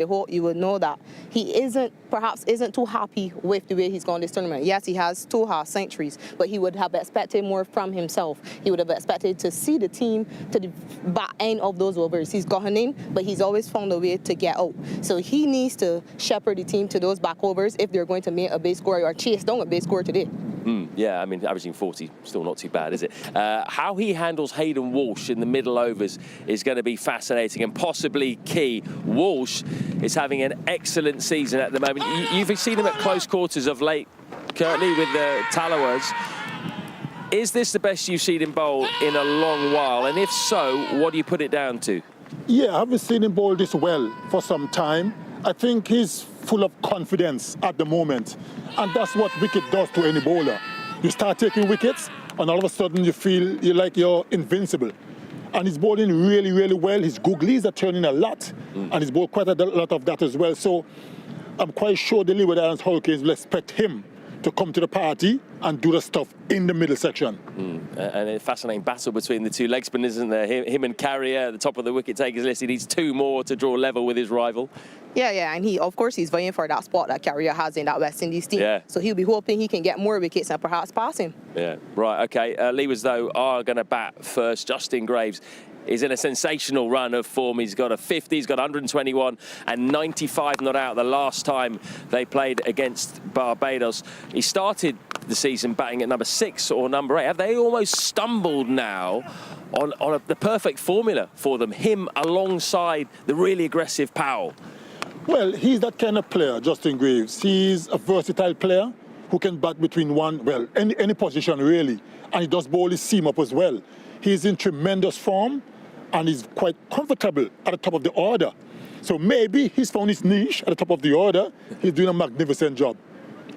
I hope you would know that he perhaps isn't too happy with the way he's gone this tournament. Yes, he has 2 half centuries, but he would have expected more from himself. He would have expected to see the team to the back end of those overs. He's gotten in, but he's always found a way to get out. So he needs to shepherd the team to those back overs if they're going to make a base score or chase down a base score today. Yeah, I mean, averaging 40, still not too bad, is it? How he handles Hayden Walsh in the middle overs is going to be fascinating and possibly key. Walsh is having an excellent season at the moment. You've seen him at close quarters of late, currently with the Tallowers. Is this the best you've seen him bowl in a long while? And if so, what do you put it down to? Yeah, I haven't seen him bowl this well for some time. I think he's full of confidence at the moment. And that's what wicket does to any bowler. You start taking wickets, and all of a sudden you feel like you're invincible. And he's bowling really, really well. His googlies are turning a lot, and he's bowled quite a lot of that as well. So I'm quite sure the Leeward Islands Hurricanes will expect him to come to the party and do the stuff in the middle section. And a fascinating battle between the two legsmen, isn't there? Him and Carrier at the top of the wicket takers list. He needs 2 more to draw level with his rival. Yeah, and of course, he's vying for that spot that Carrier has in that West Indies team. Yeah. So he'll be hoping he can get more wickets and perhaps pass him. Yeah, right, OK. Leewards, though, are going to bat first. Justin Graves is in a sensational run of form. He's got a 50, he's got 121 and 95 not out the last time they played against Barbados. He started the season batting at number 6 or number 8. Have they almost stumbled now on the perfect formula for them, him alongside the really aggressive Powell? Well, he's that kind of player, Justin Graves. He's a versatile player who can bat between any position really, and he does bowl his seam up as well. He's in tremendous form, and he's quite comfortable at the top of the order. So maybe he's found his niche at the top of the order. He's doing a magnificent job.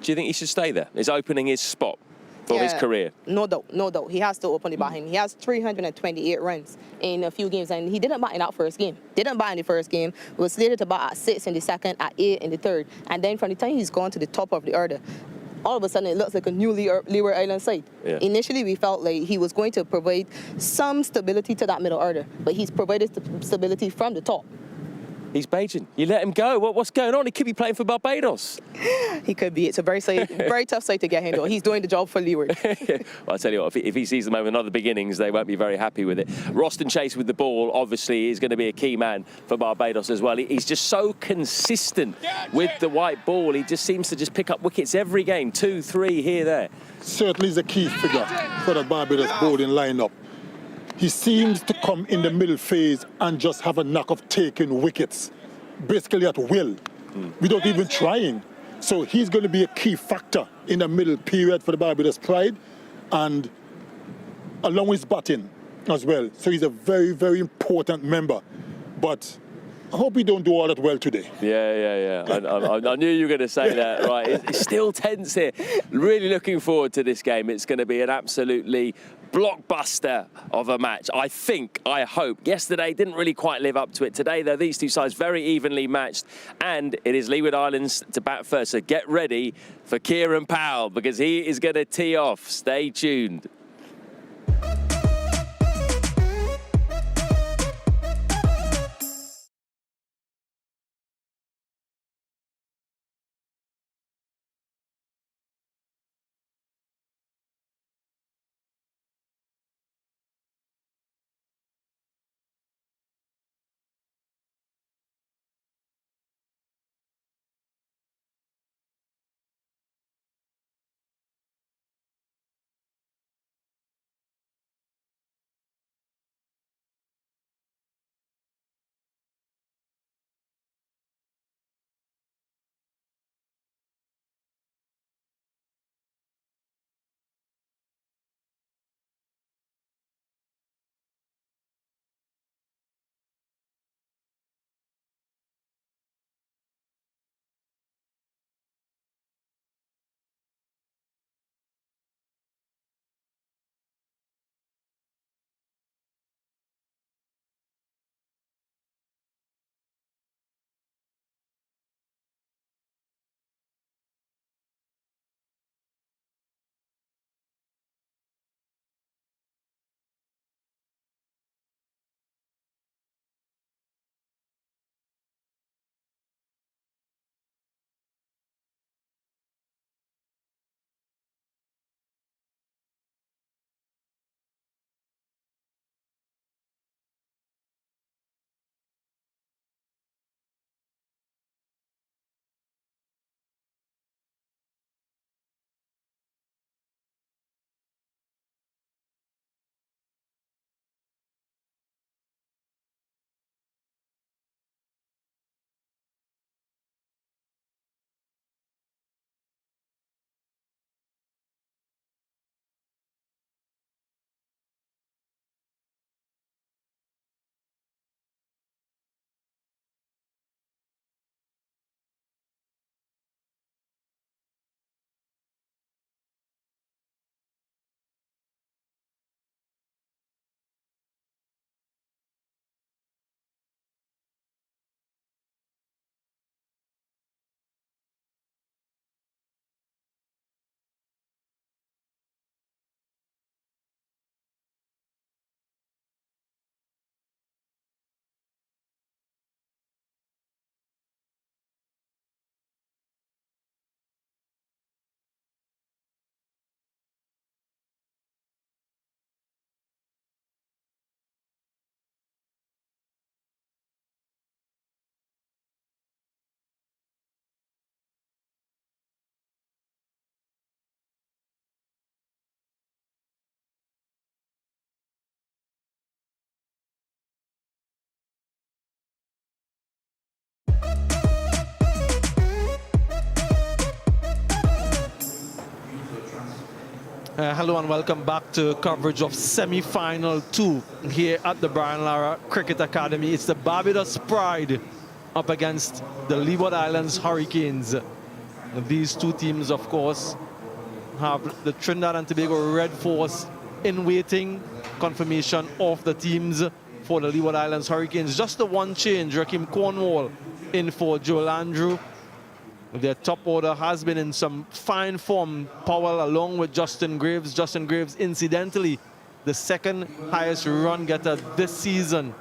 Do you think he should stay there? Is opening his spot for his career? No doubt. He has to open the batting. He has 328 runs in a few games, and he didn't bat in that first game. Didn't bat in the first game. Was slated to bat at 6 in the second, at 8 in the third. And then from the time he's gone to the top of the order, all of a sudden it looks like a new Leeward Islands side. Yeah. Initially, we felt like he was going to provide some stability to that middle order, but he's provided stability from the top. He's Bajan. You let him go. What's going on? He could be playing for Barbados. He could be. It's a very tough side to get him, though. He's doing the job for Leeward. Well, I tell you what, if he sees them over another beginnings, they won't be very happy with it. Roston Chase with the ball, obviously, is going to be a key man for Barbados as well. He's just so consistent with the white ball. He just seems to just pick up wickets every game. 2, 3, here, there. Certainly is a key figure for the Barbados bowling lineup. He seems to come in the middle phase and just have a knack of taking wickets, basically at will, without even trying. So he's going to be a key factor in the middle period for the Barbados Pride, and along with batting as well. So he's a very, very important member. But I hope we don't do all that well today. Yeah. I knew you were going to say that. Right, it's still tense here. Really looking forward to this game. It's going to be an absolutely blockbuster of a match. I hope. Yesterday didn't really quite live up to it. Today, though, these two sides very evenly matched, and it is Leeward Islands to bat first. So get ready for Kieran Powell, because he is going to tee off. Stay tuned. Hello and welcome back to coverage of semi-final 2 here at the Brian Lara Cricket Academy. It's the Barbados Pride up against the Leeward Islands Hurricanes. These two teams, of course, have the Trinidad and Tobago Red Force in waiting. Confirmation of the teams for the Leeward Islands Hurricanes. Just the one change, Raheem Cornwall in for Joel Andrew. Their top order has been in some fine form. Powell along with Justin Graves. Justin Graves, incidentally, the second highest run getter this season.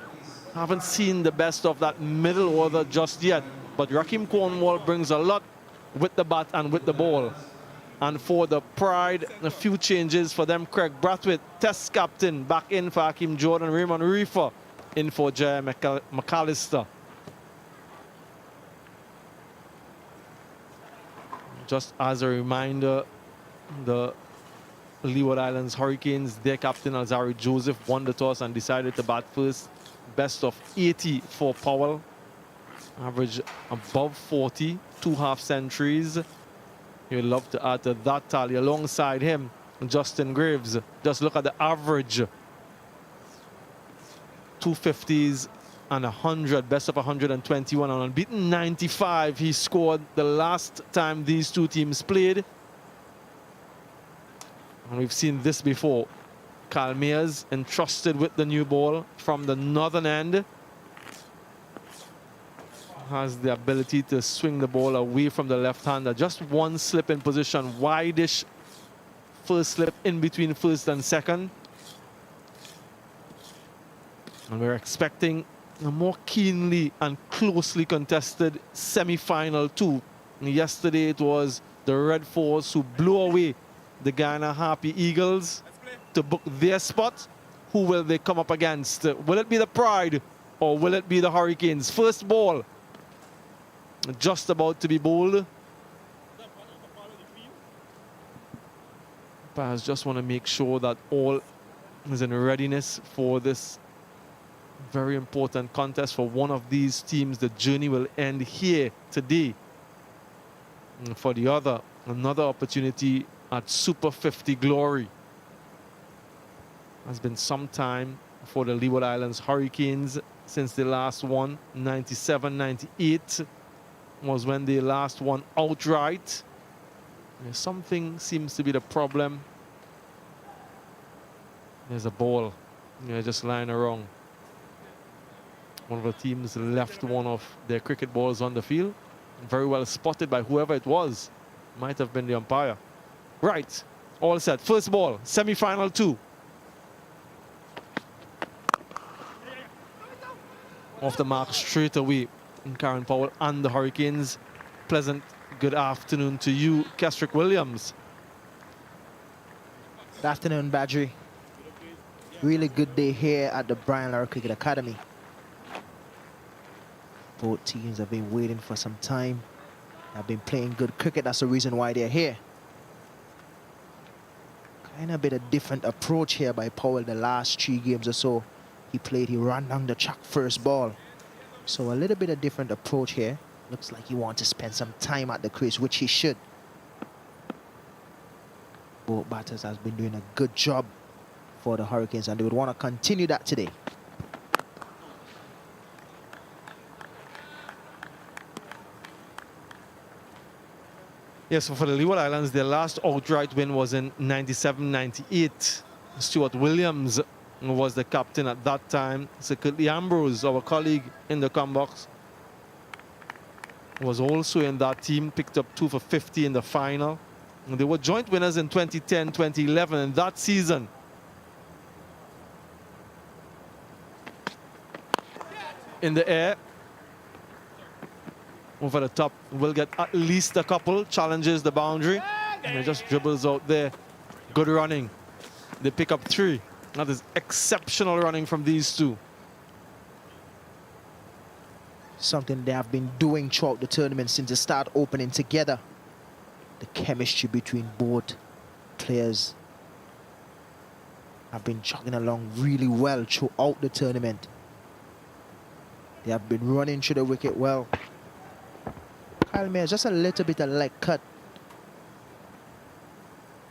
Haven't seen the best of that middle order just yet. But Raheem Cornwall brings a lot with the bat and with the ball. And for the Pride, a few changes for them. Craig Brathwaite, Test captain, back in for Hakeem Jordan. Raymond Reefer in for Jay McAllister. Just as a reminder, the Leeward Islands Hurricanes, their captain Alzari Joseph won the toss and decided to bat first. Best of 80 for Powell. Average above 40, 2 half centuries. You'd love to add to that tally. Alongside him, Justin Graves. Just look at the average. 250s and 100, best of 121 and unbeaten 95 he scored the last time these two teams played. And we've seen this before. Kyle Mayers entrusted with the new ball from the northern end. Has the ability to swing the ball away from the left-hander. Just one slip in position, wide-ish first slip in between first and second. And we're expecting a more keenly and closely contested semi-final 2. Yesterday it was the Red Force who blew away the Guyana Harpy Eagles to book their spot. Who will they come up against? Will it be the Pride or will it be the Hurricanes? First ball just about to be bowled. Paz just want to make sure that all is in readiness for this very important contest. For one of these teams, the journey will end here today. And for the other, another opportunity at Super 50 glory. Has been some time for the Leeward Islands Hurricanes since they last won. 97-98 was when they last won outright. Something seems to be the problem. There's a ball, just lying around. One of the teams left one of their cricket balls on the field. Very well spotted by whoever it was. Might have been the umpire. Right, all set. First ball, semi-final 2. Off the mark straight away in Karen Powell and the Hurricanes. Pleasant good afternoon to you, Kesrick Williams. Good afternoon, Badri. Really good day here at the Brian Lara Cricket Academy. Both teams have been waiting for some time. Have been playing good cricket. That's the reason why they're here. Kind of bit a different approach here by Powell the last 3 games or so. He ran down the track first ball. So a little bit of different approach here. Looks like he wants to spend some time at the crease, which he should. Both batters has been doing a good job for the Hurricanes, and they would want to continue that today. Yes, so for the Leeward Islands, their last outright win was in 97-98. Stuart Williams was the captain at that time. Sir Curtly Ambrose, our colleague in the combox, was also in that team, picked up 2 for 50 in the final. And they were joint winners in 2010, 2011, and that season. In the air, over the top, will get at least a couple, challenges the boundary, and it just dribbles out there. Good running. They pick up 3. That is exceptional running from these two. Something they have been doing throughout the tournament since they start opening together. The chemistry between both players have been chugging along really well throughout the tournament. They have been running through the wicket well. Kyle Mayers, just a little bit of leg cut.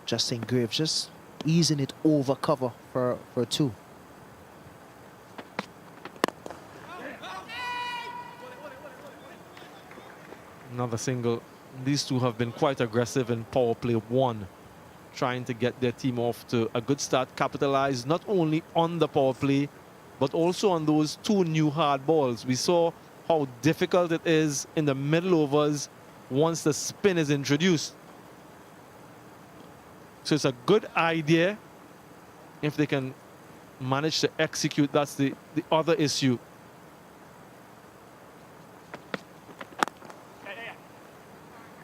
Justin Graves just easing it over cover for 2. Another single. These two have been quite aggressive in power play 1, trying to get their team off to a good start, capitalize not only on the power play, but also on those 2 new hard balls. We saw how difficult it is in the middle overs once the spin is introduced. So it's a good idea if they can manage to execute. That's the other issue.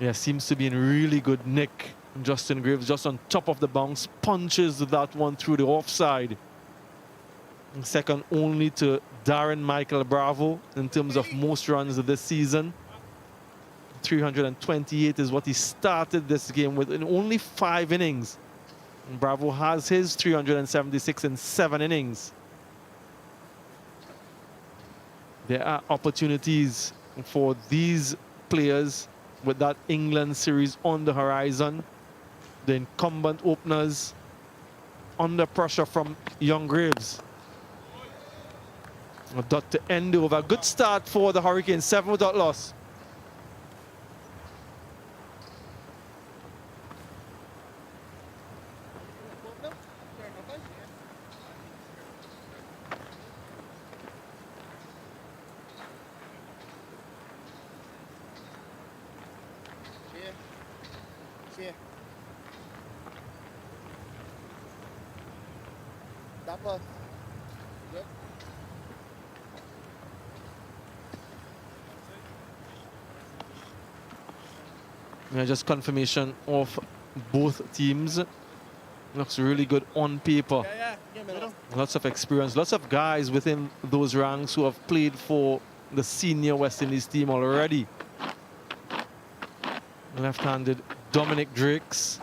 Yeah, seems to be in really good nick. Justin Graves just on top of the bounce, punches that one through the offside. And second only to Darren Michael Bravo in terms of most runs of this season. 328 is what he started this game with in only 5 innings. And Bravo has his 376 in 7 innings. There are opportunities for these players with that England series on the horizon. The incumbent openers under pressure from young Graves. A dot to end over. Good start for the Hurricanes, 7 without loss. Yeah, just confirmation of both teams. Looks really good on paper. Lots of experience, lots of guys within those ranks who have played for the senior West Indies team already. Left-handed Dominic Drakes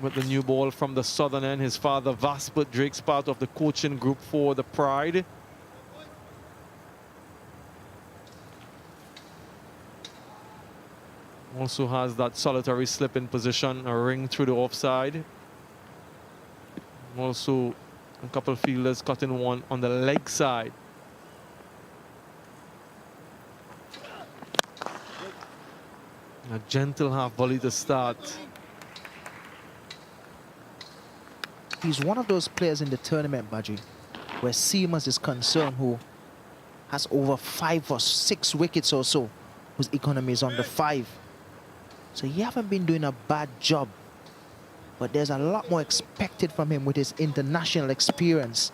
with the new ball from the southern end. His father, Vaspert Drakes, part of the coaching group for the Pride. Also has that solitary slip in position, a ring through the offside. Also a couple of fielders cutting one on the leg side. A gentle half volley to start. He's one of those players in the tournament, Badji, where Seamers is concerned, who has over 5 or 6 wickets or so, whose economy is under 5. So he haven't been doing a bad job, but there's a lot more expected from him with his international experience.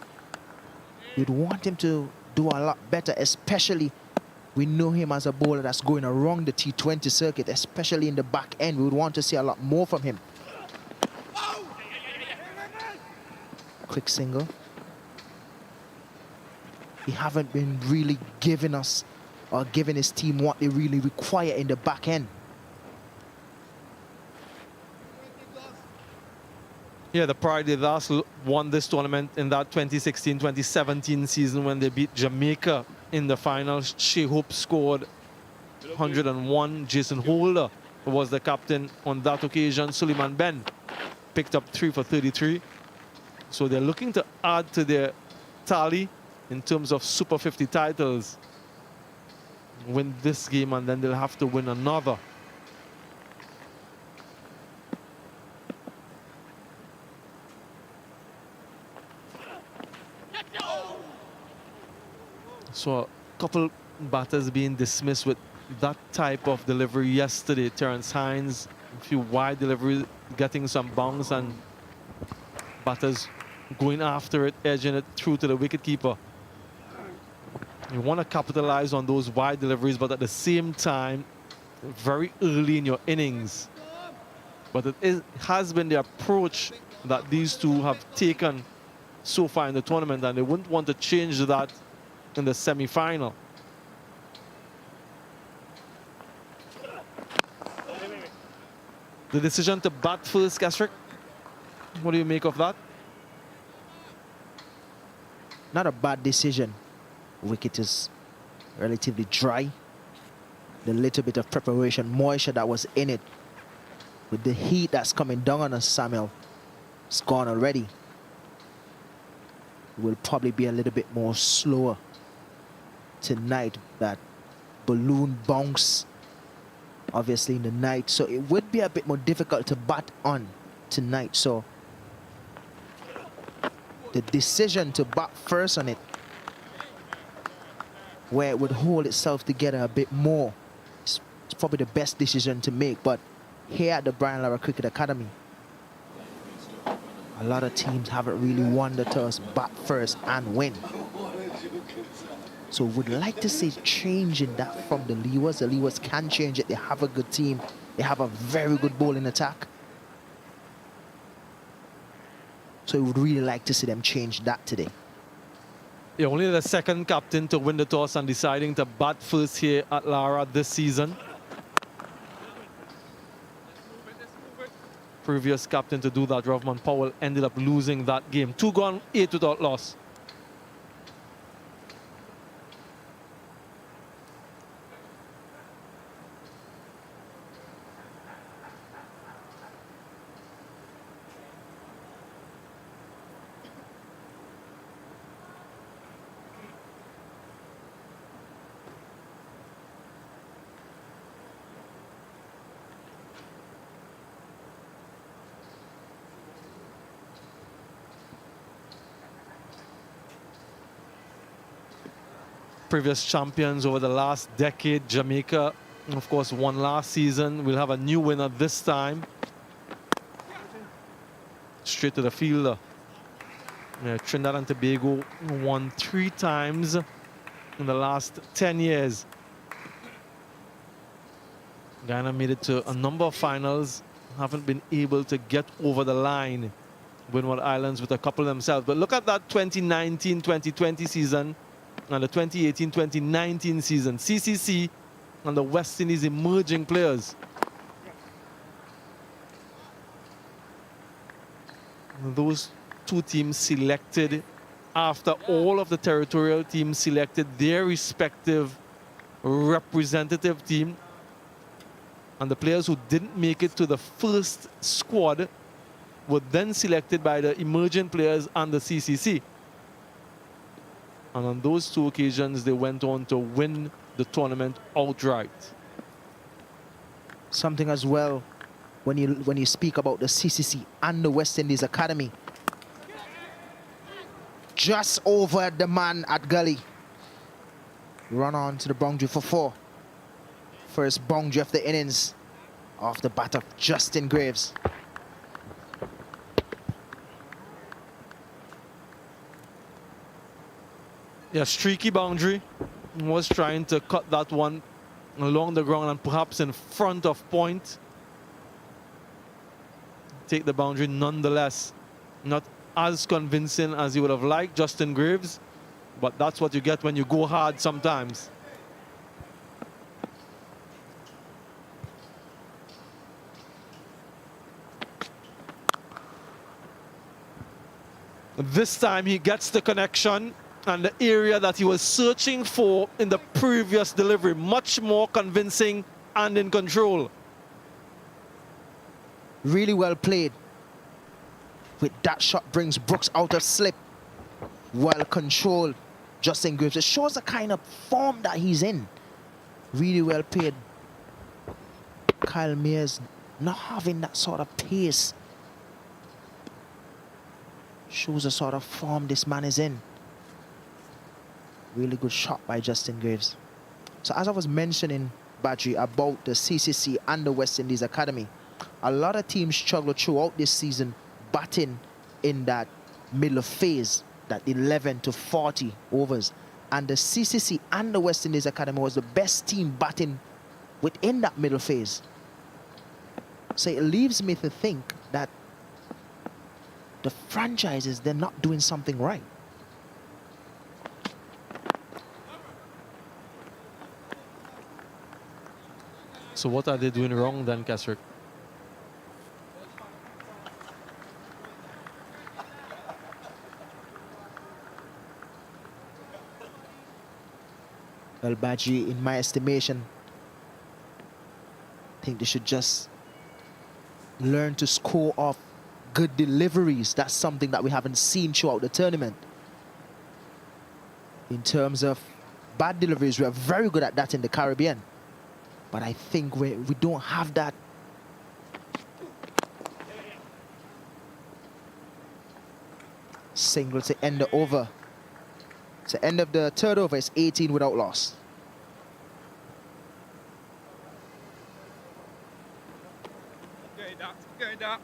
You'd want him to do a lot better, especially we know him as a bowler that's going around the T20 circuit, especially in the back end. We would want to see a lot more from him. Quick single. He haven't been really giving us or giving his team what they really require in the back end. Yeah, the Pride, they last won this tournament in that 2016-2017 season when they beat Jamaica in the final. Shea Hope scored 101. Jason Holder was the captain on that occasion. Suleiman Ben picked up 3 for 33. So they're looking to add to their tally in terms of Super 50 titles. Win this game and then they'll have to win another. So a couple batters being dismissed with that type of delivery yesterday. Terrence Hines, a few wide deliveries, getting some bounce, and batters going after it, edging it through to the wicketkeeper. You want to capitalize on those wide deliveries, but at the same time, very early in your innings. But it has been the approach that these two have taken so far in the tournament, and they wouldn't want to change that in the semi-final. The decision to bat first, Gastrick, what do you make of that? Not a bad decision. Wicket is relatively dry. The little bit of preparation, moisture that was in it, with the heat that's coming down on us, Samuel, It's gone already. It will probably be a little bit more slower tonight. That balloon bounce, obviously, in the night. So it would be a bit more difficult to bat on tonight. So the decision to bat first on it, where it would hold itself together a bit more, it's probably the best decision to make. But here at the Brian Lara Cricket Academy, a lot of teams haven't really won the toss, bat first and win. So would like to see change in that from the Leewards. The Leewards can change it. They have a good team. They have a very good bowling attack. So we would really like to see them change that today. Yeah, only the second captain to win the toss and deciding to bat first here at Lara this season. Previous captain to do that, Rovman Powell, ended up losing that game. 2 gone, 8 without loss. Previous champions over the last decade, Jamaica, of course, won last season. We'll have a new winner this time. Straight to the fielder. Yeah, Trinidad and Tobago won 3 times in the last 10 years. Guyana made it to a number of finals, haven't been able to get over the line. Windward Islands with a couple themselves. But look at that 2019-2020 season and the 2018-2019 season. CCC and the West Indies emerging players. Those 2 teams selected after all of the territorial teams selected their respective representative team. And the players who didn't make it to the first squad were then selected by the emerging players and the CCC. And on those 2 occasions, they went on to win the tournament outright. Something as well, when you speak about the CCC and the West Indies Academy, just over the man at gully. Run on to the boundary for 4. First boundary of the innings off the bat of Justin Graves. Yeah, streaky boundary. Was trying to cut that one along the ground and perhaps in front of point. Take the boundary nonetheless. Not as convincing as you would have liked, Justin Graves, but that's what you get when you go hard sometimes. This time he gets the connection and the area that he was searching for in the previous delivery. Much more convincing and in control. Really well played. With that shot brings Brooks out of slip. Well controlled, Justin Graves. It shows the kind of form that he's in. Really well played. Kyle Mears not having that sort of pace. Shows the sort of form this man is in. Really good shot by Justin Graves. So as I was mentioning, Badri, about the CCC and the West Indies Academy, a lot of teams struggle throughout this season batting in that middle phase, that 11 to 40 overs. And the CCC and the West Indies Academy was the best team batting within that middle phase. So it leaves me to think that the franchises, they're not doing something right. So what are they doing wrong then, Kesrick? Well, Badji, in my estimation, I think they should just learn to score off good deliveries. That's something that we haven't seen throughout the tournament. In terms of bad deliveries, we are very good at that in the Caribbean. But I think we don't have that. Single to end the over. To end of the third over, it's 18 without loss. Going down.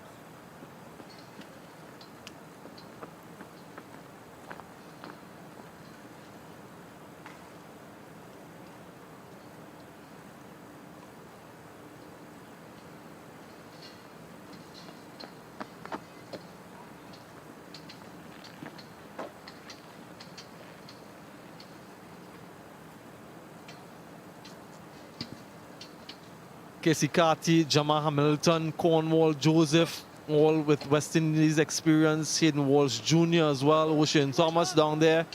Casey Carty, Jamal Hamilton, Cornwall Joseph, all with West Indies experience. Hayden Walsh Jr. as well. Ocean Thomas down there.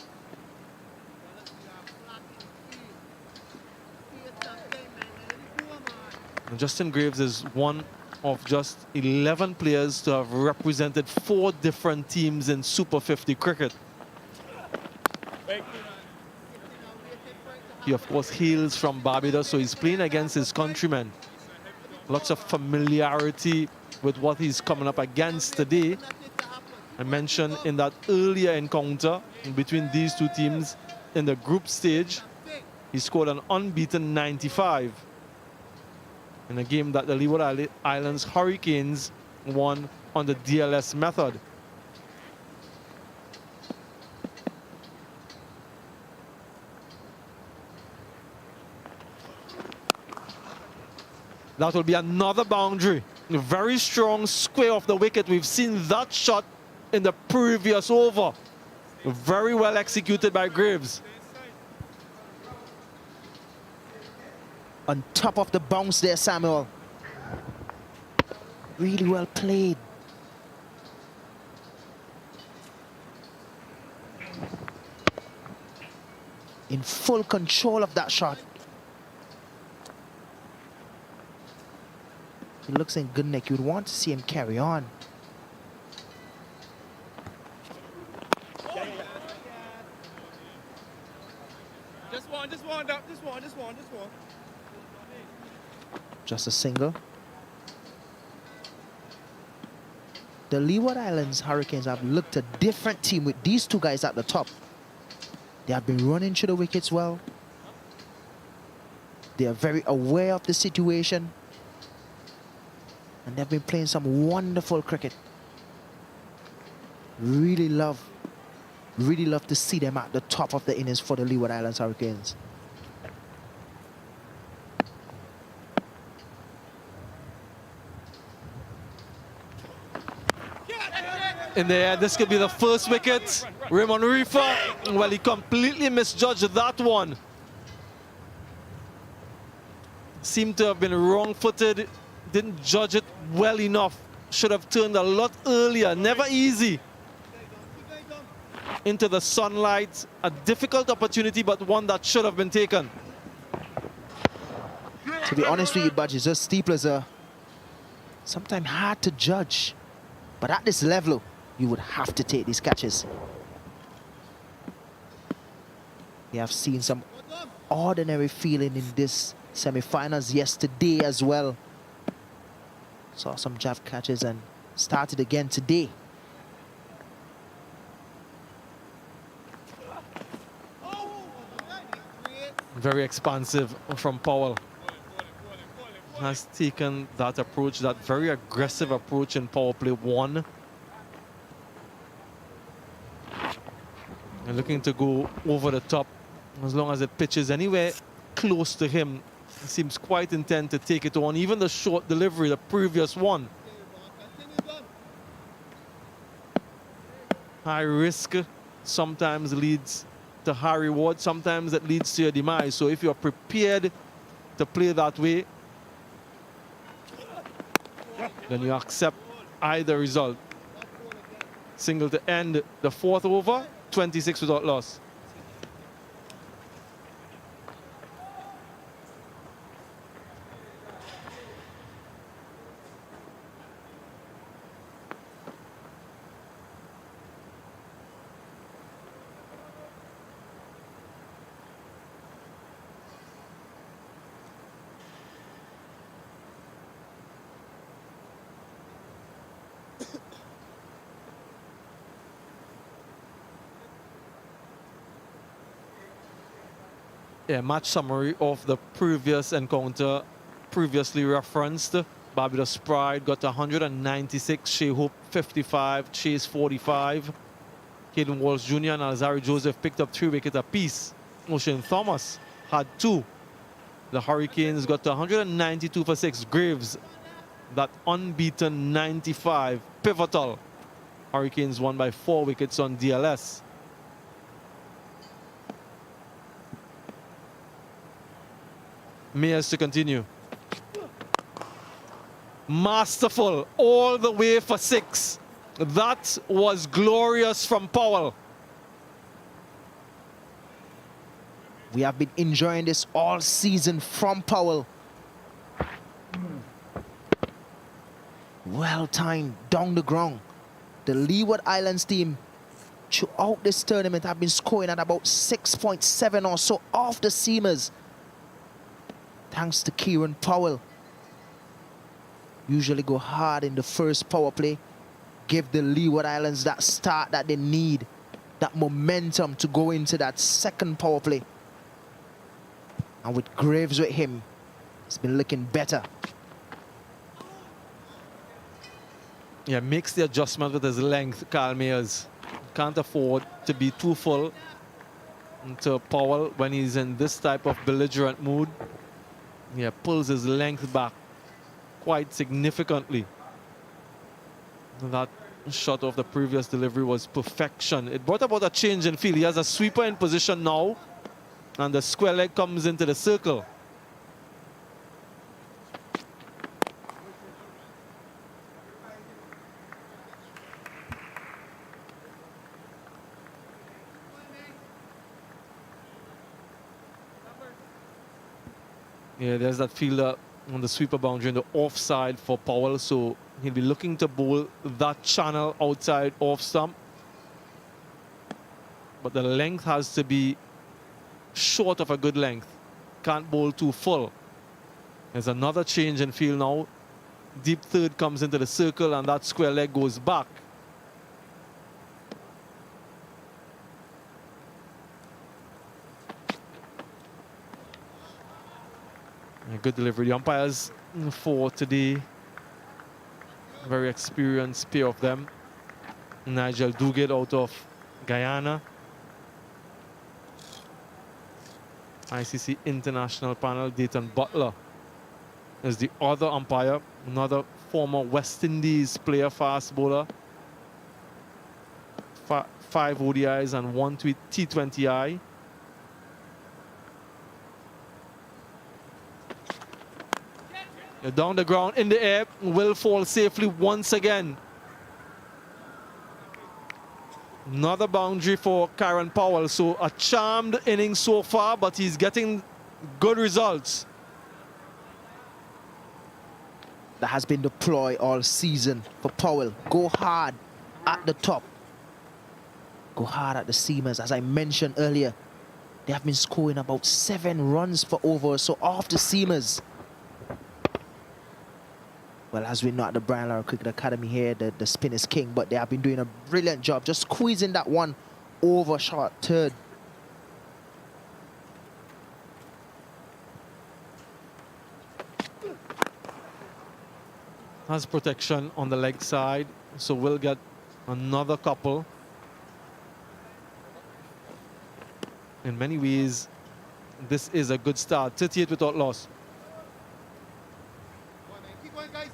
And Justin Graves is one of just 11 players to have represented 4 different teams in Super 50 cricket. He, of course, hails from Barbados, so he's playing against his countrymen. Lots of familiarity with what he's coming up against today. I mentioned in that earlier encounter between these two teams in the group stage, he scored an unbeaten 95 in a game that the Leeward Islands Hurricanes won on the DLS method. That will be another boundary. A very strong square off the wicket. We've seen that shot in the previous over. Very well executed by Graves. On top of the bounce there, Samuel. Really well played. In full control of that shot. He looks in good nick. You'd want to see him carry on. Just one, just one. Just a single. The Leeward Islands Hurricanes have looked a different team with these two guys at the top. They have been running through the wickets well. They are very aware of the situation. And they've been playing some wonderful cricket. Really love to see them at the top of the innings for the Leeward Islands Hurricanes. In the air, this could be the first wicket. Raymond Reefer, well, he completely misjudged that one. Seemed to have been wrong-footed. Didn't judge it well enough. Should have turned a lot earlier. Never easy. Into the sunlight. A difficult opportunity, but one that should have been taken. To be honest with you, Budge, it's just steeplers are sometimes hard to judge. But at this level, you would have to take these catches. We have seen some ordinary feeling in this semi-finals yesterday as well. Saw some jab catches and started again today. Very expansive from Powell. Has taken that approach, that very aggressive approach in power play 1. And looking to go over the top as long as it pitches anywhere close to him. He seems quite intent to take it on. Even the short delivery, the previous one. High risk sometimes leads to high reward. Sometimes it leads to your demise. So if you're prepared to play that way, then you accept either result. Single to end the 4th over, 26 without loss. match summary of the previous encounter, previously referenced. Barbados Pride got 196, Shea Hope 55, Chase 45. Caden Walsh Jr. and Alzari Joseph picked up 3 wickets apiece. Ocean Thomas had 2. The Hurricanes got 192 for 6. Graves, that unbeaten 95, pivotal. Hurricanes won by 4 wickets on DLS. Mayers to continue. Masterful all the way for 6. That was glorious from Powell. We have been enjoying this all season from Powell. Well timed down the ground. The Leeward Islands team throughout this tournament have been scoring at about 6.7 or so off the seamers. Thanks to Kieran Powell. Usually go hard in the first power play. Give the Leeward Islands that start that they need. That momentum to go into that second power play. And with Graves with him, it's been looking better. Yeah, makes the adjustment with his length, Kyle Mayers. Can't afford to be too full to Powell when he's in this type of belligerent mood. Yeah, pulls his length back quite significantly. That shot of the previous delivery was perfection. It brought about a change in field. He has a sweeper in position now, and the square leg comes into the circle. Yeah, there's that fielder on the sweeper boundary in the offside for Powell, so he'll be looking to bowl that channel outside off stump. But the length has to be short of a good length. Can't bowl too full. There's another change in field now. Deep third comes into the circle and that square leg goes back. A good delivery. The umpires for today, very experienced pair of them. Nigel Duguid out of Guyana. ICC International Panel, Dayton Butler is the other umpire, another former West Indies player, fast bowler. 5 ODIs and 1 T20I. Down the ground, in the air, will fall safely once again. Another boundary for Kieran Powell. So a charmed inning so far, but he's getting good results. That has been the ploy all season for Powell. Go hard at the top. Go hard at the seamers. As I mentioned earlier, they have been scoring about 7 runs per over. So off the seamers. Well, as we know at the Brian Lara Cricket Academy here, the spin is king, but they have been doing a brilliant job just squeezing that one over short third. Has protection on the leg side, so we'll get another couple. In many ways, this is a good start. 38 without loss. Keep going, guys.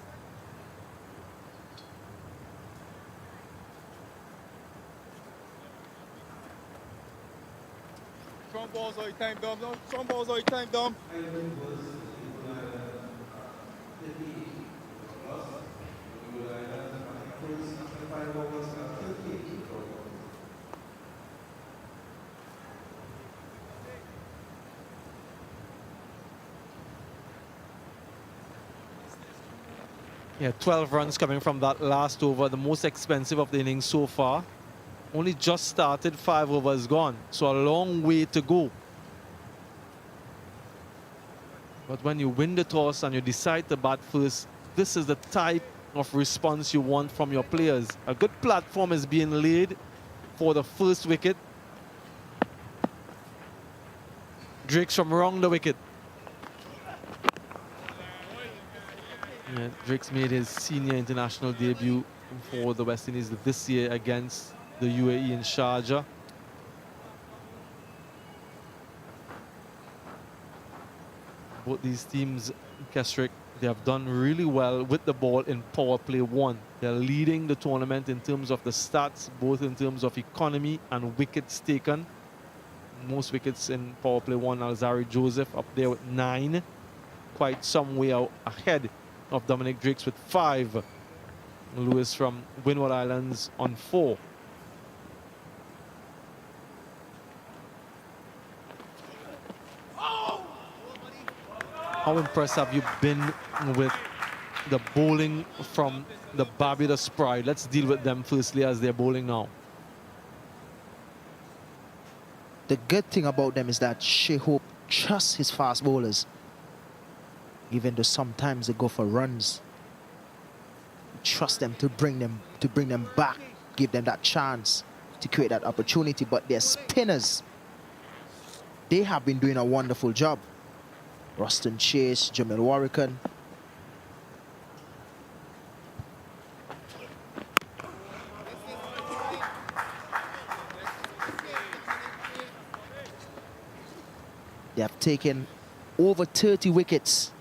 Strong balls all the time, Dom. No? Strong balls all the time, Dom. Yeah, 12 runs coming from that last over, the most expensive of the innings so far. Only just started, 5 overs gone, so a long way to go. But when you win the toss and you decide to bat first, this is the type of response you want from your players. A good platform is being laid for the first wicket. Drakes from around the wicket. Yeah, Drakes made his senior international debut for the West Indies this year against the UAE in Sharjah. Both these teams, Kesrick, they have done really well with the ball in power play 1. They're leading the tournament in terms of the stats, both in terms of economy and wickets taken. Most wickets in power play 1, Alzari Joseph up there with 9. Quite some way out ahead of Dominic Drakes with 5. Lewis from Windward Islands on 4. How impressed have you been with the bowling from the Barbados Pride? Let's deal with them firstly as they're bowling now. The good thing about them is that Shea Hope trusts his fast bowlers. Even though sometimes they go for runs, trust them to bring them back, give them that chance to create that opportunity. But their spinners, they have been doing a wonderful job. Ruston Chase, Jamil Warrican. They have taken over 30 wickets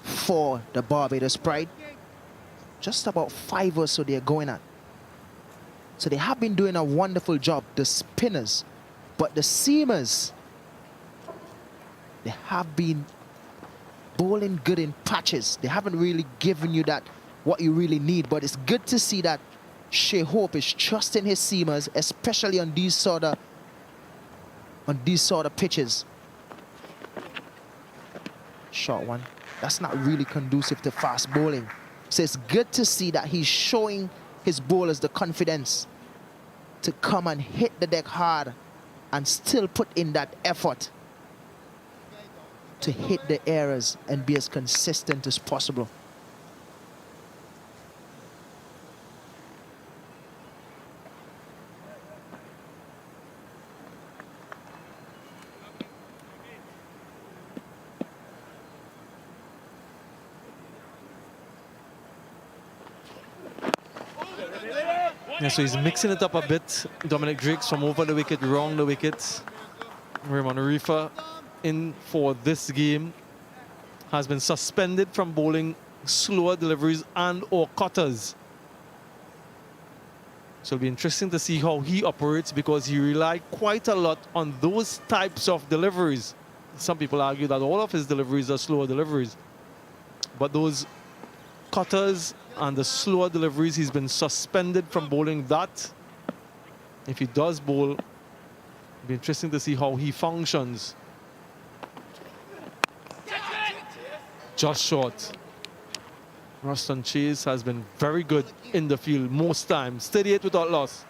for the Barbados Pride. Just about 5 or so they're going at. So they have been doing a wonderful job, the spinners. But the seamers, they have been bowling good in patches. They haven't really given you that, what you really need. But it's good to see that Shea Hope is trusting his seamers, especially on these sort of pitches. Short one. That's not really conducive to fast bowling. So it's good to see that he's showing his bowlers the confidence to come and hit the deck hard and still put in that effort to hit the errors and be as consistent as possible. Yeah, so he's mixing it up a bit. Dominic Drakes from over the wicket, round the wicket. Raymond Rifa in for this game has been suspended from bowling slower deliveries and or cutters. So it'll be interesting to see how he operates because he relied quite a lot on those types of deliveries. Some people argue that all of his deliveries are slower deliveries. But those cutters and the slower deliveries, he's been suspended from bowling that. If he does bowl, it'll be interesting to see how he functions. Just short. Ruston Chase has been very good in the field most times. 38 without loss.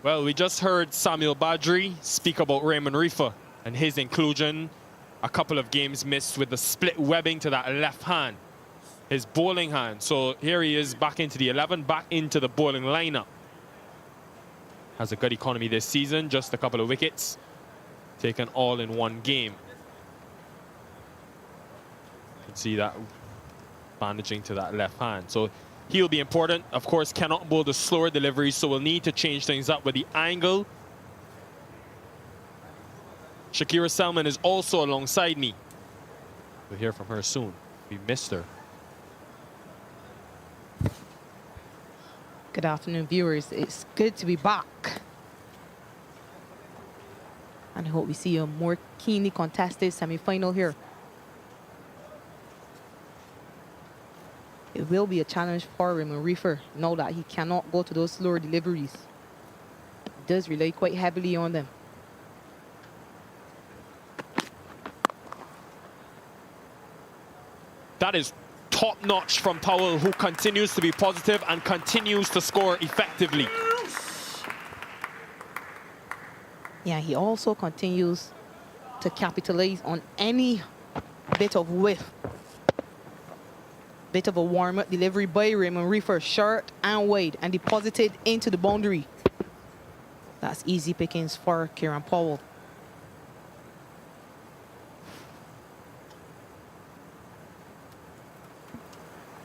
Well, we just heard Samuel Badri speak about Raymond Rifa and his inclusion. A couple of games missed with the split webbing to that left hand, his bowling hand. So here he is back into the 11, back into the bowling lineup. Has a good economy this season, just a couple of wickets taken all in one game. You can see that bandaging to that left hand. So he'll be important. Of course, cannot bowl the slower deliveries, so we'll need to change things up with the angle. Shakira Selman is also alongside me. We'll hear from her soon. We missed her. Good afternoon, viewers. It's good to be back. And I hope we see a more keenly contested semi-final here. It will be a challenge for Raymond Reefer, now that he cannot go to those slower deliveries. He does rely quite heavily on them. That is top-notch from Powell, who continues to be positive and continues to score effectively. Yeah, he also continues to capitalize on any bit of whiff. Bit of a warm-up delivery by Raymond Reefer, short and wide, and deposited into the boundary. That's easy pickings for Kieran Powell.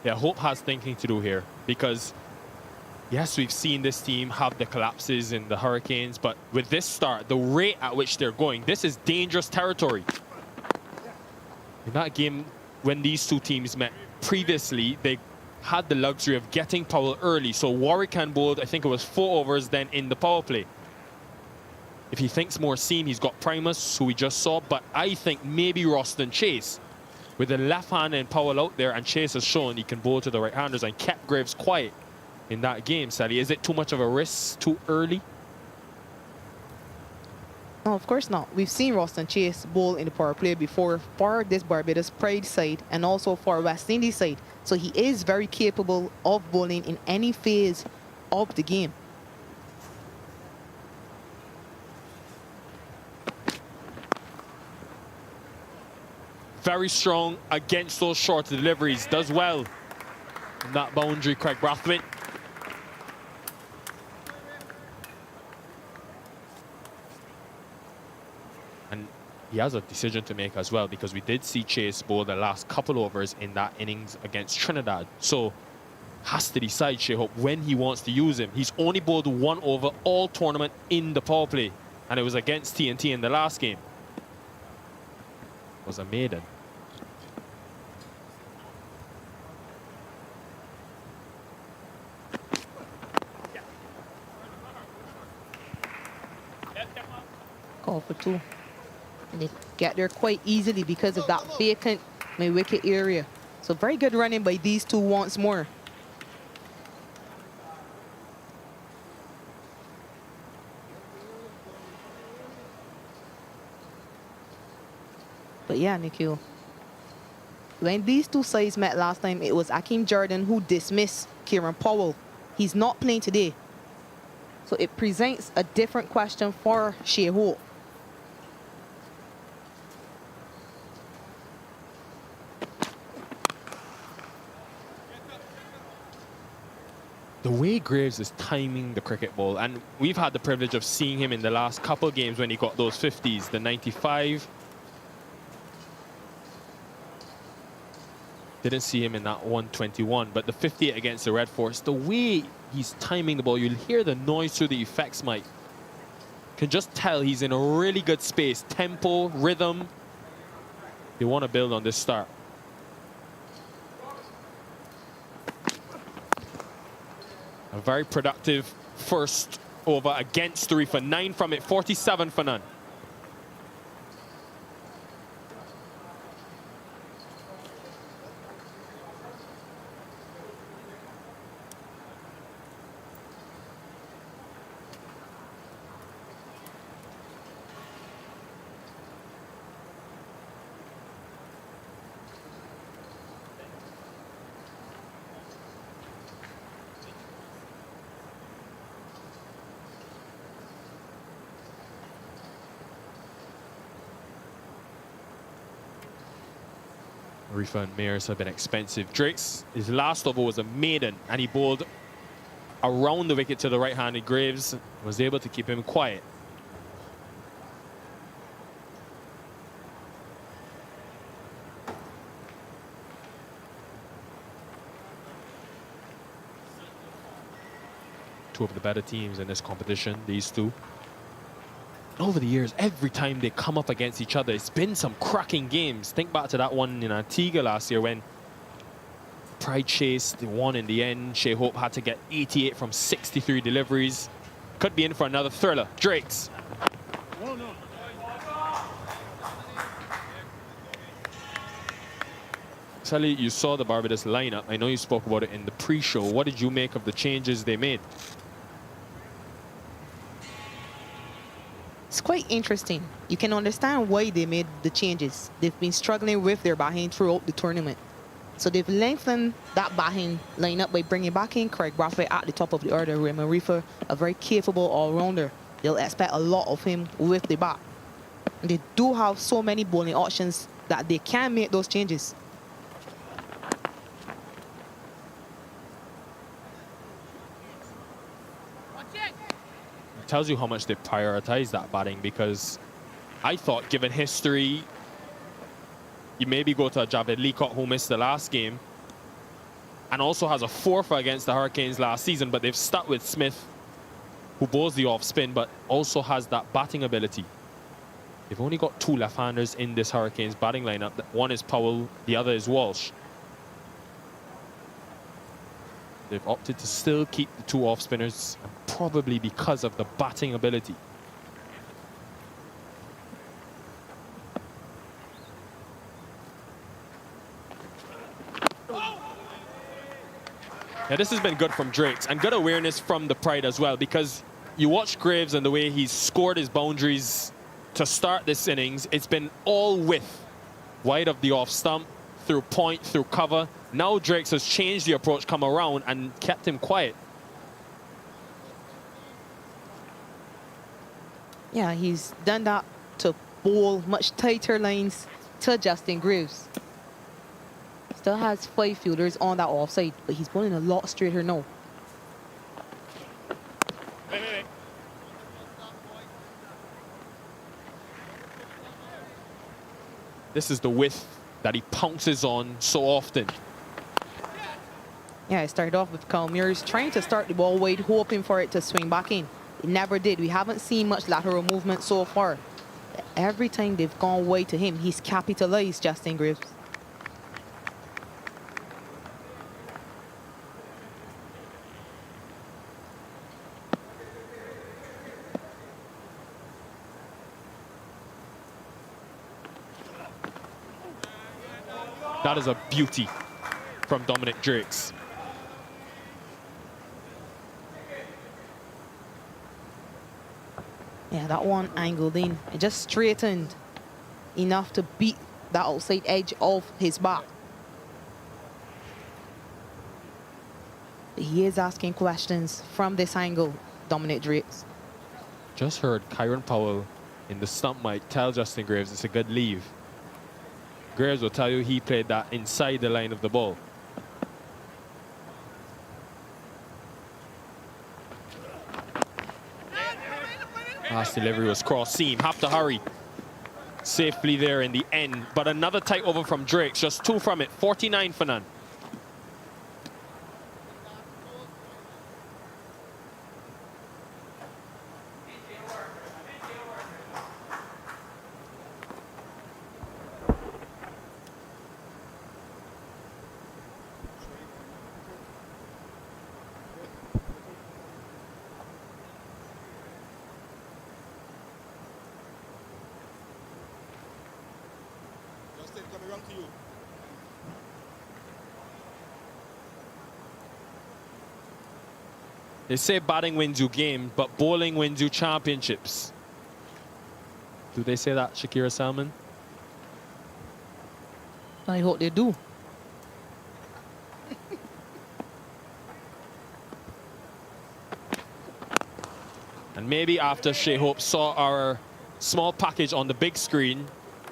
Yeah, Hope has thinking to do here, because yes, we've seen this team have the collapses in the Hurricanes, but with this start, the rate at which they're going, this is dangerous territory. In that game, when these two teams met previously, they had the luxury of getting Powell early. So Warwick can bowled, I think it was 4 overs then in the power play. If he thinks more seam, he's got Primus, who we just saw, but I think maybe Roston Chase. With the left hand and Powell out there, and Chase has shown he can bowl to the right-handers and kept Graves quiet in that game, Sally. Is it too much of a risk too early? No, of course not. We've seen Roston Chase bowl in the power play before for this Barbados Pride side and also for West Indies side. So he is very capable of bowling in any phase of the game. Very strong against those short deliveries. Does well in that boundary, Craig Brathwaite. And he has a decision to make as well, because we did see Chase bowl the last couple overs in that innings against Trinidad. So has to decide, Shea Hope, when he wants to use him. He's only bowled 1 over all tournament in the power play, and it was against TNT in the last game. Was a maiden. Call for 2. And they get there quite easily because of that vacant mid-wicket area. So very good running by these two once more. But yeah, Nikhil, when these two sides met last time, it was Akeem Jordan who dismissed Kieran Powell. He's not playing today. So it presents a different question for Shea Hope. The way Graves is timing the cricket ball, and we've had the privilege of seeing him in the last couple games when he got those 50s, the 95. Didn't see him in that 121, but the 58 against the Red Force, the way he's timing the ball, you'll hear the noise through the effects mic. Can just tell he's in a really good space. Tempo, rhythm. They want to build on this start. A very productive first over against 3 for 9 from it, 47 for none. Reefer and Mears have been expensive. Drake's, his last over was a maiden, and he bowled around the wicket to the right-handed Graves, was able to keep him quiet. Two of the better teams in this competition, these two. Over the years, every time they come up against each other, it's been some cracking games. Think back to that one in Antigua last year when Pride chase, they won in the end. Shea Hope had to get 88 from 63 deliveries. Could be in for another thriller. Drakes. Sally, you saw the Barbados lineup. I know you spoke about it in the pre-show. What did you make of the changes they made? It's quite interesting. You can understand why they made the changes. They've been struggling with their backhand throughout the tournament. So they've lengthened that backhand lineup by bringing back in Craig Brathwaite at the top of the order. Raymond Reefer, a very capable all-rounder. They'll expect a lot of him with the bat. And they do have so many bowling options that they can make those changes. Tells you how much they prioritize that batting, because I thought, given history, you maybe go to a Javed Leacock, who missed the last game and also has a 4-for against the Hurricanes last season, but they've stuck with Smith, who bowls the off spin but also has that batting ability. They've only got 2 left-handers in this Hurricanes batting lineup. One is Powell, the other is Walsh. They've opted to still keep the 2 off spinners, probably because of the batting ability. Now this has been good from Drakes, and good awareness from the Pride as well, because you watch Graves and the way he's scored his boundaries to start this innings. It's been all width, wide of the off stump, through point, through cover. Now Drakes has changed the approach, come around and kept him quiet. Yeah, he's done that to bowl much tighter lines to Justin Graves. Still has 5 fielders on that offside, but he's bowling a lot straighter now. This is the width that he pounces on so often. Yeah, it started off with Calmiers trying to start the ball wide, hoping for it to swing back in. It never did. We haven't seen much lateral movement so far. Every time they've gone wide to him, he's capitalized Justin Graves. That is a beauty from Dominic Drakes. Yeah, that one angled in. It just straightened enough to beat that outside edge of his bat. He is asking questions from this angle, Dominic Drakes. Just heard Kyron Powell in the stump mic tell Justin Graves it's a good leave. Graves will tell you he played that inside the line of the ball. Last delivery was cross seam. Have to hurry. Safely there in the end. But another tight over from Drakes. Just 2 from it. 49 for none. They say batting wins you games, but bowling wins you championships. Do they say that, Shakira Salmon? I hope they do. And maybe after Shea Hope saw our small package on the big screen,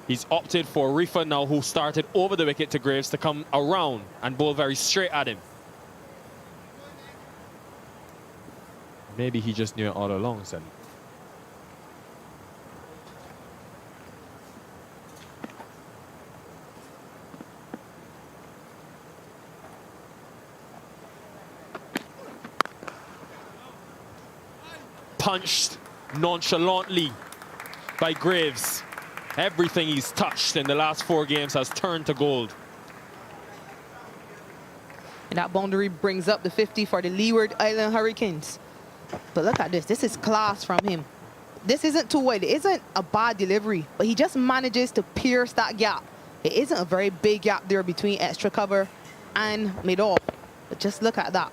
he's opted for Reefer now, who started over the wicket to Graves, to come around and bowl very straight at him. Maybe he just knew it all along, Sally. Punched nonchalantly by Graves. Everything he's touched in the last 4 games has turned to gold. And that boundary brings up the 50 for the Leeward Island Hurricanes. But look at this. This is class from him. This isn't too wide. It isn't a bad delivery, but he just manages to pierce that gap. It isn't a very big gap there between extra cover and mid-off. But just look at that.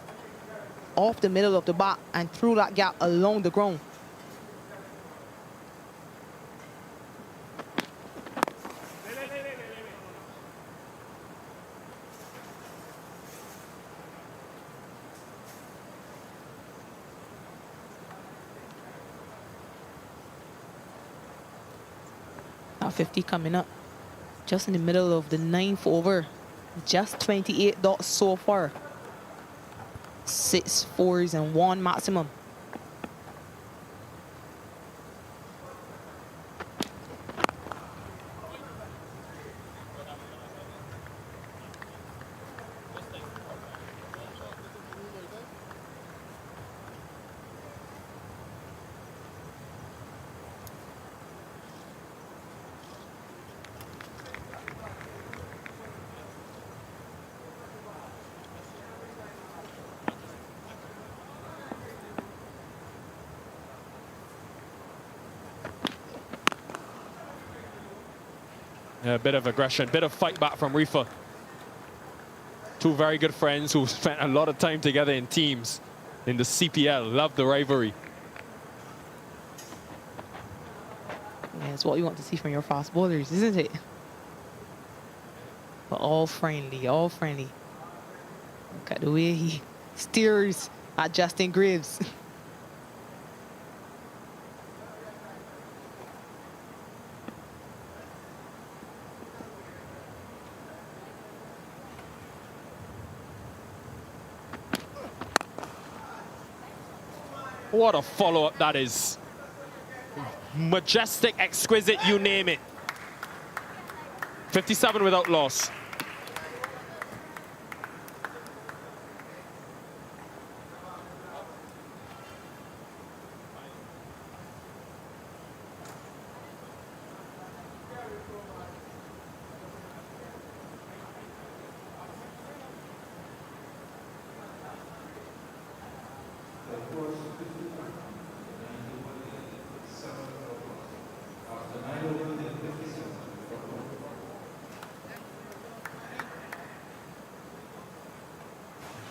Off the middle of the bat and through that gap along the ground. Now 50 coming up. Just in the middle of the 9th over. Just 28 dots so far. 6 fours and 1 maximum. A bit of aggression, bit of fight back from Reefer. Two very good friends who spent a lot of time together in teams in the CPL. Love the rivalry. Yeah, it's what you want to see from your fast bowlers, isn't it? But all friendly, all friendly. Look at the way he steers at Justin Graves. What a follow-up that is. Majestic, exquisite, you name it. 57 without loss.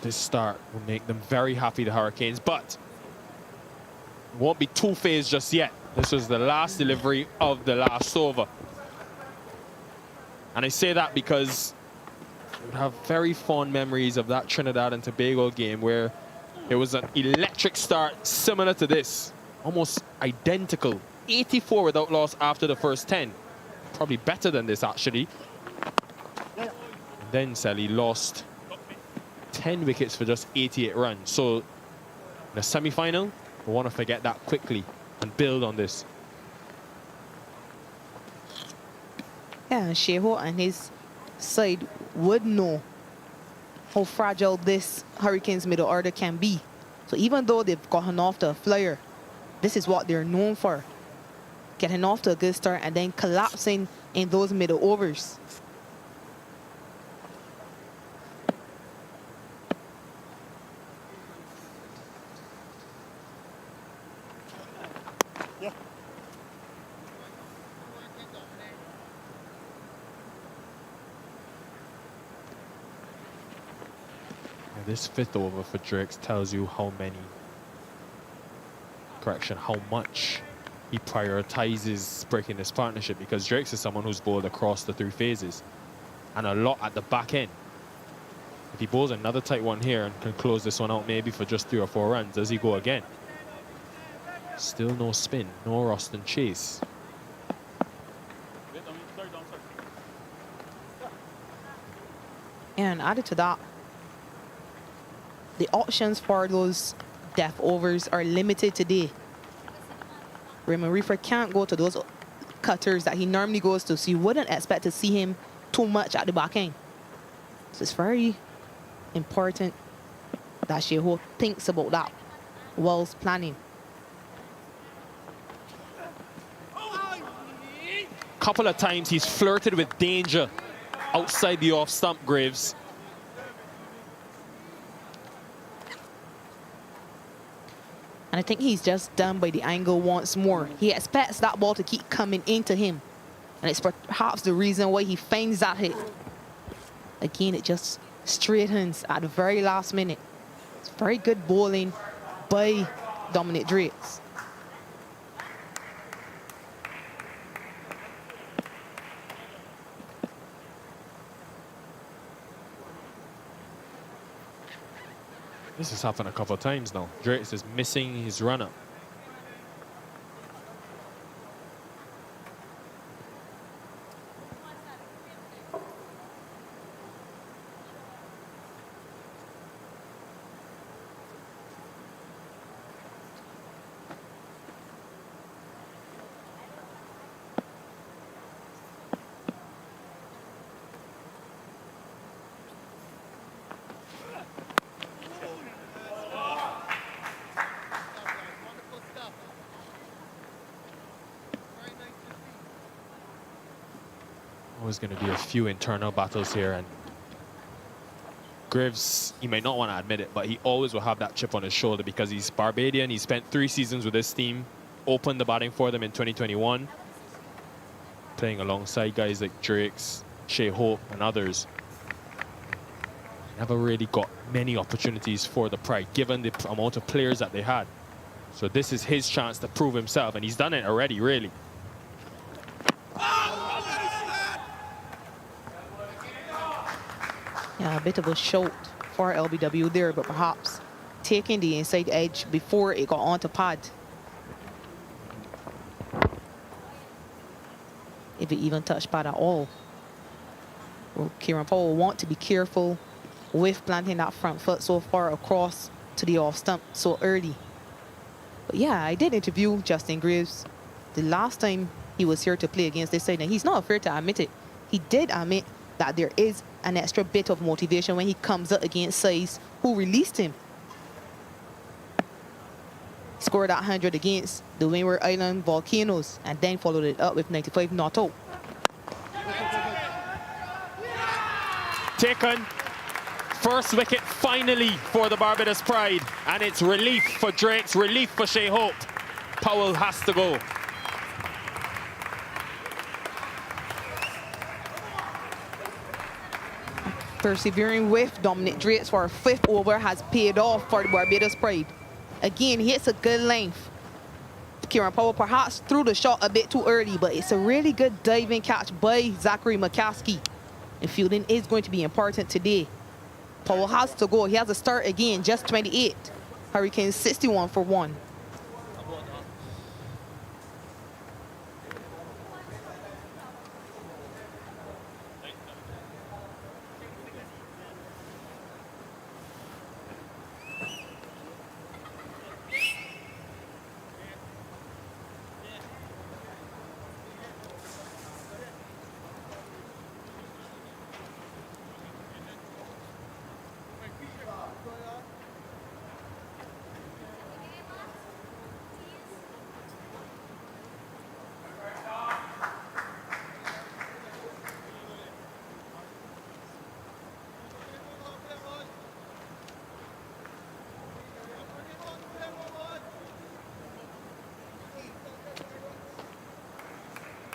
This start will make them very happy, the Hurricanes, but won't be two-phased just yet. This was the last delivery of the last over. And I say that because I would have very fond memories of that Trinidad and Tobago game where it was an electric start similar to this, almost identical. 84 without loss after the first 10. Probably better than this, actually. And then Sally lost 10 wickets for just 88 runs. So in the semi-final, we want to forget that quickly and build on this. Yeah, Sheho and his side would know how fragile this Hurricanes middle order can be. So even though they've gotten off to a flyer, this is what they're known for. Getting off to a good start and then collapsing in those middle overs. This fifth over for Drakes tells you how much he prioritizes breaking this partnership, because Drakes is someone who's bowled across the 3 phases and a lot at the back end. If he bowls another tight one here and can close this one out maybe for just 3 or 4 runs, does he go again? Still no spin, no Roston chase. And added to that, the options for those death overs are limited today. Raymond Reefer can't go to those cutters that he normally goes to, so you wouldn't expect to see him too much at the back end. So it's very important that Sheho thinks about that whilst planning. Couple of times he's flirted with danger outside the off stump, Graves. And I think he's just done by the angle once more. He expects that ball to keep coming into him. And it's perhaps the reason why he feigns that hit. Again, it just straightens at the very last minute. It's very good bowling by Dominic Drakes. This has happened a couple of times now. Drakes is missing his runner. Always going to be a few internal battles here, and Graves, he may not want to admit it, but he always will have that chip on his shoulder because he's Barbadian. He spent 3 seasons with this team, opened the batting for them in 2021, playing alongside guys like Drakes, Shea Hope, and others. Never really got many opportunities for the Pride, given the amount of players that they had. So this is his chance to prove himself, and he's done it already, really. Yeah, a bit of a shot for LBW there, but perhaps taking the inside edge before it got onto pad. If it even touched pad at all. Well, Kieran Powell will want to be careful with planting that front foot so far across to the off stump so early. But yeah, I did interview Justin Graves the last time he was here to play against this side, and he's not afraid to admit it. He did admit that there is an extra bit of motivation when he comes up against sides who released him. He scored that 100 against the Leeward Island Volcanoes and then followed it up with 95 not out. Taken. First wicket finally for the Barbados Pride, and it's relief for Drakes, relief for Shea Hope. Powell has to go. Persevering with Dominic Drakes for a 5th over has paid off for the Barbados Pride. Again, he hits a good length. Kieran Powell perhaps threw the shot a bit too early, but it's a really good diving catch by Zachary McCaskey. And fielding is going to be important today. Powell has to go. He has to start again, just 28. Hurricanes 61 for 1.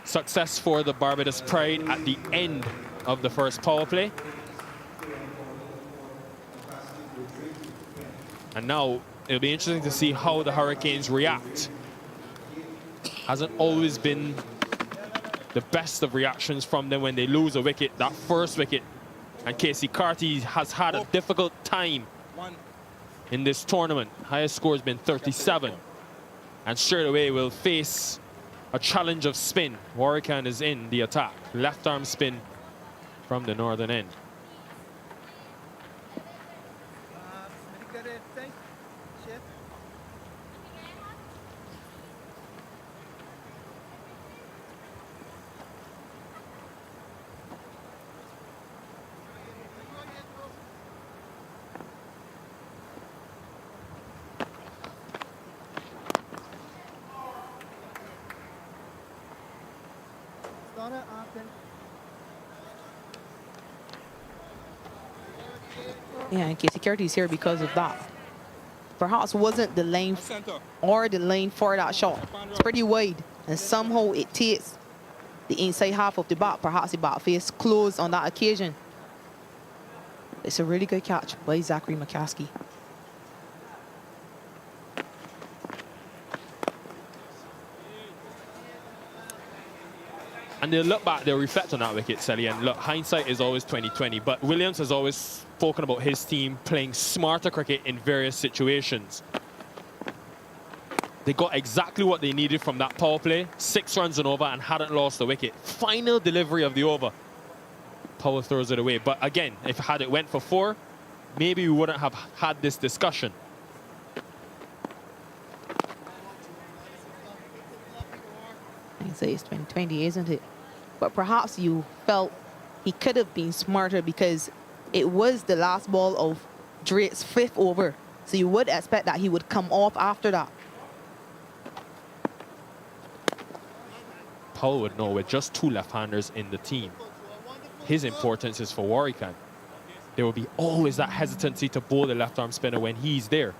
Success for the Barbados Pride at the end of the first power play. And now it'll be interesting to see how the Hurricanes react. Hasn't always been the best of reactions from them when they lose a wicket, that first wicket. And Casey Carty has had a difficult time in this tournament. Highest score has been 37. And straight away will face a challenge of spin. Warwican is in the attack. Left arm spin from the northern end. Yeah, and Casey Carty is here because of that. perhaps wasn't the lane or the lane for that shot. It's pretty wide, and somehow it takes the inside half of the bat. Perhaps the bat face closed on that occasion. It's a really good catch by Zachary McCaskey. And they'll look back, they'll reflect on that wicket, Sally, and look, hindsight is always 20/20, but Williams has always spoken about his team playing smarter cricket in various situations. They got exactly what they needed from that power play, 6 runs and over, and hadn't lost the wicket. Final delivery of the over. Power throws it away, but again, if had it went for 4, maybe we wouldn't have had this discussion. I say it's 2020, isn't it? But perhaps you felt he could have been smarter because it was the last ball of Drake's 5th over. So you would expect that he would come off after that. Powell would know with just 2 left-handers in the team. His importance is for Warwican. There will be always that hesitancy to bowl the left-arm spinner when he's there.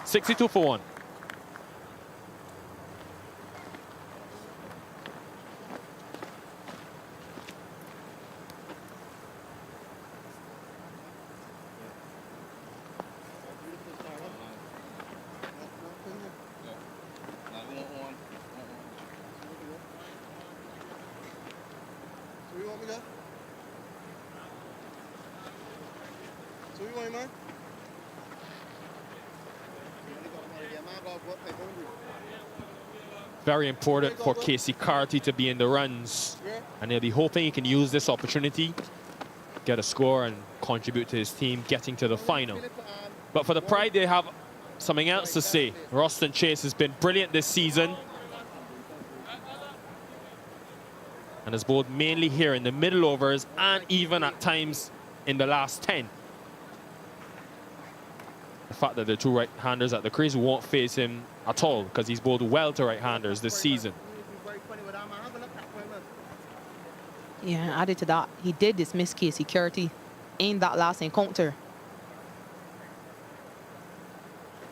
$62 for 1. Very important for Casey Carty to be in the runs, and he'll be hoping he can use this opportunity, get a score and contribute to his team getting to the final. But for the Pride, they have something else to say. Roston Chase has been brilliant this season and has bowled mainly here in the middle overs and even at times in the last 10. The fact that the 2 right-handers at the crease won't face him at all because he's bowled well to right-handers this season. Yeah, added to that, he did dismiss Casey Carty in that last encounter.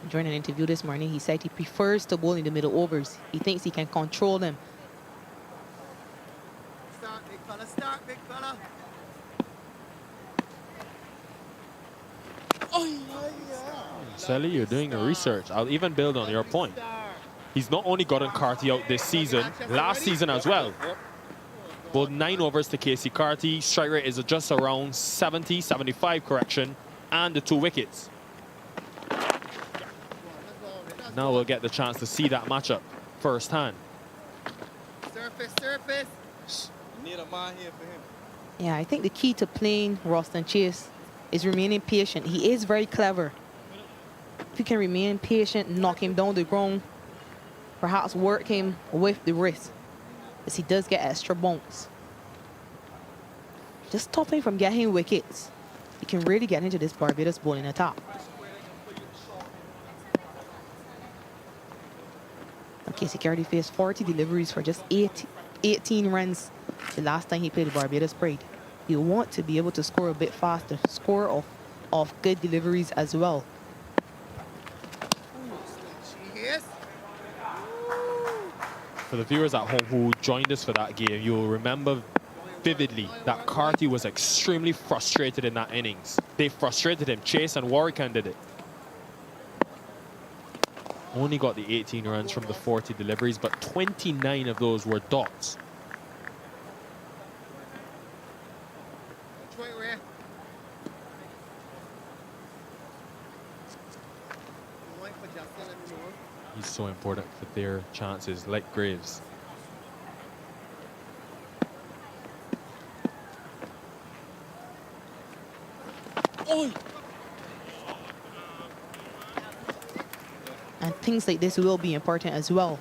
During an interview this morning, he said he prefers to bowl in the middle overs. He thinks he can control them. Start, big fella, start, big fella. Sally, you're doing the research. I'll even build on your point. He's not only gotten Carty out this season, last season as well. Bowled 9 overs to Casey Carty. Strike rate is just around 70, 75 correction, and the 2 wickets. Now we'll get the chance to see that matchup firsthand. Surface, surface. You need a man here for him. Yeah, I think the key to playing Roston Chase is remaining patient. He is very clever. If you can remain patient, knock him down the ground, perhaps work him with the wrist, as he does get extra bounce. Just stop him from getting wickets. He can really get into this Barbados bowling attack. Casey Carty faced 40 deliveries for just 18 runs the last time he played the Barbados Pride. You want to be able to score a bit faster, score off good deliveries as well. For the viewers at home who joined us for that game, you'll remember vividly that Carty was extremely frustrated in that innings. They frustrated him. Chase and Warwican did it. Only got the 18 runs from the 40 deliveries, but 29 of those were dots. He's so important for their chances, like Graves. And things like this will be important as well.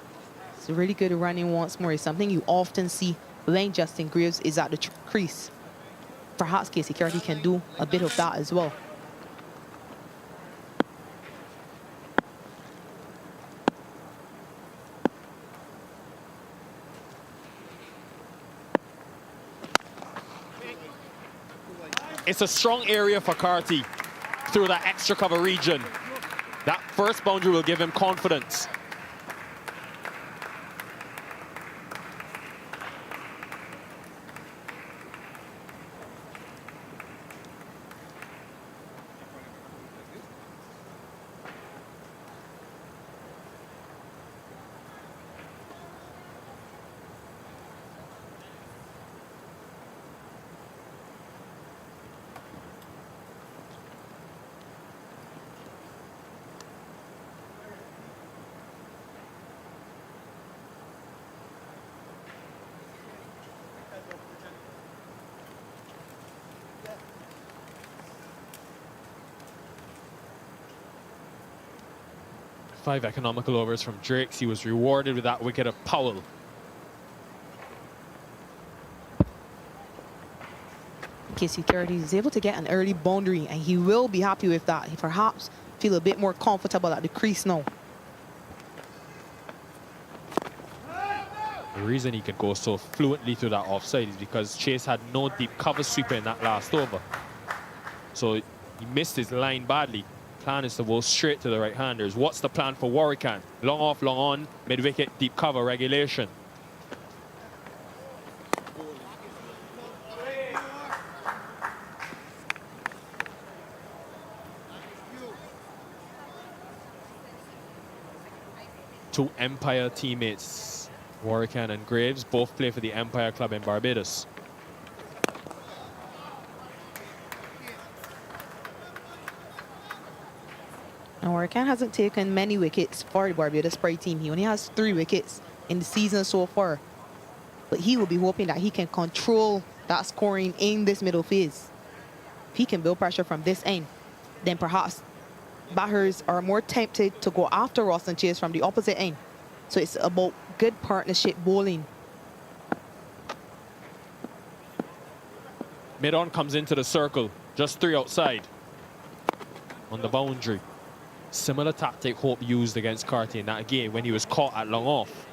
It's really good running once more. It's something you often see when Justin Graves is at the crease. Perhaps Casey Carty can do a bit of that as well. It's a strong area for Carty through that extra cover region. That first boundary will give him confidence. Five economical overs from Drakes. He was rewarded with that wicket of Powell. KC30 is able to get an early boundary, and he will be happy with that. He perhaps feel a bit more comfortable at the crease now. The reason he could go so fluently through that offside is because Chase had no deep cover sweeper in that last over. So he missed his line badly. Plan is to go straight to the right-handers. What's the plan for Warwican? Long off, long on, mid-wicket, deep cover regulation. Two Empire teammates, Warwican and Graves, both play for the Empire Club in Barbados. And Warwican hasn't taken many wickets for the Barbados Pride team. He only has 3 wickets in the season so far. But he will be hoping that he can control that scoring in this middle phase. If he can build pressure from this end, then perhaps batters are more tempted to go after Ross and Chase from the opposite end. So it's about good partnership bowling. Mid-on comes into the circle, just 3 outside on the boundary. Similar tactic Hope used against Carty in that game when he was caught at long off.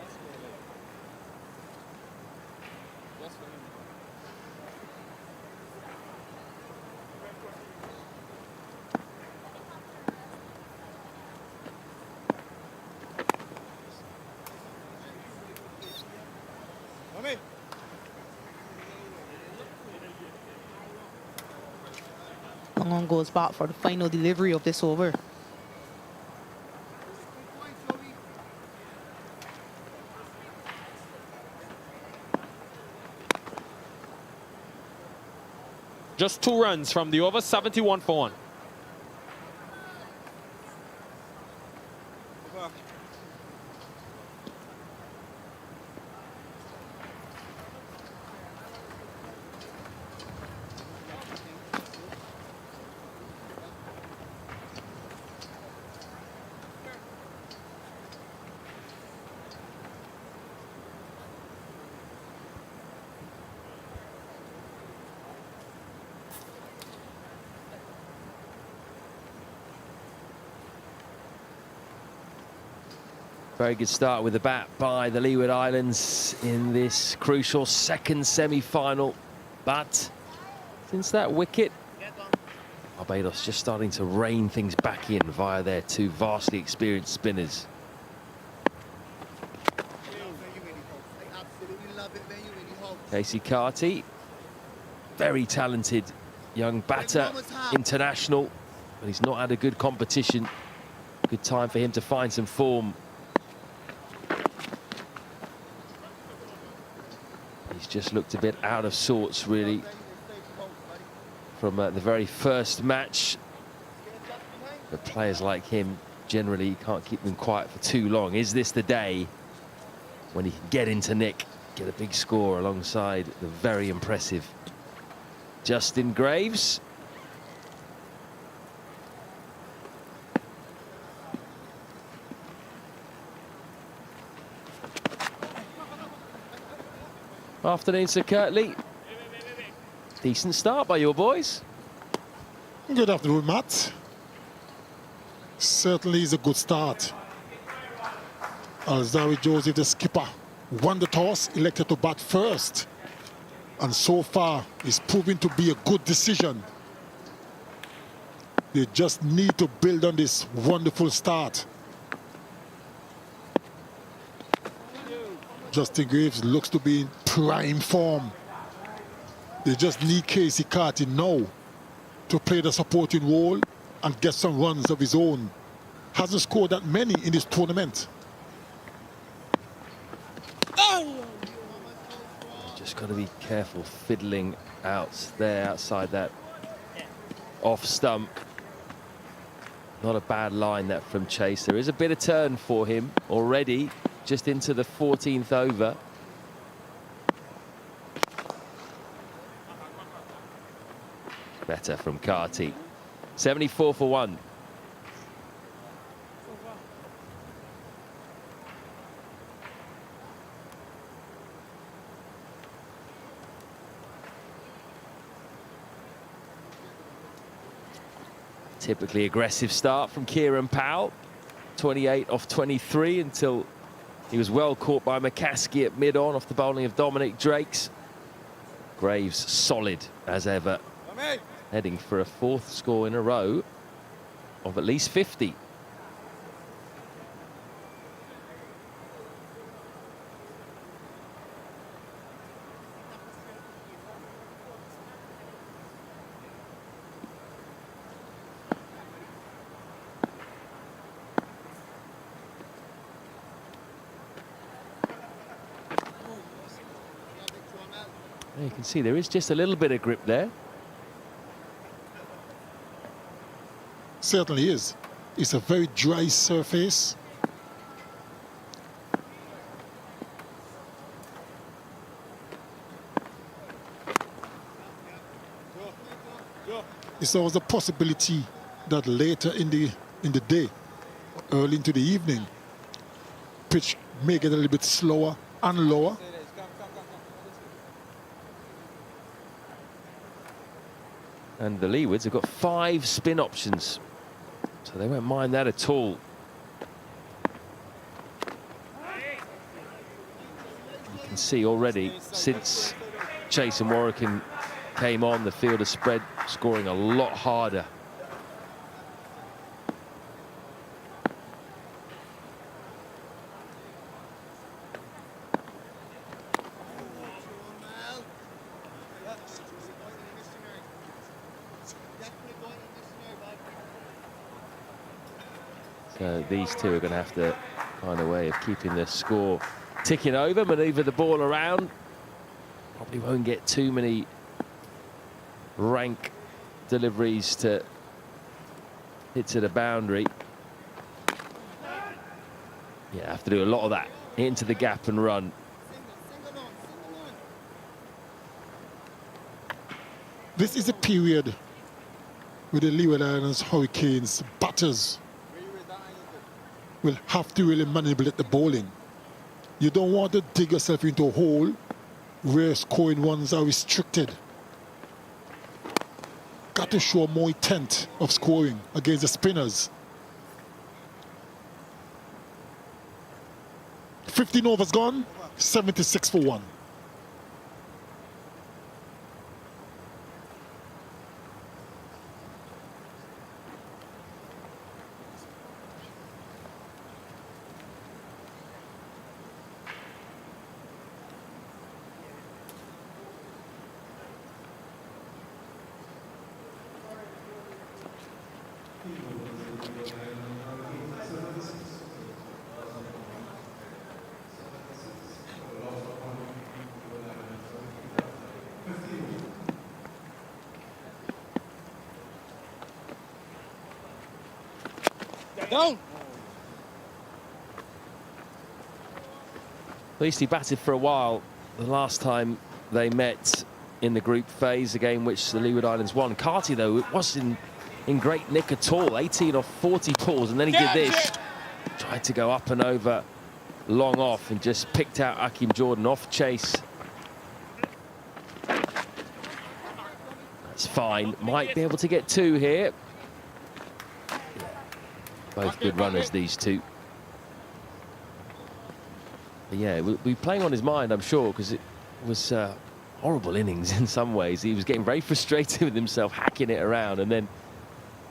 Long on goes back for the final delivery of this over. Just 2 runs from the over, 71 for 1. Very good start with the bat by the Leeward Islands in this crucial second semi-final. But since that wicket, Barbados just starting to rein things back in via their 2 vastly experienced spinners. Casey Carty, very talented young batter, international, but he's not had a good competition. Good time for him to find some form. He's just looked a bit out of sorts, really, from the very first match. But players like him, generally, you can't keep them quiet for too long. Is this the day when he can get into nick, get a big score alongside the very impressive Justin Graves? Afternoon, Sir Kirtley. Decent start by your boys. Good afternoon, Matt. Certainly is a good start. Alzawi Joseph, the skipper, won the toss, elected to bat first. And so far, it's proving to be a good decision They just need to build on this wonderful start. Justin Graves looks to be in prime form. They just need Casey Carty now to play the supporting role and get some runs of his own. Hasn't scored that many in this tournament. Just got to be careful fiddling out there outside that off stump. Not a bad line that from Chase. There is a bit of turn for him already, just into the 14th over. Better from Carty. 74 for 1. Typically aggressive start from Kieran Powell. 28 off 23 until he was well caught by McCaskey at mid-on off the bowling of Dominic Drakes. Graves solid as ever, heading for a 4th score in a row of at least 50. You can see there is just a little bit of grip there. Certainly is. It's a very dry surface. It's always a possibility that later in the day, early into the evening, pitch may get a little bit slower and lower. And the Leewards have got 5 spin options, so they won't mind that at all. You can see already since Chase and Warwick came on, the field has spread, scoring a lot harder. So these two are going to have to find a way of keeping the score ticking over, manoeuvre the ball around. Probably won't get too many rank deliveries to hit to the boundary. Yeah, have to do a lot of that into the gap and run. This is a period where the Leeward Islands Hurricanes batters will have to really manipulate the bowling. You don't want to dig yourself into a hole where scoring runs are restricted. Got to show more intent of scoring against the spinners. 15 overs gone, 76 for 1. Down. At least he batted for a while the last time they met in the group phase, a game which the Leeward Islands won. Carty, though, it wasn't in great nick at all. 18 off 40 balls, and then he did this. Tried to go up and over, long off, and just picked out Akeem Jordan off Chase. That's fine. Might be able to get 2 here. Both good runners, these two. But yeah, we'll be playing on his mind, I'm sure, because it was horrible innings in some ways. He was getting very frustrated with himself, hacking it around, and then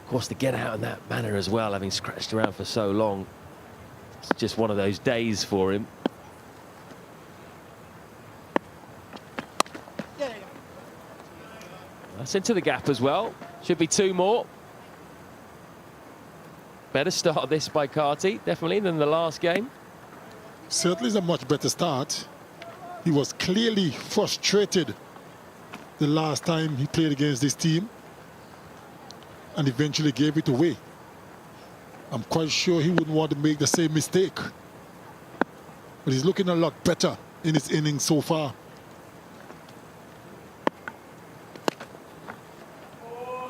Of course, to get out in that manner as well, having scratched around for so long, it's just one of those days for him. That's into the gap as well. Should be 2 more. Better start this by Carty, definitely, than the last game. Certainly is a much better start. He was clearly frustrated the last time he played against this team and eventually gave it away. I'm quite sure he wouldn't want to make the same mistake. But he's looking a lot better in his innings so far.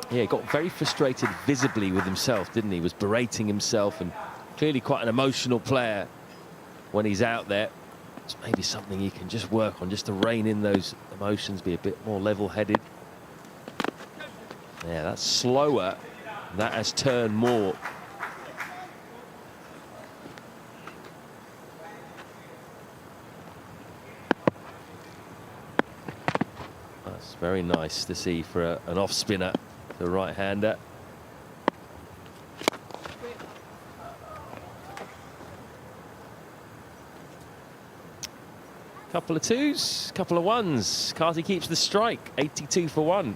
Yeah, he got very frustrated visibly with himself, didn't he? He was berating himself, and clearly quite an emotional player when he's out there. It's maybe something he can just work on, just to rein in those emotions, be a bit more level-headed. Yeah, that's slower. That has turned more. That's very nice to see for an off-spinner, the right-hander. Couple of 2s, couple of 1s. Carty keeps the strike, 82 for 1.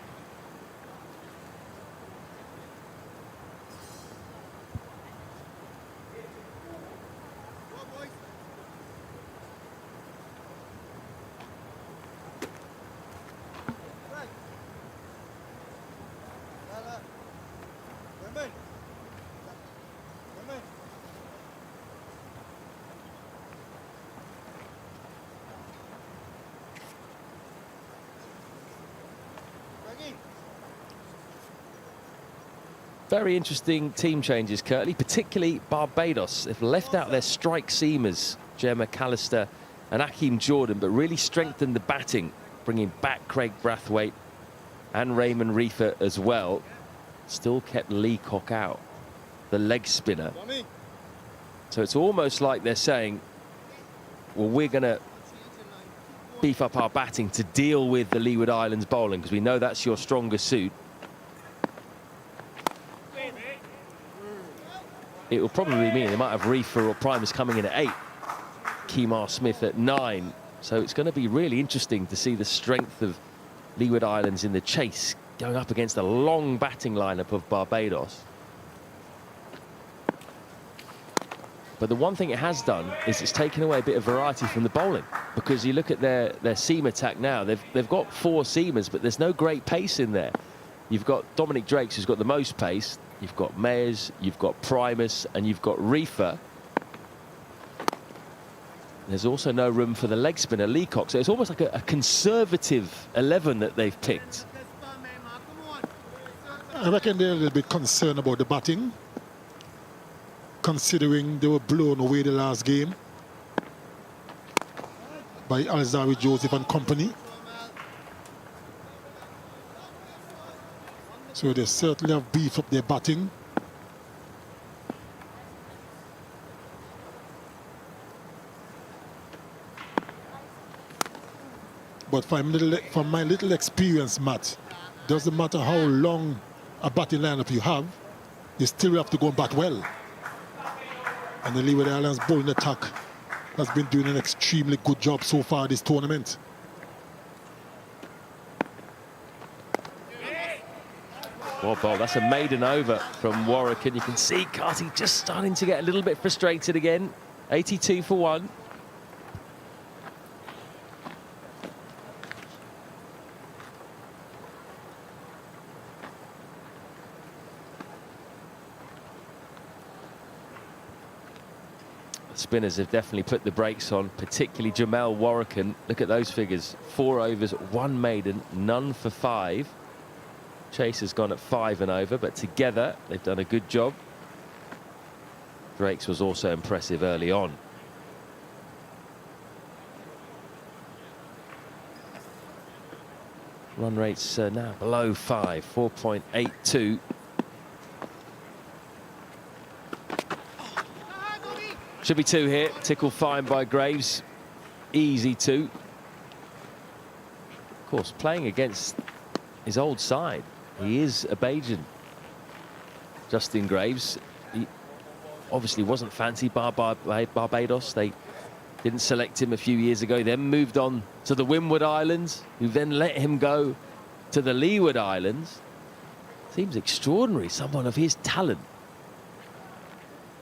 Very interesting team changes, Curtly, particularly Barbados. They've left out their strike seamers, Gemma McAllister and Akeem Jordan, but really strengthened the batting, bringing back Craig Brathwaite and Raymond Reefer as well. Still kept Leacock out, the leg spinner. So it's almost like they're saying, well, we're going to beef up our batting to deal with the Leeward Islands bowling, because we know that's your stronger suit. It will probably mean they might have Reefer or Primus coming in at 8, Kemar Smith at 9. So it's going to be really interesting to see the strength of Leeward Islands in the chase, going up against a long batting lineup of Barbados. But the one thing it has done is it's taken away a bit of variety from the bowling, because you look at their seam attack now. They've got 4 seamers, but there's no great pace in there. You've got Dominic Drakes, who's got the most pace. You've got Mayers, you've got Primus, and you've got Reefer. There's also no room for the leg spinner Leacock, so it's almost like a conservative 11 that they've picked. I reckon they're a little bit concerned about the batting, considering they were blown away the last game by Alzari Joseph and company. So they certainly have beefed up their batting. But from my little experience, Matt, doesn't matter how long a batting lineup you have, you still have to go and bat well. And the Leeward Islands bowling attack has been doing an extremely good job so far this tournament. Well, ball, that's a maiden over from Warwick, and you can see Carty just starting to get a little bit frustrated again. 82 for 1. The spinners have definitely put the brakes on, particularly Jamel Warwick. Look at those figures: 4 overs, 1 maiden, none for 5. Chase has gone at 5 and over, but together they've done a good job. Drake's was also impressive early on. Run rates now below 5, 4.82. Should be 2 here. Tickle fine by Graves. Easy 2. Of course, playing against his old side. He is a Bajan. Justin Graves. He obviously wasn't fancied by Barbados. They didn't select him a few years ago, then moved on to the Windward Islands, who then let him go to the Leeward Islands. Seems extraordinary, someone of his talent.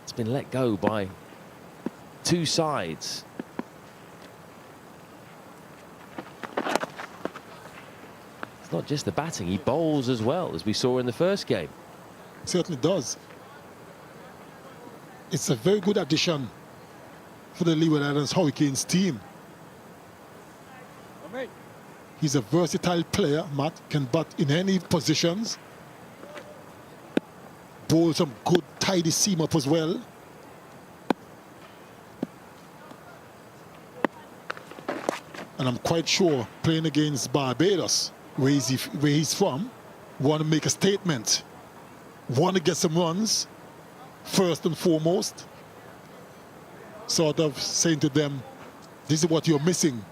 It's been let go by two sides. It's not just the batting, he bowls as well, as we saw in the first game. Certainly does. It's a very good addition for the Leeward Islands Hurricanes team. He's a versatile player, Matt, can bat in any positions. Bowl some good tidy seam up as well. And I'm quite sure playing against Barbados, where he's from, want to make a statement. Want to get some runs, first and foremost. Sort of saying to them, this is what you're missing.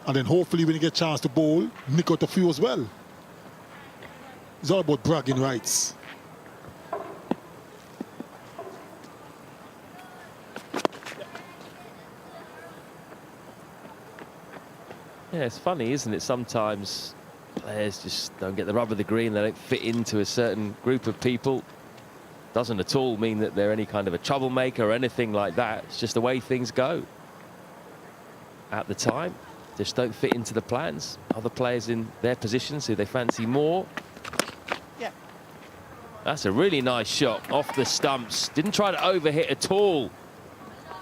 And then hopefully when you get a chance to bowl, nick out a few as well. It's all about bragging rights. Yeah, it's funny, isn't it? Sometimes players just don't get the rub of the green. They don't fit into a certain group of people. Doesn't at all mean that they're any kind of a troublemaker or anything like that. It's just the way things go. At the time, just don't fit into the plans. Other players in their positions who they fancy more. Yeah. That's a really nice shot off the stumps. Didn't try to overhit at all.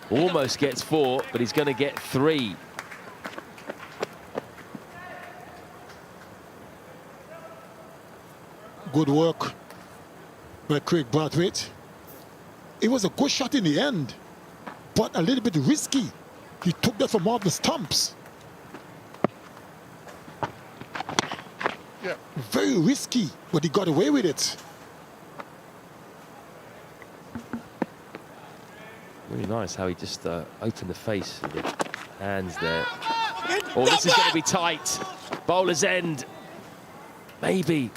Almost gets 4, but he's going to get 3. Good work by Craig Brathwaite. It was a good shot in the end, but a little bit risky. He took that from off the stumps. Yeah. Very risky, but he got away with it. Really nice how he just opened the face with the hands there. Oh, this is going to be tight. Bowler's end. Maybe.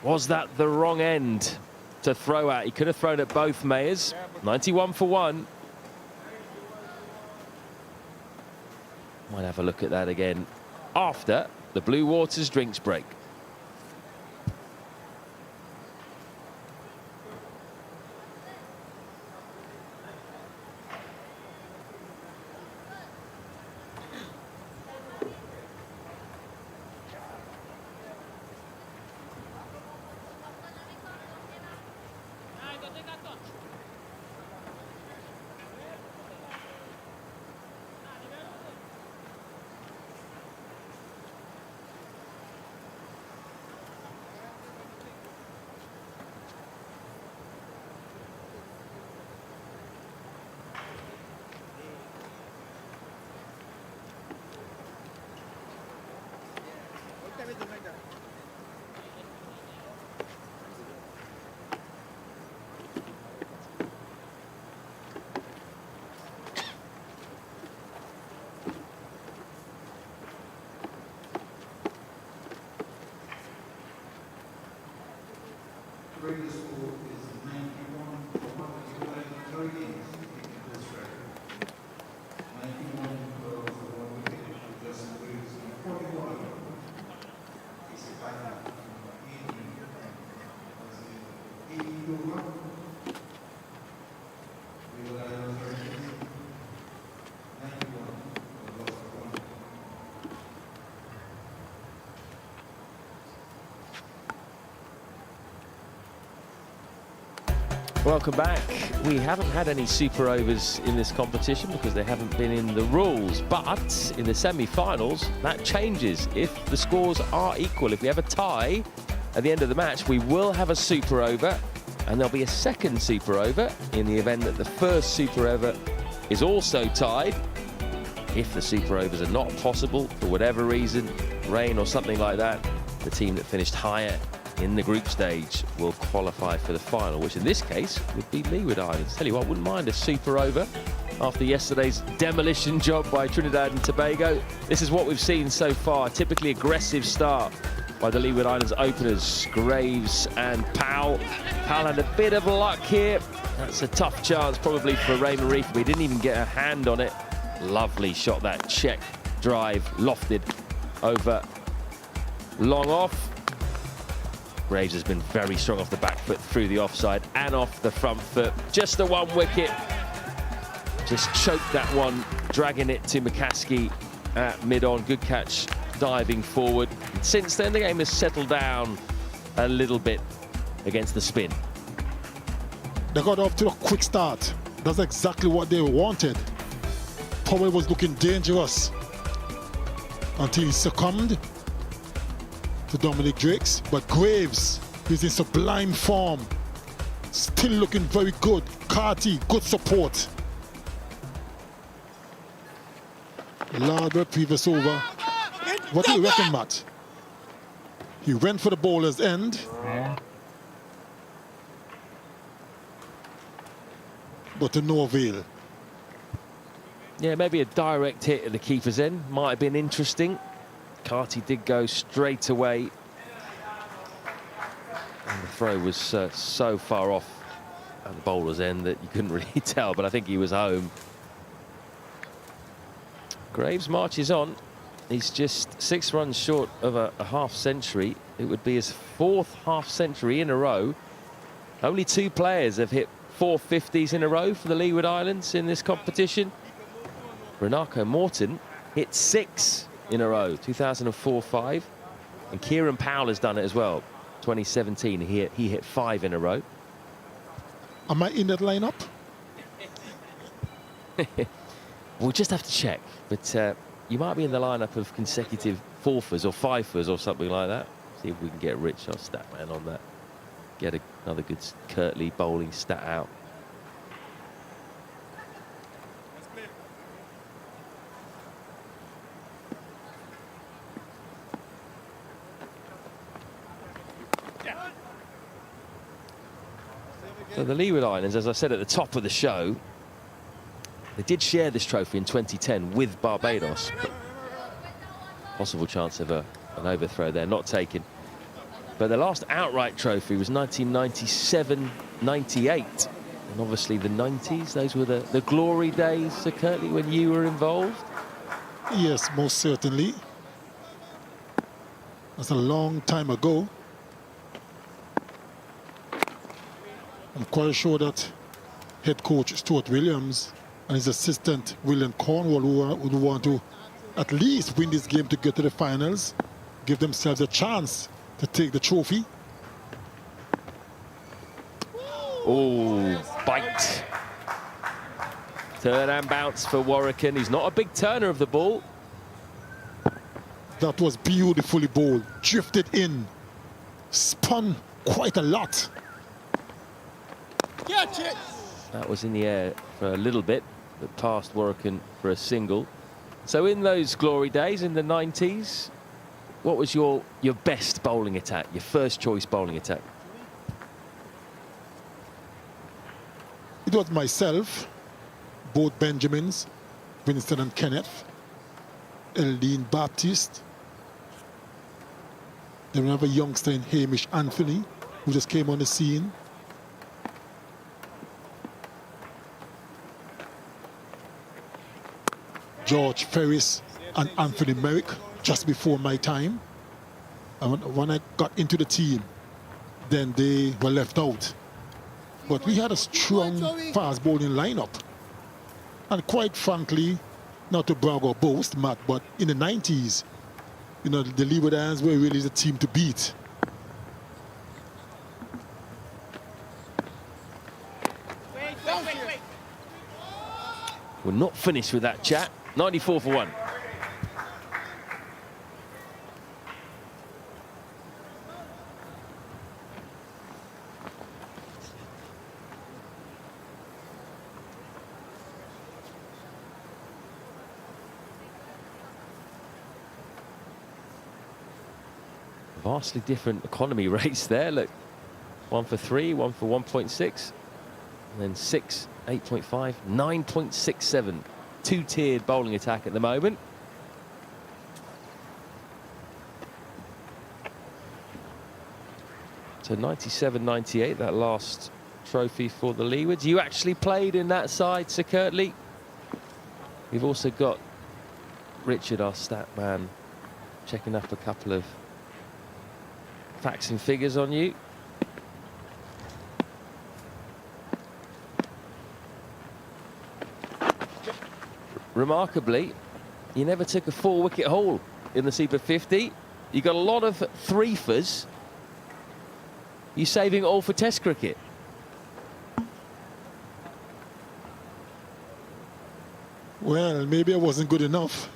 Was that the wrong end to throw at? He could have thrown at both Mayers. 91 for 1. Might have a look at that again after the Blue Waters drinks break. Welcome back. We haven't had any super overs in this competition because they haven't been in the rules, but in the semi-finals that changes if the scores are equal. If we have a tie at the end of the match, we will have a super over, and there'll be a second super over in the event that the first super over is also tied. If the super overs are not possible for whatever reason, rain or something like that, the team that finished higher in the group stage will qualify for the final, which in this case would be Leeward Islands. Tell you what, wouldn't mind a super over after yesterday's demolition job by Trinidad and Tobago. This is what we've seen so far, typically aggressive start by the Leeward Islands openers, Graves and Powell. Powell had a bit of luck here. That's a tough chance probably for Raymond Reef, but he didn't even get a hand on it. Lovely shot, that check drive, lofted over long off. Graves has been very strong off the back foot through the offside and off the front foot. Just the one wicket. Just choked that one, dragging it to McCaskey at mid-on. Good catch, diving forward. Since then, the game has settled down a little bit against the spin. They got off to a quick start. That's exactly what they wanted. Powell was looking dangerous until he succumbed to Dominic Drakes. But Graves is in sublime form. Still looking very good. Carty, good support. Larder, previous over. What do you reckon, Matt? He went for the bowler's end. But to no avail. Yeah, maybe a direct hit at the keeper's end might have been interesting. Carty did go straight away. And the throw was so far off at the bowler's end that you couldn't really tell, but I think he was home. Graves marches on. He's just 6 runs short of a half century. It would be his 4th half century in a row. Only 2 players have hit 450s in a row for the Leeward Islands in this competition. Renako Morton hit 6 in a row, 2004-5. And Kieran Powell has done it as well. 2017, he hit 5 in a row. Am I in that lineup? We'll just have to check. But you might be in the lineup of consecutive 4-fers or 5-fers or something like that. See if we can get Rich, our stat man, on that. Get another good Kirtley bowling stat out. So the Leeward Islands, as I said at the top of the show, they did share this trophy in 2010 with Barbados. Possible chance of an overthrow there, not taken. But the last outright trophy was 1997-98. And obviously the 90s, those were the glory days, Sir Kirtley, when you were involved. Yes, most certainly. That's a long time ago. I'm quite sure that head coach Stuart Williams and his assistant William Cornwall would want to at least win this game to get to the finals, give themselves a chance to take the trophy. Oh, bite. Turn and bounce for Warwican. He's not a big turner of the ball. That was beautifully bowled, drifted in, spun quite a lot. That was in the air for a little bit, but past Warwican for a single. So in those glory days in the 90s, what was your best bowling attack, your first choice bowling attack? It was myself, both Benjamins, Winston and Kenneth, Eldine Baptiste. Then we have a youngster in Hamish Anthony, who just came on the scene. George Ferris and Anthony Merrick, just before my time. And when I got into the team, then they were left out. But we had a strong fast bowling lineup. And quite frankly, not to brag or boast, Matt, but in the 90s, you know, the Leeward Islands were really the team to beat. We're not finished with that chat. 94 for 1. Vastly different economy rates there. Look, 1 for 3, 1 for 1.6, and then 6, 8.5, 9.67. Two-tiered bowling attack at the moment. So 97-98, that last trophy for the Leewards. You actually played in that side, Sir Kirtley. We've also got Richard, our stat man, checking up a couple of facts and figures on you. Remarkably, you never took a 4-wicket haul in the Super 50. You got a lot of threefers. You're saving it all for Test cricket. Well, maybe I wasn't good enough.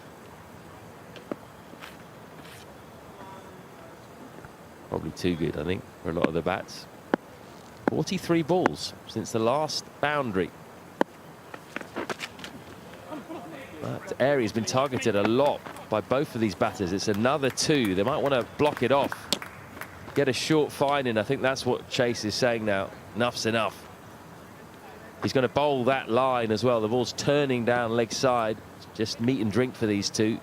Probably too good, I think, for a lot of the bats. 43 balls since the last boundary. That area's been targeted a lot by both of these batters. It's another 2. They might want to block it off, get a short fine in. I think that's what Chase is saying now. Enough's enough. He's going to bowl that line as well. The ball's turning down leg side. Just meat and drink for these 2.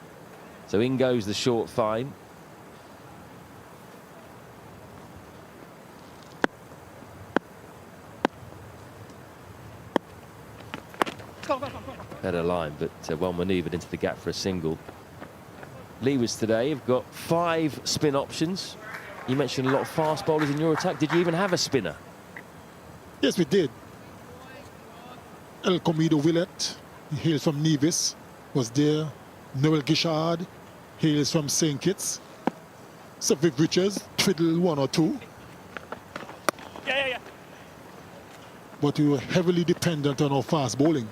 So in goes the short fine. Better line, but well manoeuvred into the gap for a single. Leewards today have got 5 spin options. You mentioned a lot of fast bowlers in your attack. Did you even have a spinner? Yes, we did. El Comido Willett, he hails from Nevis, was there. Noel Gishard hails from St. Kitts. Sir Viv Richards, twiddle 1 or 2. Yeah. But we were heavily dependent on our fast bowling.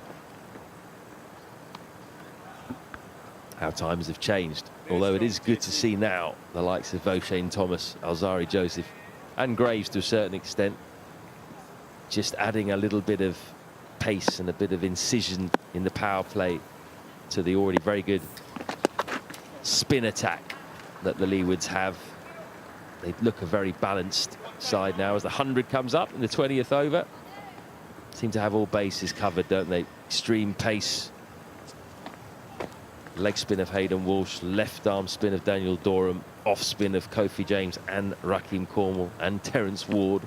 How times have changed. Although it is good to see now the likes of O'Shane Thomas, Alzari Joseph and Graves to a certain extent just adding a little bit of pace and a bit of incision in the power play to the already very good spin attack that the Leewards have. They look a very balanced side now as the 100 comes up in the 20th over. Seem to have all bases covered, don't they? Extreme pace. Leg spin of Hayden Walsh, left arm spin of Daniel Dorham, off spin of Kofi James and Raheem Cornwall and Terence Ward.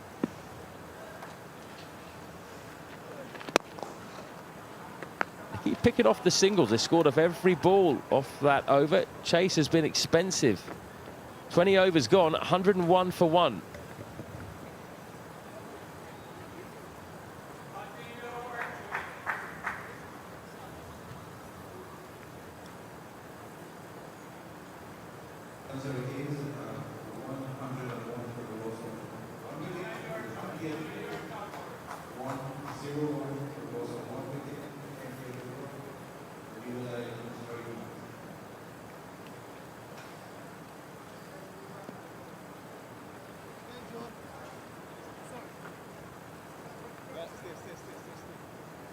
They keep picking off the singles. They scored off every ball off that over. Chase has been expensive. 20 overs gone, 101 for 1.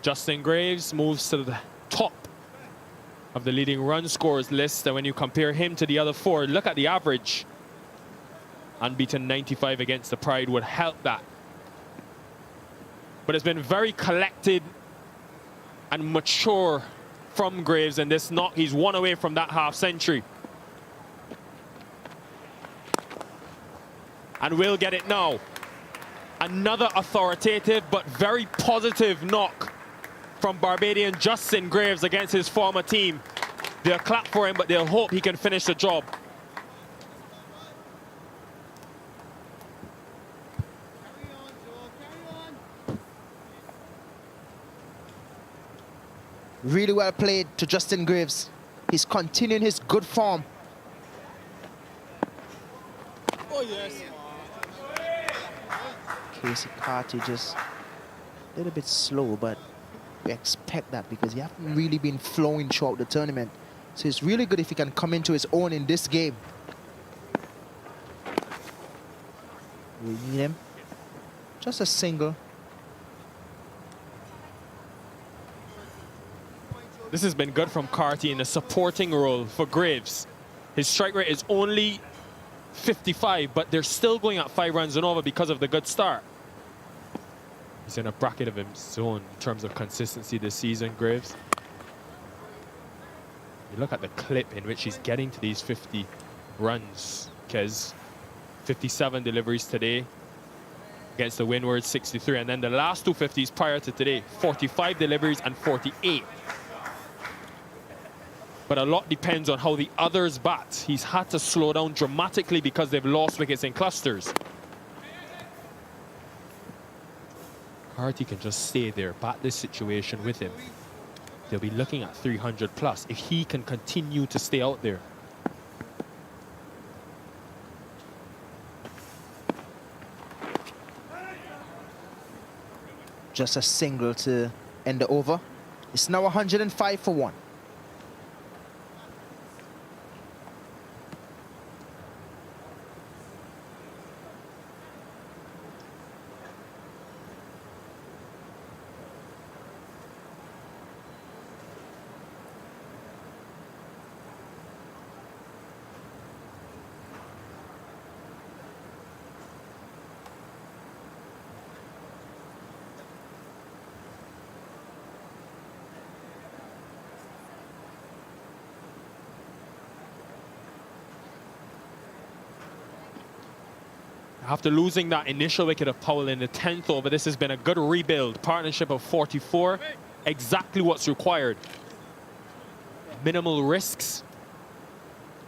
Justin Graves moves to the top of the leading run scorers list, and when you compare him to the other 4, look at the average. Unbeaten 95 against the Pride would help that. But it's been very collected and mature from Graves, and this knock, he's 1 away from that half century. And we'll get it now. Another authoritative but very positive knock from Barbadian Justin Graves against his former team. They'll clap for him, but they'll hope he can finish the job. Really well played to Justin Graves. He's continuing his good form. Oh, yes. Casey Carty just a little bit slow, but we expect that because he hasn't really been flowing throughout the tournament. So it's really good if he can come into his own in this game. We need him. Just a single. This has been good from Carty in a supporting role for Graves. His strike rate is only 55, but they're still going at 5 runs and over because of the good start. He's in a bracket of his own in terms of consistency this season, Graves. You look at the clip in which he's getting to these 50 runs, Kez. 57 deliveries today, against the Windward, 63. And then the last 250s prior to today, 45 deliveries and 48. But a lot depends on how the others bat. He's had to slow down dramatically because they've lost wickets in clusters. Carty can just stay there, bat this situation with him. They'll be looking at 300 plus if he can continue to stay out there. Just a single to end the over. It's now 105 for 1. After losing that initial wicket of Powell in the 10th over, this has been a good rebuild. Partnership of 44, exactly what's required. Minimal risks.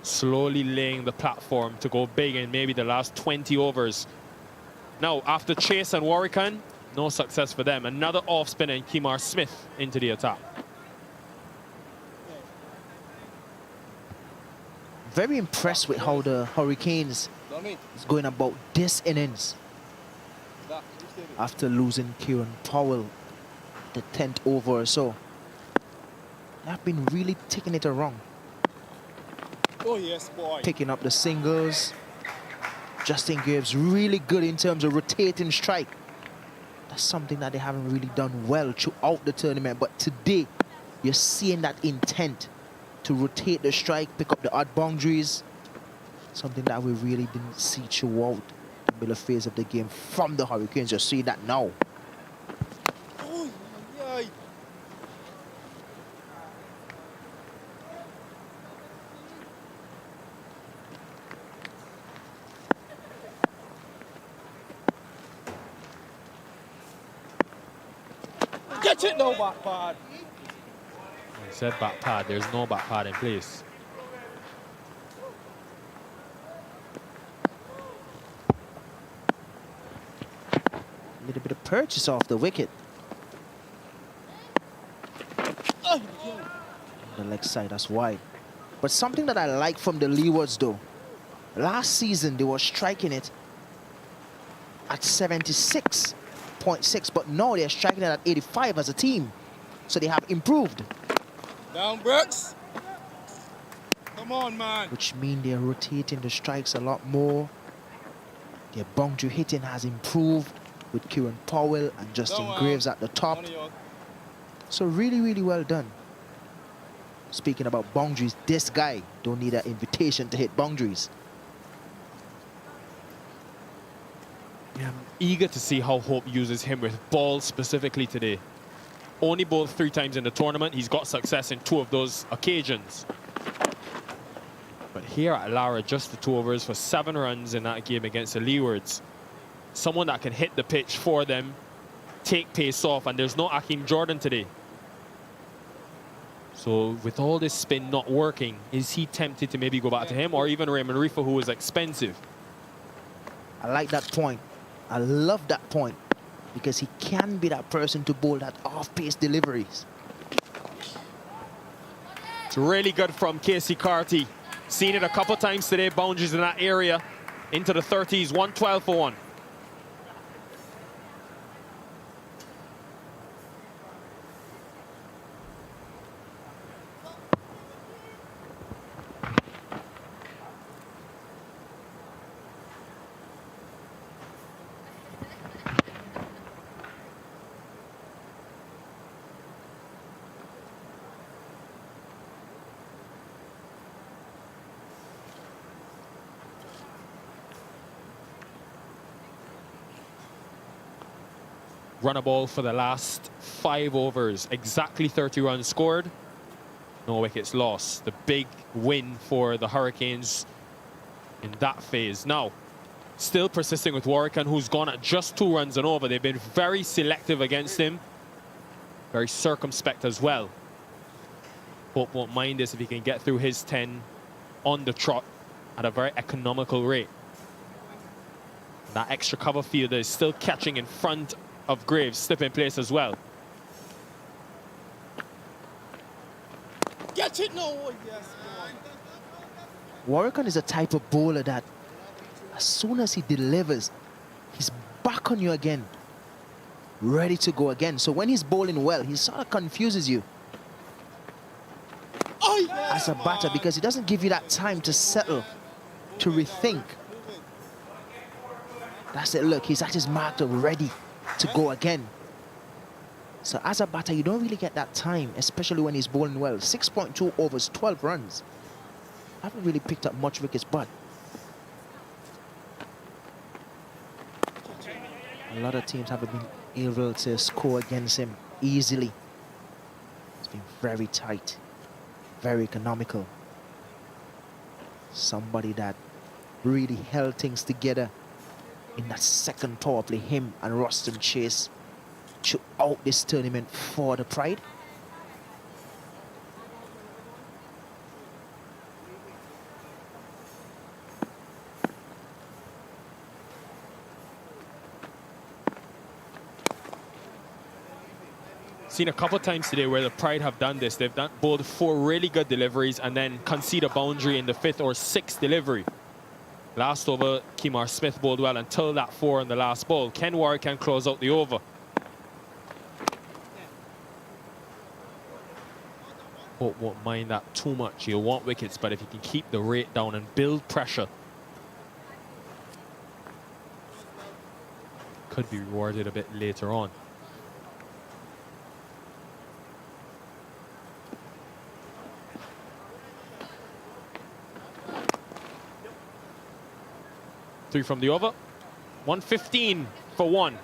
Slowly laying the platform to go big in maybe the last 20 overs. Now, after Chase and Warwican, no success for them. Another off spinner and Kemar Smith into the attack. Very impressed with how the Hurricanes is going about this innings after losing Kieran Powell the 10th over or so. They've been really taking it around. Oh, yes, boy. Picking up the singles. Justin Graves really good in terms of rotating strike. That's something that they haven't really done well throughout the tournament. But today, you're seeing that intent to rotate the strike, pick up the odd boundaries. Something that we really didn't see throughout the middle phase of the game from the Hurricanes. You're seeing that now. Oh, yeah. Get it now, back pad. He said back pad. There's no back pad in place. A little bit of purchase off the wicket. The leg side, that's wide. But something that I like from the Leewards though, last season they were striking it at 76.6, but now they're striking it at 85 as a team. So they have improved. Down, Brooks. Come on, man. Which means they're rotating the strikes a lot more. Their boundary hitting has improved with Kieran Powell and Justin Graves at the top. So really, really well done. Speaking about boundaries, this guy don't need an invitation to hit boundaries. Yeah, I'm eager to see how Hope uses him with balls specifically today. Only bowled 3 times in the tournament. He's got success in 2 of those occasions. But here at Lara, just the 2 overs for 7 runs in that game against the Leewards. Someone that can hit the pitch for them, take pace off, and there's no Akeem Jordan today. So with all this spin not working, is he tempted to maybe go back to him, or even Raymond Reefer, who is expensive? I like that point. I love that point because he can be that person to bowl that off-pace deliveries. It's really good from Casey Carty. Seen it a couple times today, boundaries in that area into the 30s, 112 for 1. Run a ball for the last 5 overs. Exactly 30 runs scored. No wickets lost. The big win for the Hurricanes in that phase. Now, Still persisting with Warwick, who's gone at just 2 runs and over. They've been very selective against him. Very circumspect as well. Hope won't mind this if he can get through his 10 on the trot at a very economical rate. That extra cover fielder is still catching in front of Graves, slip in place as well. Catch it now. Yes. Warwick is a type of bowler that as soon as he delivers, he's back on you again, ready to go again. So when he's bowling well, he sort of confuses you as a batter because he doesn't give you that time to settle, to rethink. That's it, look, he's at his mark, ready to go again. So as a batter, you don't really get that time, especially when he's bowling well. 6.2 overs, 12 runs. I haven't really picked up much wickets, but a lot of teams haven't been able to score against him easily. It's been very tight, very economical. Somebody that really held things together in that second power play, him and Ruston Chase throughout this tournament for the Pride. Seen a couple of times today where the Pride have done this. They've bowled 4 really good deliveries and then concede a boundary in the 5th or 6th delivery. Last over, Kemar Smith bowled well until that 4 on the last ball. Ken Warwick can close out the over. Hope won't mind that too much. He'll want wickets, but if he can keep the rate down and build pressure, could be rewarded a bit later on. Three from the over. 115 for 1.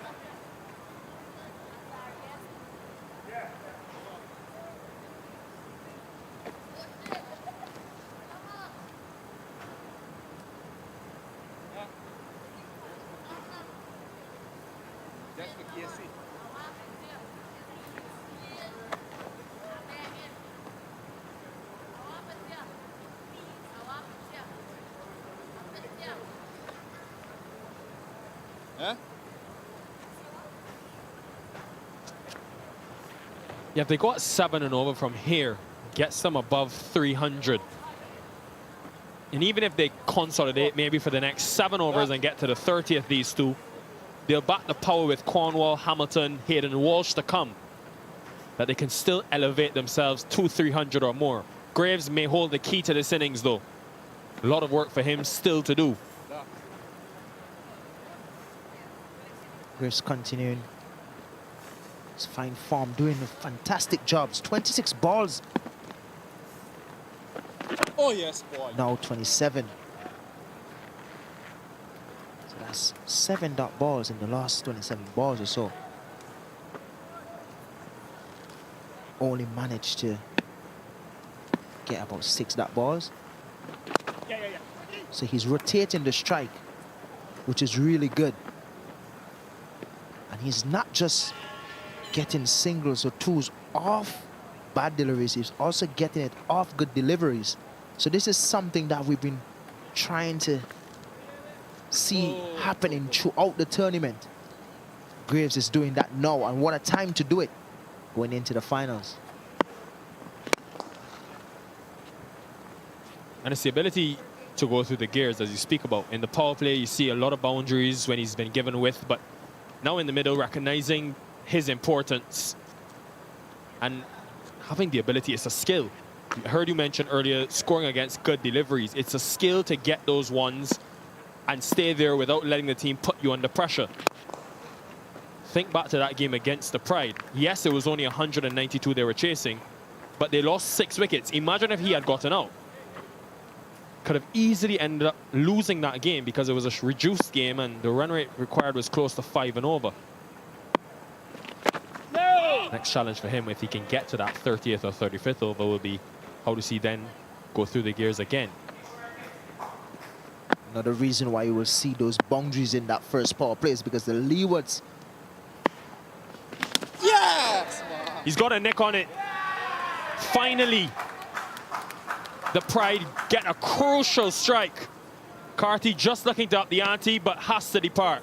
Yeah, if they got 7 and over from here, gets them above 300. And even if they consolidate maybe for the next 7 overs and get to the 30th, these two, they'll back the power with Cornwall, Hamilton, Hayden, and Walsh to come. That they can still elevate themselves to 300 or more. Graves may hold the key to this innings, though. A lot of work for him still to do. Graves continuing his fine form, doing fantastic jobs. 26 balls. Oh yes, boy. Now 27. So that's 7 dot balls in the last 27 balls or so. Only managed to get about 6 dot balls. So he's rotating the strike, which is really good. And he's not just getting singles or twos off bad deliveries, he's also getting it off good deliveries. So this is something that we've been trying to see happening throughout the tournament. Graves is doing that now, and what a time to do it going into the finals. And it's the ability to go through the gears, as you speak about. In the power play, you see a lot of boundaries when he's been given with, but now in the middle, recognizing his importance and having the ability, it's a skill. I heard you mention earlier scoring against good deliveries. It's a skill to get those ones and stay there without letting the team put you under pressure. Think back to that game against the Pride. Yes, it was only 192 they were chasing, but they lost 6 wickets. Imagine if he had gotten out. Could have easily ended up losing that game because it was a reduced game and the run rate required was close to 5 and over. Next challenge for him, if he can get to that 30th or 35th over, will be how does he then go through the gears again. Another reason why you will see those boundaries in that first power play is because the Leewards. Yes! He's got a nick on it. Finally, the Pride get a crucial strike. Carty just looking to up the ante, but has to depart.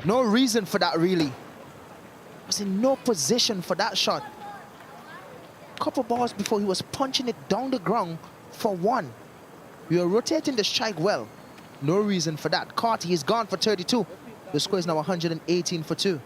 No reason for that, really. Was in no position for that shot. Couple balls before he was punching it down the ground for one. We are rotating the strike well. No reason for that. Carty is gone for 32. The score is now 118 for 2.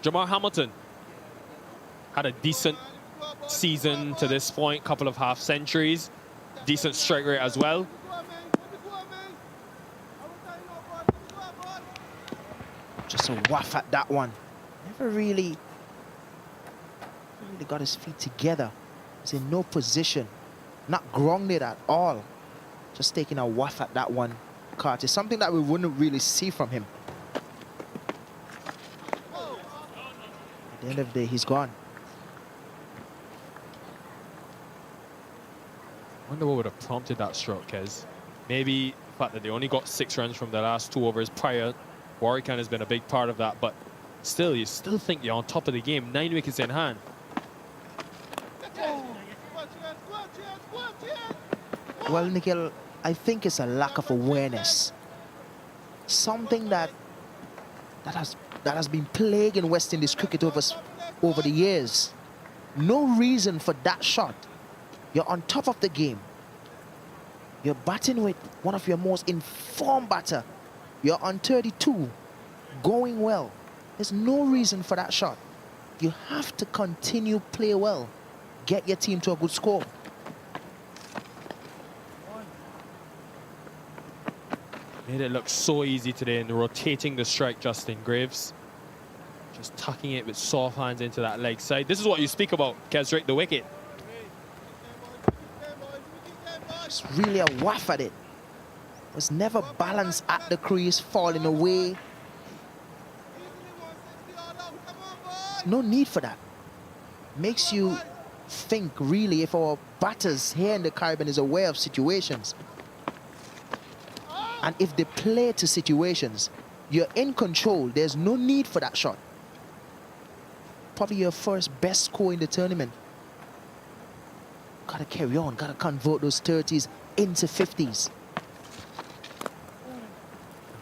Jamar Hamilton had a decent season to this point, couple of half centuries, decent strike rate as well. Just a waff at that one. Never really got his feet together. He's in no position, not grounded at all. Just taking a waff at that one, Carty. Something that we wouldn't really see from him. At the end of the day, he's gone. I wonder what would have prompted that stroke, Kez. Maybe the fact that they only got 6 runs from the last 2 overs prior. Warwick has been a big part of that, but still, you still think you're on top of the game. 9 wickets in hand. Well, Nikhil, I think it's a lack of awareness. Something that has been plaguing West Indies cricket over the years. No reason for that shot. You're on top of the game. You're batting with one of your most informed batter. You're on 32, going well. There's no reason for that shot. You have to continue play well. Get your team to a good score. Made it look so easy today in rotating the strike, Justin Graves. Just tucking it with soft hands into that leg side. This is what you speak about, Kesrick, the wicket. It's really a waff at it. Was never balanced at the crease, falling away. No need for that. Makes you think, really, if our batters here in the Caribbean is aware of situations. And if they play to situations, you're in control. There's no need for that shot. Probably your first best score in the tournament. Gotta carry on, gotta convert those 30s into 50s.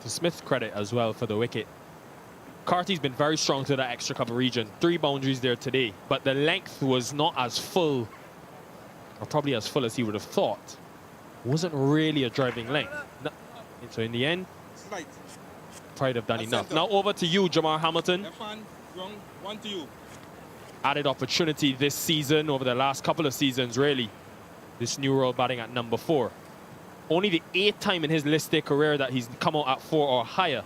To Smith credit as well for the wicket. Carty's been very strong to that extra cover region. 3 boundaries there today, but the length was not as full, or probably as full as he would have thought. Wasn't really a driving length. No. So in the end, Pride have done enough. Now over to you, Jamar Hamilton. One to you. Added opportunity this season, over the last couple of seasons, really. This new role batting at number 4. Only the 8th time in his listed career that he's come out at 4 or higher.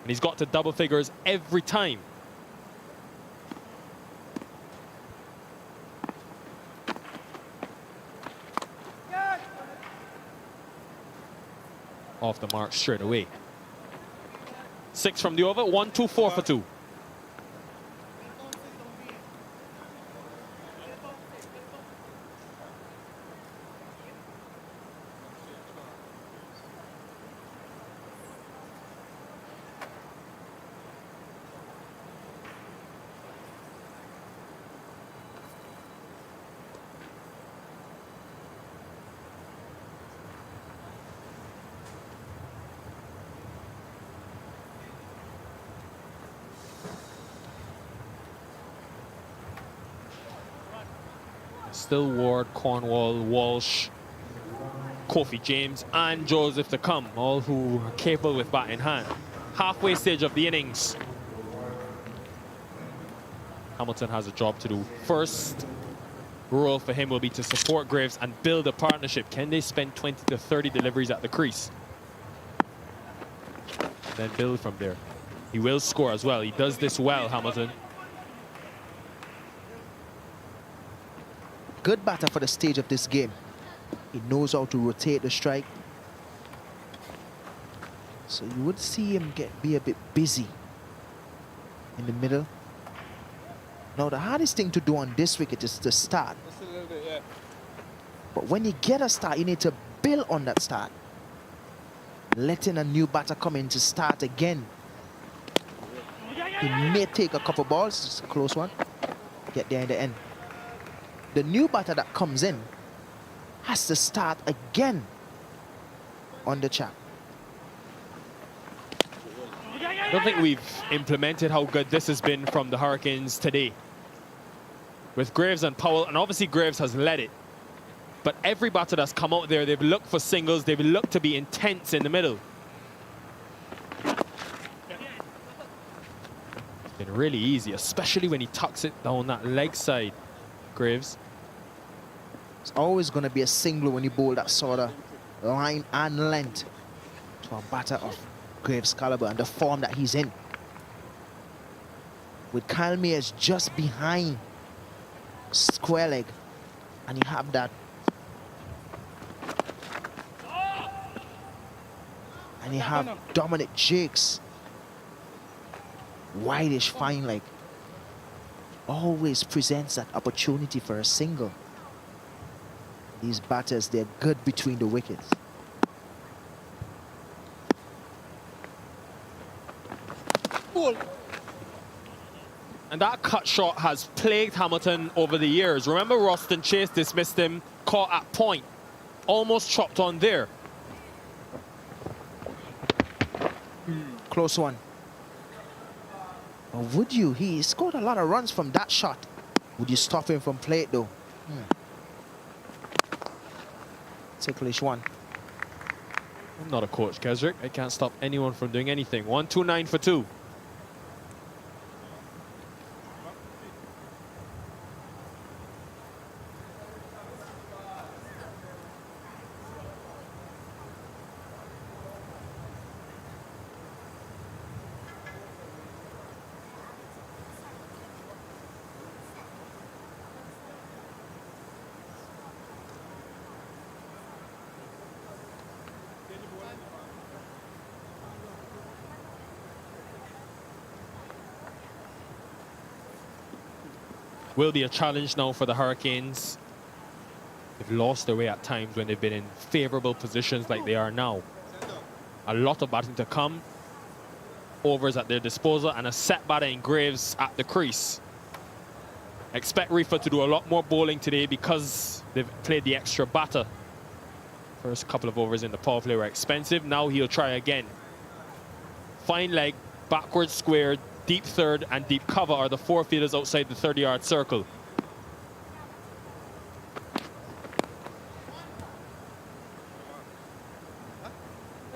And he's got to double figures every time. Off the mark straight away. 6 from the over, 1, 2, 4 for 2. still Ward, Cornwall, Walsh, Kofi James, and Joseph to come, all who are capable with bat in hand. Halfway stage of the innings. Hamilton has a job to do. First role for him will be to support Graves and build a partnership. Can they spend 20 to 30 deliveries at the crease? Then build from there. He will score as well. He does this well, Hamilton. Good batter for the stage of this game. He knows how to rotate the strike. So you would see him be a bit busy in the middle. Now the hardest thing to do on this wicket is to start. Just a little bit, yeah. But when you get a start, you need to build on that start. Letting a new batter come in to start again. He may take a couple balls, it's a close one. Get there in the end. The new batter that comes in has to start again on the track. I don't think we've implemented how good this has been from the Hurricanes today. With Graves and Powell, and obviously Graves has led it. But every batter that's come out there, they've looked for singles, they've looked to be intense in the middle. It's been really easy, especially when he tucks it down that leg side, Graves. It's always going to be a single when you bowl that sort of line and length to a batter of Graves' caliber and the form that he's in. With Kyle Mayers just behind square leg, and you have that. And you have Dominic Jakes, wideish fine leg. Always presents that opportunity for a single. These batters, they're good between the wickets. And that cut shot has plagued Hamilton over the years. Remember, Roston Chase dismissed him, caught at point, almost chopped on there. Close one. Or would you? He scored a lot of runs from that shot. Would you stop him from play it though? Ticklish one. I'm not a coach, Kesrick. I can't stop anyone from doing anything. 1-2-9 for 2. Will be a challenge now for the Hurricanes. They've lost their way at times when they've been in favorable positions like they are now. A lot of batting to come. Overs at their disposal and a set batter in Graves at the crease. Expect Reefer to do a lot more bowling today because they've played the extra batter. First couple of overs in the power play were expensive. Now he'll try again. Fine leg, backward square, deep third and deep cover are the 4 fielders outside the 30-yard circle.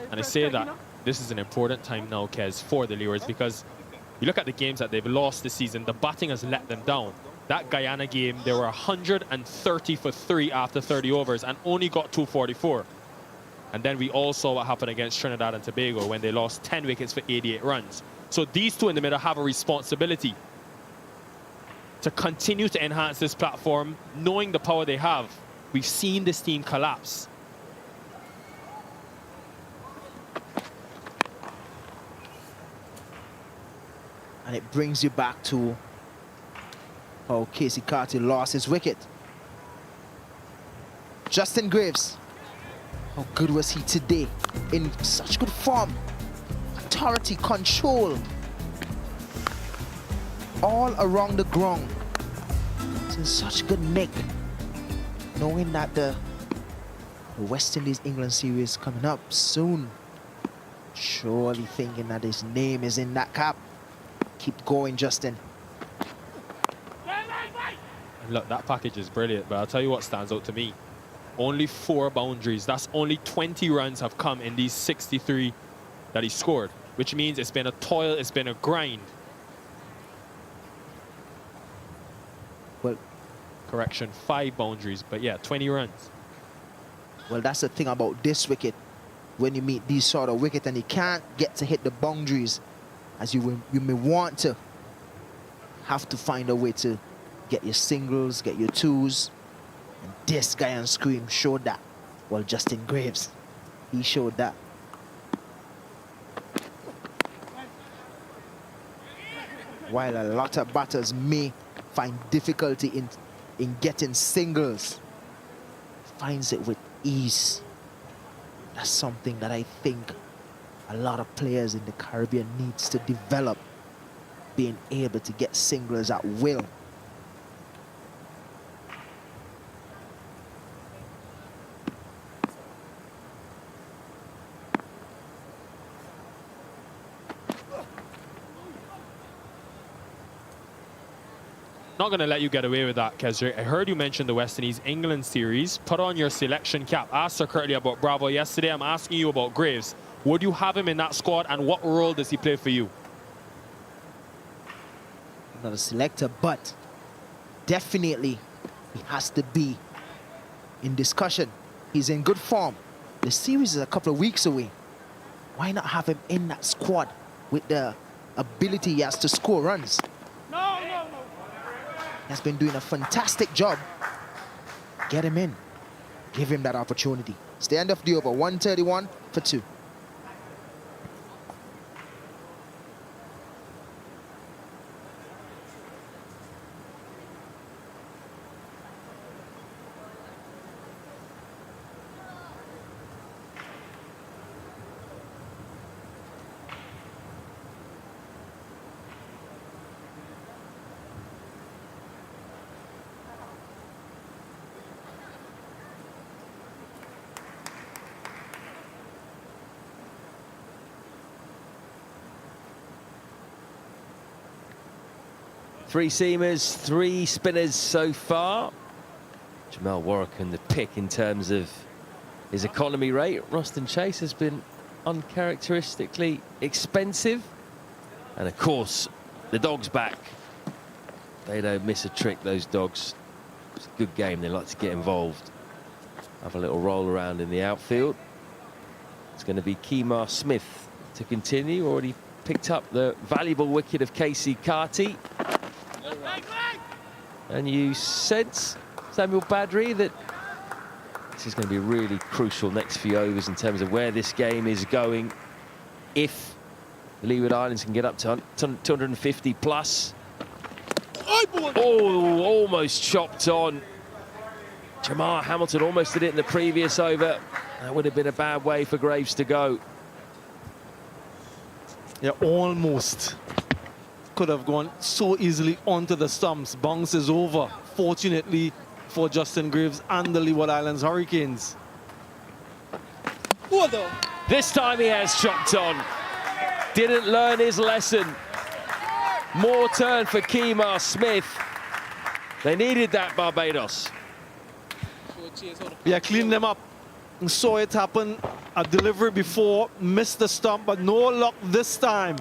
And I say that this is an important time now, Kez, for the Leewards, because you look at the games that they've lost this season, the batting has let them down. That Guyana game, they were 130 for 3 after 30 overs and only got 244. And then we all saw what happened against Trinidad and Tobago when they lost 10 wickets for 88 runs. So these two in the middle have a responsibility to continue to enhance this platform, knowing the power they have. We've seen this team collapse. And it brings you back to how Casey Carty lost his wicket. Justin Graves, how good was he today? In such good form. Authority, control, all around the ground. It's in such good nick, knowing that the West Indies England series coming up soon. Surely thinking that his name is in that cap. Keep going, Justin. Look, that package is brilliant, but I'll tell you what stands out to me. Only 4 boundaries. That's only 20 runs have come in these 63 that he scored, which means it's been a toil, it's been a grind. Well, correction, 5 boundaries, but yeah, 20 runs. Well, that's the thing about this wicket. When you meet these sort of wickets and you can't get to hit the boundaries as you may want to, have to find a way to get your singles, get your twos. And this guy on screen showed that. Well, Justin Graves, he showed that. While a lot of batters may find difficulty in getting singles, finds it with ease. That's something that I think a lot of players in the Caribbean needs to develop, being able to get singles at will. Not going to let you get away with that, Kesrick. I heard you mention the West Indies England series. Put on your selection cap. Asked Sir Curtly about Bravo yesterday. I'm asking you about Graves. Would you have him in that squad, and what role does he play for you? I'm not a selector, but definitely he has to be in discussion. He's in good form. The series is a couple of weeks away. Why not have him in that squad with the ability he has to score runs? He has been doing a fantastic job. Get him in. Give him that opportunity. It's the end of the over, 131 for 2. Three seamers, 3 spinners so far. Jamal Warwick and the pick in terms of his economy rate. Roston Chase has been uncharacteristically expensive. And of course, the dog's back. They don't miss a trick, those dogs. It's a good game, they like to get involved. Have a little roll around in the outfield. It's going to be Kemar Smith to continue. Already picked up the valuable wicket of Casey Carty. And you sense, Samuel Badri, that this is going to be really crucial next few overs in terms of where this game is going. If the Leeward Islands can get up to 250 plus. Oh, almost chopped on. Jamar Hamilton almost did it in the previous over. That would have been a bad way for Graves to go. Yeah, almost. Could have gone so easily onto the stumps. Bounces over, fortunately for Justin Graves and the Leeward Islands Hurricanes. This time he has chopped on. Didn't learn his lesson. More turn for Kemar Smith. They needed that, Barbados. Yeah, cleaned them up. And saw it happen. A delivery before, missed the stump, but no luck this time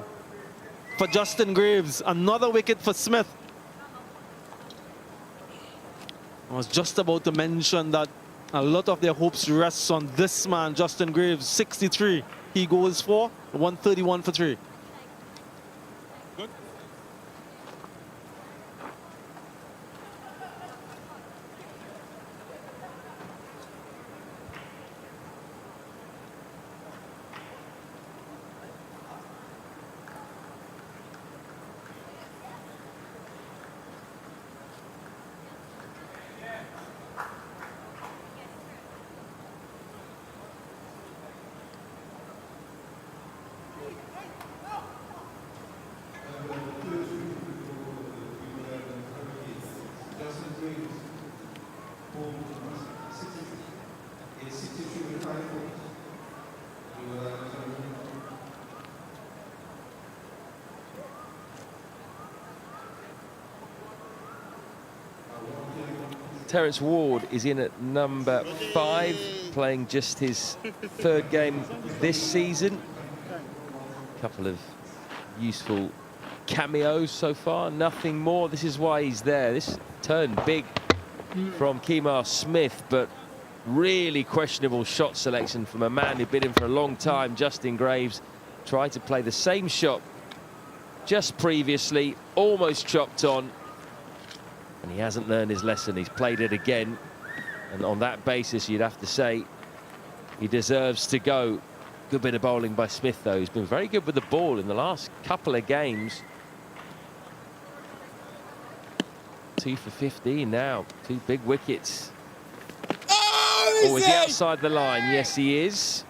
for Justin Graves. Another wicket for Smith. I was just about to mention that a lot of their hopes rests on this man, Justin Graves. 63 he goes for, 131 for 3. Terence Ward is in at number 5, playing just his 3rd game this season. A couple of useful cameos so far, nothing more. This is why he's there. This turned big from Kemar Smith, but really questionable shot selection from a man who'd been in for a long time. Justin Graves tried to play the same shot just previously, almost chopped on, and he hasn't learned his lesson. He's played it again, and on that basis you'd have to say he deserves to go. Good bit of bowling by Smith though. He's been very good with the ball in the last couple of games. 2 for 15 now, 2 big wickets. Oh, is he outside the line? Yes, he is.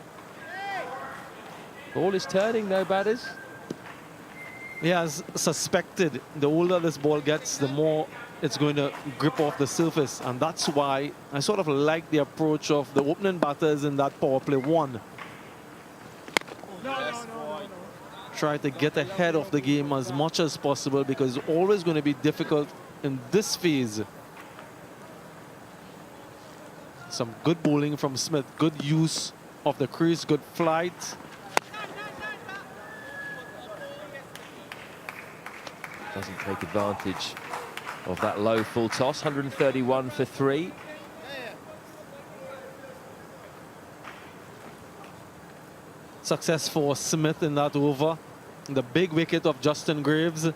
Ball is turning though, batters. He has suspected the older this ball gets, the more it's going to grip off the surface. And that's why I sort of like the approach of the opening batters in that power play 1. Try to get ahead of the game as much as possible, because it's always going to be difficult in this phase. Some good bowling from Smith, good use of the crease, good flight. Doesn't take advantage of that low full toss. 131 for 3. Success for Smith in that over. The big wicket of Justin Graves.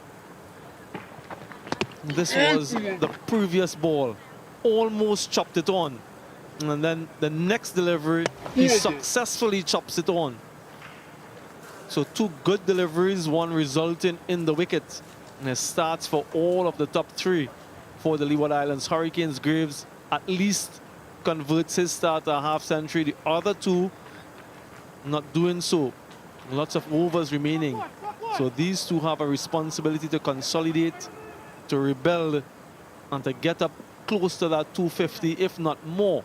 This was the previous ball. Almost chopped it on. And then the next delivery, he successfully chops it on. So 2 good deliveries, 1 resulting in the wicket. And it starts for all of the top 3 for the Leeward Islands Hurricanes. Graves at least converts his start to a half century. The other 2 not doing so. Lots of overs remaining. So these 2 have a responsibility to consolidate, to rebuild, and to get up close to that 250, if not more.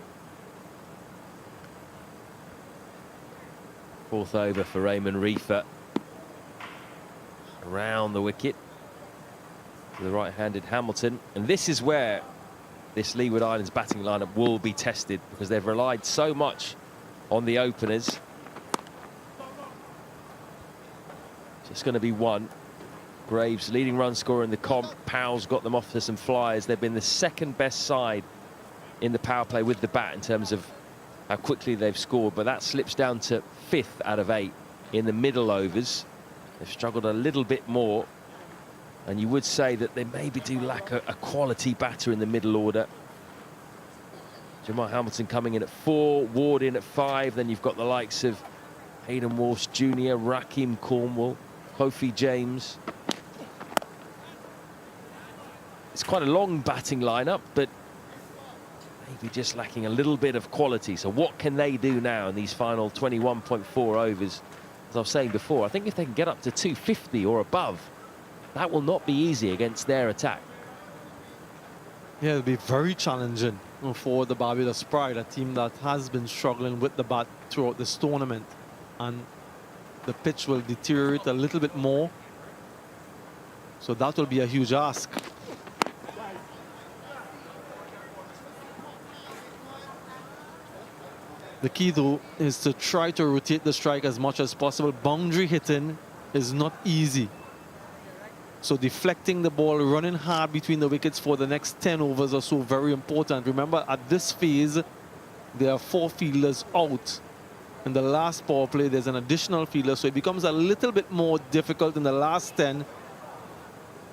4th over for Raymond Reefer. Around the wicket to the right-handed Hamilton. And this is where this Leeward Islands batting lineup will be tested, because they've relied so much on the openers. Just going to be 1. Graves, leading run scorer in the comp. Powell's got them off to some flyers. They've been the 2nd best side in the power play with the bat in terms of how quickly they've scored, but that slips down to 5th out of 8 in the middle overs. They've struggled a little bit more, and you would say that they maybe do lack a quality batter in the middle order. Jamal Hamilton coming in at 4, Ward in at 5, then you've got the likes of Hayden Walsh Jr., Raheem Cornwall, Kofi James. It's quite a long batting lineup, but maybe just lacking a little bit of quality. So what can they do now in these final 21.4 overs? As I was saying before, I think if they can get up to 250 or above, that will not be easy against their attack. Yeah, it'll be very challenging for the Barbados Pride, a team that has been struggling with the bat throughout this tournament. And the pitch will deteriorate a little bit more. So that will be a huge ask. The key, though, is to try to rotate the strike as much as possible. Boundary hitting is not easy. So deflecting the ball, running hard between the wickets for the next 10 overs or so, very important. Remember, at this phase, there are 4 fielders out. In the last power play, there's an additional fielder, so it becomes a little bit more difficult in the last 10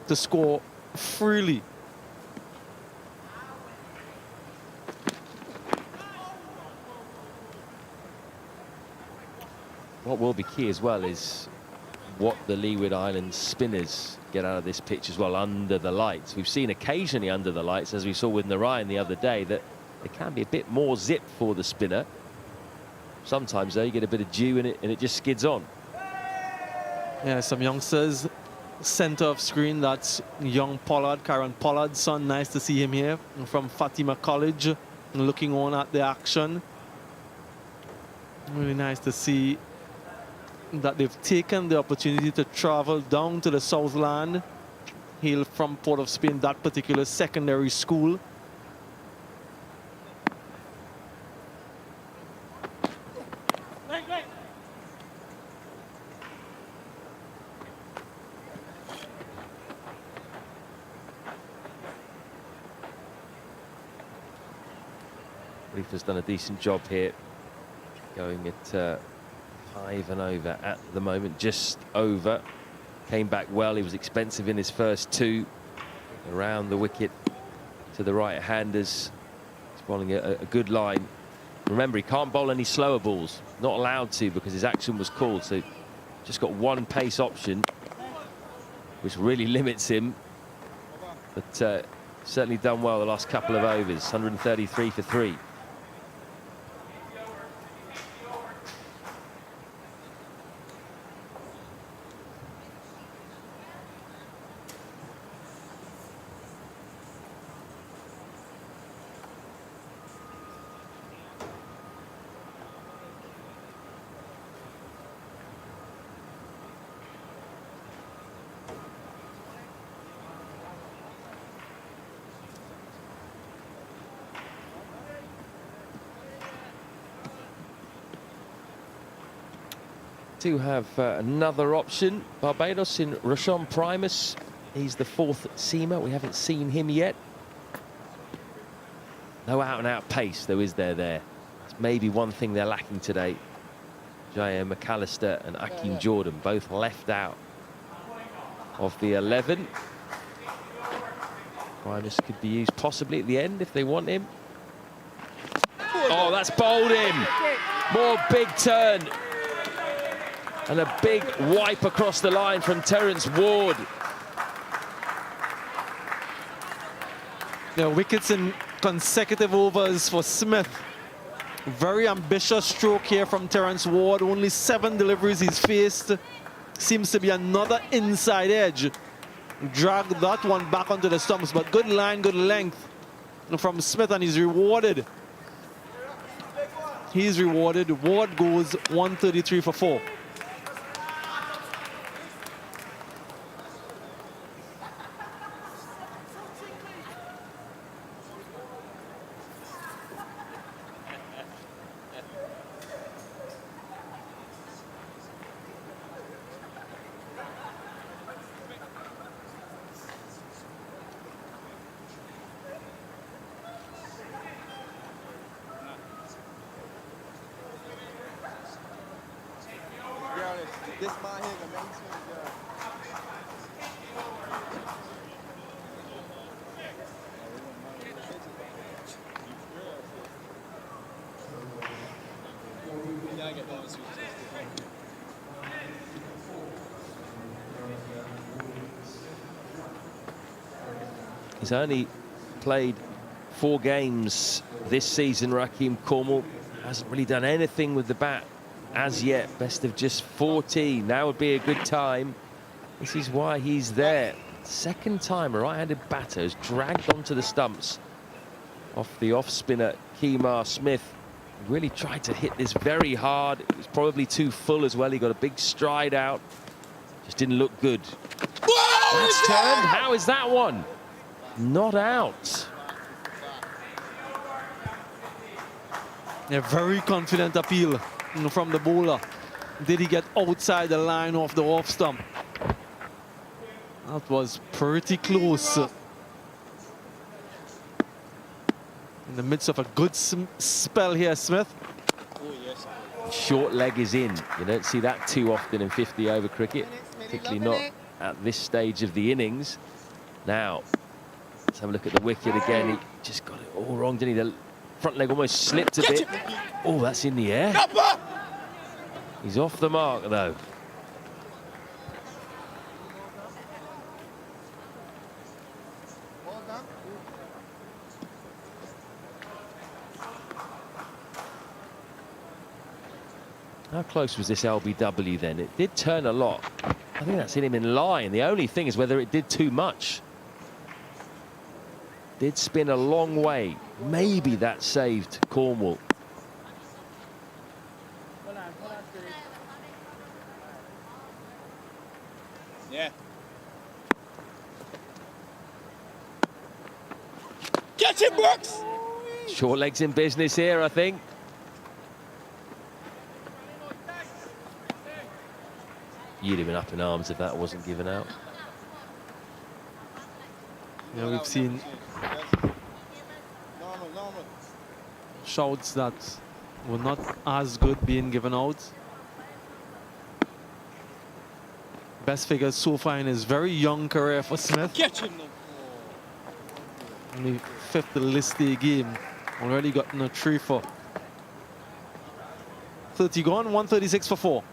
to score freely. What will be key as well is what the Leeward Islands spinners get out of this pitch as well under the lights. We've seen occasionally under the lights, as we saw with Narayan the other day, that there can be a bit more zip for the spinner. Sometimes, though, you get a bit of dew in it and it just skids on. Yeah, some youngsters. Center of screen, that's young Pollard, Karen Pollard's son. Nice to see him here from Fatima College, looking on at the action. Really nice to see that they've taken the opportunity to travel down to the Southland, hail from Port of Spain, that particular secondary school. Reefer's done a decent job here, going at 5 and over at the moment, just over. Came back well. He was expensive in his first 2. Around the wicket to the right-handers. He's bowling a good line. Remember, he can't bowl any slower balls. Not allowed to because his action was called. So just got 1 pace option, which really limits him. But certainly done well the last couple of overs. 133 for 3. To have another option. Barbados in Rashawn Primus. He's the 4th seamer. We haven't seen him yet. No out-and-out pace, though, is there? That's maybe one thing they're lacking today. J.M. McAllister and Akeem Jordan both left out of the 11. Primus could be used possibly at the end if they want him. Oh, that's bowled him. More big turn. And a big wipe across the line from Terence Ward. The wickets in consecutive overs for Smith. Very ambitious stroke here from Terence Ward. Only 7 deliveries he's faced. Seems to be another inside edge. Dragged that one back onto the stumps, but good line, good length from Smith, and he's rewarded. He's rewarded. Ward goes 133 for 4. This man here, the main swing, He's only played 4 games this season. Raheem Cornwall hasn't really done anything with the bat as yet. Best of just 14. Now would be a good time. This is why he's there. Second time a right-handed batter has dragged onto the stumps off the off-spinner Kemar Smith. Really tried to hit this very hard. It was probably too full as well. He got a big stride out. Just didn't look good. That's turned. How is that one? Not out. A very confident appeal from the bowler. Did he get outside the line of the off stump? That was pretty close. In the midst of a good spell here, Smith. Short leg is in. You don't see that too often in 50-over cricket, particularly not at this stage of the innings. Now, let's have a look at the wicket again. He just got it all wrong, didn't he? The front leg almost slipped a bit. Oh, that's in the air. He's off the mark, though. How close was this LBW then? It did turn a lot. I think that's hit him in line. The only thing is whether it did too much. Did spin a long way. Maybe that saved Cornwall. Yeah. Catch it, Brooks! Short legs in business here, I think. You'd have been up in arms if that wasn't given out. Yeah, we've seen shouts that were not as good being given out. Best figures so far in his very young career for Smith. Catch him, no. Only 5th list day game. Already gotten a 3 for. 30 gone, 136 for 4.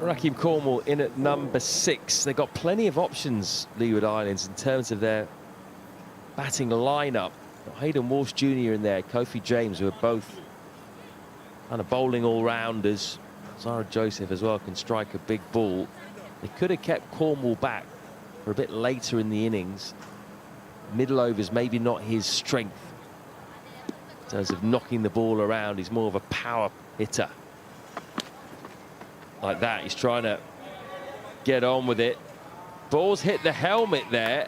Raheem Cornwall in at number 6. They've got plenty of options, Leeward Islands, in terms of their batting lineup. Got Hayden Walsh Jr. in there, Kofi James, who are both kind of bowling all-rounders. Zara Joseph as well can strike a big ball. They could have kept Cornwall back for a bit later in the innings. Middle overs maybe not his strength in terms of knocking the ball around. He's more of a power hitter. Like that, he's trying to get on with it. Ball's hit the helmet there,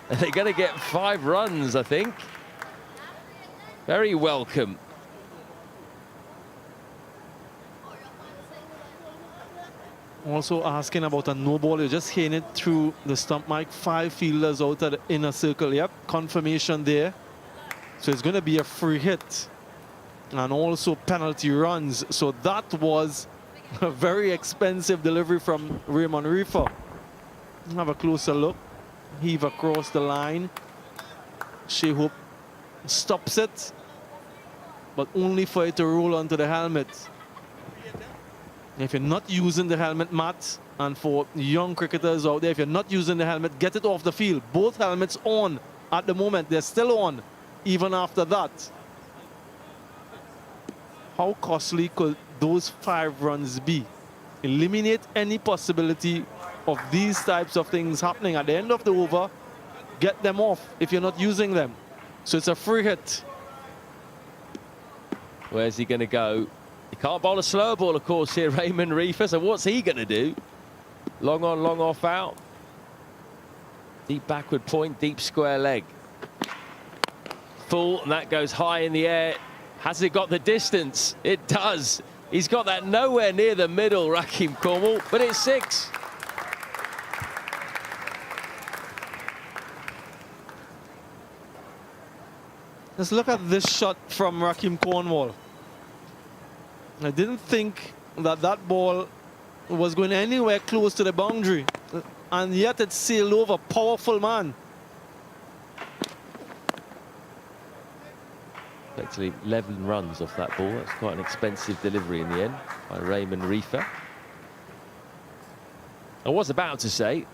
and they're going to get 5 runs, I think. Very welcome. Also asking about a no ball. You're just hitting it through the stump mic. 5 fielders out at the inner circle. Yep, confirmation there. So it's going to be a free hit. And also penalty runs. So that was a very expensive delivery from Raymond Reefer. Have a closer look. Heave across the line. Shea Hope stops it, but only for it to roll onto the helmet. If you're not using the helmet, Matt, and for young cricketers out there, if you're not using the helmet, get it off the field. Both helmets on at the moment. They're still on, even after that. How costly could those 5 runs be? Eliminate any possibility of these types of things happening at the end of the over. Get them off if you're not using them. So it's a free hit. Where's he going to go? He can't bowl a slow ball, of course, here, Raymond Reefer. So what's he going to do? Long on, long off out. Deep backward point, deep square leg. Full, and that goes high in the air. Has it got the distance? It does. He's got that nowhere near the middle, Raheem Cornwall, but it's 6. Let's look at this shot from Raheem Cornwall. I didn't think that that ball was going anywhere close to the boundary, and yet it sailed over. Powerful man. Effectively 11 runs off that ball. That's quite an expensive delivery in the end by Raymond Reefer. I was about to say,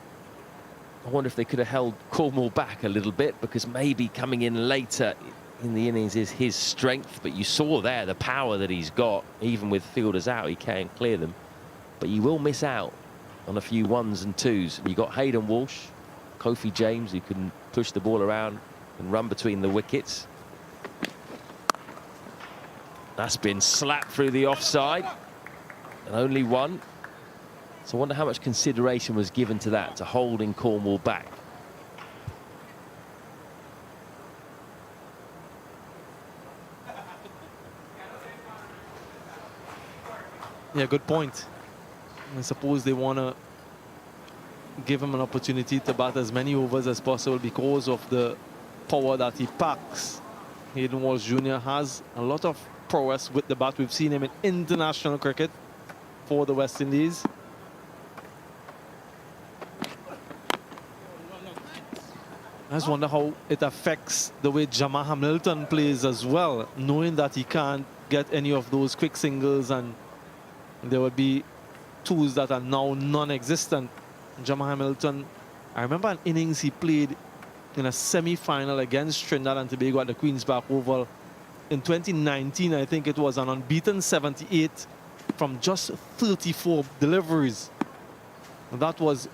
I wonder if they could have held Cornwall back a little bit, because maybe coming in later in the innings is his strength, but you saw there the power that he's got. Even with fielders out, he can clear them, but you will miss out on a few 1s and 2s. You got Hayden Walsh, Kofi James, who can push the ball around and run between the wickets. That's been slapped through the offside, and only 1. So I wonder how much consideration was given to that, to holding Cornwall back. Yeah, good point. I suppose they want to give him an opportunity to bat as many overs as possible because of the power that he packs. Hayden Walsh Jr. has a lot of prowess with the bat. We've seen him in international cricket for the West Indies. I just wonder how it affects the way Jamal Hamilton plays as well, knowing that he can't get any of those quick singles, and there will be 2s that are now non-existent. Jamal Hamilton, I remember an innings he played in a semi-final against Trinidad and Tobago at the Queen's Park Oval in 2019. I think it was an unbeaten 78 from just 34 deliveries. That was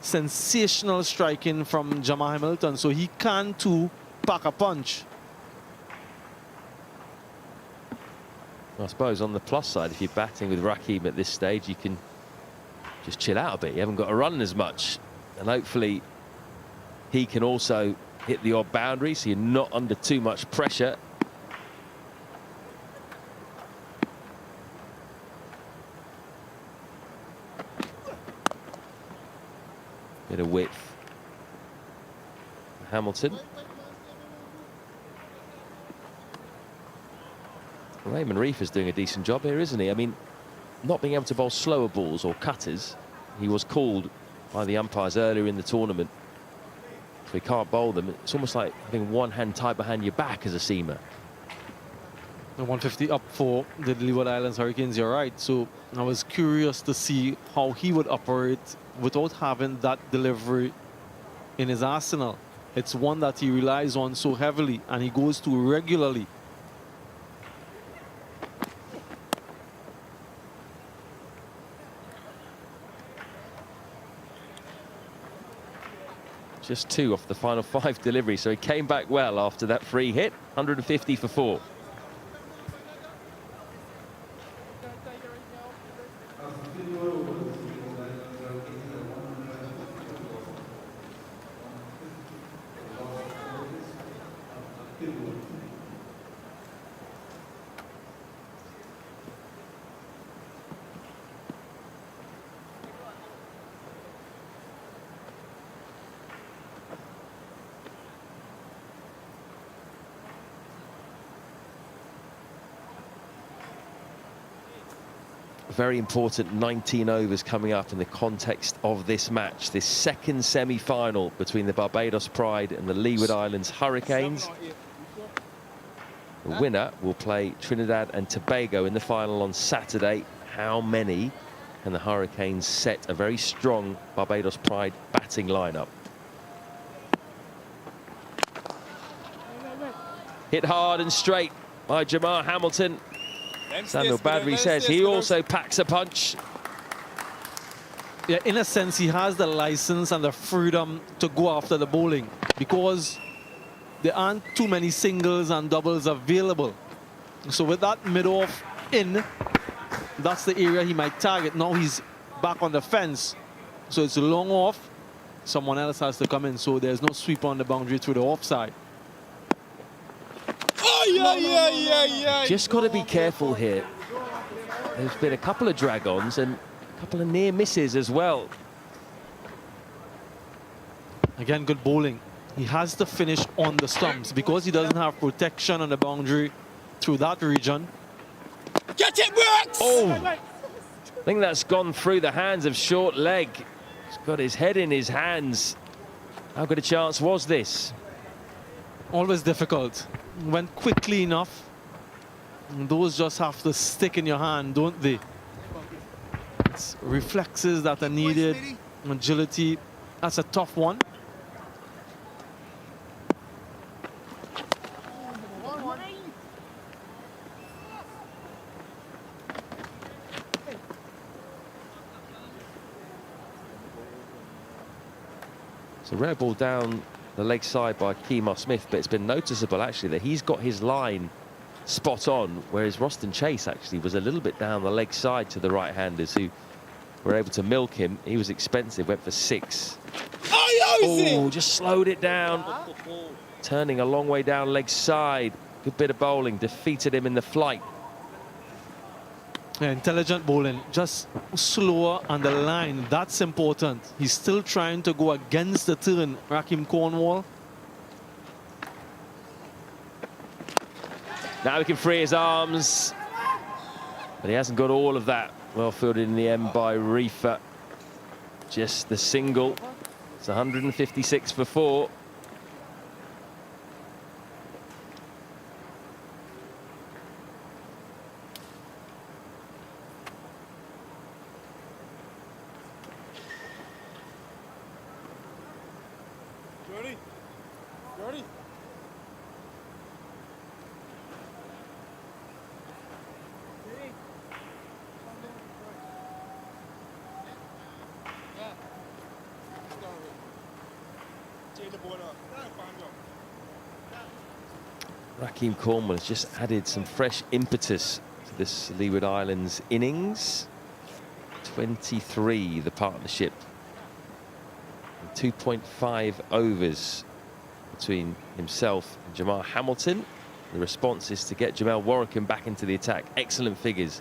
sensational striking from Jamal Hamilton. So he can too pack a punch. I suppose on the plus side, if you're batting with Raheem at this stage, you can just chill out a bit. You haven't got to run as much. And hopefully he can also hit the odd boundary, so you're not under too much pressure. Bit of width. Hamilton. Raymond Reef is doing a decent job here, isn't he? I mean, not being able to bowl slower balls or cutters, he was called by the umpires earlier in the tournament. If we can't bowl them, it's almost like having one hand tied behind your back as a seamer. The 150 up for the Leeward Islands Hurricanes, you're right. So I was curious to see how he would operate without having that delivery in his arsenal. It's one that he relies on so heavily and he goes to regularly. Just 2 off the final 5 deliveries, so he came back well after that free hit. 150 for 4. Very important 19 overs coming up in the context of this match, this second semi-final between the Barbados Pride and the Leeward Islands Hurricanes. The winner will play Trinidad and Tobago in the final on Saturday. How many can the Hurricanes set a very strong Barbados Pride batting lineup? Hit hard and straight by Jamar Hamilton. Samuel Badri says he also packs a punch. Yeah, in a sense, he has the license and the freedom to go after the bowling because there aren't too many singles and doubles available. So with that mid-off in, that's the area he might target. Now he's back on the fence, so it's long off. Someone else has to come in, so there's no sweep on the boundary through the offside. Just got to be careful here. There's been a couple of drag-ons and a couple of near misses as well. Again, good bowling. He has to finish on the stumps because he doesn't have protection on the boundary through that region. Get it, Brooks! Oh, I think that's gone through the hands of short leg. He's got his head in his hands. How good a chance was this? Always difficult. Went quickly enough. And those just have to stick in your hand, don't they? It's reflexes that are needed, agility. That's a tough one. So rare ball down the leg side by Kemar Smith, but it's been noticeable actually that he's got his line spot on, whereas Roston Chase actually was a little bit down the leg side to the right-handers who were able to milk him. He was expensive, went for 6. Oh, just slowed it down. Turning a long way down leg side. Good bit of bowling, defeated him in the flight. Yeah, intelligent bowling, just slower on the line. That's important. He's still trying to go against the turn, Raheem Cornwall. Now he can free his arms, but he hasn't got all of that. Well fielded in the end by Reefer. Just the single. It's 156 for 4. Raheem Cornwall has just added some fresh impetus to this Leeward Islands innings. 23, the partnership. 2.5 overs between himself and Jamal Hamilton. The response is to get Jamel Warrican back into the attack. Excellent figures.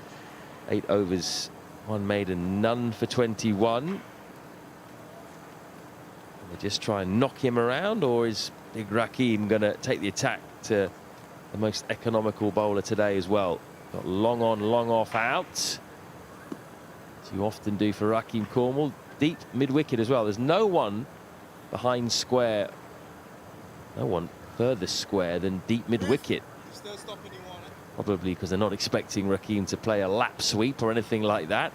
8 overs, 1 made and none for 21. They just try and knock him around, or is Big Rakim going to take the attack to the most economical bowler today as well? Got long on, long off out, as you often do for Rakim Cornwall. Deep mid-wicket as well. There's no one behind square, no one further square than deep mid-wicket. Probably because they're not expecting Rakim to play a lap sweep or anything like that.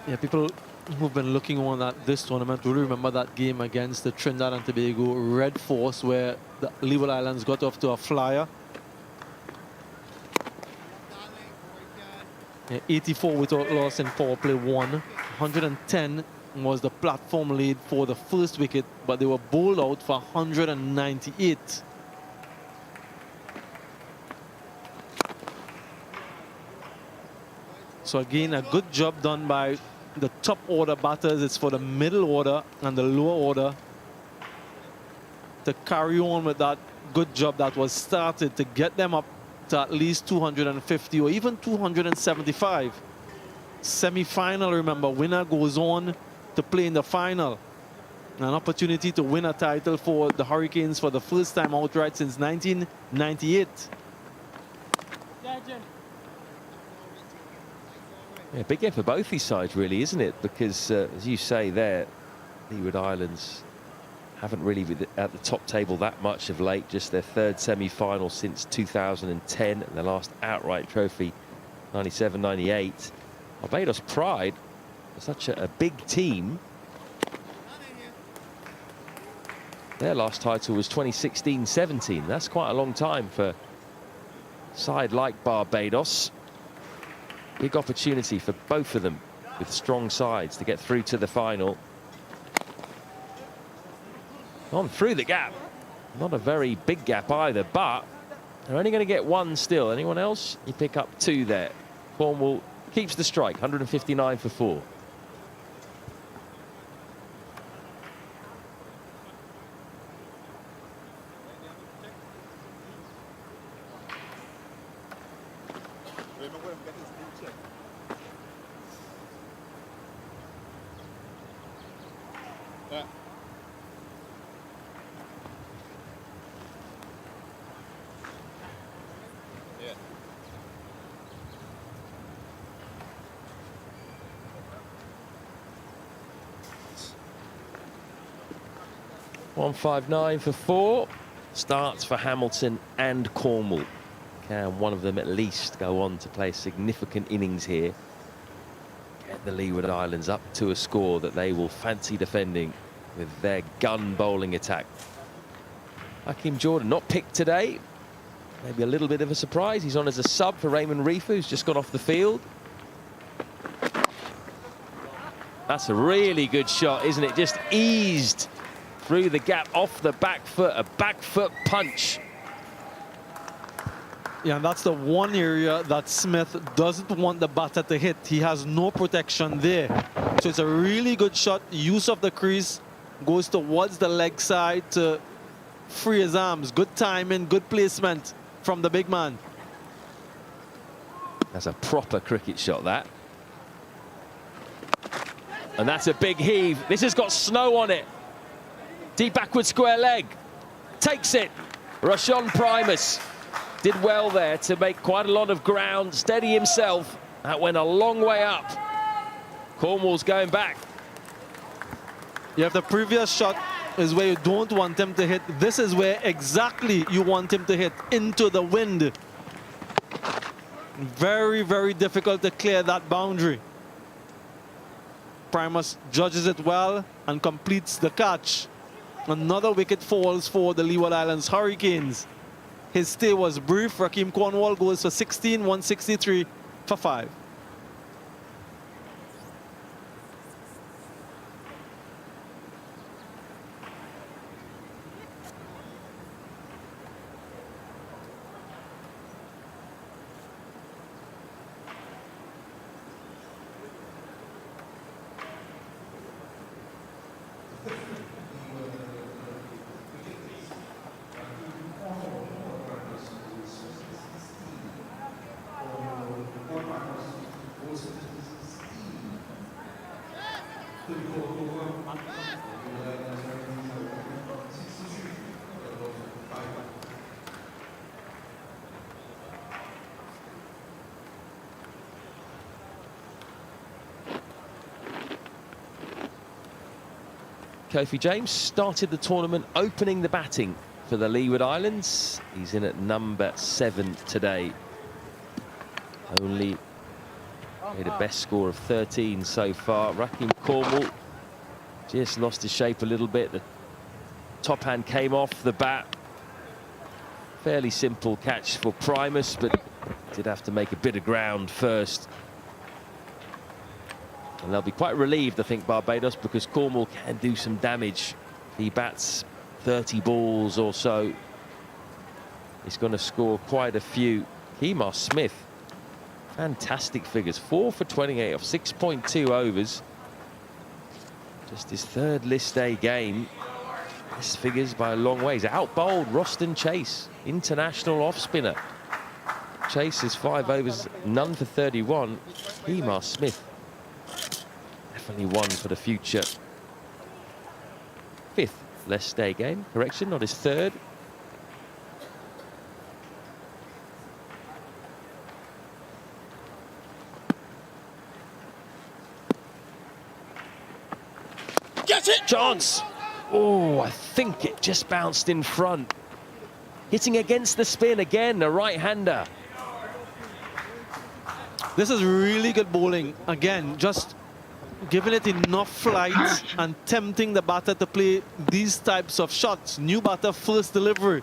Yeah, people who've been looking on at this tournament will remember that game against the Trinidad and Tobago Red Force, where the Leeward Islands got off to a flyer. Yeah, 84 without loss in power play 1. 110 was the platform lead for the first wicket, but they were bowled out for 198. So again, a good job done by the top order batters. It's for the middle order and the lower order to carry on with that good job that was started to get them up to at least 250 or even 275. Semi-final, remember, winner goes on to play in the final. An opportunity to win a title for the Hurricanes for the first time outright since 1998. Yeah, big game for both these sides, really, isn't it? Because, as you say there, Leeward Islands haven't really been at the top table that much of late. Just their 3rd semi-final since 2010, and their last outright trophy, 97-98. Barbados Pride, such a big team. Their last title was 2016-17. That's quite a long time for a side like Barbados. Big opportunity for both of them with strong sides to get through to the final. On through the gap. Not a very big gap either, but they're only going to get 1 still. Anyone else? You pick up 2 there. Cornwall keeps the strike, 159 for 4. Yeah. 159 for 4. Starts for Hamilton and Cornwall. Can one of them at least go on to play a significant innings here? Get the Leeward Islands up to a score that they will fancy defending with their gun bowling attack. Hakeem Jordan not picked today. Maybe a little bit of a surprise. He's on as a sub for Raymond Reefer, who's just gone off the field. That's a really good shot, isn't it? Just eased through the gap off the back foot, a back foot punch. Yeah, and that's the one area that Smith doesn't want the batter to hit. He has no protection there. So it's a really good shot. Use of the crease, goes towards the leg side to free his arms. Good timing, good placement from the big man. That's a proper cricket shot, that. And that's a big heave. This has got snow on it. Deep backward square leg. Takes it. Rashawn Primus did well there to make quite a lot of ground, steady himself. That went a long way up. Cornwall's going back. Yeah, if the previous shot is where you don't want him to hit, this is where exactly you want him to hit, into the wind. Very, very difficult to clear that boundary. Primus judges it well and completes the catch. Another wicket falls for the Leeward Islands Hurricanes. His stay was brief. Rakim Cornwall goes for 16, 163 for 5. Kofi James started the tournament opening the batting for the Leeward Islands. He's in at number 7 today. Only made a best score of 13 so far. Raheem Cornwall just lost his shape a little bit. The top hand came off the bat. Fairly simple catch for Primus, but did have to make a bit of ground first. And they'll be quite relieved, I think, Barbados, because Cornwall can do some damage. He bats 30 balls or so. He's going to score quite a few. Kemar Smith, fantastic figures. 4 for 28 off 6.2 overs. Just his 3rd list day game. Best figures by a long way. He's out-bowled Roston Chase, international off-spinner. Chase is 5 overs, none for 31. Kemar Smith, definitely one for the future. 5th less day game, correction, not his 3rd. Get it! Chance! Oh, I think it just bounced in front. Hitting against the spin again, a right-hander. This is really good bowling. Again, just giving it enough flight and tempting the batter to play these types of shots. New batter, first delivery.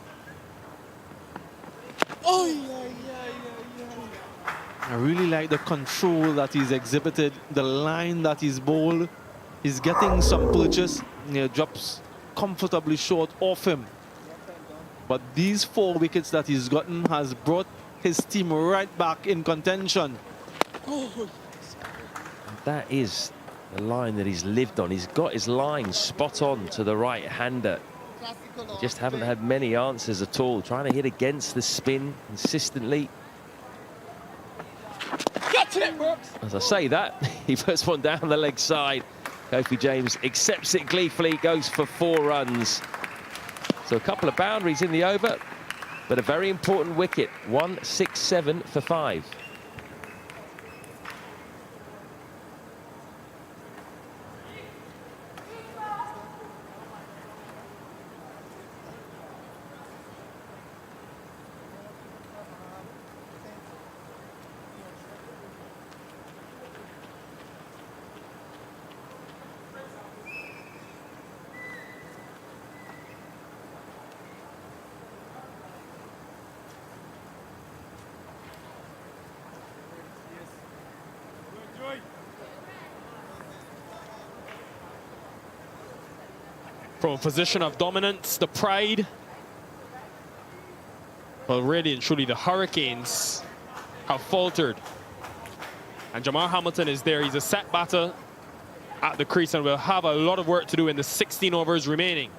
Oh, I really like the control that he's exhibited, the line that he's bowled. He's getting some purchase. Drops comfortably short off him. But these 4 wickets that he's gotten has brought his team right back in contention. That is the line that he's lived on. He's got his line spot on to the right-hander. Just haven't had many answers at all. Trying to hit against the spin consistently. As I say that, he puts one down the leg side. Kofi James accepts it gleefully, goes for 4 runs. So a couple of boundaries in the over, but a very important wicket. 167 for 5. From a position of dominance, the Pride, well, really and truly, the Hurricanes have faltered. And Jamar Hamilton is there. He's a set batter at the crease and will have a lot of work to do in the 16 overs remaining.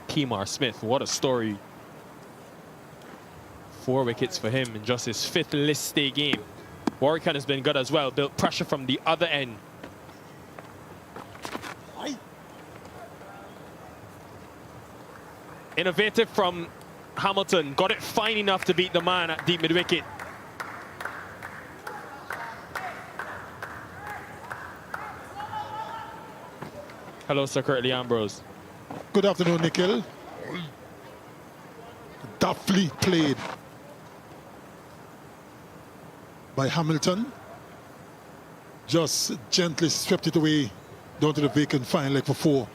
Kemar Smith, what a story. 4 wickets for him in just his 5th list day game. Warwican has been good as well, built pressure from the other end. Innovative from Hamilton, got it fine enough to beat the man at deep mid-wicket. Hello, Sir Curtly Ambrose. Good afternoon, Nikhil. Daftly played by Hamilton. Just gently swept it away down to the vacant fine leg for 4.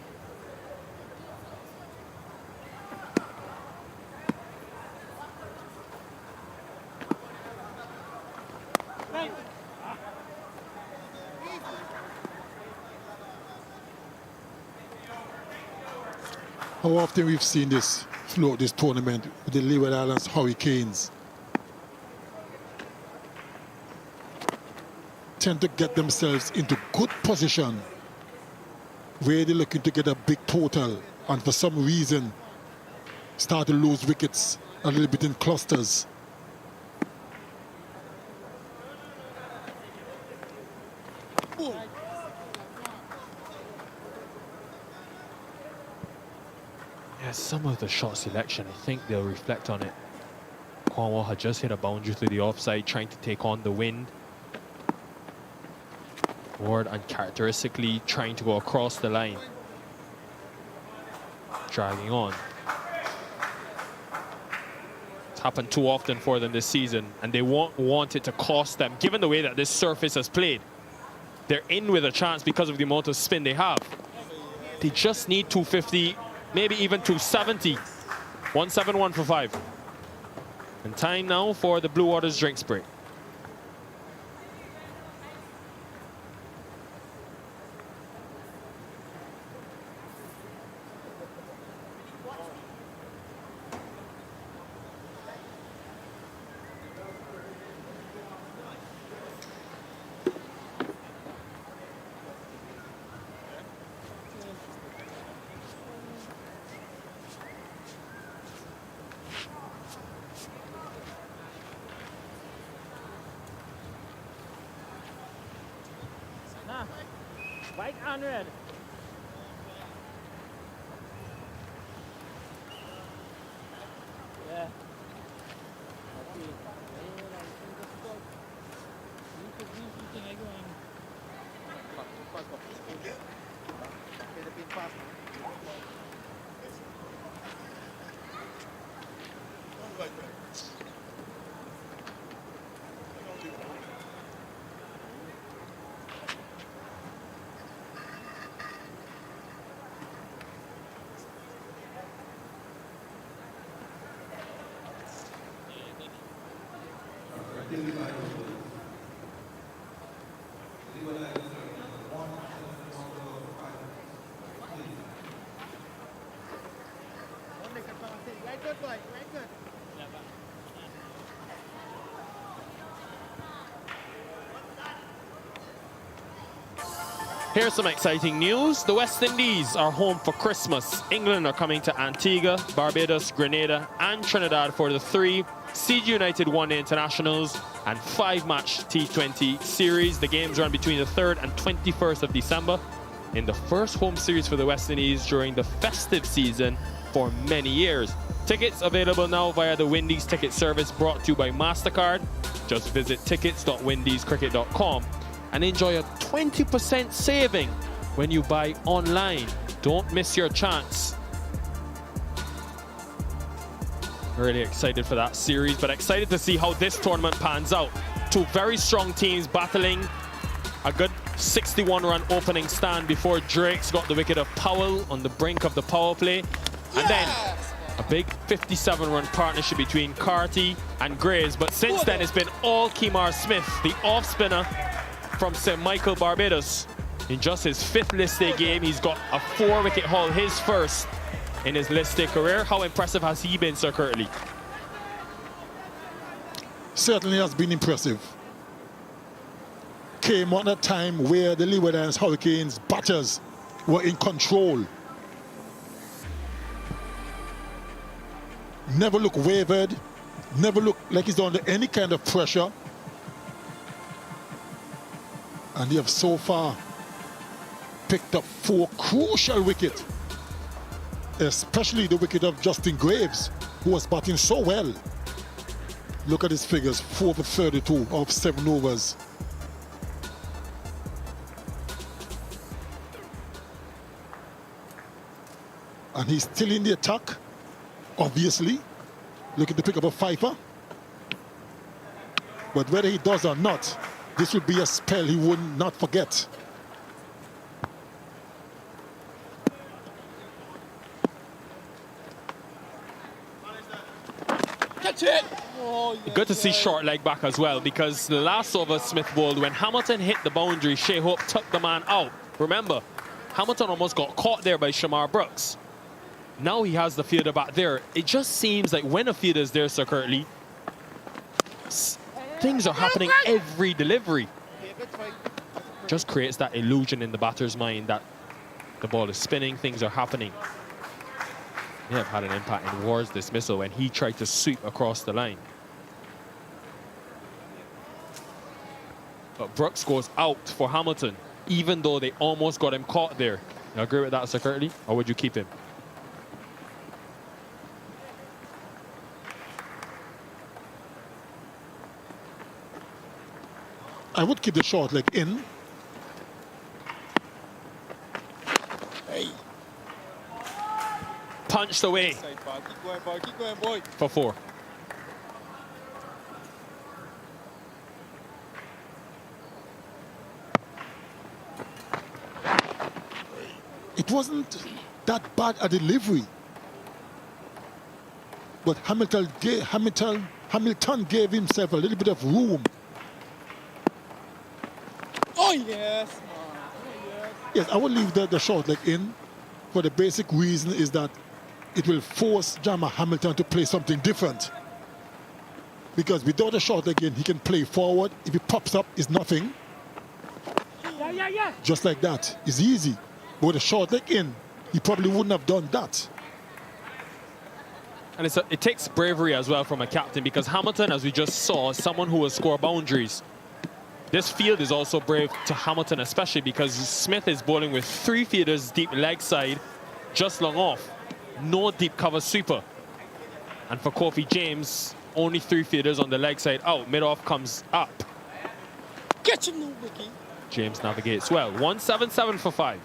How often we've seen this throughout this tournament with the Leeward Islands Hurricanes. Tend to get themselves into good position really looking to get a big total, and for some reason start to lose wickets a little bit in clusters. Yeah, some of the shot selection, I think they'll reflect on it. Cornwall had just hit a boundary to the offside, trying to take on the wind. Ward uncharacteristically trying to go across the line. Dragging on. It's happened too often for them this season, and they won't want it to cost them, given the way that this surface has played. They're in with a chance because of the amount of spin they have. They just need 250, maybe even 270. 171 for 5. And time now for the Blue Waters drinks break. White and red. Yeah. Here's some exciting news. The West Indies are home for Christmas. England are coming to Antigua, Barbados, Grenada, and Trinidad for the 3 CG United one-day internationals and 5-match T20 series. The games run between the 3rd and 21st of December in the first home series for the West Indies during the festive season for many years. Tickets available now via the Windies ticket service brought to you by MasterCard. Just visit tickets.windiescricket.com and enjoy a 20% saving when you buy online. Don't miss your chance. Really excited for that series, but excited to see how this tournament pans out. 2 very strong teams battling. A good 61-run opening stand before Drake's got the wicket of Powell on the brink of the power play. And then a big 57-run partnership between Carty and Graves. But since then, it's been all Kemar Smith, the off-spinner from St. Michael, Barbados. In just his 5th list day game, he's got a 4-wicket haul, his first in his list day career. How impressive has he been, Sir Curtly? Certainly has been impressive. Came on a time where the Leeward Islands Hurricanes batters were in control. Never looked wavered, never looked like he's under any kind of pressure. And they have so far picked up 4 crucial wickets, especially the wicket of Justin Graves, who was batting so well. Look at his figures, 4 for 32 of 7 overs. And he's still in the attack, obviously, looking to pick up a fifer. But whether he does or not, this would be a spell he would not forget. Catch it! Good to see short leg back as well, because the last over Smith bowled, when Hamilton hit the boundary, Shea Hope took the man out. Remember, Hamilton almost got caught there by Shamar Brooks. Now he has the fielder back there. It just seems like when a fielder is there, Sir Curtly, things are happening every delivery. Just creates that illusion in the batter's mind that The ball is spinning, things are happening. May have had an impact in Ward's dismissal when he tried to sweep across the line. But Brooks goes out for Hamilton, even though they almost got him caught there. You agree with that, Sir Curtly? Or would you keep him? I would keep the short leg in. Hey. Punched away Keep going, boy. Keep going, boy. for 4. It wasn't that bad a delivery. But Hamilton gave himself a little bit of room. Oh, yes, man. Oh, yes. Yes, I would leave the short leg in for the basic reason is that it will force Jammer Hamilton to play something different. Because without a short leg in, he can play forward. If he pops up, it's nothing. Yeah. Just like that. It's easy. But with a short leg in, he probably wouldn't have done that. And it takes bravery as well from a captain, because Hamilton, as we just saw, is someone who will score boundaries. This field is also brave to Hamilton, especially because Smith is bowling with 3 fielders deep leg side, just long off. No deep cover sweeper. And for Kofi James, only 3 fielders on the leg side out. Mid-off comes up. Get your new wicket. James navigates well. 177 for 5.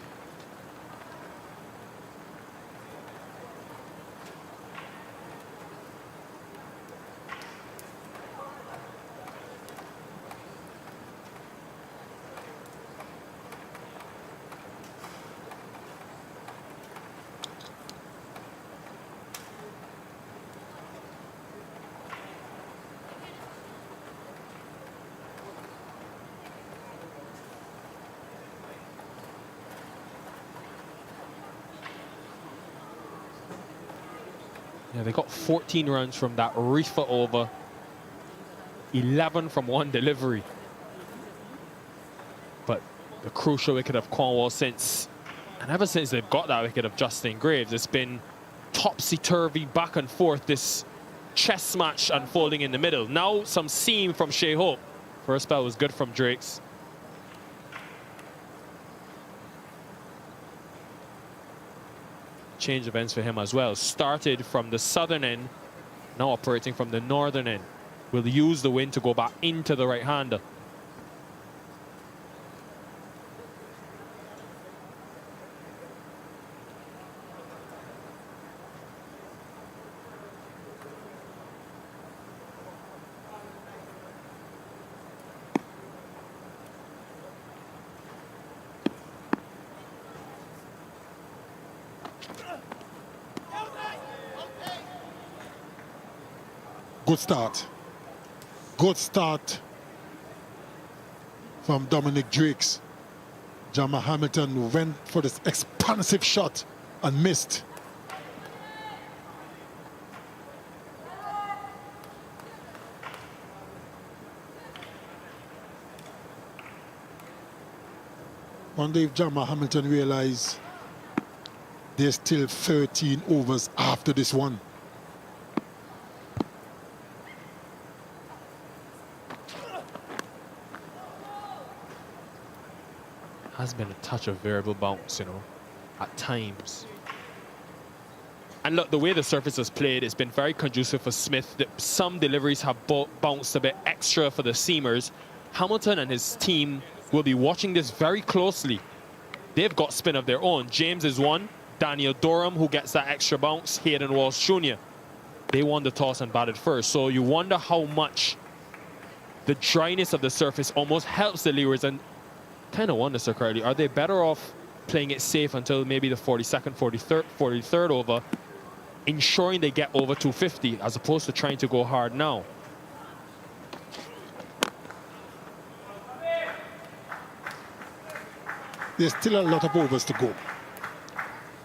Yeah, they got 14 runs from that reefer over, 11 from one delivery. But the crucial wicket of Cornwall ever since they've got that wicket of Justin Graves, it's been topsy-turvy, back and forth, this chess match unfolding in the middle. Now some seam from Shea Hope. First spell was good from Drakes. Change of ends for him as well. Started from the southern end, now operating from the northern end. Will use the wind to go back into the right-hander. Good start. Good start from Dominic Drakes. Jammer Hamilton went for this expansive shot and missed. Wonder if Jammer Hamilton realized there's still 13 overs after this one. Has been a touch of variable bounce, you know, at times. And look, the way the surface has played, it's been very conducive for Smith. Some deliveries have bounced a bit extra for the seamers. Hamilton and his team will be watching this very closely. They've got spin of their own. James is one. Daniel Durham, who gets that extra bounce. Hayden Walsh Jr. They won the toss and batted first. So you wonder how much the dryness of the surface almost helps the Leewards. And kind of wonder, Sir Curly, are they better off playing it safe until maybe the 42nd, 43rd over, ensuring they get over 250 as opposed to trying to go hard now? There's still a lot of overs to go.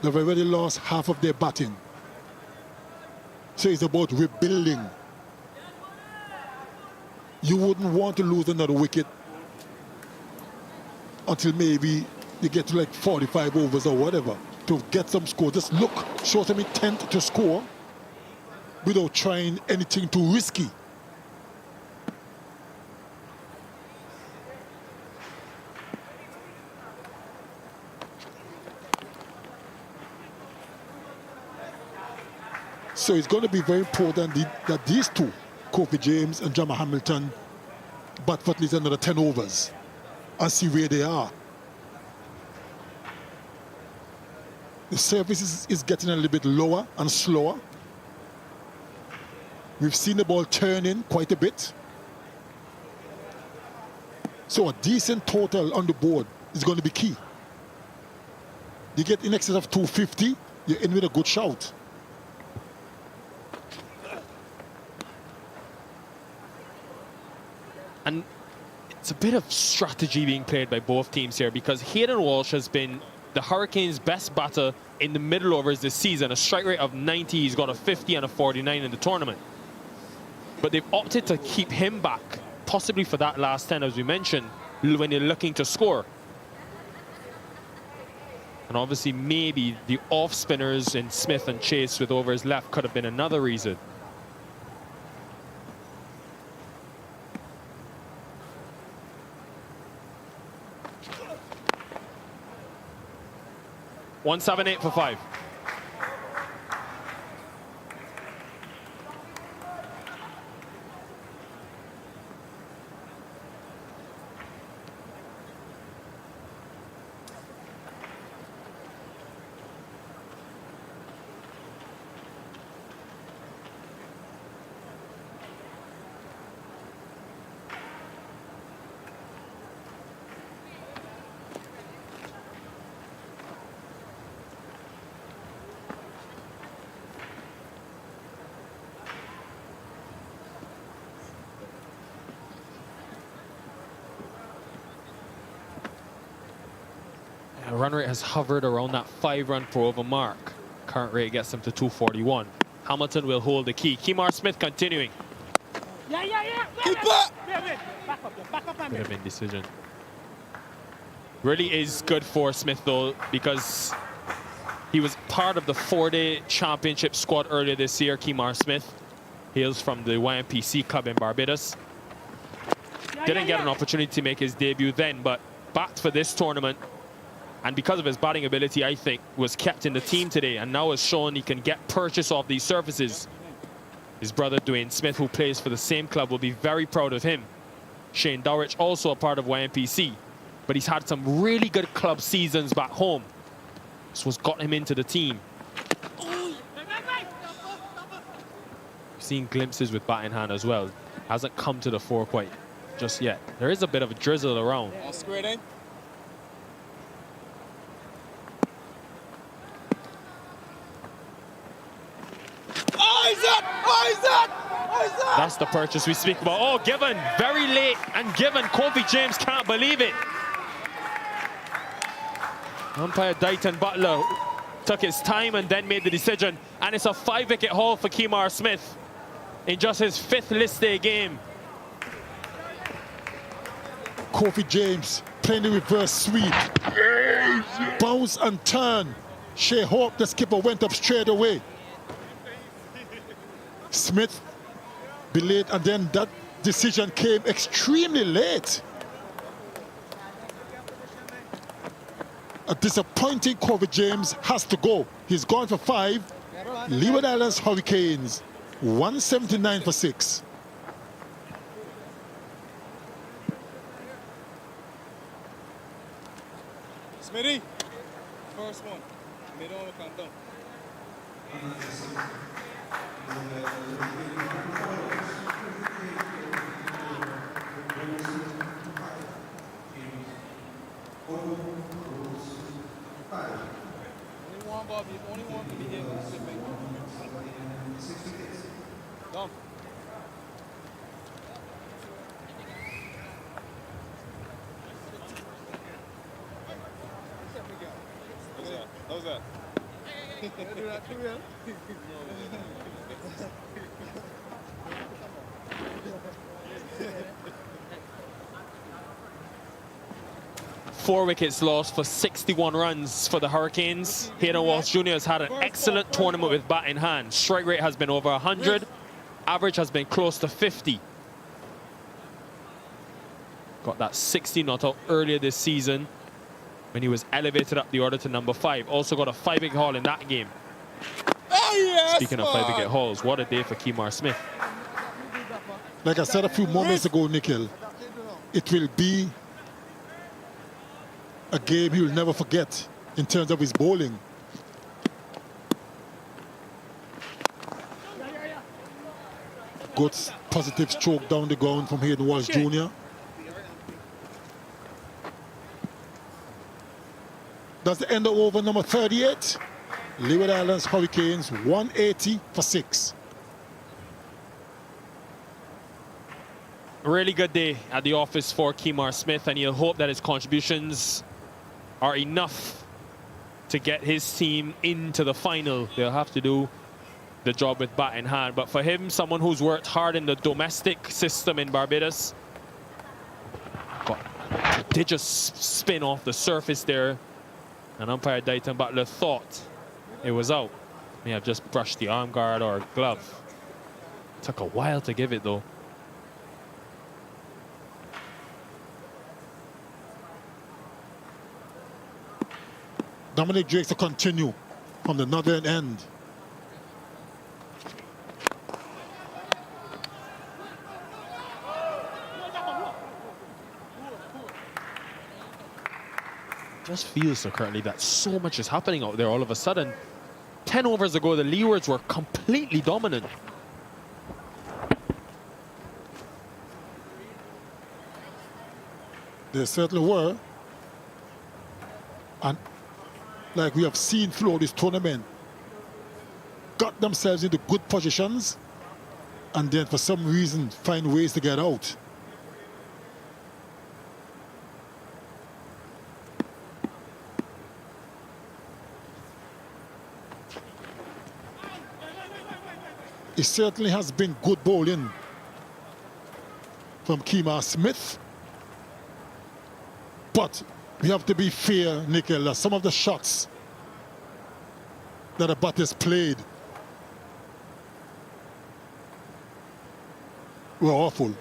They've already lost half of their batting. So it's about rebuilding. You wouldn't want to lose another wicket until maybe you get to like 45 overs or whatever to get some score. Just look, show some intent to score without trying anything too risky. So it's going to be very important that these two, Kofi James and Jamal Hamilton, bat for at least another 10 overs and see where they are. The service is getting a little bit lower and slower. We've seen the ball turning quite a bit. So a decent total on the board is going to be key. You get in excess of 250, you're in with a good shout. And it's a bit of strategy being played by both teams here, because Hayden Walsh has been the Hurricanes' best batter in the middle overs this season. A strike rate of 90. He's got a 50 and a 49 in the tournament. But they've opted to keep him back, possibly for that last 10, as we mentioned, when they're looking to score. And obviously, maybe the off spinners in Smith and Chase with overs left could have been another reason. .178 for 5. Run rate has hovered around that 5-run per over mark. Current rate gets them to 241. Hamilton will hold the key. Kemar Smith continuing. Yeah. Keep up! Back up, Bit of indecision. Really is good for Smith though, because he was part of the 4-day championship squad earlier this year. Kemar Smith hails from the YMPC club in Barbados. Didn't get an opportunity to make his debut then, but backed for this tournament. And because of his batting ability, I think, was kept in the team today, and now has shown he can get purchase off these surfaces. His brother Dwayne Smith, who plays for the same club, will be very proud of him. Shane Dowrich, also a part of YMPC, but he's had some really good club seasons back home. This was got him into the team. We've seen glimpses with bat in hand as well. Hasn't come to the fore quite just yet. There is a bit of a drizzle around. All squared in. That's the purchase we speak about. Oh, given very late, and given Kofi James can't believe it. Umpire Dighton Butler took his time and then made the decision, and it's a 5-wicket haul for Kemar Smith in just his 5th list day game. Kofi James playing the reverse sweep. Bounce and turn. Shea Hope, the skipper, went up straight away. Smith be late, and then that decision came extremely late. A disappointing Kofi James has to go. He's gone for 5. Leeward Islands Hurricanes, 179 for 6. Smitty, first one. Middle on the countdown. Only one ball, only one can be hit. Done. How's that? Do that too, yeah? 4 wickets lost for 61 runs for the Hurricanes. Hayden Walsh Jr. has had an excellent tournament with bat in hand. Strike rate has been over 100. Average has been close to 50. Got that 60 not out earlier this season when he was elevated up the order to number 5. Also got a 5-wicket haul in that game. Oh, yes, Speaking of 5-wicket hauls, what a day for Kemar Smith. Like I said a few moments ago, Nikhil, it will be a game he will never forget in terms of his bowling. Good positive stroke down the ground from Hayden Walsh Jr. That's the end of over number 38. Leeward Islands Hurricanes 180 for 6. A really good day at the office for Kemar Smith, and you'll hope that his contributions are enough to get his team into the final. They'll have to do the job with bat in hand. But for him, someone who's worked hard in the domestic system in Barbados, but did just spin off the surface there. And umpire Dayton Butler thought it was out. May have just brushed the arm guard or glove. Took a while to give it though. Dominic Drakes to continue from the northern end. Just feels so currently that so much is happening out there all of a sudden. 10 overs ago, the Leewards were completely dominant. They certainly were. And like we have seen throughout this tournament, got themselves into good positions and then for some reason find ways to get out. It certainly has been good bowling from Kemar Smith. But we have to be fair, Nikhil, that some of the shots that the batters played were awful. And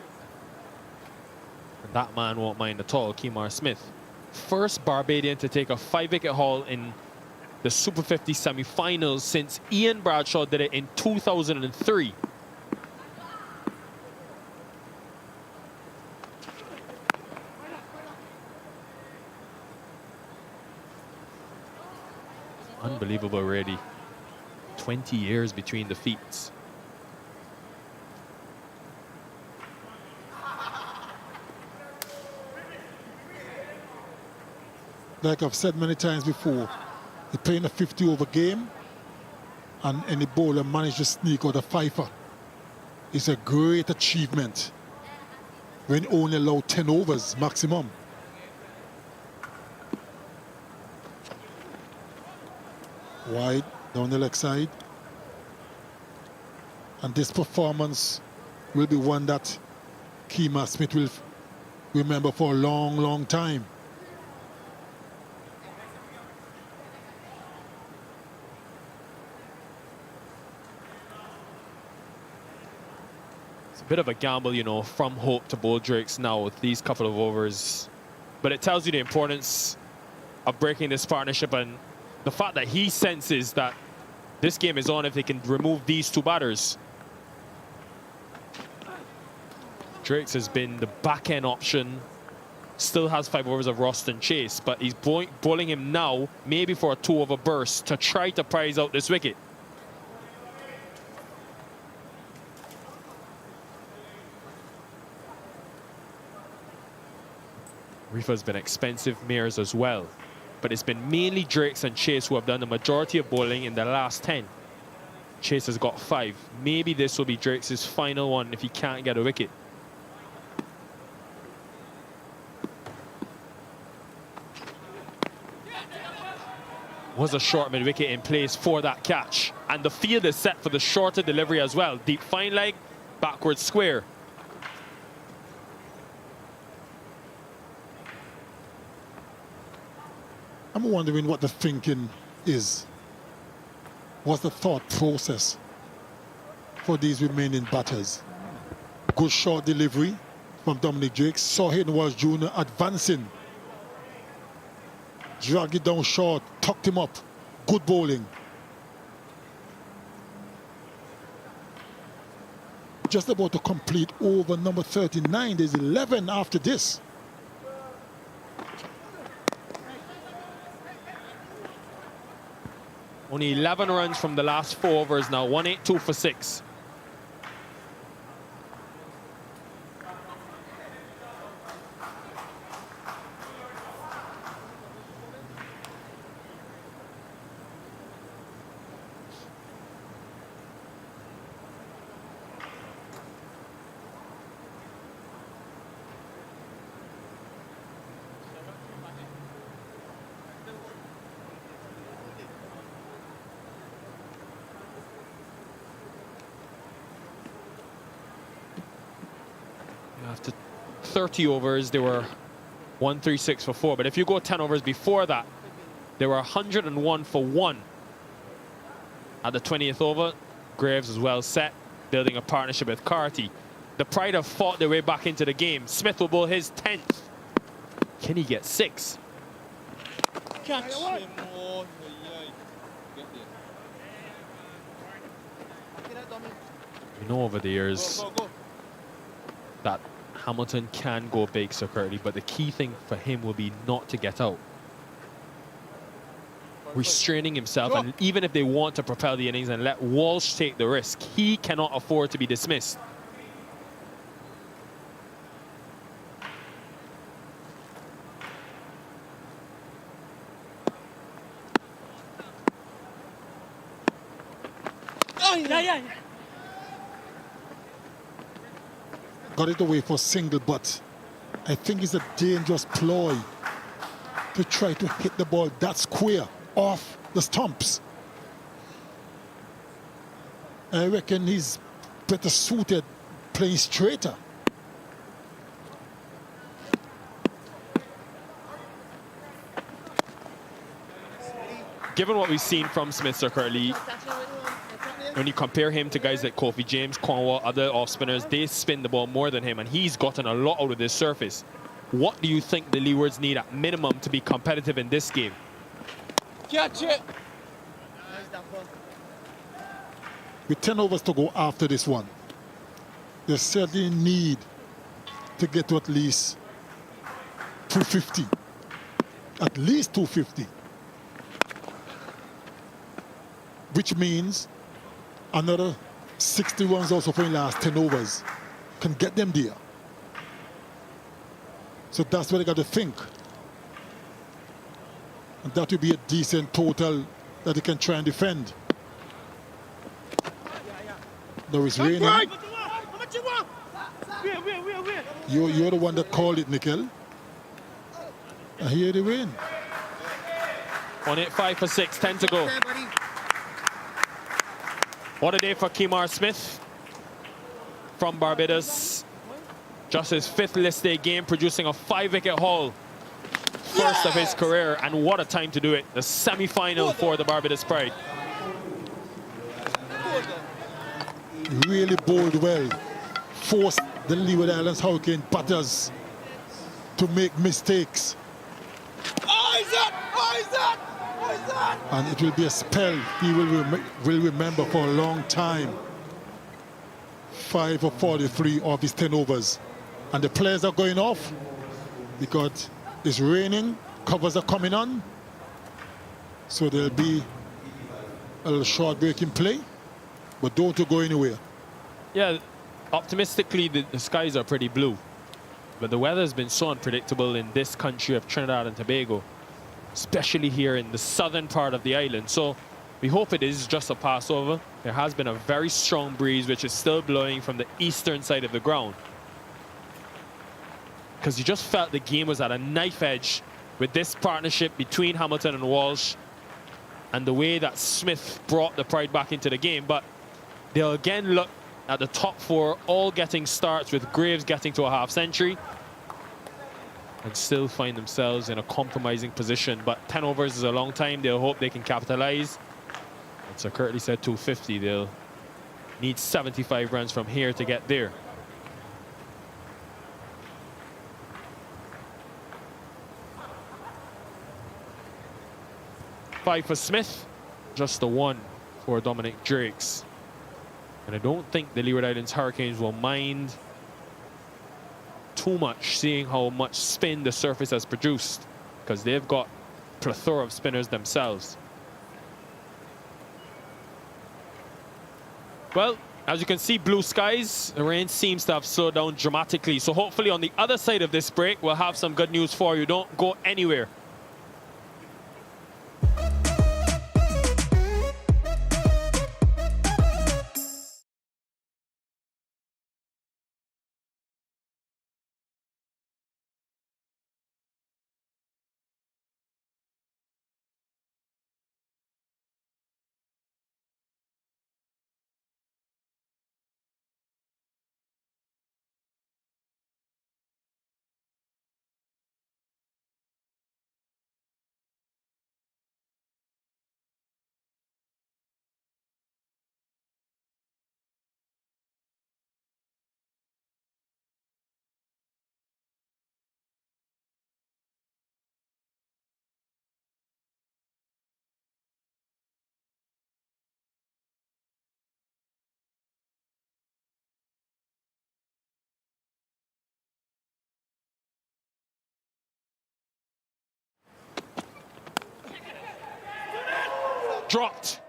that man won't mind at all, Kemar Smith. First Barbadian to take a 5-wicket haul in the Super50 semi-finals since Ian Bradshaw did it in 2003. Unbelievable, really. 20 years between defeats. Like I've said many times before, you're playing a 50-over game and any bowler managed to sneak out a fifer. It's a great achievement when only allow 10 overs maximum. Wide down the leg side. And this performance will be one that Kemar Smith will remember for a long, long time. It's a bit of a gamble, you know, from hope to bold Drakes now with these couple of overs. But it tells you the importance of breaking this partnership and the fact that he senses that this game is on if they can remove these two batters. Drakes has been the back-end option. Still has 5 overs of Roston Chase, but he's bowling him now, maybe for a 2-over burst to try to prize out this wicket. Rifa's been expensive mares as well, but it's been mainly Drakes and Chase who have done the majority of bowling in the last 10. Chase has got 5. Maybe this will be Drakes' final one if he can't get a wicket. Was a short mid-wicket in place for that catch. And the field is set for the shorter delivery as well. Deep fine leg, backward square. I'm wondering what the thinking is. What's the thought process for these remaining batters? Good short delivery from Dominic Drake. Saw Hayden Walsh Jr. advancing. Drag it down short, tucked him up. Good bowling. Just about to complete over number 39. There's 11 after this. Only 11 runs from the last 4 overs now. 182 for 6. After 30 overs, they were 136 for 4. But if you go 10 overs before that, they were 101 for 1. At the 20th over, Graves was well set, building a partnership with Carty. The Pride have fought their way back into the game. Smith will bowl his 10th. Can he get 6? Catch him. Oh, We know over the years go, go, go. that Hamilton can go big so Curtly, but the key thing for him will be not to get out. Restraining himself, and even if they want to propel the innings and let Walsh take the risk, he cannot afford to be dismissed. Yeah, yeah. Got it away for single, but I think it's a dangerous ploy to try to hit the ball that square off the stumps. I reckon he's better suited playing straighter. Given what we've seen from Smith, Sir Curtly, when you compare him to guys like Kofi James, Cornwall, other off spinners, they spin the ball more than him, and he's gotten a lot out of this surface. What do you think the Leewards need at minimum to be competitive in this game? Catch it. With 10 overs to go after this one, they certainly need to get to at least 250. At least 250. Which means another 60 runs also for the last 10 overs can get them there. So that's what they got to think. And that will be a decent total that they can try and defend. Though it's raining. You're the one that called it, Nickel. And here they win. 185 for 6, 10 to go. What a day for Kemar Smith from Barbados. Just his 5th list day game, producing a 5-wicket haul. First of his career, and what a time to do it. The semi-final for the Barbados Pride. Really bowled well. Forced the Leeward Islands Hurricane batters to make mistakes. And it will be a spell he will remember for a long time. 5 for 43 of his 10 overs. And the players are going off because it's raining, covers are coming on. So there'll be a little short break in play, but don't go anywhere. Yeah, optimistically, the skies are pretty blue. But the weather has been so unpredictable in this country of Trinidad and Tobago, especially here in the southern part of the island. So we hope it is just a passover. There has been a very strong breeze, which is still blowing from the eastern side of the ground. Because you just felt the game was at a knife edge with this partnership between Hamilton and Walsh and the way that Smith brought the Pride back into the game. But they'll again look at the top 4, all getting starts, with Graves getting to a half-century. and still find themselves in a compromising position. But 10 overs is a long time. They'll hope they can capitalize. And Sir Curtly said 250. They'll need 75 runs from here to get there. Five for Smith, just the one for Dominic Drakes. And I don't think the Leeward Islands Hurricanes will mind too much, seeing how much spin the surface has produced, because they've got a plethora of spinners themselves. Well, as you can see, blue skies, the rain seems to have slowed down dramatically. So hopefully on the other side of this break, we'll have some good news for you. Don't go anywhere. Dropped.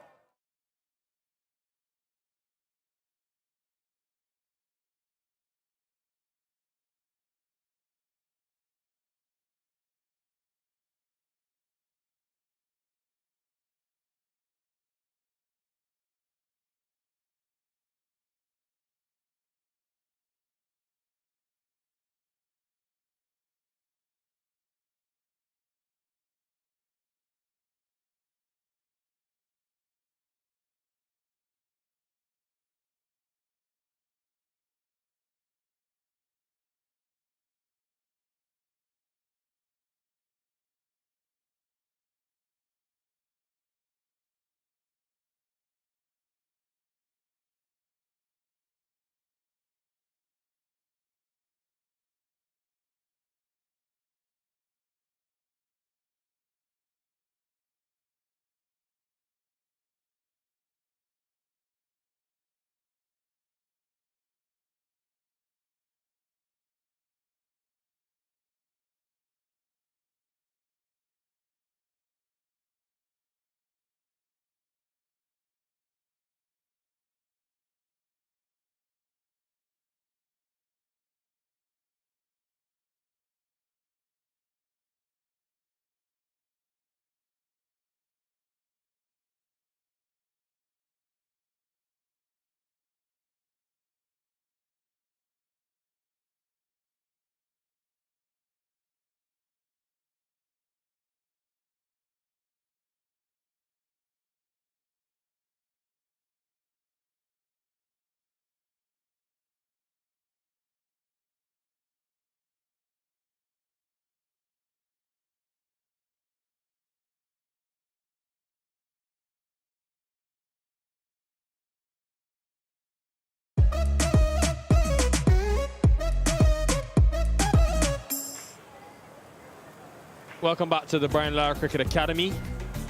Welcome back to the Brian Lara Cricket Academy.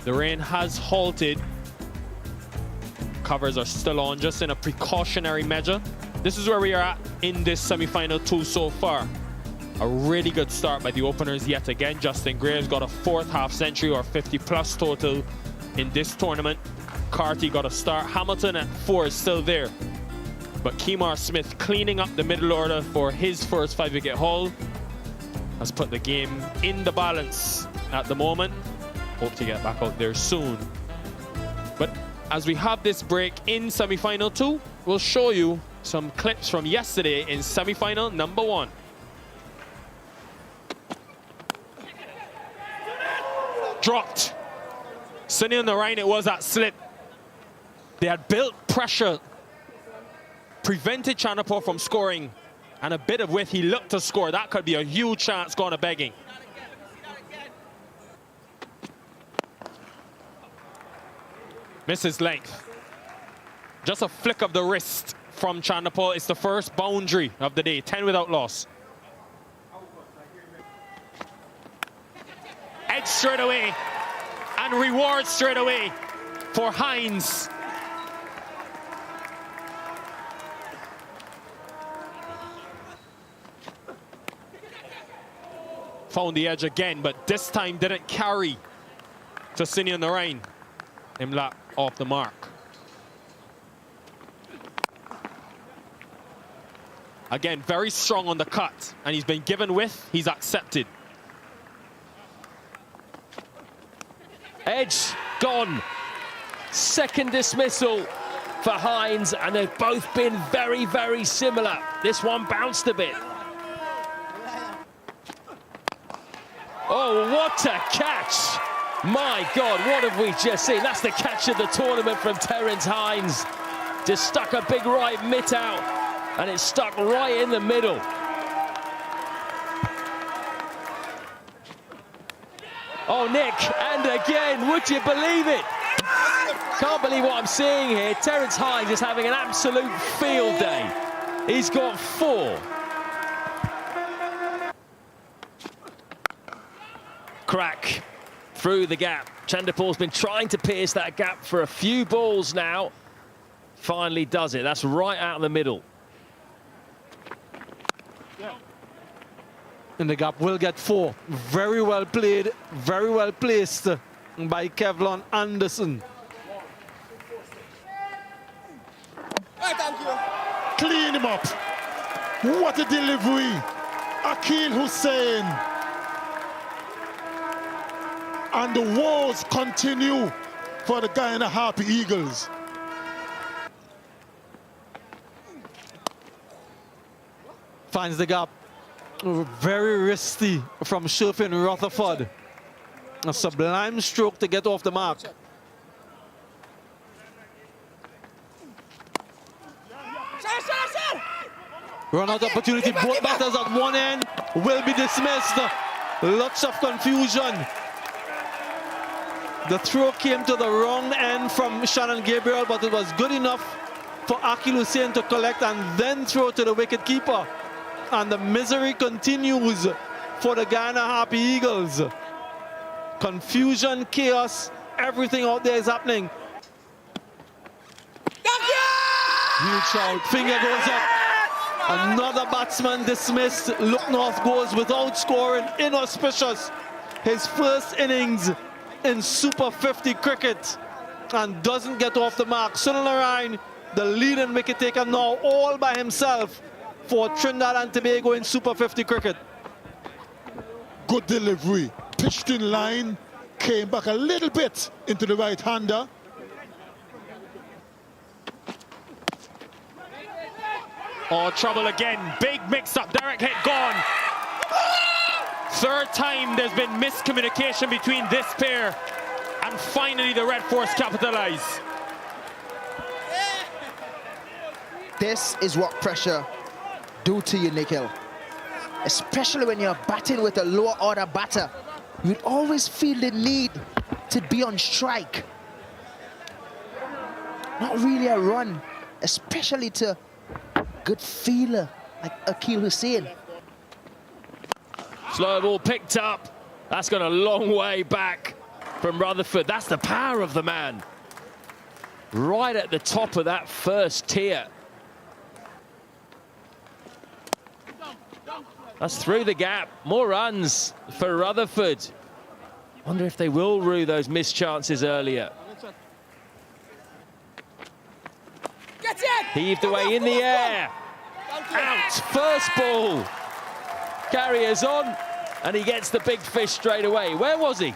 The rain has halted. Covers are still on, just in a precautionary measure. This is where we are at in this semi-final 2 so far. A really good start by the openers yet again. Justin Graves got a 4th half century or 50+ total in this tournament. Carty got a start. Hamilton at 4 is still there. But Kemar Smith cleaning up the middle order for his first 5-wicket haul has put the game in the balance at the moment. Hope to get back out there soon. But as we have this break in semi-final 2, we'll show you some clips from yesterday in semi-final number 1. Dropped. Sunny on the right, it was that slip. They had built pressure, prevented Chanapur from scoring, and a bit of width. He looked to score. That could be a huge chance going to begging. Misses length. Just a flick of the wrist from Chanderpaul. It's the first boundary of the day. 10 without loss. Edge straight away. And reward straight away for Hines. Found the edge again, but this time didn't carry to Sinian Narain. Imlap off the mark. Again, very strong on the cut, and he's been given width, he's accepted. Edge gone. Second dismissal for Hines, and they've both been very, very similar. This one bounced a bit. Oh, what a catch! My God, what have we just seen? That's the catch of the tournament from Terence Hines. Just stuck a big right mitt out, and it stuck right in the middle. Oh, Nick, and again, would you believe it? Can't believe what I'm seeing here. Terence Hines is having an absolute field day. He's got 4. Crack through the gap. Chanderpaul's been trying to pierce that gap for a few balls now. Finally does it. That's right out of the middle. And the gap will get 4. Very well played, very well placed by Kevlon Anderson. Clean him up. What a delivery. Akil Hussein. And the woes continue for the Guyana Harpy Eagles. Finds the gap. Very risky from Sherfin Rutherford. A sublime stroke to get off the mark. Run out opportunity. Both batters at one end will be dismissed. Lots of confusion. The throw came to the wrong end from Shannon Gabriel, but it was good enough for Akil Hussein to collect and then throw to the wicket keeper. And the misery continues for the Guyana Harpy Eagles. Confusion, chaos, everything out there is happening. Huge shout, finger goes up. Another batsman dismissed. Look North goes without scoring, inauspicious. His first innings in Super 50 cricket and doesn't get off the mark. Sunil Narain, the leading wicket taker now all by himself for Trinidad and Tobago in Super 50 cricket. Good delivery. Pitched in line. Came back a little bit into the right-hander. Oh, trouble again. Big mix-up. Direct hit gone. Third time there's been miscommunication between this pair. And finally the Red Force capitalize. This is what pressure do to you, Nikhil. Especially when you're batting with a lower order batter. You'd always feel the need to be on strike. Not really a run, especially to a good feeler like Akil Hussein. Slow ball picked up. That's gone a long way back from Rutherford. That's the power of the man. Right at the top of that first tier. That's through the gap. More runs for Rutherford. Wonder if they will rue those missed chances earlier. Heaved away in the air. Out. First ball. Carriers on. And he gets the big fish straight away. Where was he?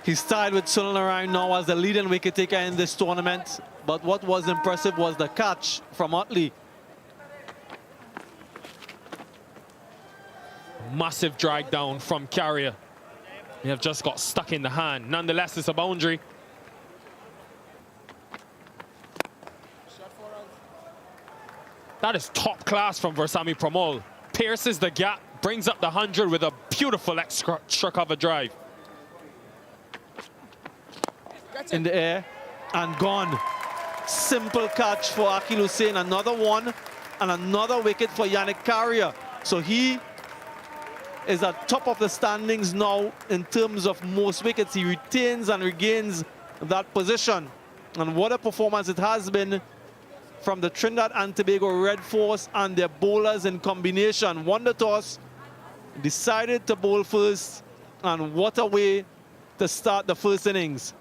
He's tied with Sunil Narain now as the leading wicket taker in this tournament. But what was impressive was the catch from Utley. Massive drag down from Carrier. They have just got stuck in the hand. Nonetheless, it's a boundary. That is top class from Versamy Pramod. Pierces the gap, brings up the 100 with a beautiful extra cover drive. In the air and gone. Simple catch for Akil Hussain. Another one and another wicket for Yannick Carrier. So he is at top of the standings now in terms of most wickets. He retains and regains that position. And what a performance it has been from the Trinidad and Tobago Red Force and their bowlers in combination. Won the toss, decided to bowl first, and what a way to start the first innings.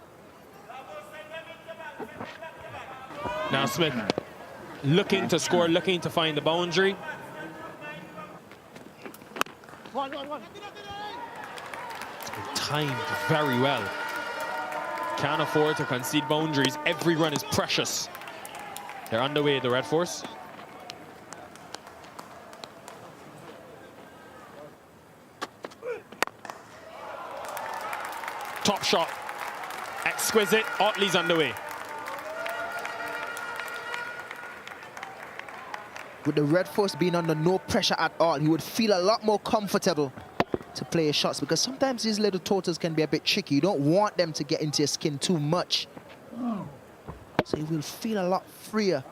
Now Smith looking to score, looking to find the boundary. Timed very well. Can't afford to concede boundaries. Every run is precious. They're underway, the Red Force. Top shot. Exquisite. Otley's underway. With the Red Force being under no pressure at all, he would feel a lot more comfortable to play his shots, because sometimes these little totals can be a bit tricky. You don't want them to get into your skin too much. So he will feel a lot freer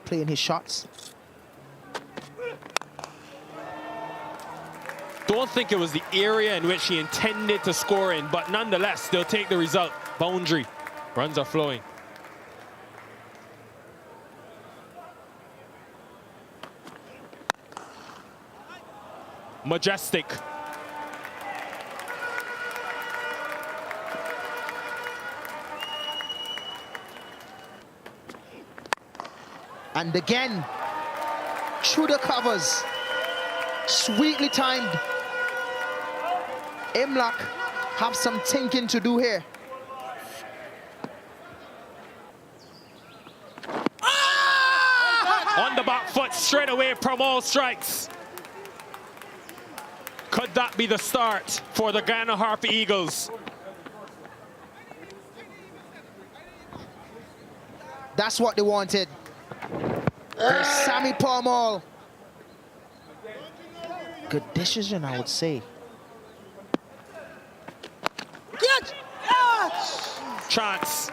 playing his shots. Don't think it was the area in which he intended to score in, but nonetheless, they'll take the result. Boundary. Runs are flowing. Majestic. And again, through the covers, sweetly timed. Imlach have some thinking to do here. On the back foot, straight away, Pramod strikes. Could that be the start for the Guyana Harpy Eagles? That's what they wanted. Sammy Pramod. Good decision, I would say. Chance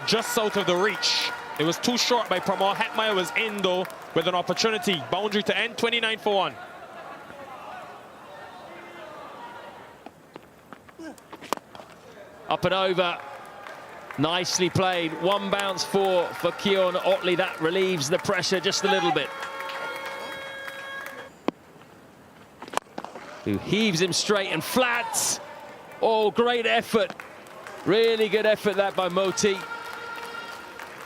just out of the reach. It was too short by Pramod. Hetmeyer was in though with an opportunity. Boundary to end, 29 for 1. Up and over. Nicely played. One bounce for Keon Otley. That relieves the pressure just a little bit. Who heaves him straight and flat. Oh, great effort. Really good effort that by Moti.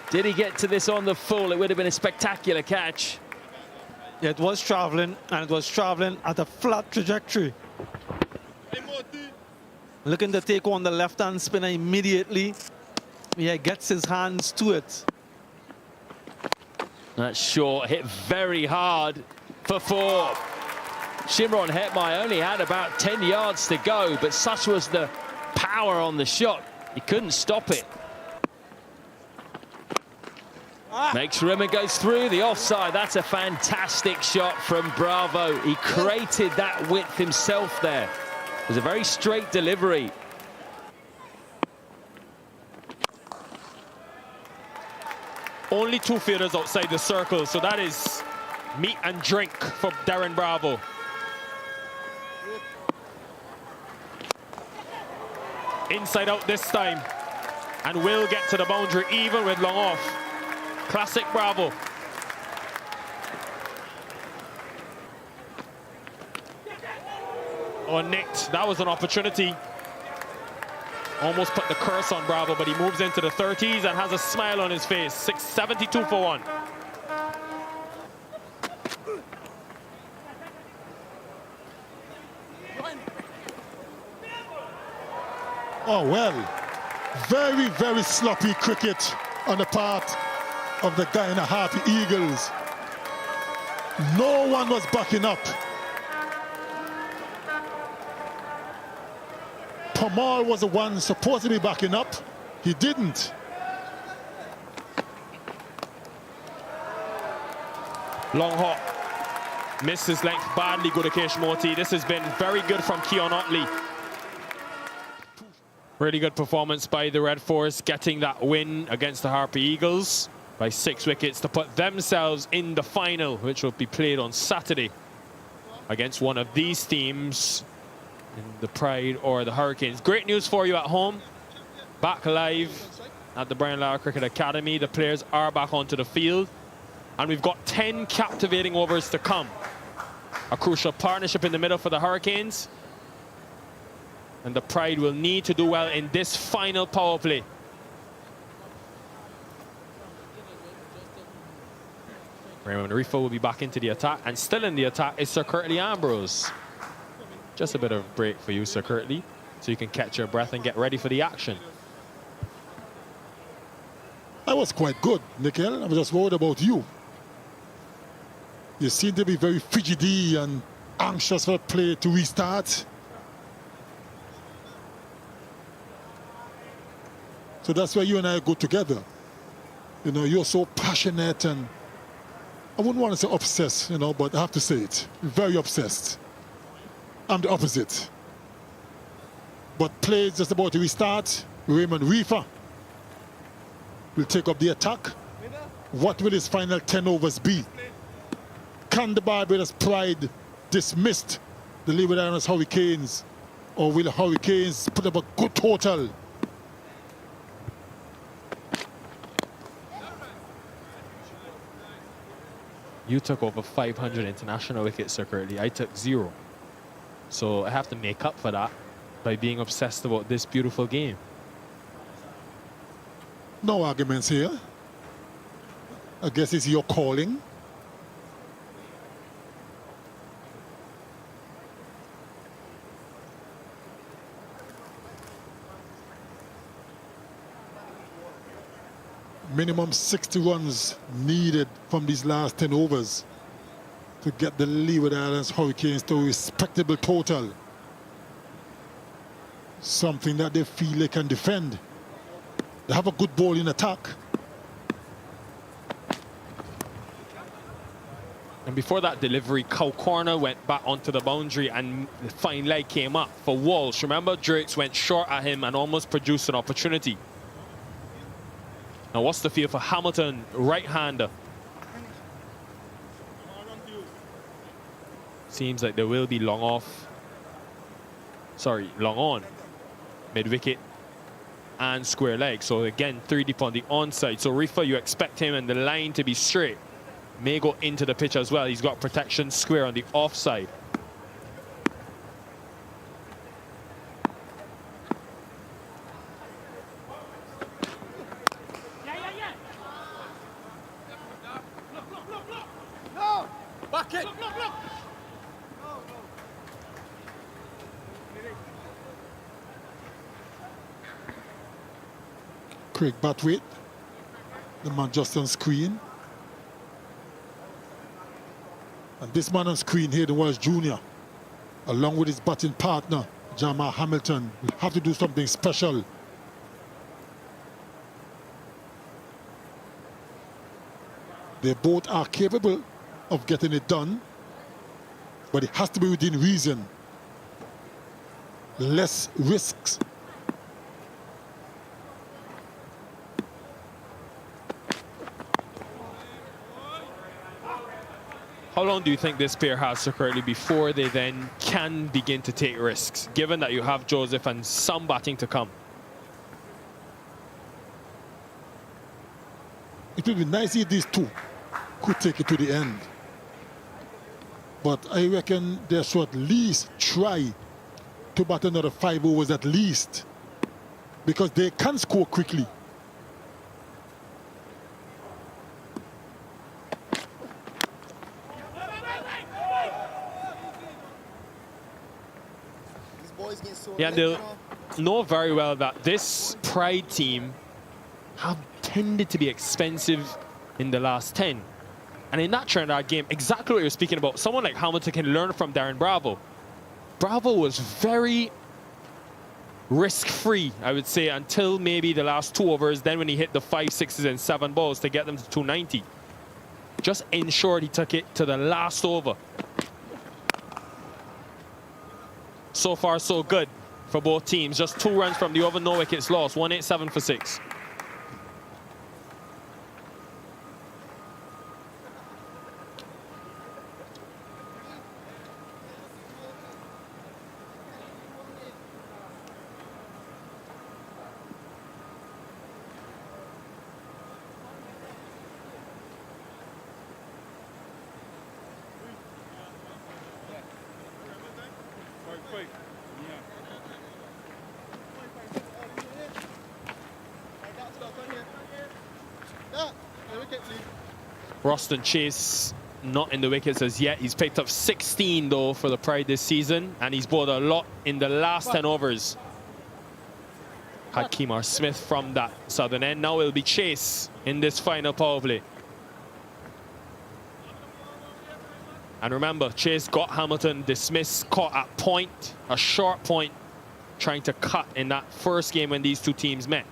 Did he get to this on the full? It would have been a spectacular catch. Yeah, it was traveling, and it was traveling at a flat trajectory. Looking to take on the left-hand spinner immediately. Yeah, gets his hands to it. That short hit very hard for 4. Shimron Hetmeyer only had about 10 yards to go, but such was the power on the shot, he couldn't stop it. Makes room and goes through the offside. That's a fantastic shot from Bravo. He created that width himself there. It was a very straight delivery. Only 2 fielders outside the circle, so that is meat and drink for Darren Bravo. Inside out this time, and will get to the boundary even with long off. Classic Bravo. Oh, nicked. That was an opportunity. Almost put the curse on Bravo, but he moves into the 30s and has a smile on his face. 72 for 1. Oh, well, very, very sloppy cricket on the part of the Guyana Harpy Eagles. No one was backing up. Pramod was the one supposed to be backing up. He didn't. Long hop. Misses length badly, Gudakesh Moti. This has been very good from Keon Otley. Really good performance by the Red Force, getting that win against the Harper Eagles by 6 wickets to put themselves in the final, which will be played on Saturday against one of these teams, in the Pride or the Hurricanes. Great news for you at home. Back live at the Brian Lara Cricket Academy. The players are back onto the field. And we've got 10 captivating overs to come. A crucial partnership in the middle for the Hurricanes. And the Pride will need to do well in this final power play. Raymond Rifa will be back into the attack. And still in the attack is Sir Curtly Ambrose. Just a bit of break for you, Sir Curtly, so you can catch your breath and get ready for the action. I was quite good, Nikhil. I was just worried about you. You seem to be very fidgety and anxious for the play to restart. So that's where you and I go together. You know, you're so passionate and I wouldn't want to say obsessed, you know, but I have to say it. Very obsessed. I'm the opposite. But play is just about to restart. Raymond Rifa will take up the attack. What will his final 10 overs be? Can the Barbados Pride dismiss the Leeward Islands Hurricanes, or will the Hurricanes put up a good total? You took over 500 international wickets, Sir Curtly. I took 0. So I have to make up for that by being obsessed about this beautiful game. No arguments here. I guess it's your calling. Minimum 60 runs needed from these last 10 overs to get the Leeward Islands Hurricanes to a respectable total. Something that they feel they can defend. They have a good bowling attack. And before that delivery, Cow Corner went back onto the boundary and the fine leg came up for Walsh. Remember, Drakes went short at him and almost produced an opportunity. Now what's the feel for Hamilton, right-hander? Seems like there will be long off. Sorry, long on. Mid-wicket and square leg. So again, 3 deep on the onside. So Rifa, you expect him and the line to be straight. May go into the pitch as well. He's got protection square on the offside. Craig Batwaite, the man just on screen. And this man on screen here, the Welsh Jr., along with his batting partner, Jamal Hamilton, will have to do something special. They both are capable of getting it done, but it has to be within reason. Less risks. How long do you think this pair has, Sir Curtly, before they then can begin to take risks, given that you have Joseph and some batting to come? It would be nice if these two could take it to the end. But I reckon they should at least try to bat another 5 overs at least, because they can score quickly. Yeah, they'll know very well that this Pride team have tended to be expensive in the last 10. And in that Trinidad game, exactly what you're speaking about, someone like Hamilton can learn from Darren Bravo. Bravo was very risk-free, I would say, until maybe the last 2 overs. Then when he hit the 5, 6s and 7 balls to get them to 290. just ensured he took it to the last over. So far, so good for both teams. Just 2 runs from the over, no wickets lost. 187 for 6. Roston Chase not in the wickets as yet. He's picked up 16 though for the Pride this season, and he's bowled a lot in the last 10 overs. Had Kemar Smith from that southern end. Now it'll be Chase in this final power play. And remember, Chase got Hamilton dismissed, caught at point, a short point, trying to cut in that first game when these two teams met.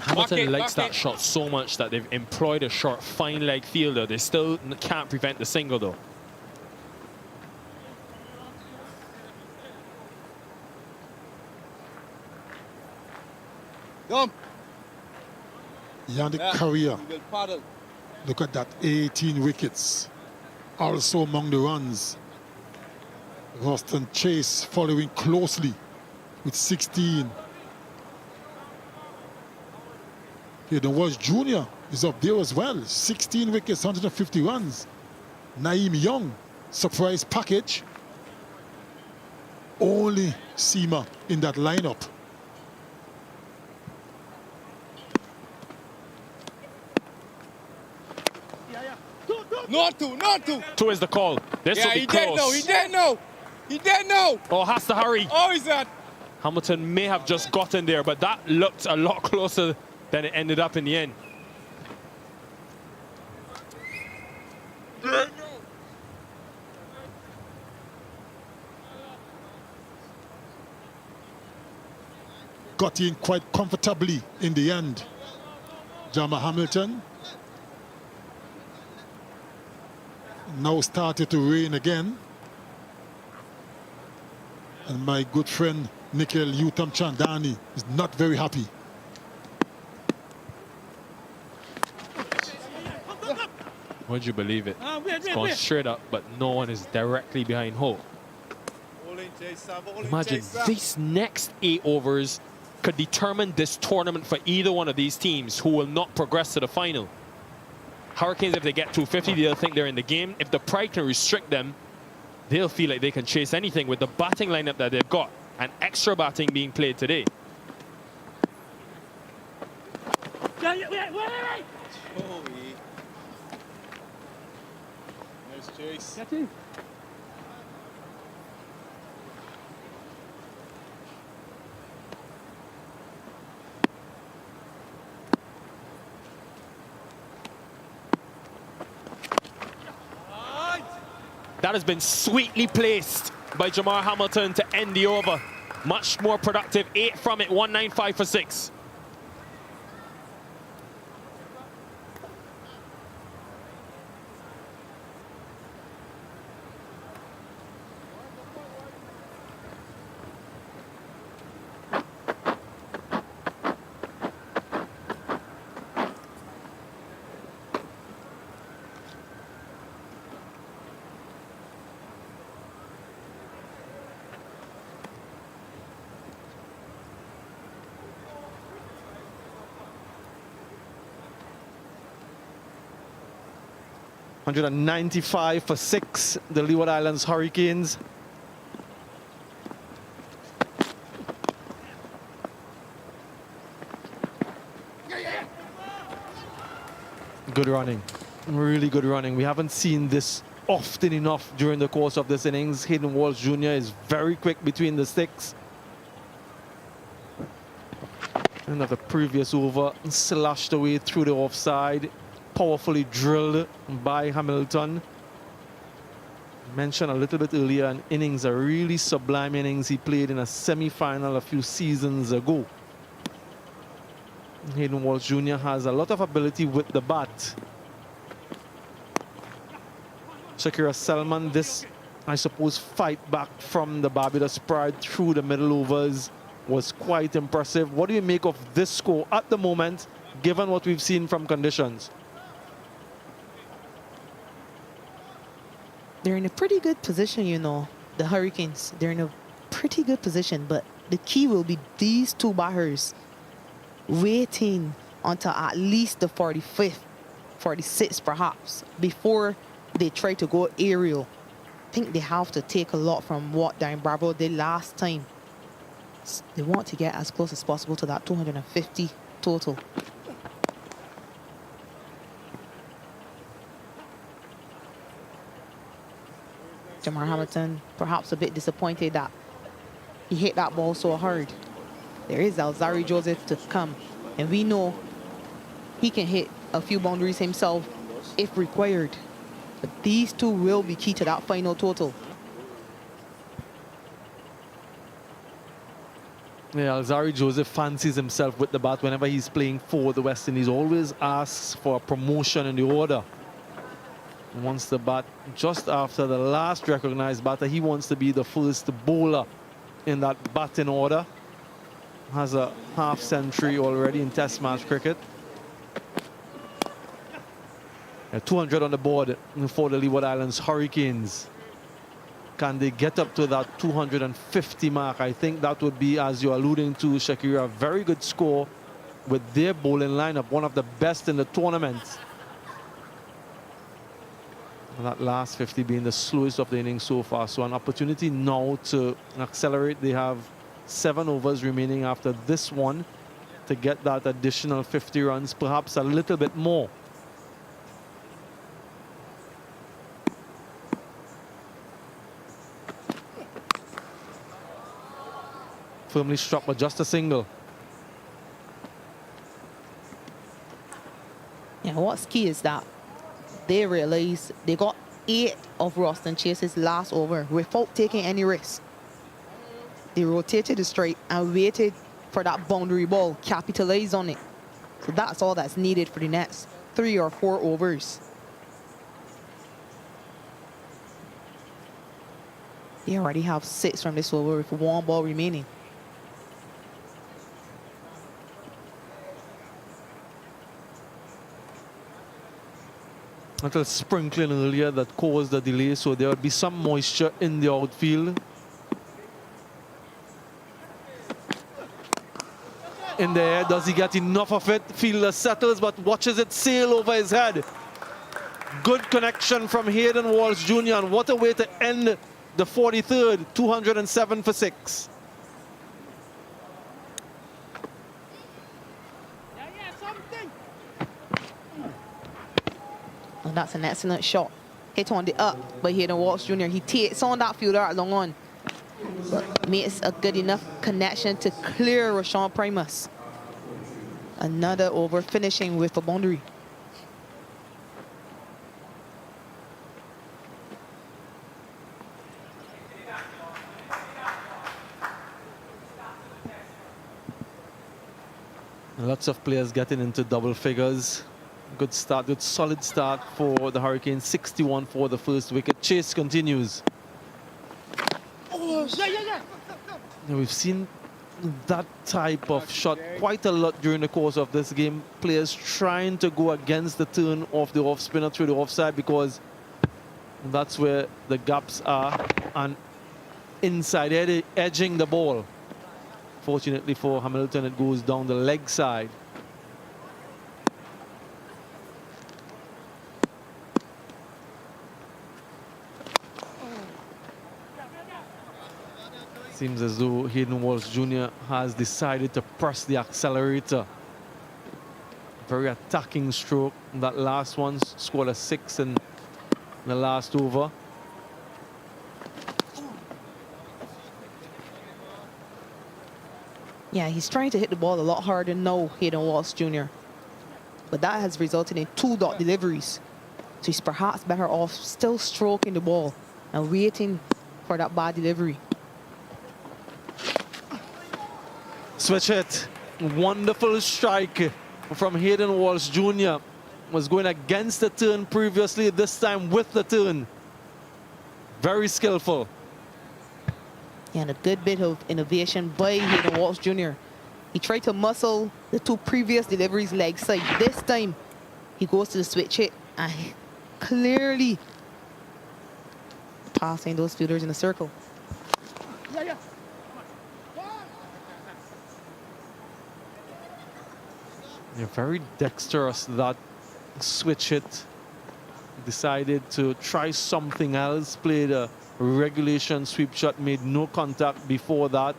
Hamilton likes that shot so much that they've employed a short, fine leg fielder. They still can't prevent the single though. Yannick Carrier, look at that, 18 wickets. Also among the runs, Roston Chase following closely with 16. Hayden Walsh Jr. is up there as well, 16 wickets, 150 runs. Naeem Young, surprise package. Only Seamer in that lineup. Not two. 2 is the call. This will be close. He dead no. Oh, has to hurry. Oh, is that? Hamilton may have just gotten there, but that looked a lot closer than it ended up in the end. Got in quite comfortably in the end. Jama Hamilton. Now started to rain again. And my good friend Nikhil Uttam Chandani is not very happy. Would you believe it? It's gone straight up, but no one is directly behind Hope. Imagine these next 8 overs could determine this tournament for either one of these teams who will not progress to the final. Hurricanes, if they get 250, they'll think they're in the game. If the Pride can restrict them, they'll feel like they can chase anything with the batting lineup that they've got and extra batting being played today. Wait. Nice chase. Get in. That has been sweetly placed by Jamar Hamilton to end the over. Much more productive. 8 from it, 195 for 6. $195 for 6, the Leeward Islands Hurricanes. Good running, really good running. We haven't seen this often enough during the course of this innings. Hayden Walsh Jr. is very quick between the sticks. End of the previous over, slashed away through the offside, powerfully drilled by Hamilton. Mentioned a little bit earlier, an innings, a really sublime innings he played in a semi-final a few seasons ago. Hayden Walsh Jr. has a lot of ability with the bat. Shakira Selman, this, I suppose, fight back from the Barbados Pride through the middle overs was quite impressive. What do you make of this score at the moment, given what we've seen from conditions? They're in a pretty good position, you know, the Hurricanes. They're in a pretty good position, but the key will be these two batters waiting until at least the 45th, 46th perhaps, before they try to go aerial. I think they have to take a lot from what Darren Bravo did last time. They want to get as close as possible to that 250 total. Jamar Hamilton perhaps a bit disappointed that he hit that ball so hard. There is Alzari Joseph to come, and we know he can hit a few boundaries himself if required. But these two will be key to that final total. Yeah, Alzari Joseph fancies himself with the bat whenever he's playing for the West Indies. Always asks for a promotion in the order. He wants the bat just after the last recognized batter. He wants to be the first bowler in that batting order. Has a half century already in Test match cricket. 200 on the board for the Leeward Islands Hurricanes. Can they get up to that 250 mark? I think that would be, as you're alluding to, Shakira, a very good score with their bowling lineup, one of the best in the tournament. And that last 50 being the slowest of the innings so far. So an opportunity now to accelerate. They have 7 overs remaining after this one to get that additional 50 runs, perhaps a little bit more. Firmly struck, but just a single. Yeah, what's key is that they realize they got 8 of Roston Chase's last over without taking any risk. They rotated the straight and waited for that boundary ball, capitalized on it. So that's all that's needed for the next 3 or 4 overs. They already have 6 from this over with 1 ball remaining. Little sprinkling earlier that caused the delay, so there will be some moisture in the outfield. In the air, does he get enough of it? Fielder settles but watches it sail over his head. Good connection from Hayden Walsh Jr. and what a way to end the 43rd, 207 for 6. And that's an excellent shot. Hit on the up, but Hayden Walsh Jr., he takes on that fielder at long on. But makes a good enough connection to clear Rashawn Primus. Another over finishing with a boundary. Lots of players getting into double figures. Good start, good solid start for the Hurricanes. 61 for the first wicket. Chase continues. Now we've seen that type of shot quite a lot during the course of this game. Players trying to go against the turn of the off spinner through the offside because that's where the gaps are, and inside edging the ball. Fortunately for Hamilton, it goes down the leg side. Seems as though Hayden Walsh Jr. has decided to press the accelerator. Very attacking stroke. That last one scored a 6 and in the last over. Yeah, he's trying to hit the ball a lot harder now, Hayden Walsh Jr. But that has resulted in 2 dot deliveries. So he's perhaps better off still stroking the ball and waiting for that bad delivery. Switch hit. Wonderful strike from Hayden Walsh Jr. Was going against the turn previously, this time with the turn. Very skillful. And a good bit of innovation by Hayden Walsh Jr. He tried to muscle the 2 previous deliveries leg side. This time, he goes to the switch hit and clearly passing those fielders in a circle. Yeah, very dexterous, that switch hit. Decided to try something else, played a regulation sweep shot, made no contact before that.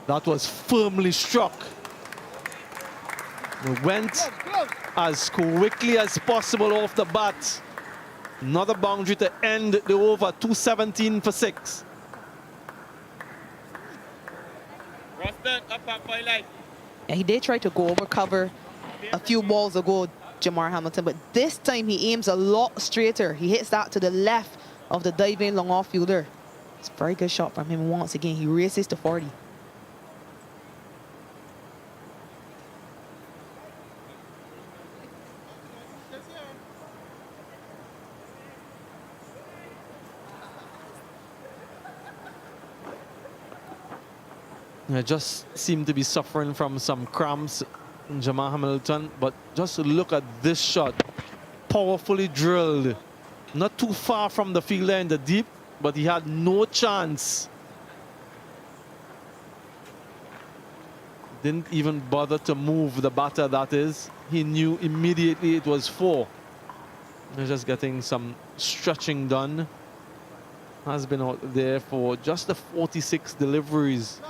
That was firmly struck. It went as quickly as possible off the bat. Another boundary to end the over, 217 for 6. And he did try to go over cover a few balls ago, Jamar Hamilton, but this time he aims a lot straighter. He hits that to the left of the diving long off fielder. It's a very good shot from him. Once again, he races to 40. Just seemed to be suffering from some cramps, Jamal Hamilton. But just look at this shot. Powerfully drilled. Not too far from the fielder in the deep, but he had no chance. Didn't even bother to move the batter, that is. He knew immediately it was 4. They're just getting some stretching done. Has been out there for just the 46 deliveries,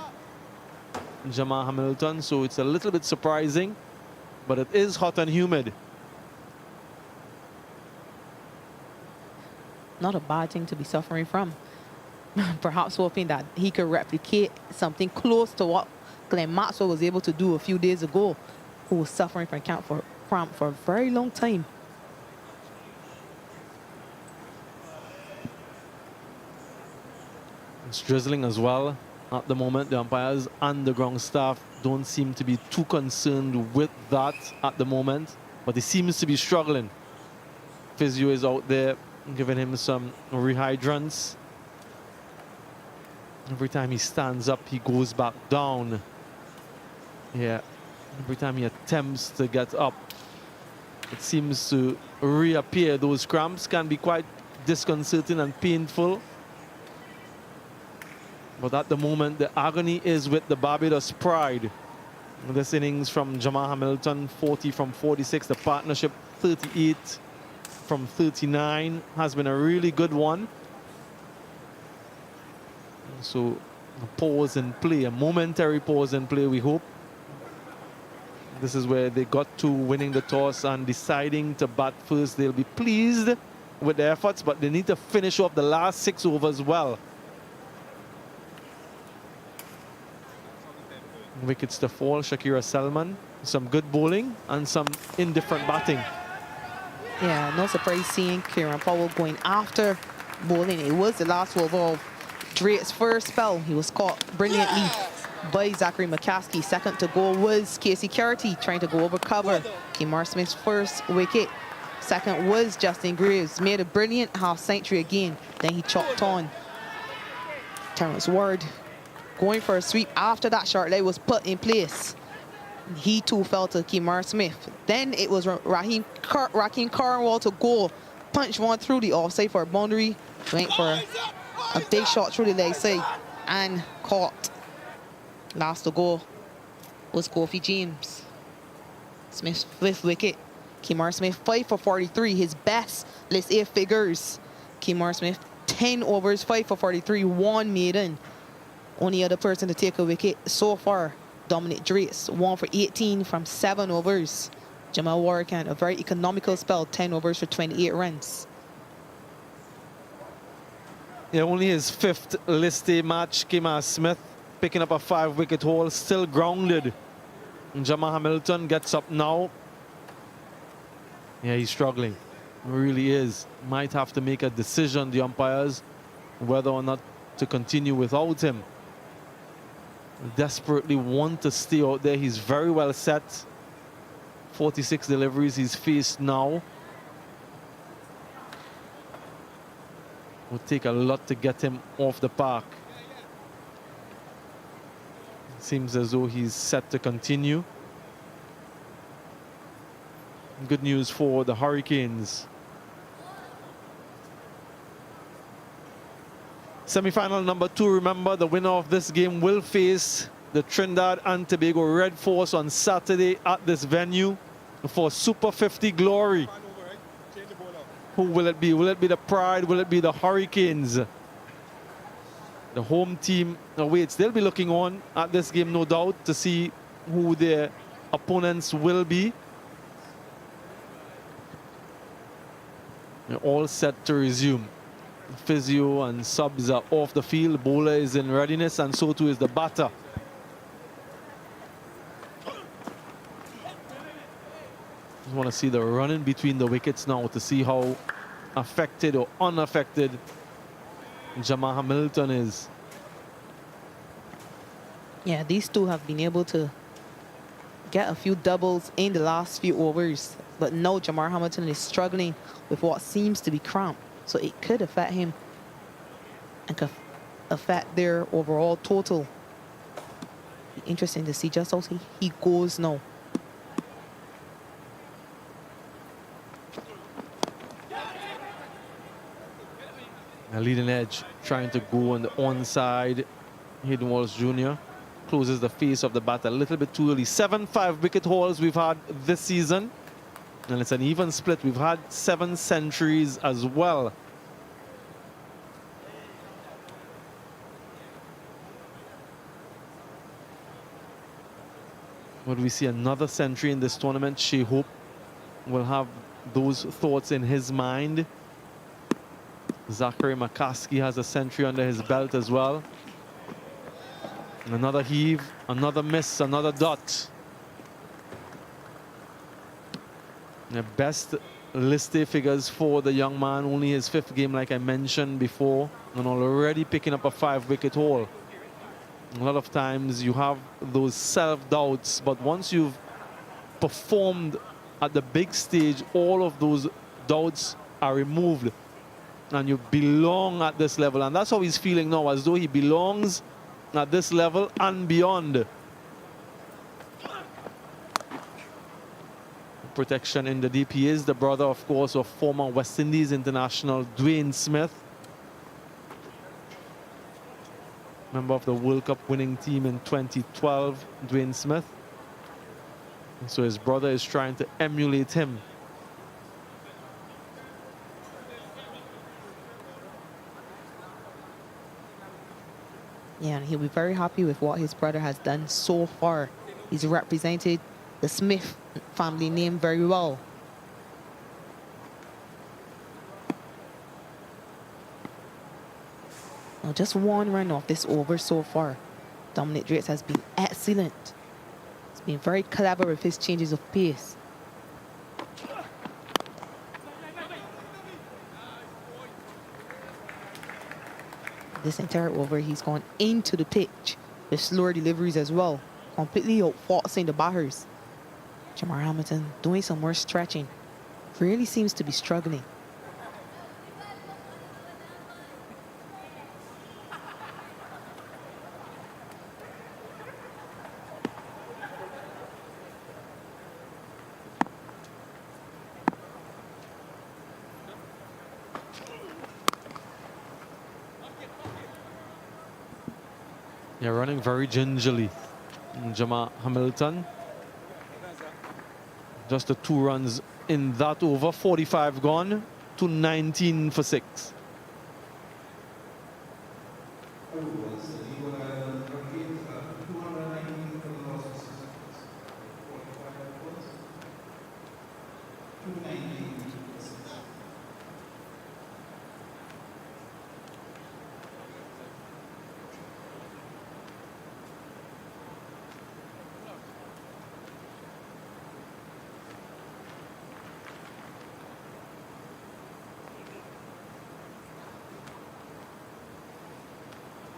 Jamal Hamilton, so it's a little bit surprising, but it is hot and humid. Not a bad thing to be suffering from. Perhaps hoping that he could replicate something close to what Glenn Maxwell was able to do a few days ago, who was suffering from cramp for a very long time. It's drizzling as well. At the moment, the umpires and the ground staff don't seem to be too concerned with that at the moment, but he seems to be struggling. Physio is out there giving him some rehydrants. Every time he stands up, he goes back down. Yeah, every time he attempts to get up, it seems to reappear. Those cramps can be quite disconcerting and painful. But at the moment, the agony is with the Barbados Pride. This innings from Jamal Hamilton, 40 from 46. The partnership, 38 from 39, has been a really good one. So a pause in play, a momentary pause in play, we hope. This is where they got to winning the toss and deciding to bat first. They'll be pleased with their efforts, but they need to finish off the last 6 overs well. Wickets to fall, Shakira Selman. Some good bowling and some indifferent batting. Yeah, no surprise seeing Kieran Powell going after bowling. It was the last over of Drake's first spell. He was caught brilliantly by Zachary McCaskey. Second to go was Casey Carty trying to go over cover. Kemar Smith's first wicket. Second was Justin Graves. Made a brilliant half century again. Then he chopped on. Terrence Ward going for a sweep after that short leg was put in place. He too fell to Kemar Smith. Then it was Raheem Carnwall to go. Punch one through the offside for a boundary. Went for a big shot through the leg side and caught. Last to go was Kofi James. Smith's 5th wicket. Kemar Smith 5 for 43, his best. List 8 figures. Kemar Smith 10 overs, 5 for 43, 1 maiden. Only other person to take a wicket so far, Dominic Drace, 1 for 18 from 7 overs. Jamal Warrican, a very economical spell, 10 overs for 28 runs. Yeah, only his 5th List A match. Kemar Smith picking up a 5-wicket haul, still grounded. And Jamal Hamilton gets up now. Yeah, he's struggling. He really is. Might have to make a decision, the umpires, whether or not to continue without him. Desperately want to stay out there. He's very well set. 46 deliveries he's faced now. Would take a lot to get him off the park. Seems as though he's set to continue. Good news for the Hurricanes. Semi-final number 2, remember, the winner of this game will face the Trinidad and Tobago Red Force on Saturday at this venue for Super 50 glory. Who will it be? Will it be the Pride? Will it be the Hurricanes? The home team awaits. They'll be looking on at this game, no doubt, to see who their opponents will be. They're all set to resume. Physio and subs are off the field. Bowler is in readiness, and so too is the batter. Just want to see the running between the wickets now to see how affected or unaffected Jamal Hamilton is. Yeah, these two have been able to get a few doubles in the last few overs. But no, Jamar Hamilton is struggling with what seems to be cramp. So it could affect him and could affect their overall total. Be interesting to see just how he goes now. A leading edge trying to go on the onside. Hayden Walsh Jr. closes the face of the bat a little bit too early. 7 5-wicket hauls we've had this season. And it's an even split. We've had 7 centuries as well. Would we see another century in this tournament? Shea Hope will have those thoughts in his mind. Zachary McCaskey has a century under his belt as well. And another heave, another miss, another dot. The best List A figures for the young man. Only his 5th game, like I mentioned before, and already picking up a 5-wicket haul. A lot of times you have those self-doubts, but once you've performed at the big stage, all of those doubts are removed. And you belong at this level. And that's how he's feeling now, as though he belongs at this level and beyond. Protection in the deep. He is the brother, of course, of former West Indies international Dwayne Smith. Member of the World Cup winning team in 2012, Dwayne Smith. And so his brother is trying to emulate him. Yeah, and he'll be very happy with what his brother has done so far. He's represented the Smith family name very well. Now, just 1 run off this over so far. Dominic Drace has been excellent. He's been very clever with his changes of pace. This entire over, he's gone into the pitch with slower deliveries as well, completely outforcing the batters. Jamar Hamilton doing some more stretching. Really seems to be struggling. Yeah, running very gingerly. Jamal Hamilton. Just the 2 runs in that over. 45 gone to 19 for 6.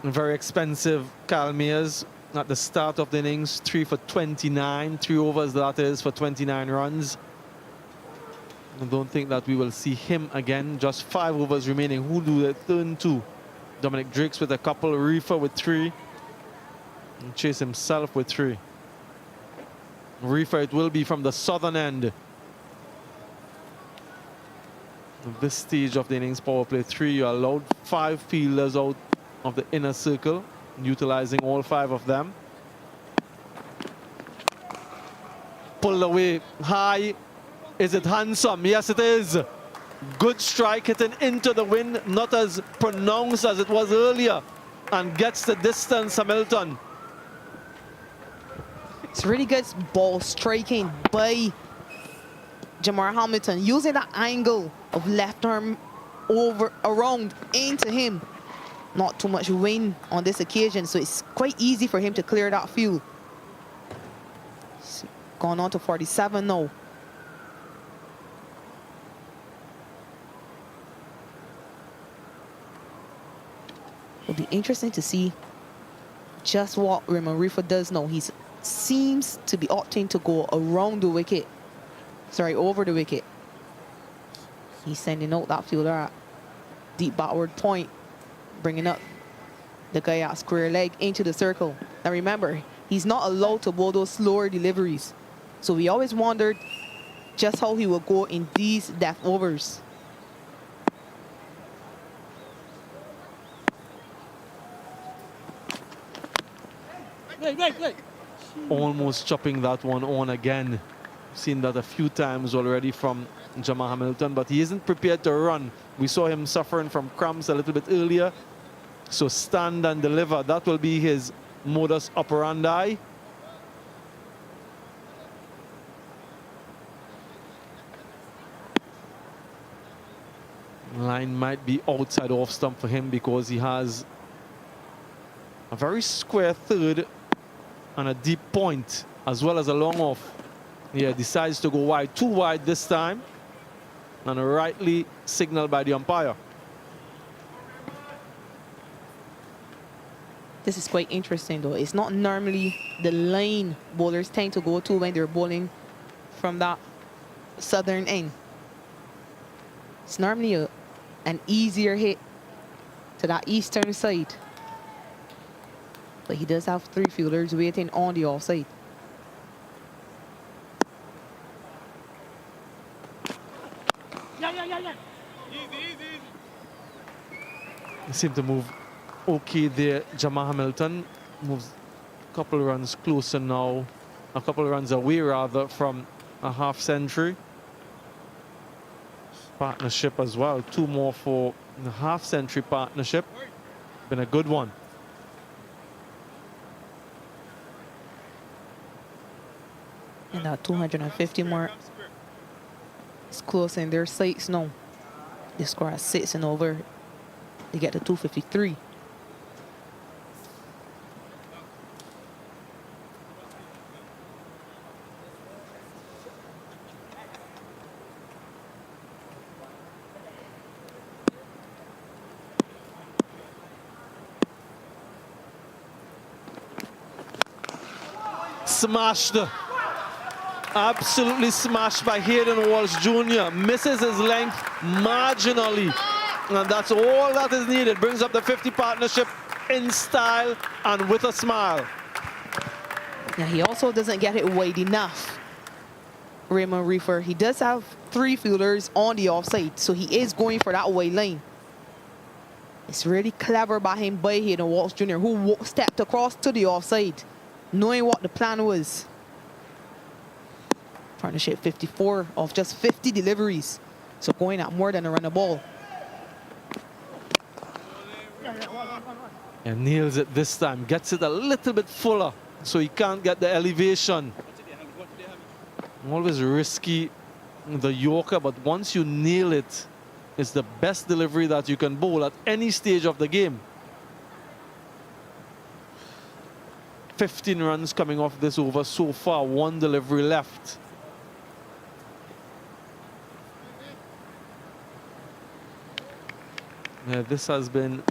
Very expensive Calmiers at the start of the innings. 3 for 29, 3 overs that is for 29 runs. I don't think that we will see him again. Just 5 overs remaining. Who do they turn to? Dominic Drakes with a couple, Reefer with 3, and Chase himself with 3. Reefer, it will be from the southern end. At this stage of the innings, power play 3, you allowed 5 fielders out of the inner circle, utilizing all 5 of them. Pulled away high. Is it handsome? Yes, it is. Good strike hitting into the wind, not as pronounced as it was earlier, and gets the distance, Hamilton. It's really good ball striking by Jamar Hamilton, using that angle of left arm over, around into him. Not too much wind on this occasion, so it's quite easy for him to clear that field. He's gone on to 47 now. It'll be interesting to see just what Raymond Reefer does now. He seems to be opting to go around the wicket. Sorry, over the wicket. He's sending out that fielder at deep backward point, bringing up the guy at square leg into the circle. Now remember, he's not allowed to bowl those slower deliveries. So we always wondered just how he will go in these death overs. Almost chopping that one on again. Seen that a few times already from Jamar Hamilton, but he isn't prepared to run. We saw him suffering from cramps a little bit earlier. So stand and deliver. That will be his modus operandi. Line might be outside off stump for him because he has a very square third and a deep point as well as a long off. Yeah, decides to go wide, too wide this time, and rightly signaled by the umpire. This is quite interesting though. It's not normally the line bowlers tend to go to when they're bowling from that southern end. It's normally an easier hit to that eastern side. But he does have 3 fielders waiting on the offside. He seemed to move okay there. Jamar Hamilton moves a couple of runs closer now, a couple of runs away rather from a half century. Partnership as well, 2 more for the half century partnership. Been a good one. And that 250 mark is close in their sights now. They score at 6 and over. They get to 253. Smashed. Absolutely smashed by Hayden Walsh Jr. Misses his length marginally. And that's all that is needed. Brings up the 50 partnership in style and with a smile. Now he also doesn't get it wide enough. Raymond Reefer, he does have 3 fielders on the offside, so he is going for that wide line. It's really clever by him by Hayden Walsh Jr., who stepped across to the offside, knowing what the plan was. Partnership 54 of just 50 deliveries. So going at more than a run a ball. And nails it this time. Gets it a little bit fuller so he can't get the elevation. Always risky, the Yorker, but once you nail it, it's the best delivery that you can bowl at any stage of the game. 15 runs coming off this over so far, 1 delivery left. Yeah, this has been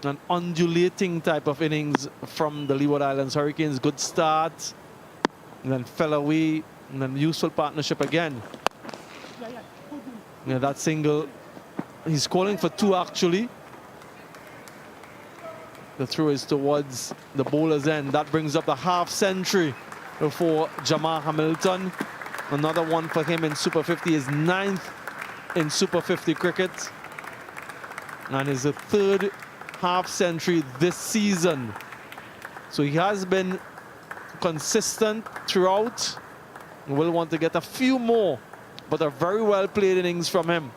an undulating type of innings from the Leeward Islands Hurricanes. Good start, and then fell away, and then useful partnership again. Yeah, that single, he's calling for 2 actually. The throw is towards the bowler's end. That brings up the half century for Jamar Hamilton. Another one for him in Super 50, his 9th in Super 50 cricket. And his 3rd half century this season. So he has been consistent throughout. We'll want to get a few more, but a very well played innings from him.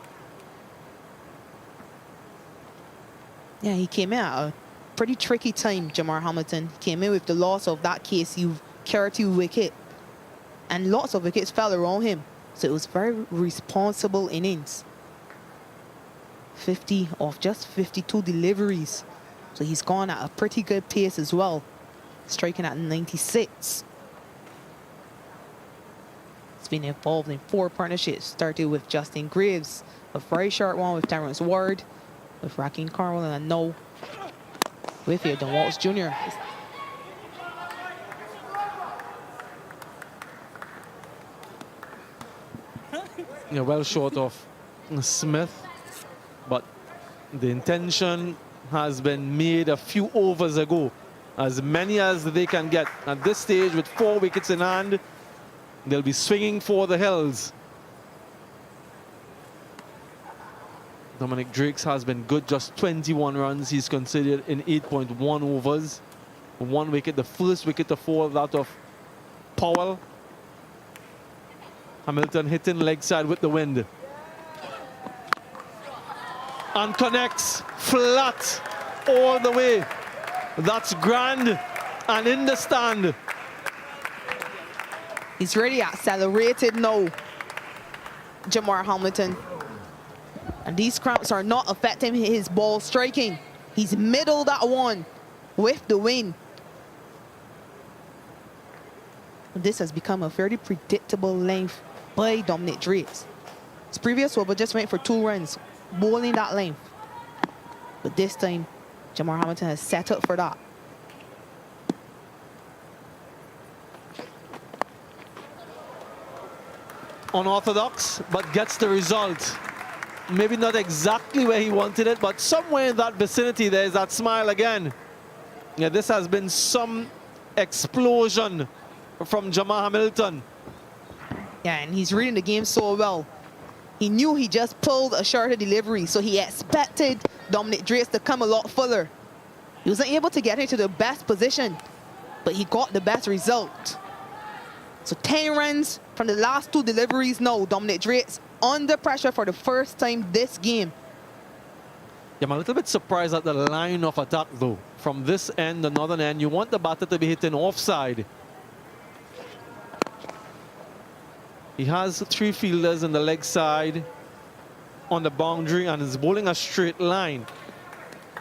Yeah, he came in at a pretty tricky time, Jamar Hamilton. Came in with the loss of that KCU Carity wicket. And lots of wickets fell around him. So it was very responsible innings. 50 of just 52 deliveries. So he's gone at a pretty good pace as well. Striking at 96. He's been involved in 4 partnerships. Started with Justin Graves. A very short one with Terrence Ward. With Raheem Carwell, and no with Hayden Walsh Jr. Yeah, well short of Smith, but the intention has been made a few overs ago. As many as they can get. At this stage, with 4 wickets in hand, they'll be swinging for the hills. Dominic Drakes has been good, just 21 runs he's considered in 8.1 overs. 1 wicket, the first wicket to fall, that of Powell. Hamilton hitting leg side with the wind. And connects flat all the way. That's grand and in the stand. He's really accelerated now, Jamar Hamilton. And these cramps are not affecting his ball striking. He's middled that one with the wind. This has become a very predictable length by Dominic Drakes. His previous over just went for 2 runs, bowling that length. But this time, Jamar Hamilton has set up for that. Unorthodox, but gets the result. Maybe not exactly where he wanted it, but somewhere in that vicinity, there's that smile again. Yeah, this has been some explosion from Jamar Hamilton. Yeah, and he's reading the game so well. He knew he just pulled a shorter delivery, so he expected Dominic Drakes to come a lot fuller. He wasn't able to get into the best position, but he got the best result. So 10 runs from the last 2 deliveries now. Dominic Drakes under pressure for the first time this game. Yeah, I'm a little bit surprised at the line of attack, though. From this end, the northern end, you want the batter to be hitting offside. He has 3 fielders in the leg side on the boundary and is bowling a straight line.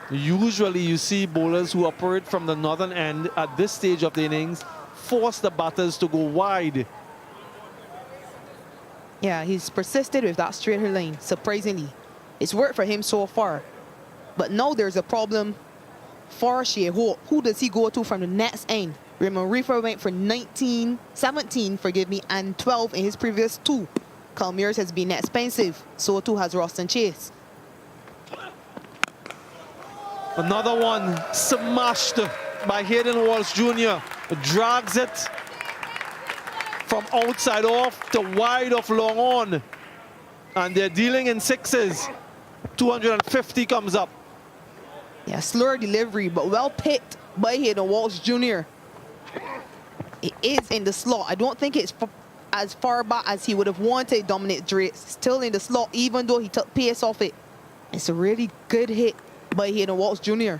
Usually you see bowlers who operate from the northern end at this stage of the innings force the batters to go wide. Yeah, he's persisted with that straighter line, surprisingly. It's worked for him so far. But now there's a problem for Shea Hope. Who does he go to from the next end? Raymond Reefer went for 17, and 12 in his previous 2. Calmeers has been expensive. So too has Roston Chase. Another one smashed by Hayden Walsh Jr. Drags it from outside off to wide of long on. And they're dealing in 6s. 250 comes up. Yeah, slower delivery, but well picked by Hayden Walsh Jr. It is in the slot. I don't think it's as far back as he would have wanted. Dominic Drake still in the slot, even though he took pace off it. It's a really good hit by Hayden Walsh Jr.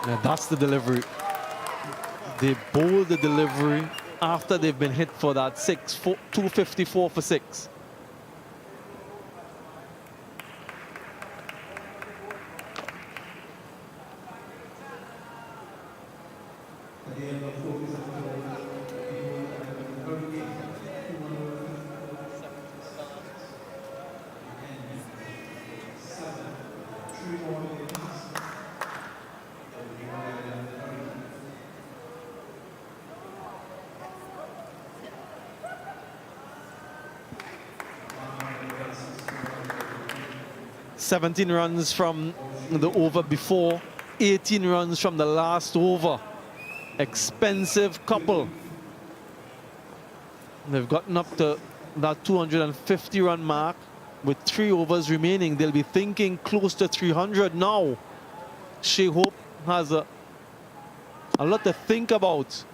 Yeah, that's the delivery. They bowl the delivery after they've been hit for that 254 for 6. "17 runs from the over before, 18 runs from the last over." Expensive couple. They've gotten up to that 250-run mark with 3 overs remaining. They'll be thinking close to 300 now. Shea Hope has a lot to think about.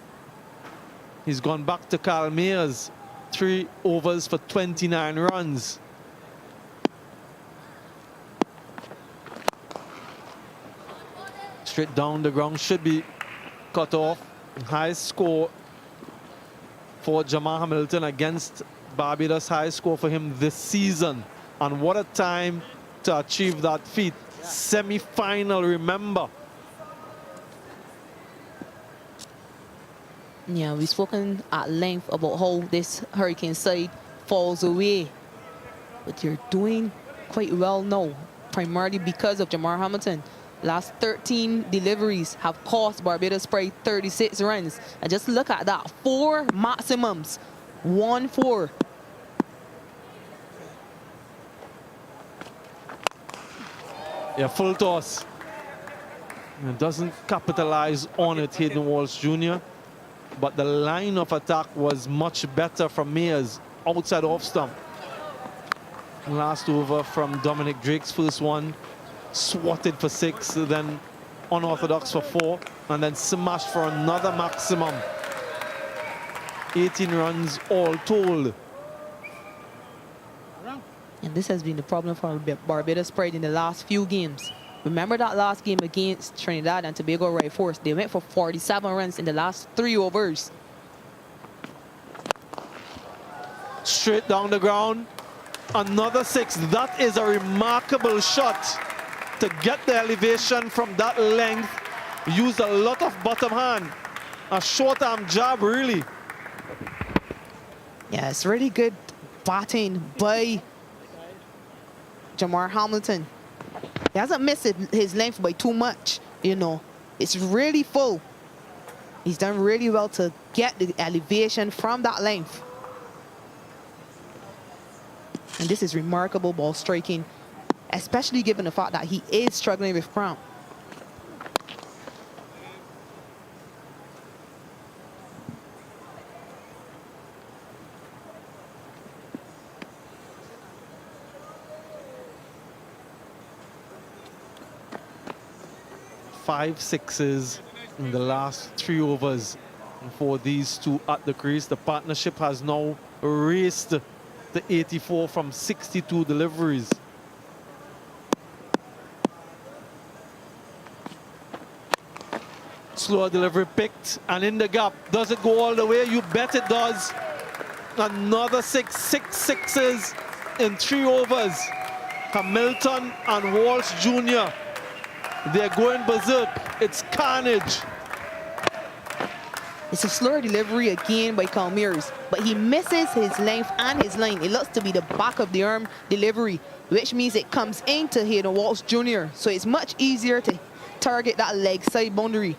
He's gone back to Carl Mayers, 3 overs for 29 runs. Straight down the ground, should be cut off. High score for Jamal Hamilton against Barbados. High score for him this season. And what a time to achieve that feat. Semi-final, remember. Yeah, we've spoken at length about how this Hurricane side falls away. But you're doing quite well now, primarily because of Jamar Hamilton. Last 13 deliveries have cost Barbados Pride 36 runs. And just look at that, 4 maximums, 1-4. Yeah, full toss. It doesn't capitalize on it, Hayden Walsh Jr. But the line of attack was much better from Mayers outside off stump. Last over from Dominic Drake's first one. Swatted for 6, then unorthodox for 4, and then smashed for another maximum. 18 runs all told. And this has been the problem for Barbados Pride in the last few games. Remember that last game against Trinidad and Tobago Right Force? They went for 47 runs in the last 3 overs. Straight down the ground. Another 6. That is a remarkable shot. To get the elevation from that length, used a lot of bottom hand. A short arm jab, really. Yeah, it's really good batting by Jamar Hamilton. He hasn't missed his length by too much, you know. It's really full. He's done really well to get the elevation from that length. And this is remarkable ball striking, especially given the fact that he is struggling with cramp. Five sixes in the last 3 overs for these two at the crease. The partnership has now raced to 84 from 62 deliveries. Slower delivery picked and in the gap. Does it go all the way? You bet it does. Another 6 sixes in 3 overs. Hamilton and Walsh Jr. They're going berserk. It's carnage. It's a slower delivery again by Calmeers, but he misses his length and his line. It looks to be the back of the arm delivery, which means it comes into Hayden Walsh Jr. So it's much easier to target that leg side boundary.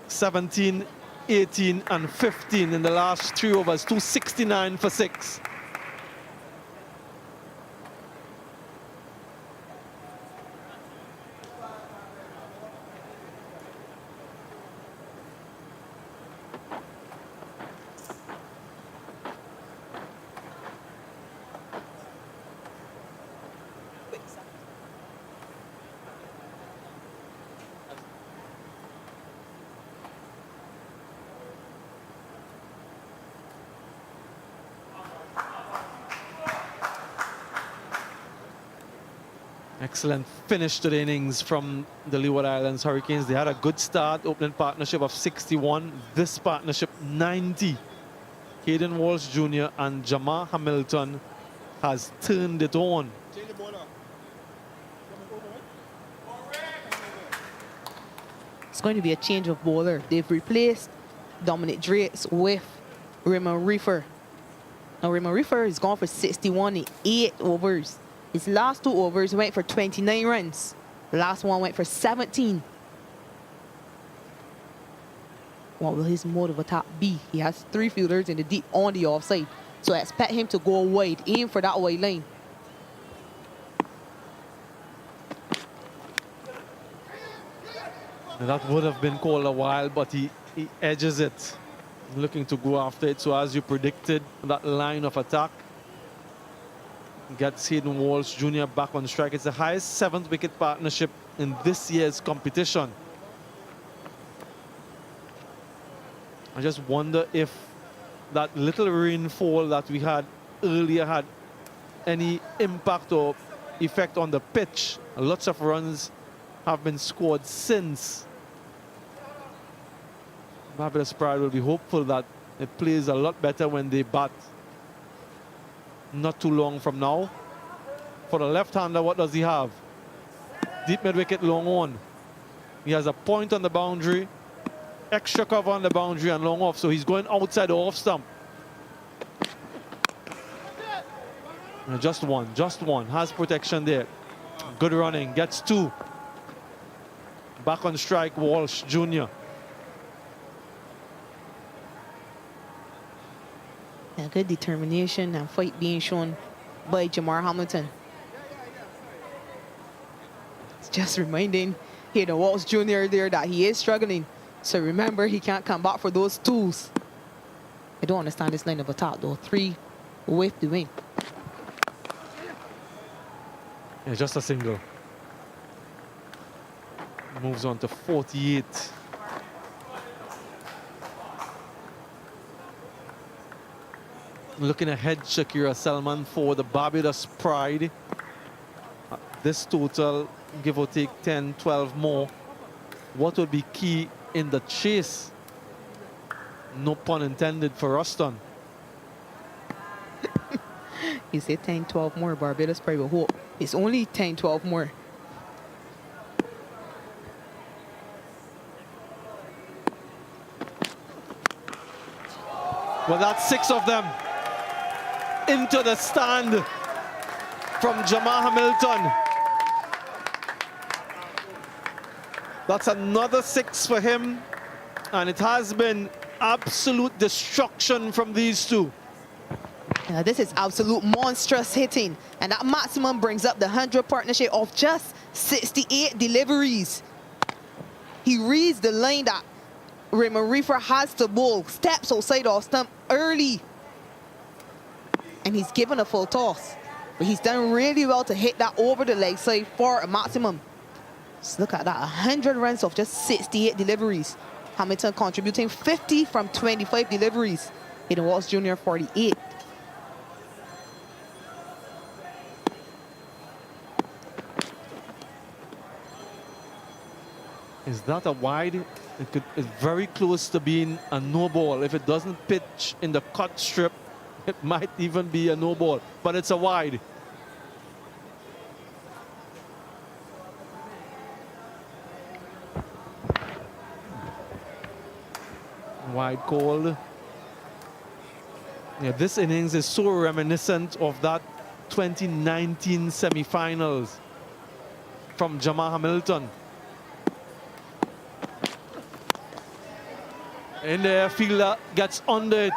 17, 18, and 15 in the last 3 overs. 269 for 6. excellent finish to the innings from the Leeward Islands Hurricanes. They had a good start, opening partnership of 61. This partnership, 90. Hayden Walsh Jr. and Jamar Hamilton has turned it on. It's going to be a change of bowler. They've replaced Dominic Drakes with Raymond Reefer. Now, Raymond Reefer is gone for 61 in 8 overs. His last 2 overs went for 29 runs. The last one went for 17. What will his mode of attack be? He has 3 fielders in the deep on the offside. So I expect him to go wide, aim for that wide line. And that would have been called a wild, but he edges it, looking to go after it. So as you predicted, that line of attack gets Hayden Walsh Jr. back on strike. It's the highest 7th wicket partnership in this year's competition. I just wonder if that little rainfall that we had earlier had any impact or effect on the pitch. Lots of runs have been scored since. Barbados Pride will be hopeful that it plays a lot better when they bat not too long from now. For the left-hander, what does he have? Deep mid-wicket, long on. He has a point on the boundary, extra cover on the boundary and long off, so he's going outside the off stump. Just one. Has protection there. Good running, gets 2. Back on strike, Walsh Jr. Yeah, good determination and fight being shown by Jamar Hamilton. It's just reminding Hayden Walsh Jr. there that he is struggling. So remember, he can't come back for those 2s. I don't understand this line of attack though. 3 with the wing. Yeah, just a single. Moves on to 48. Looking ahead, Shakira Selman for the Barbados Pride. This total, give or take 10, 12 more. What would be key in the chase? No pun intended for Ruston. You say 10, 12 more. Barbados Pride will hope it's only 10, 12 more. Well, that's 6 of them into the stand from Jamar Hamilton. That's another 6 for him, and it has been absolute destruction from these 2. This is absolute monstrous hitting, and that maximum brings up the 100 partnership of just 68 deliveries. He reads the line that Raymond Reefer has to bowl, steps outside off stump early, and he's given a full toss. But he's done really well to hit that over the leg side for a maximum. Just look at that, 100 runs of just 68 deliveries. Hamilton contributing 50 from 25 deliveries. Hayden Walsh Jr. 48. Is that a wide? It's very close to being a no ball. If it doesn't pitch in the cut strip, it might even be a no ball, but it's a wide. Wide called. Yeah, this innings is so reminiscent of that 2019 semifinals from Jamar Hamilton. In there, fielder gets under it,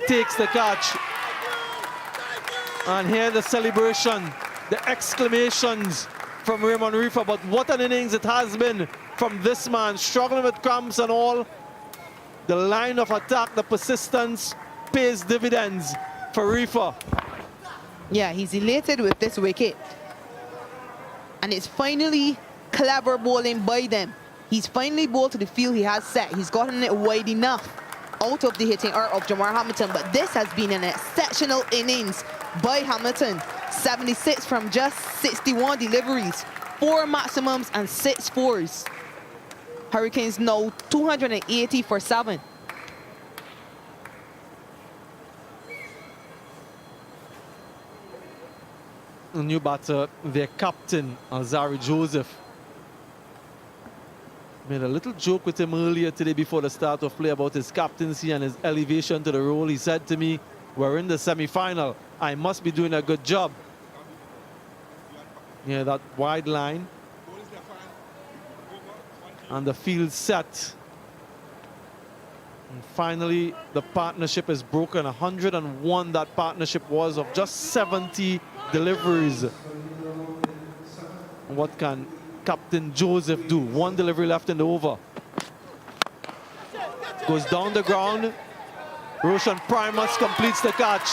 takes the catch. And here the celebration, the exclamations from Raymond Reefer. But what an innings it has been from this man, struggling with cramps and all. The line of attack, the persistence pays dividends for Reefer. Yeah, he's elated with this wicket. And it's finally clever bowling by them. He's finally bowled to the field he has set. He's gotten it wide enough out of the hitting arc of Jamar Hamilton. But this has been an exceptional innings by Hamilton. 76 from just 61 deliveries. 4 maximums and 6 fours. Hurricanes now 280 for 7. A new batter, their captain, Alzari Joseph. Made a little joke with him earlier today before the start of play about his captaincy and his elevation to the role. He said to me, we're in the semi-final. I must be doing a good job. Yeah, that wide line. And the field set. And finally, the partnership is broken. 101 that partnership was of just 70 deliveries. What can Captain Joseph do? 1 delivery left in the over. Goes down the ground. Roshan Primus completes the catch.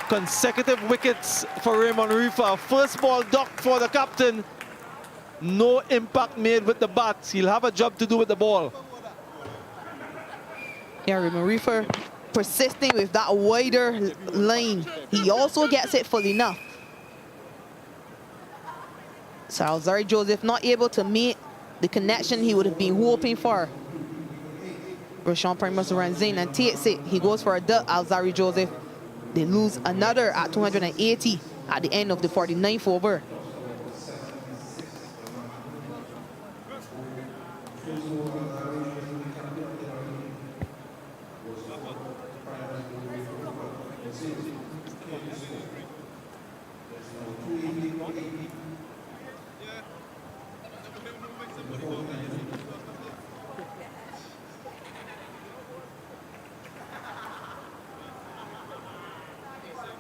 Consecutive wickets for Raymond Rifa. First ball ducked for the captain. No impact made with the bat. He'll have a job to do with the ball. Yeah, Raymond Rifa persisting with that wider line. He also gets it full enough. So Alzari Joseph not able to make the connection he would have been hoping for. Roshan Primus runs in and takes it. He goes for a duck, Alzari Joseph. They lose another at 280 at the end of the 49th over.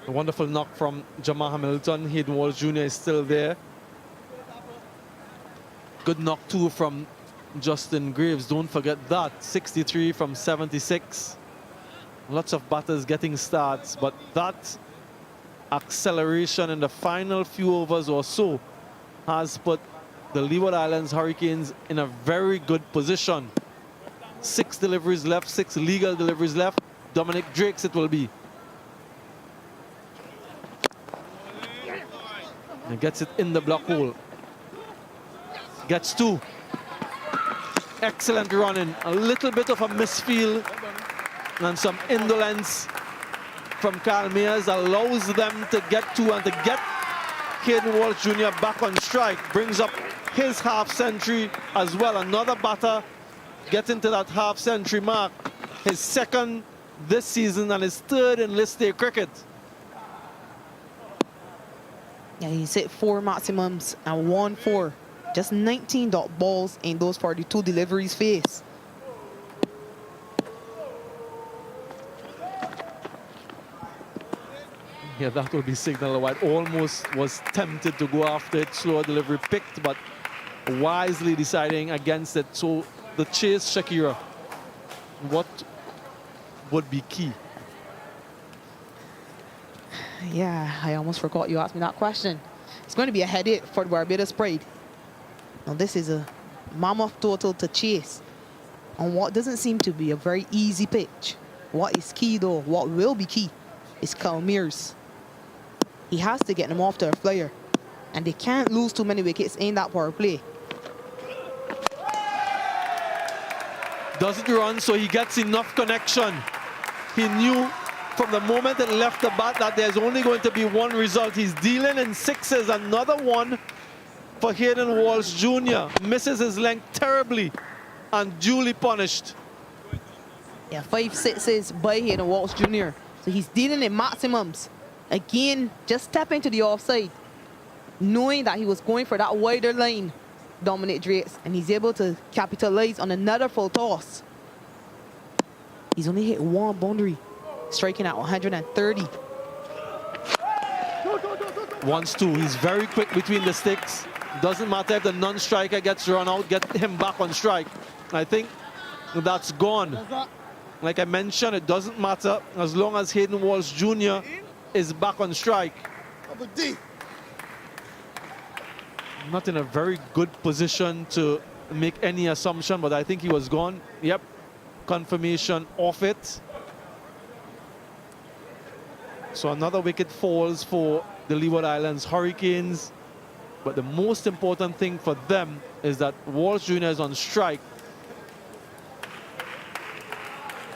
A wonderful knock from Jamal Hamilton. Hayden Walsh Jr. is still there. Good knock too from Justin Graves. Don't forget that. 63 from 76. Lots of batters getting starts, but that acceleration in the final few overs or so has put the Leeward Islands Hurricanes in a very good position. 6 deliveries left, 6 legal deliveries left. Dominic Drake's it will be. And gets it in the block hole. Gets 2. Excellent running. A little bit of a misfeel and some indolence from Kyle Mayers allows them to get 2 and to get Hayden Walsh Jr. back on strike. Brings up his half-century as well. Another batter getting to that half-century mark. His 2nd this season and his 3rd in list day cricket. Yeah, he's hit 4 maximums and 1 4. Just 19 dot balls in those 42 deliveries faced. Yeah, that will be signal wide. Almost was tempted to go after it. Slower delivery picked, but wisely deciding against it. So the chase, Shakira, what would be key? Yeah, I almost forgot you asked me that question. It's going to be a headache for the Barbados Pride. Now, this is a mammoth total to chase on what doesn't seem to be a very easy pitch. What is key, though, what will be key, is Kyle Mayers. He has to get them off to a flyer, and they can't lose too many wickets in that power play. Doesn't run, so he gets enough connection. He knew from the moment it left the bat that there's only going to be one result. He's dealing in 6s. Another one for Hayden Walsh Jr. Misses his length terribly and duly punished. Yeah, 5 6s by Hayden Walsh Jr. So he's dealing in maximums. Again, just step into the offside, knowing that he was going for that wider line, Dominic Drakes, and he's able to capitalize on another full toss. He's only hit 1 boundary, striking at 130. Wants to. He's very quick between the sticks. Doesn't matter if the non-striker gets run out, get him back on strike. I think that's gone. Like I mentioned, it doesn't matter as long as Hayden Walsh Jr. is back on strike. Not in a very good position to make any assumption, but I think he was gone. Yep, confirmation of it. So another wicket falls for the Leeward Islands Hurricanes. But the most important thing for them is that Walsh Jr. is on strike.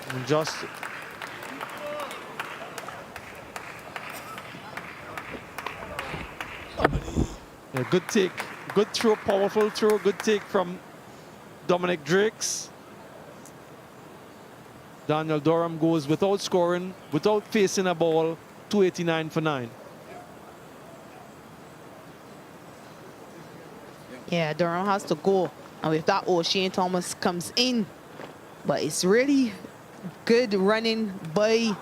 And just a good take, good throw, powerful throw, good take from Dominic Drakes. Daniel Durham goes without scoring, without facing a ball, 289 for 9. Yeah, Durham has to go. And with that, Shane Thomas comes in. But it's really good running by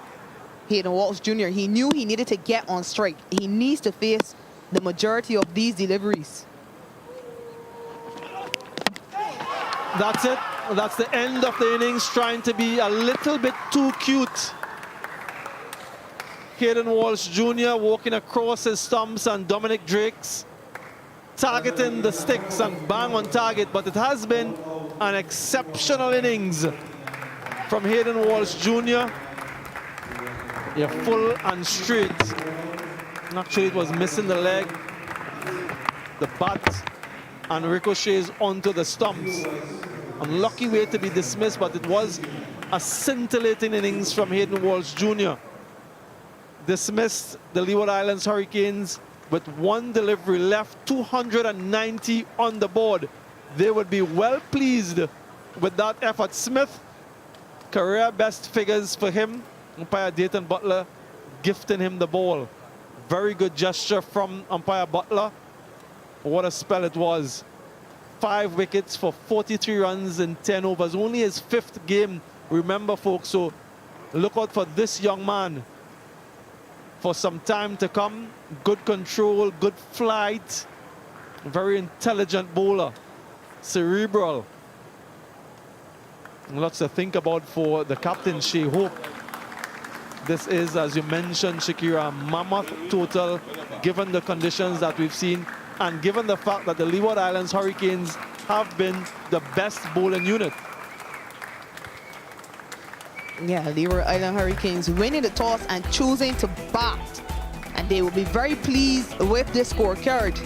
Hayden Walsh Jr. He knew he needed to get on strike. He needs to face the majority of these deliveries. That's it. That's the end of the innings, trying to be a little bit too cute. Hayden Walsh Jr. walking across his stumps and Dominic Drakes targeting the sticks and bang on target, but it has been an exceptional innings from Hayden Walsh Jr. Yeah, full and straight. Actually, it was missing the leg, the bat, and ricochets onto the stumps. Unlucky way to be dismissed, but it was a scintillating innings from Hayden Walsh Jr. Dismissed the Leeward Islands Hurricanes with one delivery left, 290 on the board. They would be well pleased with that effort. Smith, career best figures for him. Umpire Dayton Butler gifting him the ball. Very good gesture from umpire Butler. What a spell it was. 5 wickets for 43 runs in 10 overs. Only his 5th game, remember, folks. So look out for this young man for some time to come. Good control, good flight. Very intelligent bowler. Cerebral. Lots to think about for the captain, Shea Hope. This is, as you mentioned, Shakira, a mammoth total, given the conditions that we've seen and given the fact that the Leeward Islands Hurricanes have been the best bowling unit. Yeah, Leeward Island Hurricanes winning the toss and choosing to bat. And they will be very pleased with this scorecard.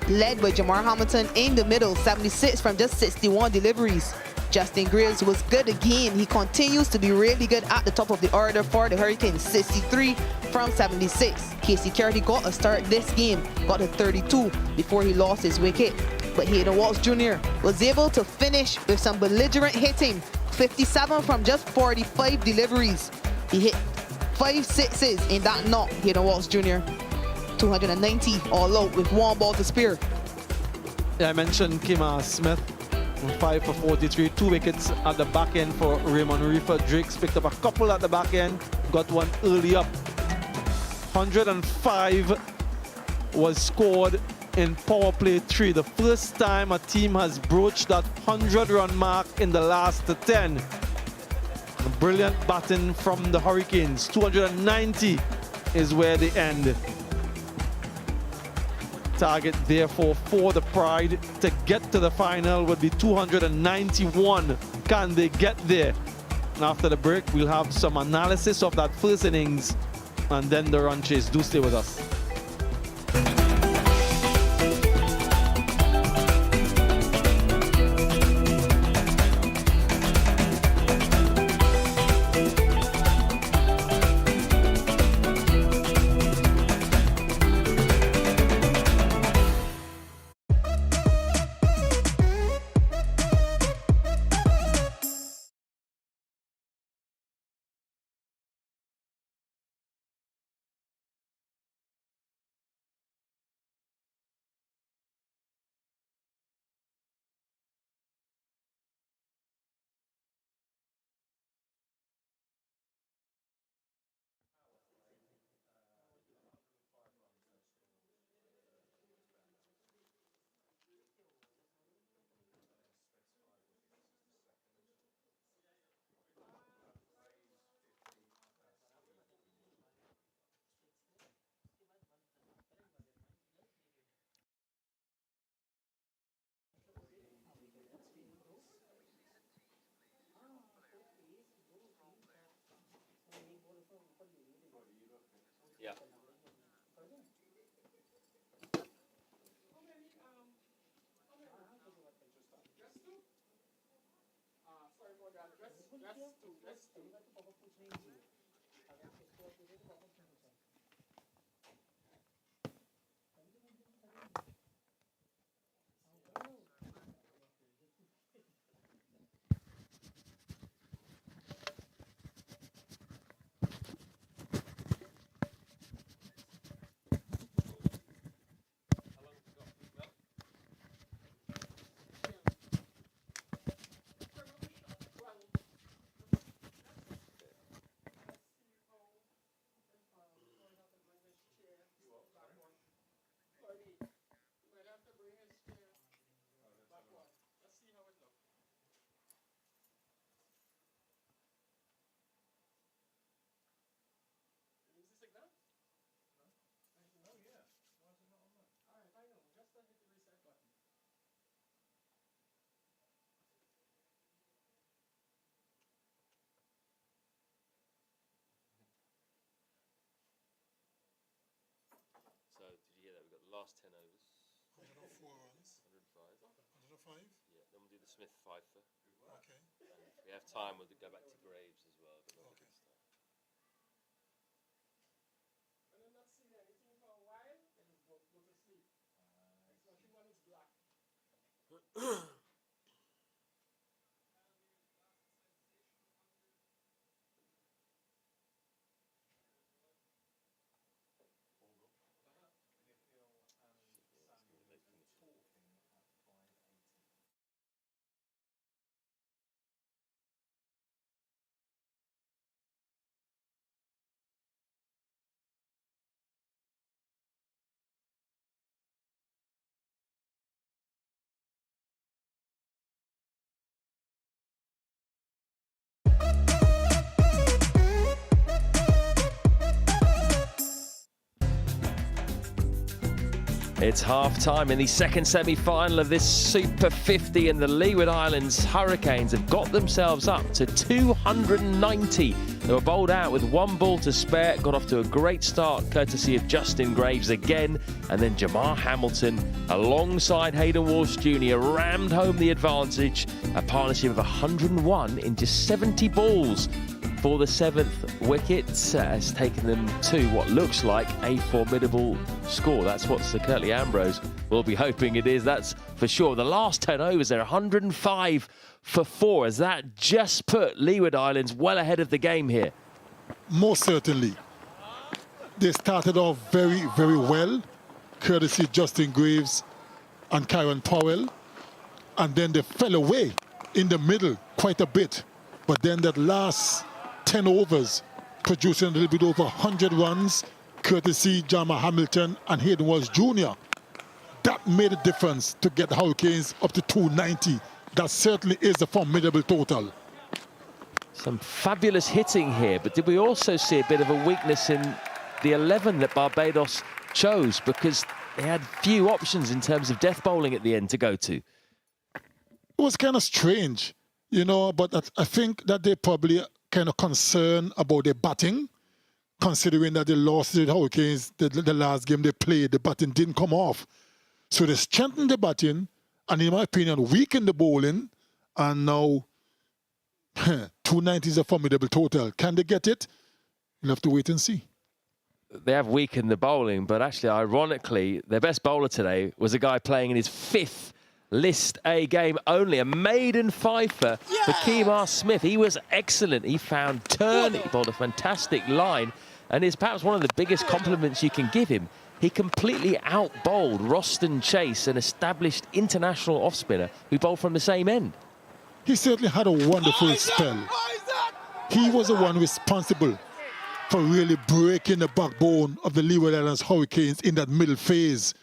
Led by Jamar Hamilton in the middle, 76 from just 61 deliveries. Justin Graves was good again. He continues to be really good at the top of the order for the Hurricanes, 63 from 76. Casey Carty got a start this game, got a 32 before he lost his wicket. But Hayden Walsh Jr. was able to finish with some belligerent hitting, 57 from just 45 deliveries. He hit 5 sixes in that knock, Hayden Walsh Jr. 290 all out with 1 ball to spare. Yeah, I mentioned Kima Smith. 5 for 43, 2 wickets at the back end for Raymond Reefer. Drakes picked up a couple at the back end, got one early up. 105 was scored in power play 3. The first time a team has broached that 100-run mark in the last 10. Brilliant batting from the Hurricanes. 290 is where they end. Target therefore for the Pride to get to the final would be 291. Can they get there? And after the break, we'll have some analysis of that first innings and then the run chase. Do stay with us. So, did you hear that? We've got the last 10 overs. 104 runs. 105. 105. Yeah, then we'll do the Smith Pfeiffer. Okay. And if we have time, we'll go back to Graves as well. But not Okay. this time. It's half-time in the second semi-final of this Super 50, and the Leeward Islands Hurricanes have got themselves up to 290. They were bowled out with 1 ball to spare, got off to a great start courtesy of Justin Graves again, and then Jamar Hamilton alongside Hayden Walsh Jr. rammed home the advantage, a partnership of 101 in just 70 balls. For the 7th wicket, has taken them to what looks like a formidable score. That's what Sir Curtly Ambrose will be hoping it is, that's for sure. The last 10 overs, they're 105 for 4, as that just put Leeward Islands well ahead of the game here. Most certainly. They started off very, very well, courtesy Justin Graves and Kyron Powell. And then they fell away in the middle quite a bit. But then that last 10 overs, producing a little bit over 100 runs, courtesy Jamar Hamilton and Hayden Walsh Jr. That made a difference to get the Hurricanes up to 290. That certainly is a formidable total. Some fabulous hitting here, but did we also see a bit of a weakness in the 11 that Barbados chose, because they had few options in terms of death bowling at the end to go to? It was kind of strange, you know, but I think that they probably kind of concerned about their batting, considering that they lost to the Hurricanes the last game they played. The batting didn't come off. So they strengthened the batting and, in my opinion, weakened the bowling. And now 290 is a formidable total. Can they get it? We'll have to wait and see. They have weakened the bowling, but actually, ironically, their best bowler today was a guy playing in his 5th List A game only, a maiden fifer for Kemar Smith. He was excellent. He found turn, he bowled a fantastic line, and is perhaps one of the biggest compliments you can give him. He completely out-bowled Roston Chase, an established international off-spinner who bowled from the same end. He certainly had a wonderful spell. He was the one responsible for really breaking the backbone of the Leeward Islands Hurricanes in that middle phase.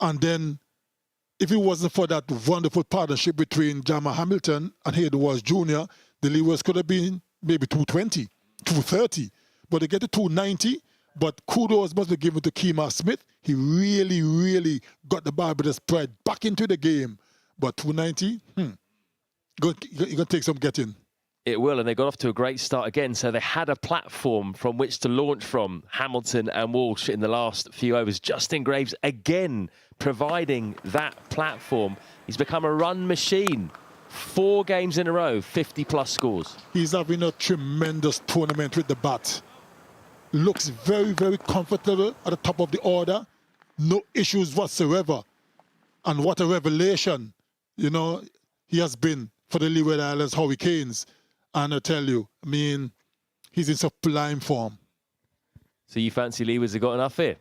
And then, if it wasn't for that wonderful partnership between Jamar Hamilton and Hayden Walsh Jr., the Leewards could have been maybe 220, 230. But they get to 290. But kudos must be given to Kemar Smith. He really, really got the Barbados Pride back into the game. But 290, you're going to take some getting. It will, and they got off to a great start again, so they had a platform from which to launch from, Hamilton and Walsh, in the last few overs. Justin Graves again providing that platform. He's become a run machine. 4 games in a row, 50-plus scores. He's having a tremendous tournament with the bat. Looks very, very comfortable at the top of the order. No issues whatsoever. And what a revelation, you know, he has been for the Leeward Islands Hurricanes. And I tell you, I mean, he's in sublime form. So you fancy Leewards have got enough here?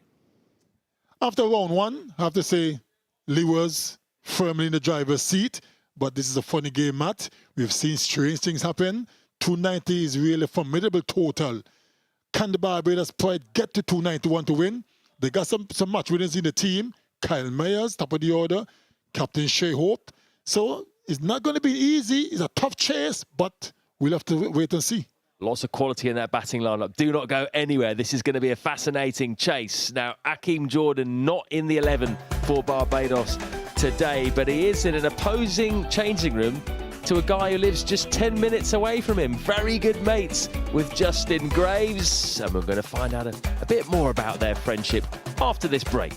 After round 1, I have to say, Leewards firmly in the driver's seat. But this is a funny game, Matt. We've seen strange things happen. 290 is really a formidable total. Can the Barbados Pride get to 291 to win? They got some match winners in the team. Kyle Myers, top of the order. Captain Shea Hope. So it's not going to be easy. It's a tough chase, but we'll have to wait and see. Lots of quality in that batting lineup. Do not go anywhere. This is going to be a fascinating chase. Now, Akeem Jordan not in the 11 for Barbados today, but he is in an opposing changing room to a guy who lives just 10 minutes away from him. Very good mates with Justin Graves. And we're going to find out a bit more about their friendship after this break.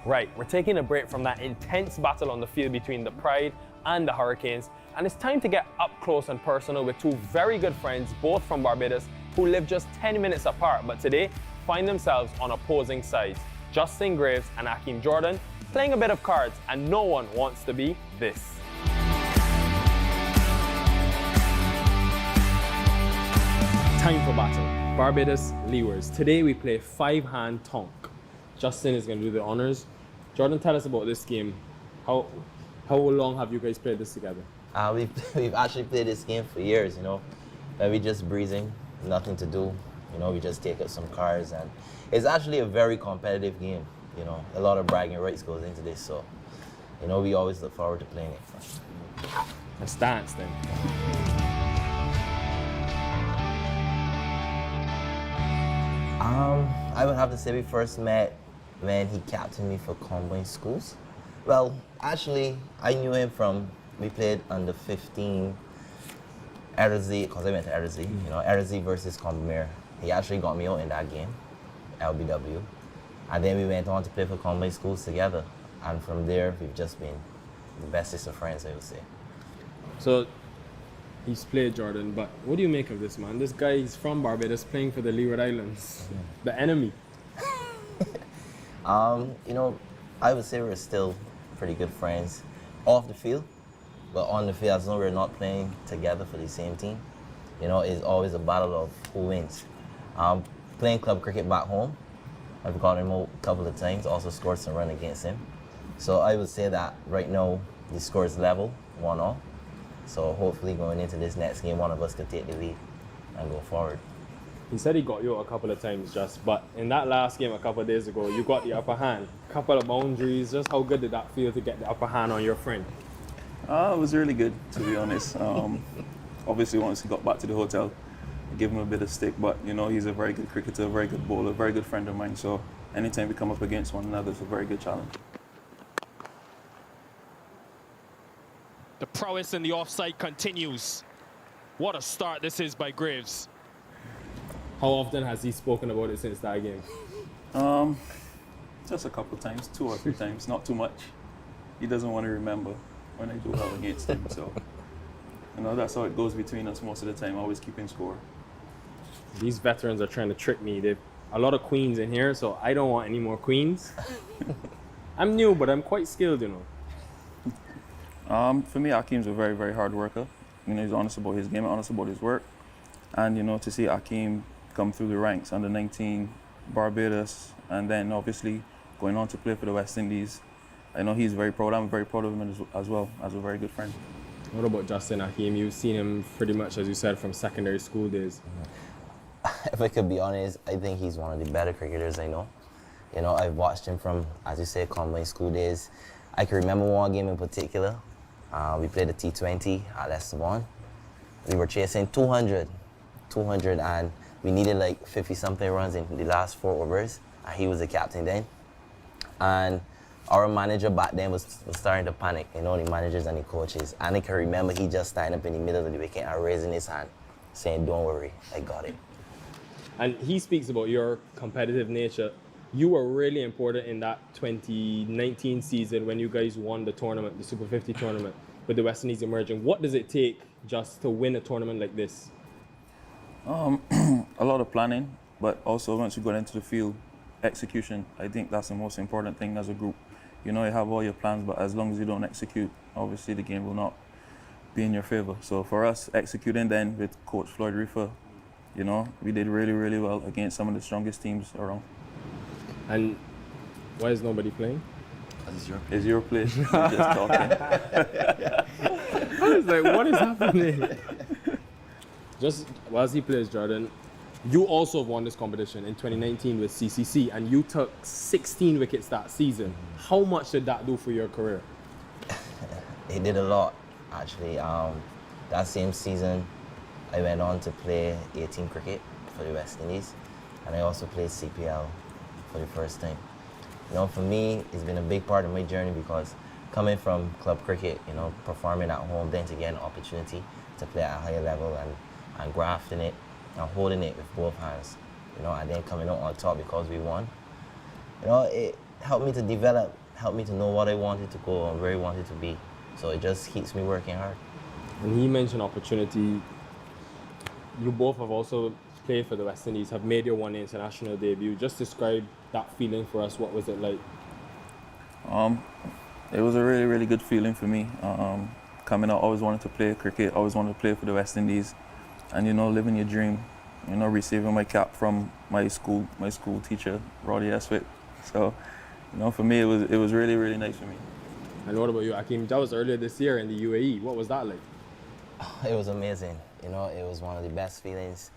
Right, we're taking a break from that intense battle on the field between the Pride and the Hurricanes, and it's time to get up close and personal with two very good friends, both from Barbados, who live just 10 minutes apart, but today find themselves on opposing sides. Justin Graves and Akeem Jordan playing a bit of cards, and no one wants to be this. Time for battle. Barbados Leewards. Today we play 5-hand tonk. Justin is going to do the honors. Jordan, tell us about this game. How long have you guys played this together? We've actually played this game for years, you know. We just breezing, nothing to do. You know, we just take out some cards, and it's actually a very competitive game. You know, a lot of bragging rights goes into this, so you know we always look forward to playing it. Let's dance then. I would have to say we first met when he captained me for combined schools. Well, actually, I knew him from, we played under 15 RZ, because I went to RZ, you know, RZ versus Combermere. He actually got me out in that game, LBW. And then we went on to play for combined schools together. And from there, we've just been the bestest of friends, I would say. So he's played Jordan, but what do you make of this, man? This guy is from Barbados playing for the Leeward Islands, the enemy. You know, I would say we're still pretty good friends off the field, but on the field, as long as we're not playing together for the same team, you know, it's always a battle of who wins. Playing club cricket back home, I've got him out a couple of times, also scored some run against him. So I would say that right now, the score is level, 1-1. So hopefully going into this next game, one of us could take the lead and go forward. He said he got you a couple of times, but in that last game a couple of days ago, you got the upper hand. Couple of boundaries. Just how good did that feel to get the upper hand on your friend? It was really good, to be honest. Obviously, once he got back to the hotel, I gave him a bit of stick, but you know, he's a very good cricketer, a very good bowler, a very good friend of mine. So anytime we come up against one another, it's a very good challenge. The prowess in the offside continues. What a start this is by Graves. How often has he spoken about it since that game? Just a couple of times, 2 or 3 times, not too much. He doesn't want to remember when I do well against him, so you know, that's how it goes between us most of the time, always keeping score. These veterans are trying to trick me. They've a lot of queens in here, so I don't want any more queens. I'm new, but I'm quite skilled, you know. For me, Akeem's a very, very hard worker. You know, he's honest about his game, honest about his work. And, you know, to see Akeem come through the ranks under 19, Barbados, and then obviously going on to play for the West Indies, I know he's very proud. I'm very proud of him as well, as a very good friend. What about Justin Akeem? You've seen him pretty much, as you said, from secondary school days. If I could be honest, I think he's one of the better cricketers I know. You know, I've watched him from, as you say, combined school days. I can remember one game in particular. We played the T20 at Leicester. We were chasing 200, and we needed like 50-something runs in the last 4 overs. And he was the captain then. And our manager back then was starting to panic, you know, the managers and the coaches. And I can remember he just standing up in the middle of the wicket and raising his hand, saying, "Don't worry, I got it." And he speaks about your competitive nature. You were really important in that 2019 season when you guys won the tournament, the Super50 tournament, with the West Indies emerging. What does it take just to win a tournament like this? A lot of planning, but also once you go into the field, execution. I think that's the most important thing as a group. You know, you have all your plans, but as long as you don't execute, obviously the game will not be in your favor. So for us, executing then with Coach Floyd Reefer, you know, we did really, really well against some of the strongest teams around. And why is nobody playing? It's your place. We're just talking. I was like, what is happening? Just whilst he plays, Jordan, you also won this competition in 2019 with CCC, and you took 16 wickets that season. How much did that do for your career? It did a lot, actually. That same season, I went on to play 18 cricket for the West Indies, and I also played CPL for the first time. You know, for me, it's been a big part of my journey because coming from club cricket, you know, performing at home, then to get an opportunity to play at a higher level and grafting it and holding it with both hands, you know, and then coming out on top because we won. You know, it helped me to develop, helped me to know what I wanted to go and where I wanted to be. So it just keeps me working hard. When he mentioned opportunity, you both have also played for the West Indies, have made your one international debut. Just describe that feeling for us. What was it like? It was a really, really good feeling for me. Coming out, always wanted to play cricket, always wanted to play for the West Indies. And, you know, living your dream, you know, receiving my cap from my school teacher, Roddy Eswick. So, you know, for me, it was really, really nice for me. And what about you, Hakeem? That was earlier this year in the UAE. What was that like? It was amazing. You know, it was one of the best feelings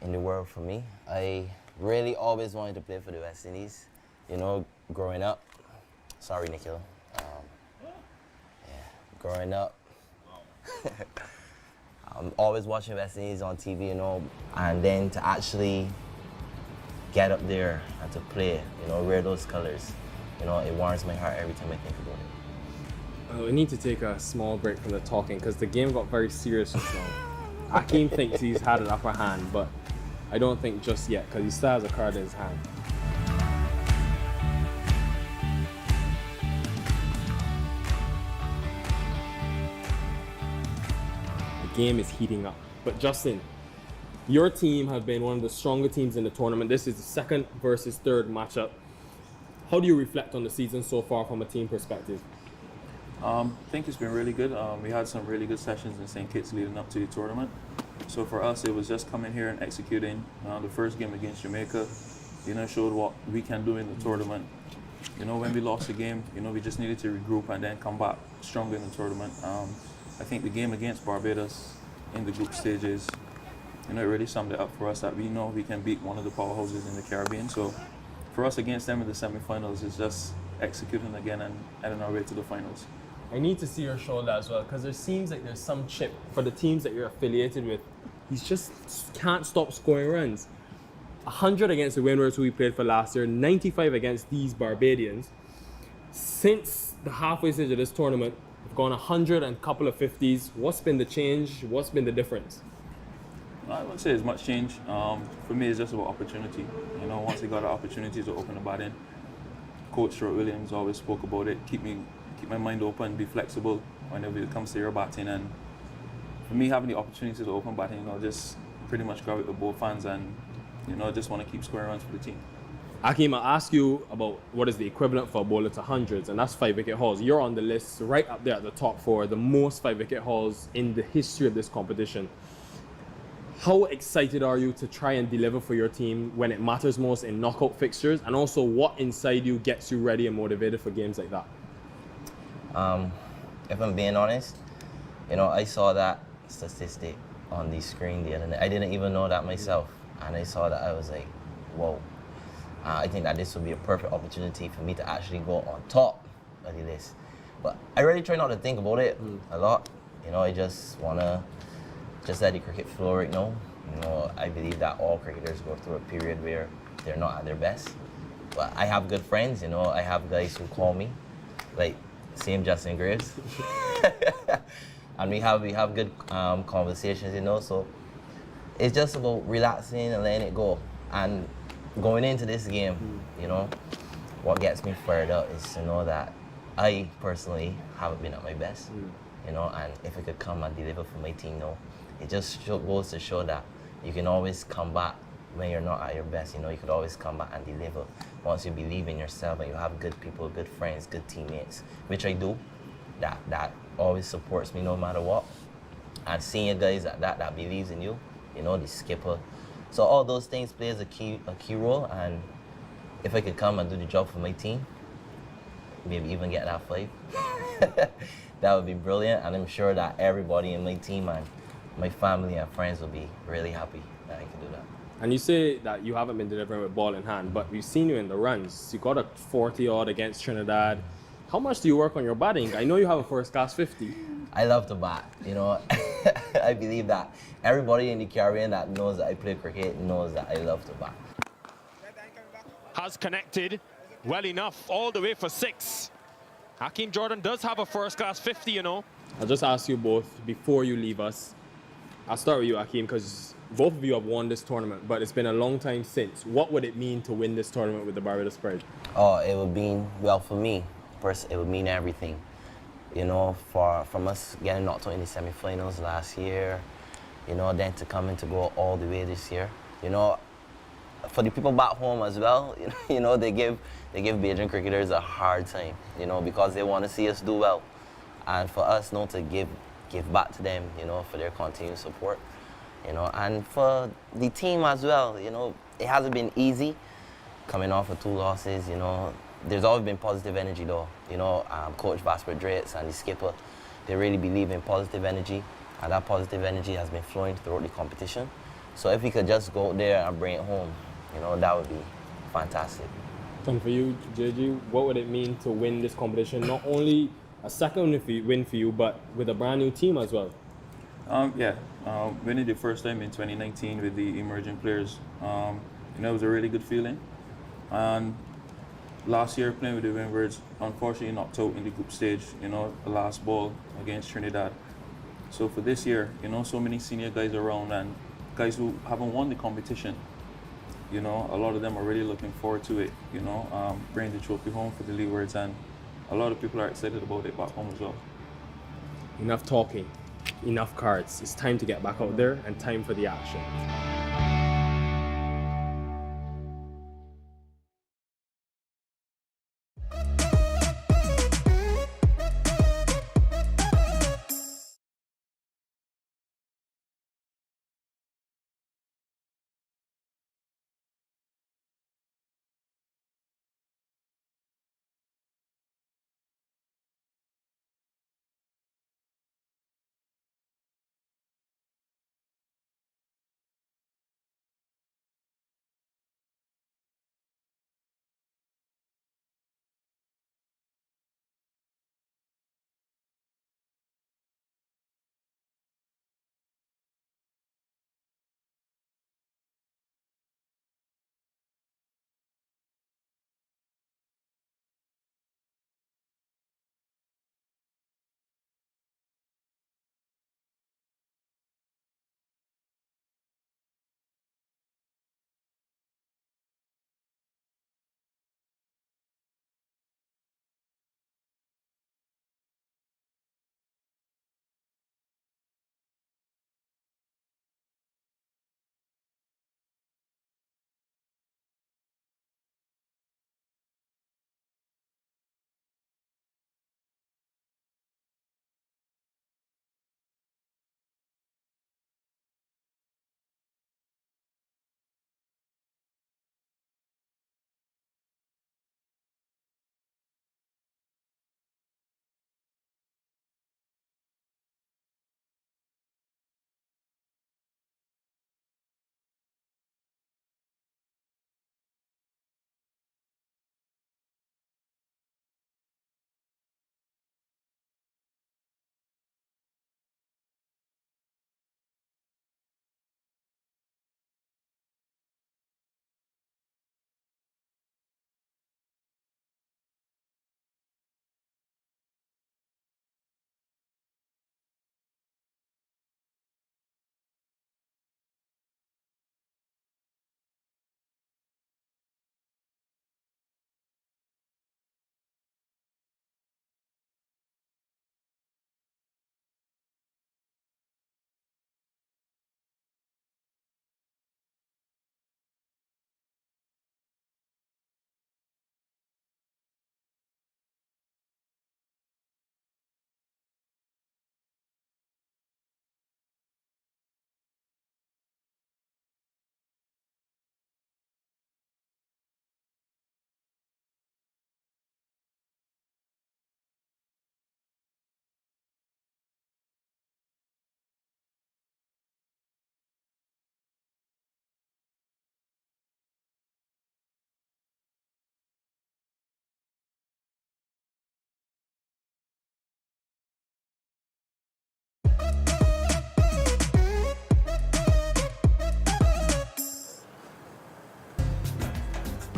in the world for me. I really always wanted to play for the West Indies. You know, growing up. Sorry, Nikhil. Growing up. I'm always watching West Indies on TV, you know, and then to actually get up there and to play, you know, wear those colors, you know, it warms my heart every time I think about it. We need to take a small break from the talking because the game got very serious just now. Hakeem thinks he's had an upper hand, but I don't think just yet because he still has a card in his hand. The game is heating up. But Justin, your team have been one of the stronger teams in the tournament. This is the second versus third matchup. How do you reflect on the season so far from a team perspective? I think it's been really good. We had some really good sessions in St. Kitts leading up to the tournament. So for us, it was just coming here and executing. The first game against Jamaica, you know, showed what we can do in the tournament. You know, when we lost the game, you know, we just needed to regroup and then come back stronger in the tournament. I think the game against Barbados in the group stages, you know, it really summed it up for us that we know we can beat one of the powerhouses in the Caribbean. So for us against them in the semifinals, it's just executing again and heading our way to the finals. I need to see your shoulder as well because there seems like there's some chip for the teams that you're affiliated with. He just can't stop scoring runs. 100 against the Windwards who we played for last year, 95 against these Barbadians. Since the halfway stage of this tournament, we've gone 100 and a couple of 50s. What's been the change? What's been the difference? I wouldn't say there's much change. For me, it's just about opportunity. You know, once they got an opportunity to open the batting, Coach Stuart Williams always spoke about it. Keep my mind open, be flexible whenever it comes to your batting. And for me, having the opportunity to open batting, you know, just pretty much grab it with both hands and, you know, just want to keep scoring runs for the team. Hakeem, I'll ask you about what is the equivalent for a bowler to hundreds, and that's 5-wicket hauls. You're on the list right up there at the top for the most 5-wicket hauls in the history of this competition. How excited are you to try and deliver for your team when it matters most in knockout fixtures? And also, what inside you gets you ready and motivated for games like that? If I'm being honest, you know, I saw that statistic on the screen the other night. I didn't even know that myself. And I saw that, I was like, whoa. I think that this would be a perfect opportunity for me to actually go on top of the list. But I really try not to think about it a lot. You know, I just want to let the cricket flow right now. You know, I believe that all cricketers go through a period where they're not at their best. But I have good friends, you know. I have guys who call me, like same Justin Graves. And we have good conversations, you know. So it's just about relaxing and letting it go. And going into this game, you know, what gets me fired up is to know that I personally haven't been at my best, you know, and if I could come and deliver for my team, you know, it just goes to show that you can always come back when you're not at your best. You know, you could always come back and deliver once you believe in yourself and you have good people, good friends, good teammates, which I do. That always supports me no matter what. And seeing guys like that believes in you, you know, the skipper. So all those things plays a key role. And if I could come and do the job for my team, maybe even get that 5, that would be brilliant. And I'm sure that everybody in my team and my family and friends will be really happy that I can do that. And you say that you haven't been delivering with ball in hand, but we've seen you in the runs. You got a 40-odd against Trinidad. How much do you work on your batting? I know you have a first-class 50. I love to bat, you know. I believe that everybody in the Caribbean that knows that I play cricket knows that I love to bat. Has connected well enough all the way for 6. Hakeem Jordan does have a first-class 50, you know. I'll just ask you both before you leave us. I'll start with you, Hakeem, because both of you have won this tournament, but it's been a long time since. What would it mean to win this tournament with the Barbados Pride? Oh, it would mean, well, for me, it would mean everything. You know, from us getting knocked out in the semifinals last year, you know, then to come in to go all the way this year. You know, for the people back home as well, you know, they give Bajan cricketers a hard time, you know, because they want to see us do well. And for us, you know, to give back to them, you know, for their continued support, you know, and for the team as well, you know, it hasn't been easy coming off of 2 losses, you know. there's always been positive energy though. You know, Coach Vasper Drates and the skipper, they really believe in positive energy, and that positive energy has been flowing throughout the competition. So if we could just go out there and bring it home, you know, that would be fantastic. And for you, JG, what would it mean to win this competition? Not only a second win for you, but with a brand new team as well. Winning the first time in 2019 with the emerging players, you know, it was a really good feeling. And last year playing with the Windwards, unfortunately knocked out in the group stage, you know, the last ball against Trinidad. So for this year, you know, so many senior guys around and guys who haven't won the competition, you know, a lot of them are really looking forward to it, you know, bringing the trophy home for the Leewards, and a lot of people are excited about it back home as well. Enough talking, enough cards. It's time to get back out there and time for the action.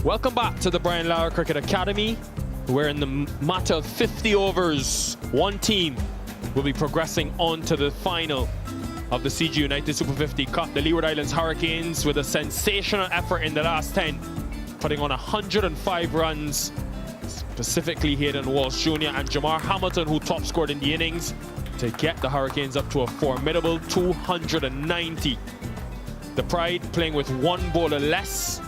Welcome back to the Brian Lara Cricket Academy, where in the matter of 50 overs, one team will be progressing on to the final of the CG United Super 50 Cup. The Leeward Islands Hurricanes, with a sensational effort in the last 10, putting on 105 runs, specifically Hayden Walsh Jr. and Jamar Hamilton, who top scored in the innings, to get the Hurricanes up to a formidable 290. The Pride playing with one bowler less,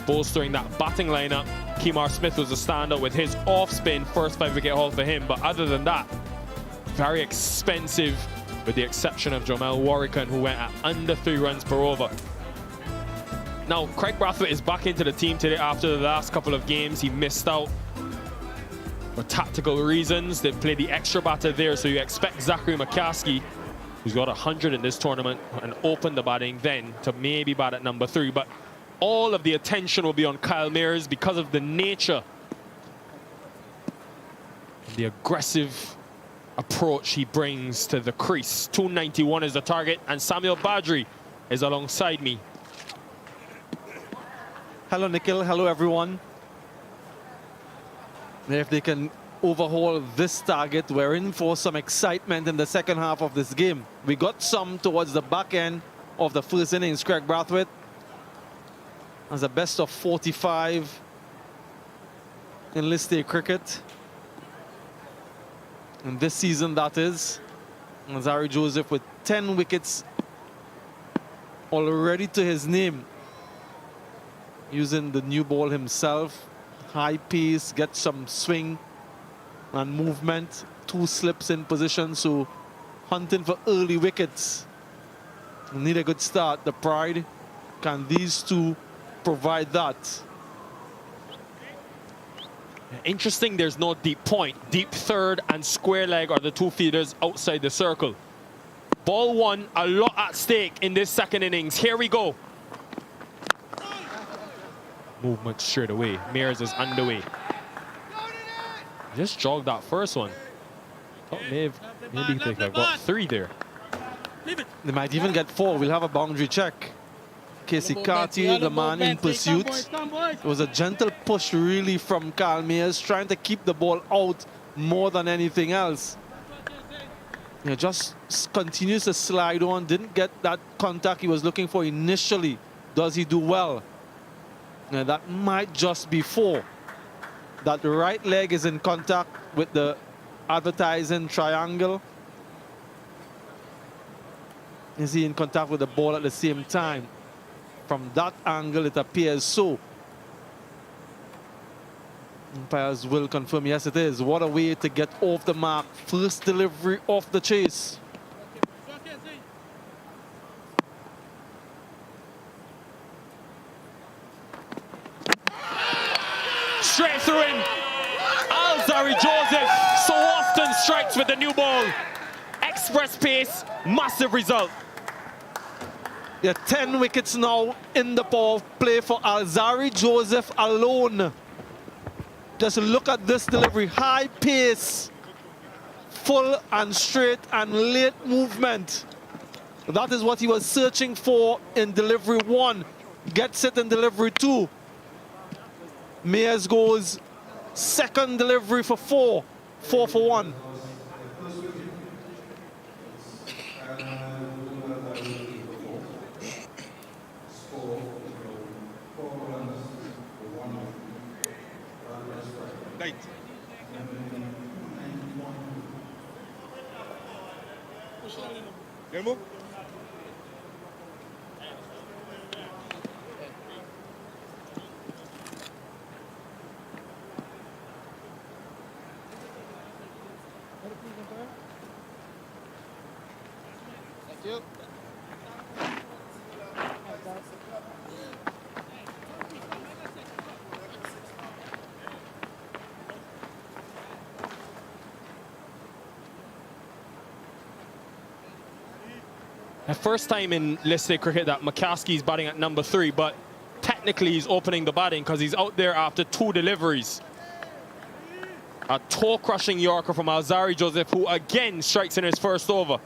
bolstering that batting lineup. Kemar Smith was a standout with his off-spin first 5-wicket haul for him, but other than that, very expensive, with the exception of Jomel Warrican, who went at under 3 runs per over. Now, Craig Brathwaite is back into the team today after the last couple of games. He missed out For tactical reasons, they've played the extra batter there, so you expect Zachary McCaskey, who's got 100 in this tournament, and open the batting then to maybe bat at number 3. But all of the attention will be on Kyle Mayers because of the nature, the aggressive approach he brings to the crease. 291 is the target, and Samuel Badri is alongside me. Hello, Nikhil. Hello, everyone. If they can overhaul this target, we're in for some excitement in the second half of this game. We got some towards the back end of the first innings. Craig Brathwaite has a best of 45 in list day cricket. And this season, that is. Alzarri Joseph with 10 wickets already to his name. Using the new ball himself. High pace, get some swing and movement. 2 slips in position, so hunting for early wickets. Need a good start. The Pride, can these two provide that? Interesting, there's no deep point. Deep third and square leg are the 2 fielders outside the circle. Ball 1, a lot at stake in this second innings. Here we go. Movement straight away. Mayers is underway. Just jogged that first one. Thought maybe they could have got 3 there. They might even get 4. We'll have a boundary check. Casey Cartier, the man in pursuit. It was a gentle push really from Kyle Mayers, trying to keep the ball out more than anything else. Just continues to slide on. Didn't get that contact he was looking for initially. Does he do well? That might just be 4. That right leg is in contact with the advertising triangle. Is he in contact with the ball at the same time? From that angle, it appears so. Umpires will confirm, yes it is. What a way to get off the mark. First delivery off the chase. Straight through him. Alzarri Joseph so often strikes with the new ball. Express pace, massive result. 10 wickets now in the power play for Alzarri Joseph alone. Just look at this delivery. High pace, full and straight and late movement. That is what he was searching for in delivery 1. Gets it in delivery 2. Mayers goes second delivery for 4. 4 for 1. Right. Elmo? Thank you. The first time in listed cricket that McCaskey's batting at number 3, but technically he's opening the batting because he's out there after 2 deliveries. A toe-crushing Yorker from Alzarri Joseph, who again strikes in his first over.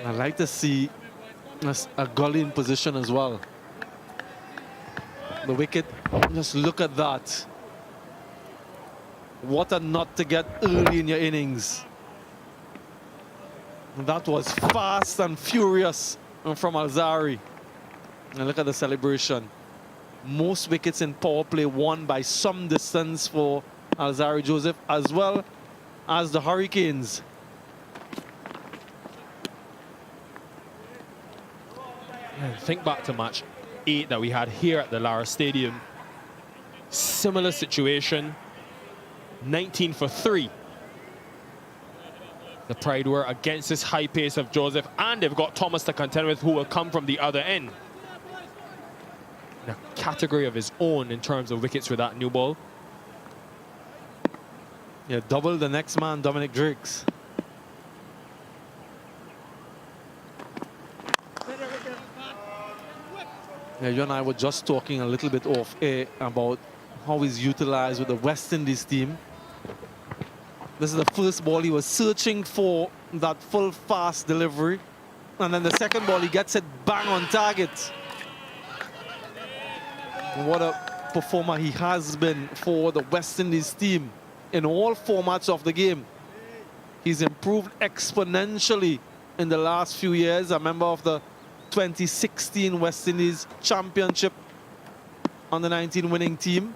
I like to see a gully in position as well. The wicket, just look at that. What a nut to get early in your innings. And that was fast and furious from Alzarri. And look at the celebration. Most wickets in power play won by some distance for Alzarri Joseph, as well as the Hurricanes. Think back to match 8 that we had here at the Lara Stadium. Similar situation. 19 for 3. The Pride were against this high pace of Joseph, and they've got Thomas to contend with, who will come from the other end. category of his own in terms of wickets with that new ball. Yeah, double the next man, Dominic Driggs. Yeah, you and I were just talking a little bit off air about how he's utilized with the West Indies team. This is the first ball he was searching for that full fast delivery. And then the second ball, he gets it bang on target. What a performer he has been for the West Indies team in all formats of the game. He's improved exponentially in the last few years. A member of the 2016 West Indies Championship under 19 winning team.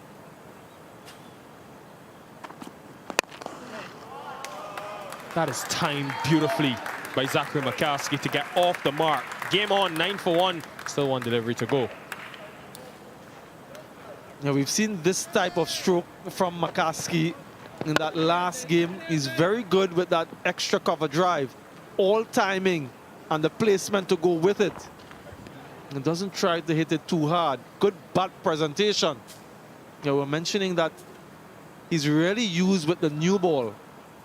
That is timed beautifully by Zachary McCaskey to get off the mark. Game on, 9 for 1. Still one delivery to go. Yeah, we've seen this type of stroke from McCaskey in that last game. He's very good with that extra cover drive. All timing and the placement to go with it. And doesn't try to hit it too hard. Good bat presentation. Yeah, we're mentioning that he's really used with the new ball.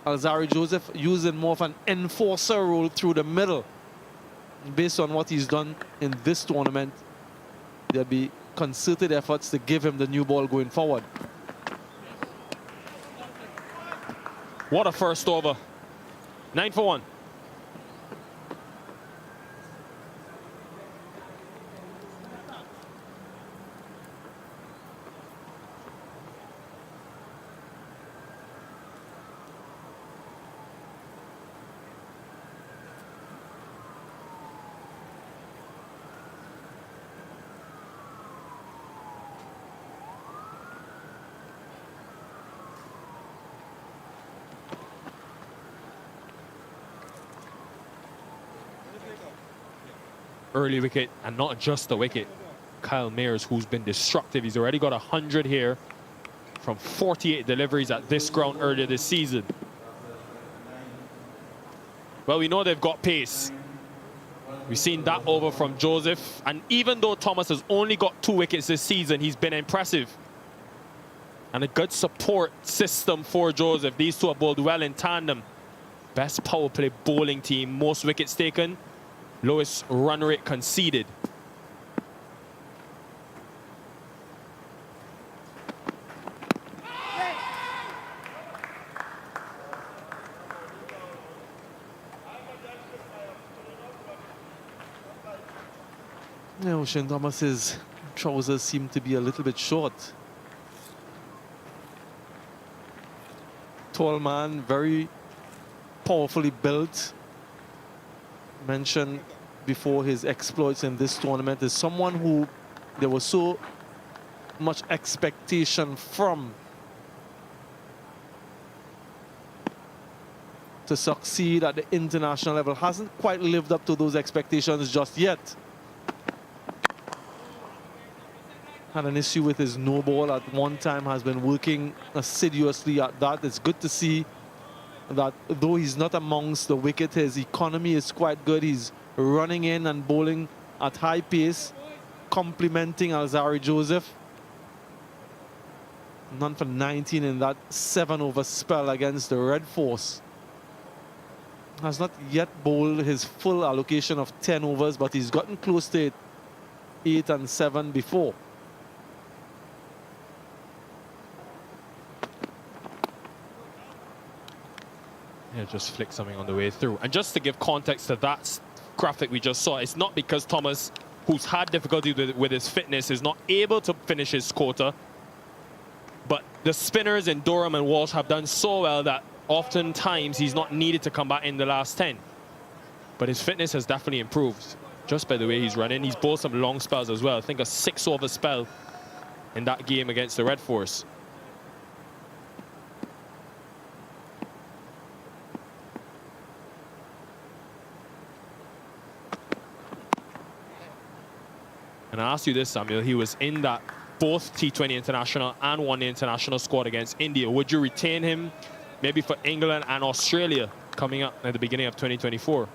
Alzarri Joseph using more of an enforcer role through the middle. Based on what he's done in this tournament, there'll be concerted efforts to give him the new ball going forward. What a first over. 9 for 1. Early wicket, and not just the wicket. Kyle Mayers, who's been destructive. He's already got 100 here from 48 deliveries at this ground earlier this season. Well, we know they've got pace. We've seen that over from Joseph. And even though Thomas has only got 2 wickets this season, he's been impressive. And a good support system for Joseph. These two are bowled well in tandem. Best power play bowling team, most wickets taken. Lowest run rate conceded. Yeah, Shane Thomas's trousers seem to be a little bit short. Tall man, very powerfully built. Mentioned before his exploits in this tournament is someone who there was so much expectation from to succeed at the international level. Hasn't quite lived up to those expectations just yet. Had an issue with his no ball at one time, has been working assiduously at that. It's good to see that though he's not amongst the wicket, his economy is quite good. He's running in and bowling at high pace, complementing Alzarri Joseph. None for 19 in that 7-over spell against the Red Force. Has not yet bowled his full allocation of 10 overs, but he's gotten close to it 8 and 7 before. Yeah, just flick something on the way through. And just to give context to that graphic we just saw, it's not because Thomas, who's had difficulty with his fitness, is not able to finish his quota. But the spinners in Durham and Walsh have done so well that oftentimes he's not needed to come back in the last 10. But his fitness has definitely improved just by the way he's running. He's bowled some long spells as well. I think a 6-over spell in that game against the Red Force. And I ask you this, Samuel, he was in that both T20 international and one-day international squad against India. Would you retain him maybe for England and Australia coming up at the beginning of 2024?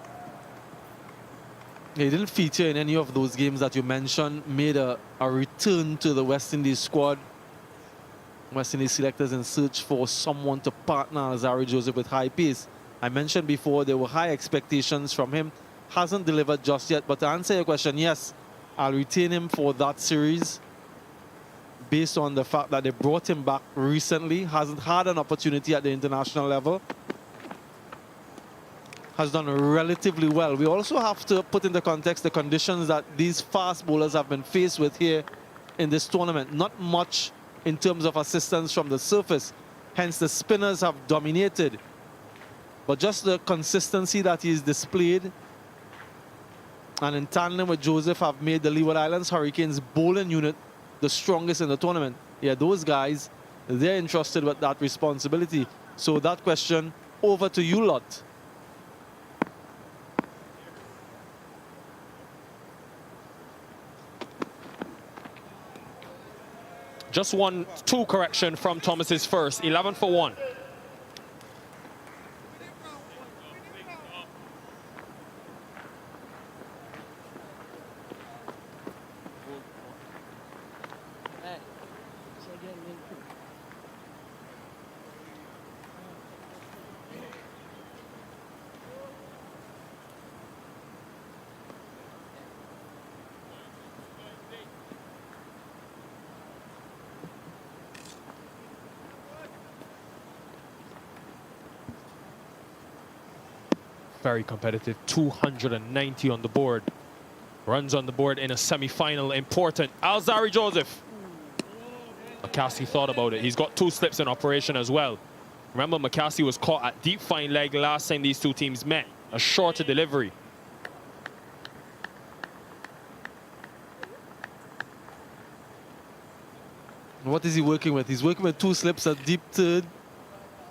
He didn't feature in any of those games that you mentioned, made a return to the West Indies squad. West Indies selectors in search for someone to partner Alzarri Joseph with high pace. I mentioned before there were high expectations from him. Hasn't delivered just yet, but to answer your question, yes, I'll retain him for that series based on the fact that they brought him back recently, hasn't had an opportunity at the international level, has done relatively well. We also have to put into context the conditions that these fast bowlers have been faced with here in this tournament. Not much in terms of assistance from the surface, hence the spinners have dominated. But just the consistency that he's displayed and in tandem with Joseph have made the Leeward Islands Hurricanes bowling unit the strongest in the tournament. Yeah, those guys, they're entrusted with that responsibility. So that question, over to you lot. Just 1-2 correction from Thomas's first, 11 for 1. Very competitive, 290 on the board. Runs on the board in a semi-final, important. Alzarri Joseph. McCasey thought about it. He's got 2 slips in operation as well. Remember, McCasey was caught at deep fine leg last time these two teams met. A shorter delivery. What is he working with? He's working with 2 slips, a deep third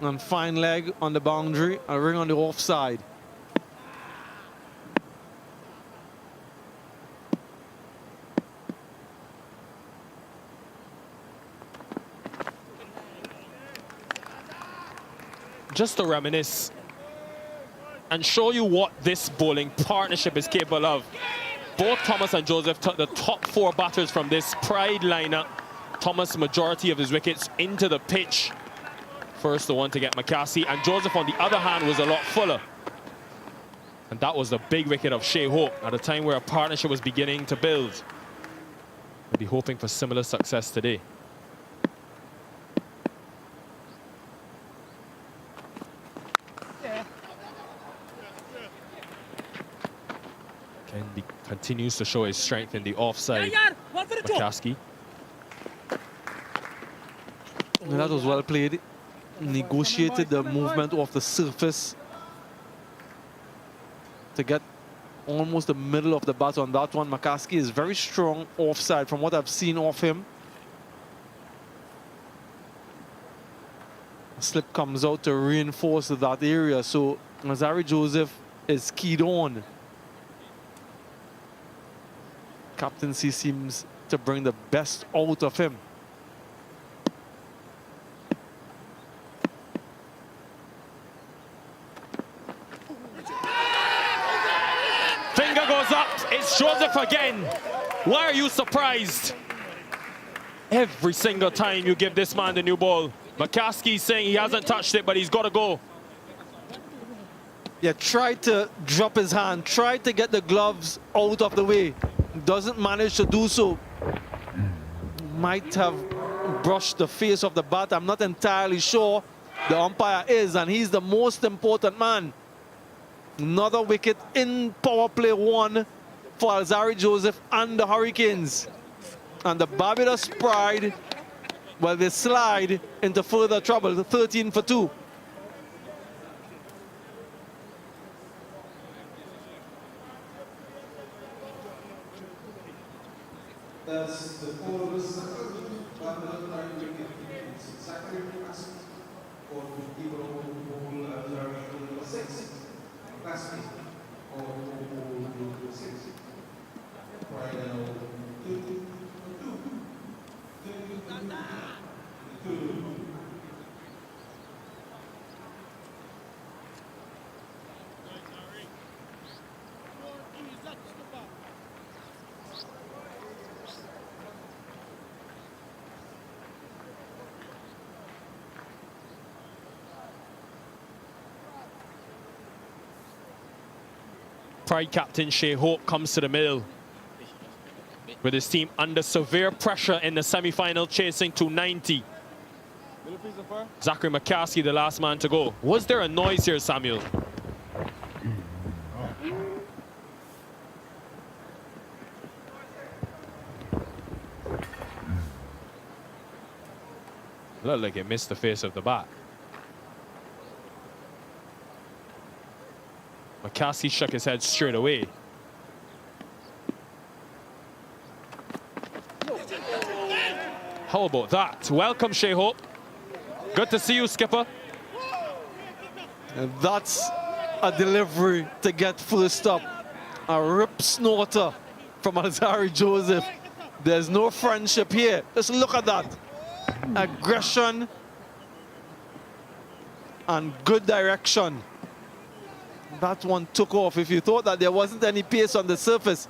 and fine leg on the boundary, a ring on the offside. Just to reminisce and show you what this bowling partnership is capable of. Both Thomas and Joseph took the top 4 batters from this Pride lineup. Thomas, majority of his wickets into the pitch. First the one to get McCasey, and Joseph on the other hand was a lot fuller. And that was the big wicket of Shea Hope at a time where a partnership was beginning to build. We'll be hoping for similar success today. Kendi continues to show his strength in the offside. McCasey. That was well played. Negotiated the movement off the surface to get almost the middle of the bat on that one. McCasey is very strong offside from what I've seen of him. Slip comes out to reinforce that area, so Alzarri Joseph is keyed on. Captaincy seems to bring the best out of him. Finger goes up. It's Joseph again. Why are you surprised? Every single time you give this man the new ball. McCasey saying he hasn't touched it, but he's got to go. Yeah, tried to drop his hand, tried to get the gloves out of the way. Doesn't manage to do so. Might have brushed the face of the bat. I'm not entirely sure. The umpire is, and he's the most important man. Another wicket in power play 1 for Alzarri Joseph and the Hurricanes. And the Barbados Pride, well, they slide into further trouble, 13 for 2. That's the four of us. Barbados Pride wicket is exactly for the keeper of the ball 6. Basket or 6. Pride and 2. Pride captain Shea Hope comes to the middle with his team under severe pressure in the semi-final, chasing 290. Zachary McCaskey, the last man to go. Was there a noise here, Samuel? Looked like it missed the face of the bat. McCaskey shook his head straight away. How about that? Welcome, Shea Hope. Good to see you, skipper. And that's a delivery to get first up. A rip snorter from Alzari Joseph. There's no friendship here. Just look at that. Aggression and good direction. That one took off. If you thought that there wasn't any pace on the surface,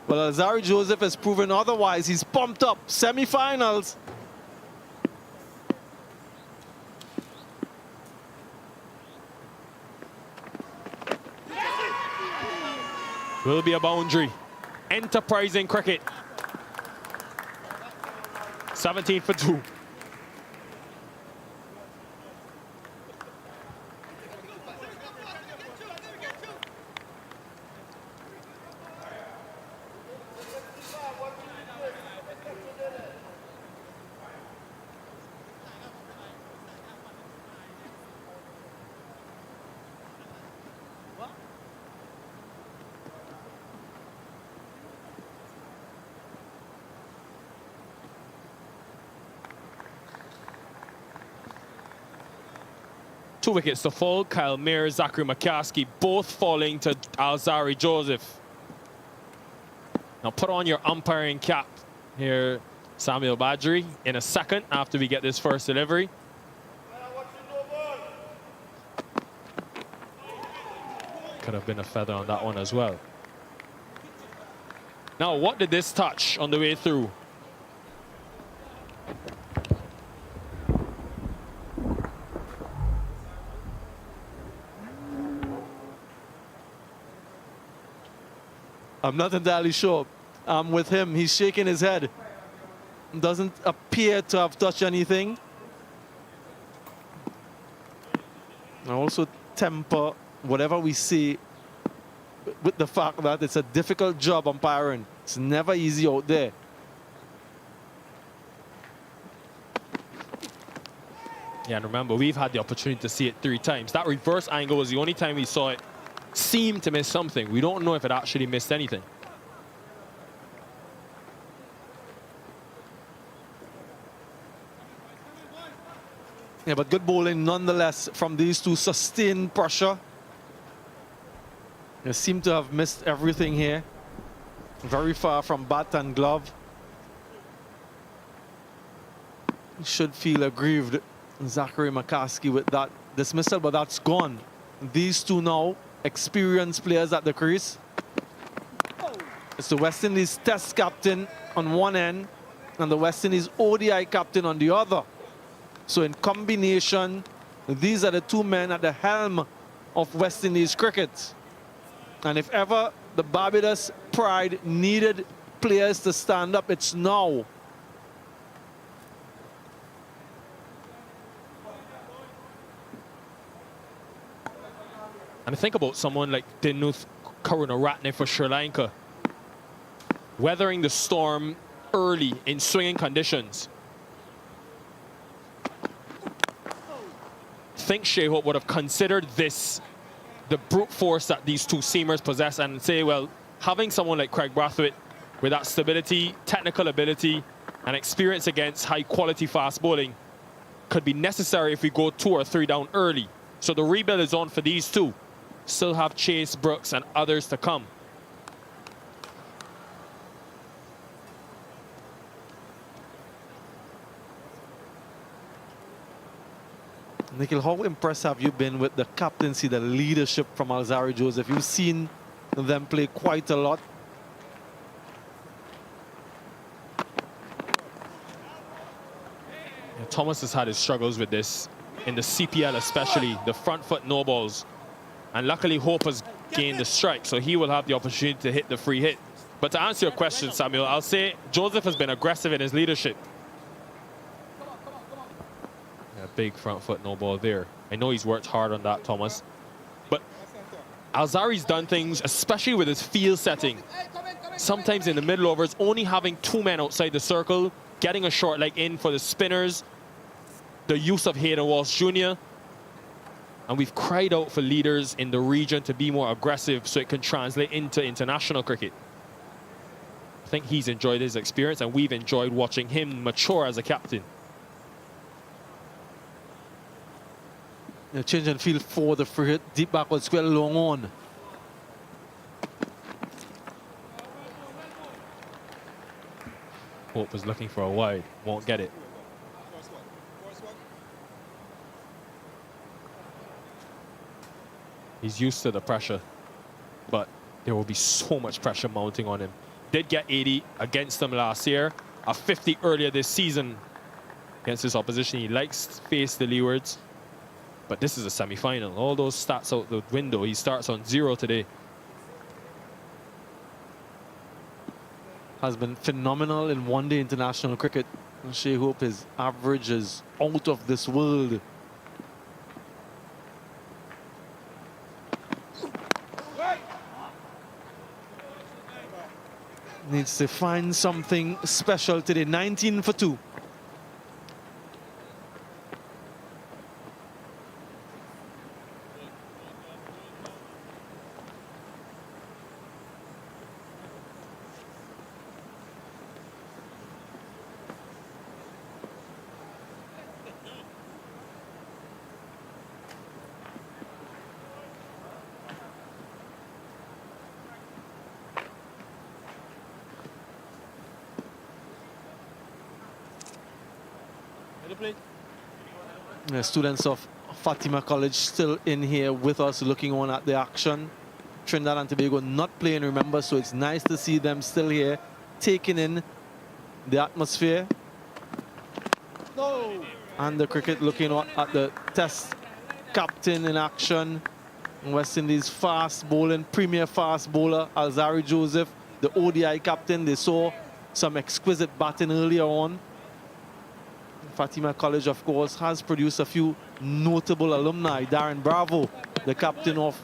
well, Alzari Joseph has proven otherwise. He's pumped up. Semi-finals. Will be a boundary. Enterprising cricket. 17 for 2. Two wickets to fall. Kyle Mears, Zachary McCaskey, both falling to Alzari Joseph. Now put on your umpiring cap here, Samuel Badri, in a second after we get this first delivery. Could have been a feather on that one as well. Now, what did this touch on the way through? I'm not entirely sure. I'm with him. He's shaking his head. Doesn't appear to have touched anything. I also temper whatever we see with the fact that it's a difficult job umpiring. It's never easy out there. Yeah, and remember, we've had the opportunity to see it 3 times. That reverse angle was the only time we saw it seem to miss something. We don't know if it actually missed anything. Yeah, but good bowling nonetheless from these two. Sustained pressure. They seem to have missed everything here. Very far from bat and glove. You should feel aggrieved, Zachary McCaskey, with that dismissal, but that's gone. These two now, experienced players at the crease. It's the West Indies Test captain on one end and the West Indies ODI captain on the other. So in combination, these are the two men at the helm of West Indies cricket. And if ever the Barbados Pride needed players to stand up, it's now. And think about someone like Dinuth Karunaratne for Sri Lanka. Weathering the storm early in swinging conditions. Think Shea Hope would have considered this, the brute force that these two seamers possess, and say, well, having someone like Craig Brathwaite with that stability, technical ability, and experience against high-quality fast bowling could be necessary if we go 2 or 3 down early. So the rebuild is on for these two. Still have Chase, Brooks, and others to come. Nikhil, how impressed have you been with the captaincy, the leadership from Alzari Joseph? You've seen them play quite a lot. Yeah, Thomas has had his struggles with this in the CPL, especially the front foot no balls. And luckily Hope has gain the strike, so he will have the opportunity to hit the free hit. But to answer your question, Samuel, I'll say Joseph has been aggressive in his leadership. A big front foot no ball there. I know he's worked hard on that, Thomas. But Alzari's done things, especially with his field setting. Sometimes in the middle overs, only having 2 men outside the circle, getting a short leg in for the spinners, the use of Hayden Walsh Jr. And we've cried out for leaders in the region to be more aggressive so it can translate into international cricket. I think he's enjoyed his experience, and we've enjoyed watching him mature as a captain. Change and field for the free hit, deep backward square, long on. Hope is looking for a wide, won't get it. He's used to the pressure, but there will be so much pressure mounting on him. Did get 80 against them last year, a 50 earlier this season against his opposition. He likes to face the Leewards, but this is a semi-final. All those stats out the window. He starts on 0 today. Has been phenomenal in one-day international cricket. Shea Hope, his average is out of this world. Needs to find something special today. 19 for 2. The students of Fatima College still in here with us, looking on at the action. Trinidad and Tobago not playing, remember, so it's nice to see them still here, taking in the atmosphere. No. And the cricket, looking on at the Test captain in action. West Indies fast bowling, premier fast bowler, Alzari Joseph, the ODI captain. They saw some exquisite batting earlier on. Fatima College, of course, has produced a few notable alumni. Darren Bravo, the captain of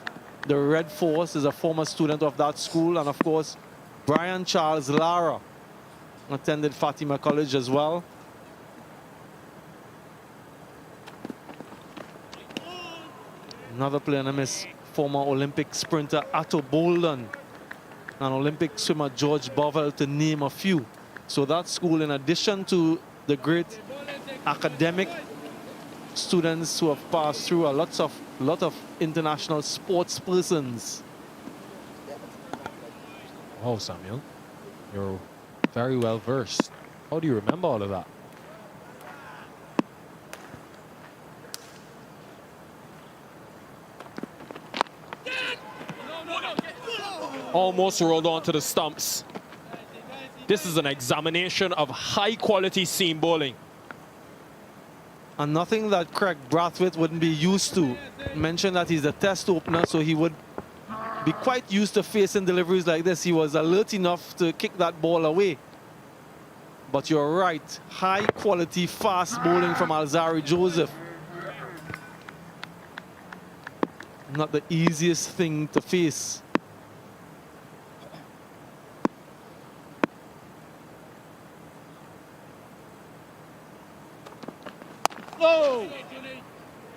the Red Force, is a former student of that school. And, of course, Brian Charles Lara attended Fatima College as well. Another player name is former Olympic sprinter Atto Bolden and Olympic swimmer George Bovell, to name a few. So that school, in addition to the great academic students who have passed through, a lot of international sports persons. Oh, Samuel, you're very well versed. How do you remember all of that? Almost rolled onto the stumps. This is an examination of high-quality seam bowling. And nothing that Craig Brathwaite wouldn't be used to. Mentioned that he's a test opener, so he would be quite used to facing deliveries like this. He was alert enough to kick that ball away. But you're right, high-quality fast bowling from Alzari Joseph. Not the easiest thing to face.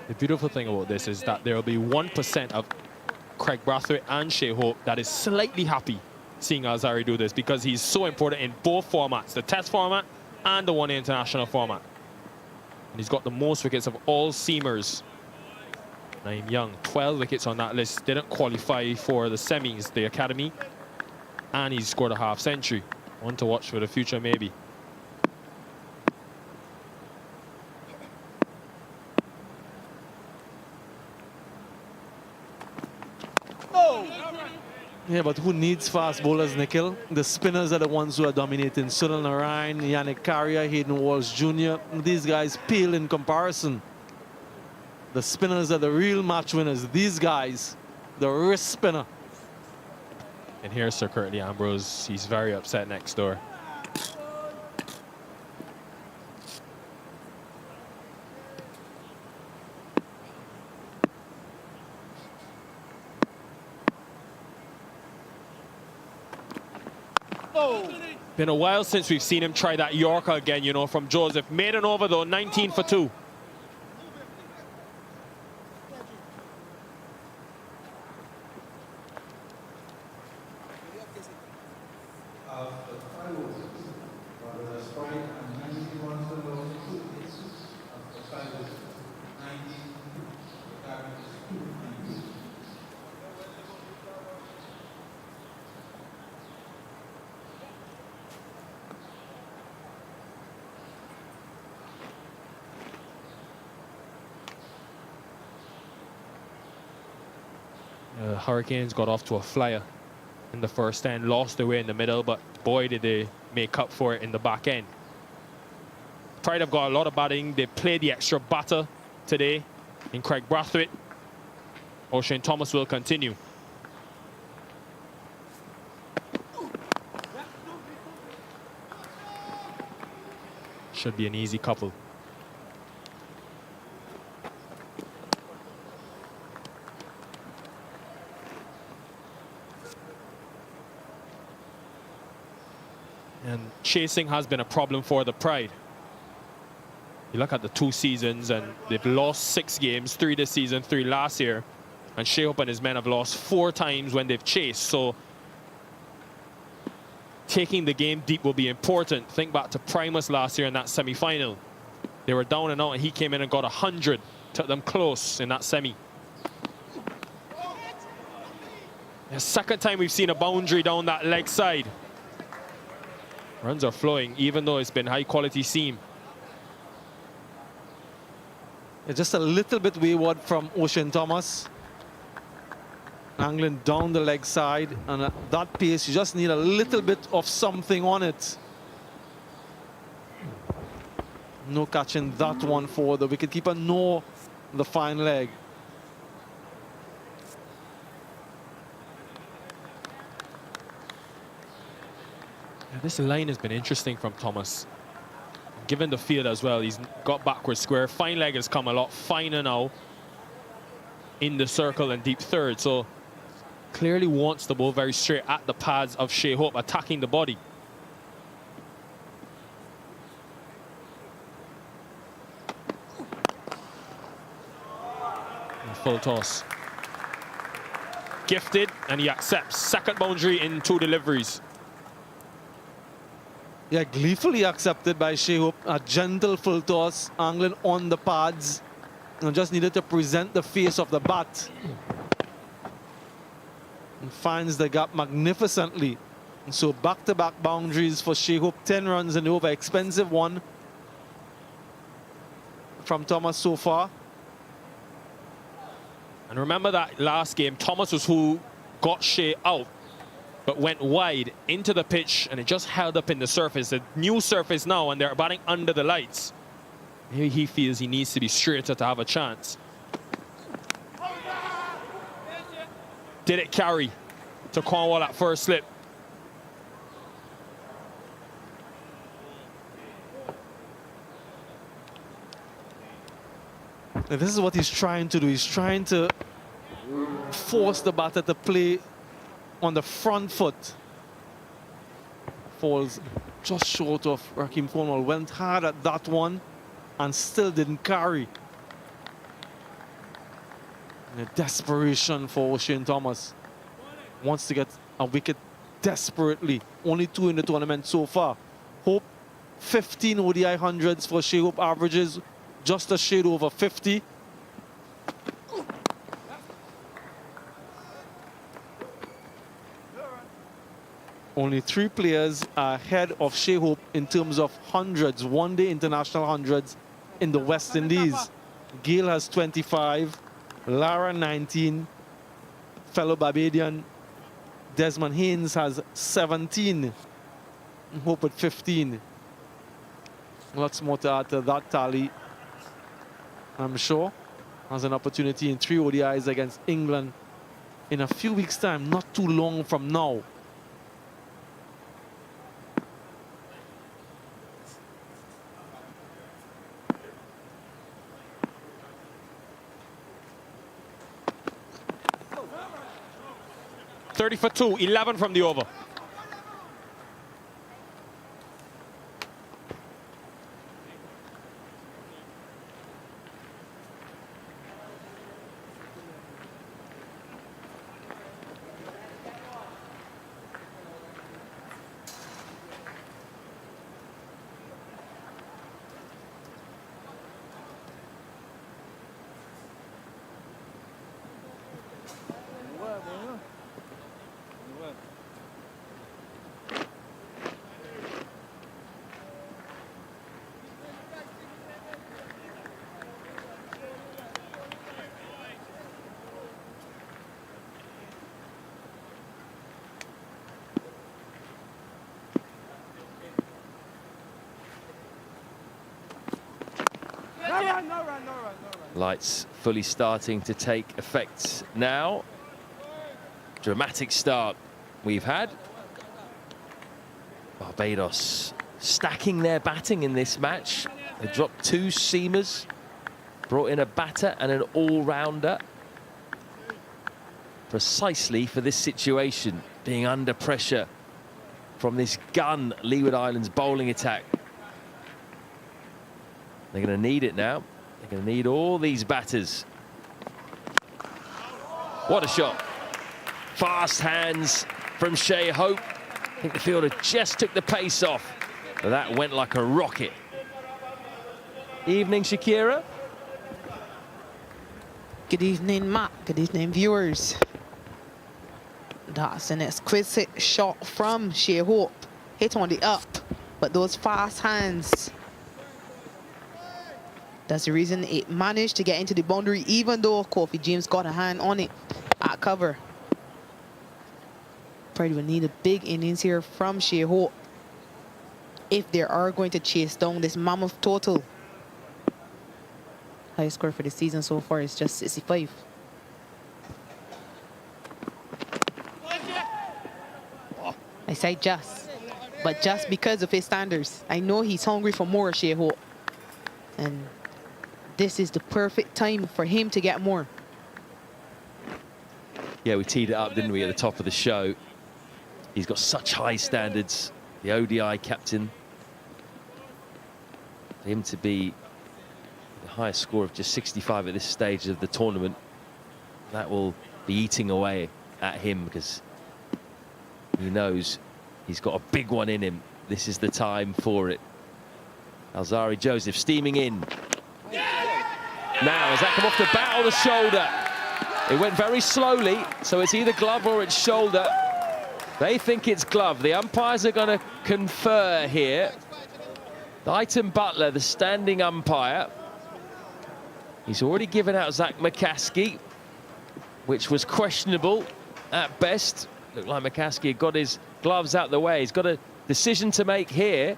The beautiful thing about this is that there will be 1% of Craig Brathwaite and Shea Hope that is slightly happy seeing Alzari do this, because he's so important in both formats, the Test format and the One Day International format. And he's got the most wickets of all seamers. Naeem Young, 12 wickets on that list, didn't qualify for the semis, the academy, and he's scored a half century. One to watch for the future, maybe. Yeah, but who needs fast bowlers, Nikhil? The spinners are the ones who are dominating. Sunil Narayan, Yannick Carrier, Hayden Walsh Jr. These guys pale in comparison. The spinners are the real match winners. These guys, the wrist spinner, And here's Sir Curtly Ambrose. He's very upset next door. Been a while since we've seen him try that Yorker again, you know, from Joseph. Made an over, though, 19 for 2. After 5 overs, Barbados Pride and 91 for the loss of 2 wickets. After 5 overs, 90, the target is 290. Hurricanes got off to a flyer in the first end, lost their way in the middle, but boy, did they make up for it in the back end. Pride have got a lot of batting. They played the extra batter today in Craig Brathwaite. Ocean Thomas will continue. Should be an easy couple. And chasing has been a problem for the Pride. You look at the 2 seasons and they've lost 6 games, 3 this season, 3 last year. And Shea Hope and his men have lost 4 times when they've chased. So taking the game deep will be important. Think back to Primus last year in that semi-final. They were down and out and he came in and got 100. Took them close in that semi. The second time we've seen a boundary down that leg side. Runs are flowing, even though it's been high-quality seam. Just a little bit wayward from Ocean Thomas. Angling down the leg side, and at that pace, you just need a little bit of something on it. No catching that one for the wicketkeeper, nor the fine leg. This line has been interesting from Thomas. Given the field as well, he's got backward square. Fine leg has come a lot finer now in the circle and deep third. So clearly wants the ball very straight at the pads of Shea Hope, attacking the body. And full toss. Gifted, and he accepts. Second boundary in 2 deliveries. Yeah, gleefully accepted by Shea Hope. A gentle full toss, angling on the pads. And just needed to present the face of the bat. And finds the gap magnificently. And so back-to-back boundaries for Shea Hope. 10 runs in the over, expensive one from Thomas so far. And remember that last game, Thomas was who got Shea out, but went wide into the pitch, and it just held up in the surface. A new surface now, and they're batting under the lights. Maybe he feels he needs to be straighter to have a chance. Did it carry to Cornwall at first slip? Now, this is what he's trying to do. He's trying to force the batter to play on the front foot. Falls just short of Raheem Cornwall. Went hard at that one and still didn't carry. And a desperation for Ocean Thomas. Wants to get a wicket desperately. Only 2 in the tournament so far. Hope 15 ODI hundreds for Shea Hope, averages just a shade over 50. Only 3 players are ahead of Shea Hope in terms of hundreds, one-day international hundreds in the West Indies. Gale has 25, Lara 19, fellow Barbadian Desmond Haynes has 17, Hope at 15. Lots more to add to that tally, I'm sure. Has an opportunity in 3 ODIs against England in a few weeks' time, not too long from now. .30 for 2, 11 from the over. Lights fully starting to take effect now. Dramatic start we've had. Barbados stacking their batting in this match. They dropped 2 seamers, brought in a batter and an all-rounder. Precisely for this situation, being under pressure from this gun Leeward Islands bowling attack. They're going to need it now. They're going to need all these batters. What a shot. Fast hands from Shea Hope. I think the fielder just took the pace off, but that went like a rocket. Evening, Shakira. Good evening, Matt. Good evening, viewers. That's an exquisite shot from Shea Hope. Hit on the up, but those fast hands. That's the reason it managed to get into the boundary, even though Kofi James got a hand on it at cover. Pride will need a big innings here from Shea Hope if they are going to chase down this mammoth total. Highest score for the season so far is just 65. I say just, but just because of his standards. I know he's hungry for more, Shea Hope. And this is the perfect time for him to get more. Yeah, we teed it up, didn't we, at the top of the show. He's got such high standards, the ODI captain. For him to be the highest score of just 65 at this stage of the tournament, that will be eating away at him because he knows he's got a big one in him. This is the time for it. Alzari Joseph steaming in. Now, has that come off the bat or the shoulder? It went very slowly, so it's either glove or it's shoulder. They think it's glove. The umpires are going to confer here. Dighton Butler, the standing umpire. He's already given out Zach McCaskey, which was questionable at best. Looked like McCaskey had got his gloves out the way. He's got a decision to make here.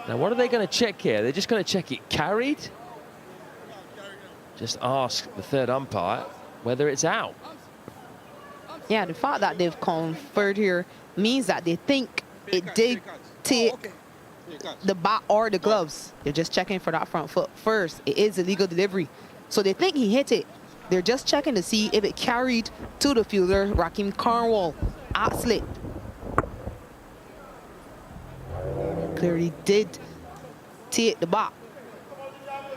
Now, what are they going to check here? They're just going to check it carried. Just ask the third umpire whether it's out. Yeah, the fact that they've conferred here means that they think it did take the bat or the gloves. They're just checking for that front foot first. It is illegal delivery. So they think he hit it. They're just checking to see if it carried to the fielder, Raheem Cornwall, at slip. Clearly did take the bat.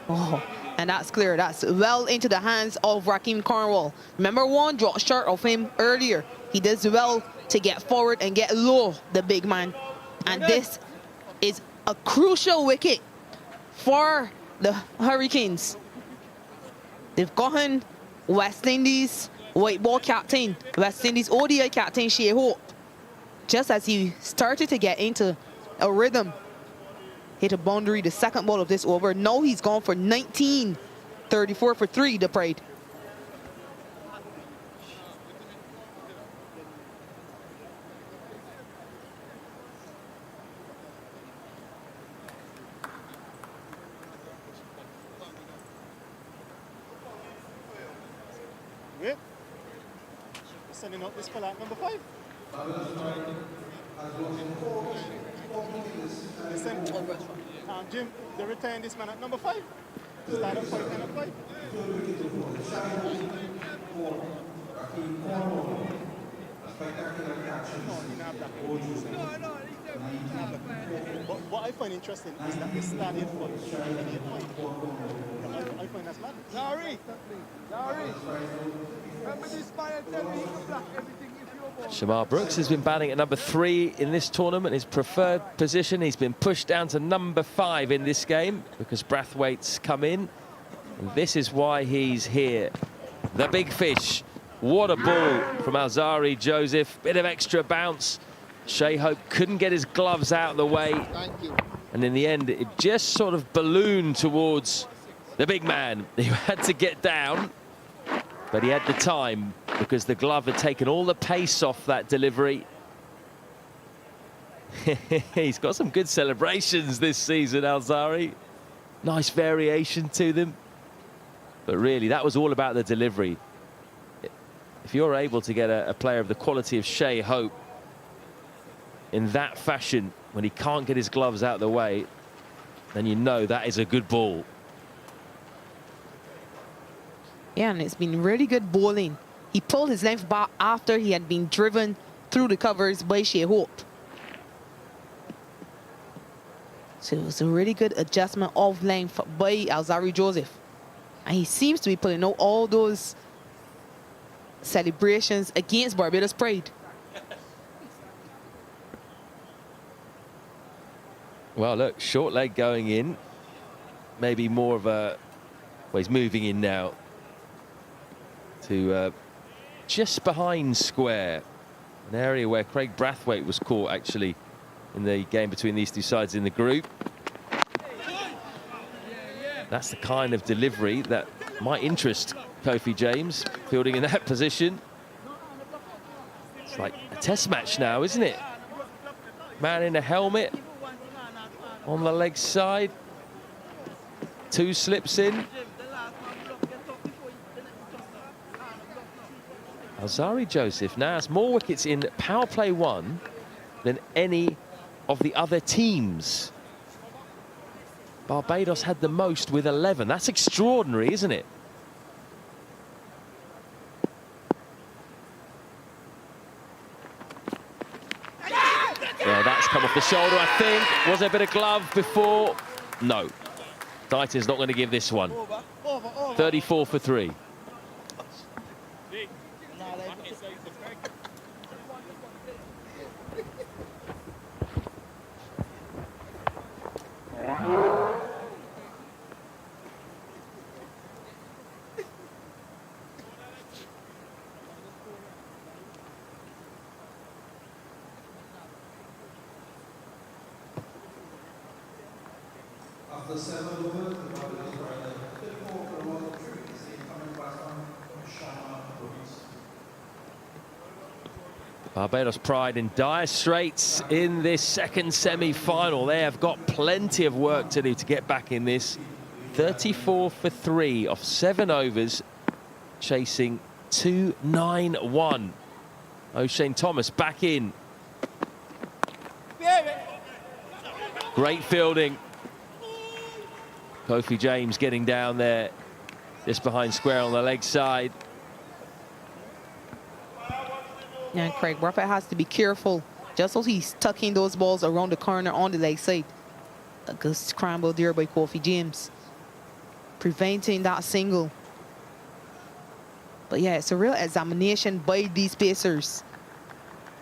Oh, and that's clear. That's well into the hands of Raheem Cornwall. Remember, one dropped short of him earlier. He does well to get forward and get low, the big man. And this is a crucial wicket for the Hurricanes. They've gotten West Indies white ball captain, West Indies ODI captain Shea Hope, just as he started to get into a rhythm. Hit a boundary the second ball of this over. Now he's gone for 19, 34 for 3, the Pride. sending out this fella at number 5. Listen, Jim, they return this man at number 5. Start up 5 and at 5. But what I find interesting is that they started for 88 points. I find that's mad. Larry! Remember this man and tell me you can block everything if you're born. Shamar Brooks has been batting at number 3 in this tournament, his preferred position. He's been pushed down to number 5 in this game because Brathwaite's come in. And this is why he's here. The big fish. What a ball from Alzari Joseph. Bit of extra bounce. Shea Hope couldn't get his gloves out of the way. And in the end, it just sort of ballooned towards the big man. He had to get down, but he had the time because the glove had taken all the pace off that delivery. He's got some good celebrations this season, Alzari. Nice variation to them. But really, that was all about the delivery. If you're able to get a player of the quality of Shea Hope in that fashion, when he can't get his gloves out of the way, then you know that is a good ball. Yeah, and it's been really good bowling. He pulled his length back after he had been driven through the covers by Shea Hope. So it was a really good adjustment of length by Alzari Joseph. And he seems to be pulling out all those celebrations against Barbados Pride. Well, look, short leg going in. Maybe more of a... Well, he's moving in now to just behind square. An area where Craig Brathwaite was caught, actually, in the game between these two sides in the group. That's the kind of delivery that might interest Kofi James, fielding in that position. It's like a test match now, isn't it? Man in a helmet on the leg side. 2 slips in. Alzari Joseph now has more wickets in power play 1 than any of the other teams. Barbados had the most with 11. That's extraordinary, isn't it? Well, that's come off the shoulder, I think. Was there a bit of glove before? No. Dighton's not going to give this one. 34 for 3. After 7 overs, the Barbados Pride have 54 for the World Cup is the incoming batsman Shamar Brooks. Barbados Pride in dire straits in this second semi-final. They have got plenty of work to do to get back in this. 34 for 3 off 7 overs, chasing 291. O'Shane Thomas back in. Great fielding. Kofi James getting down there, just behind square on the leg side. Yeah, Craig Brathwaite has to be careful, just as he's tucking those balls around the corner on the leg side. A good scramble there by Kofi James, preventing that single. But yeah, it's a real examination by these pacers.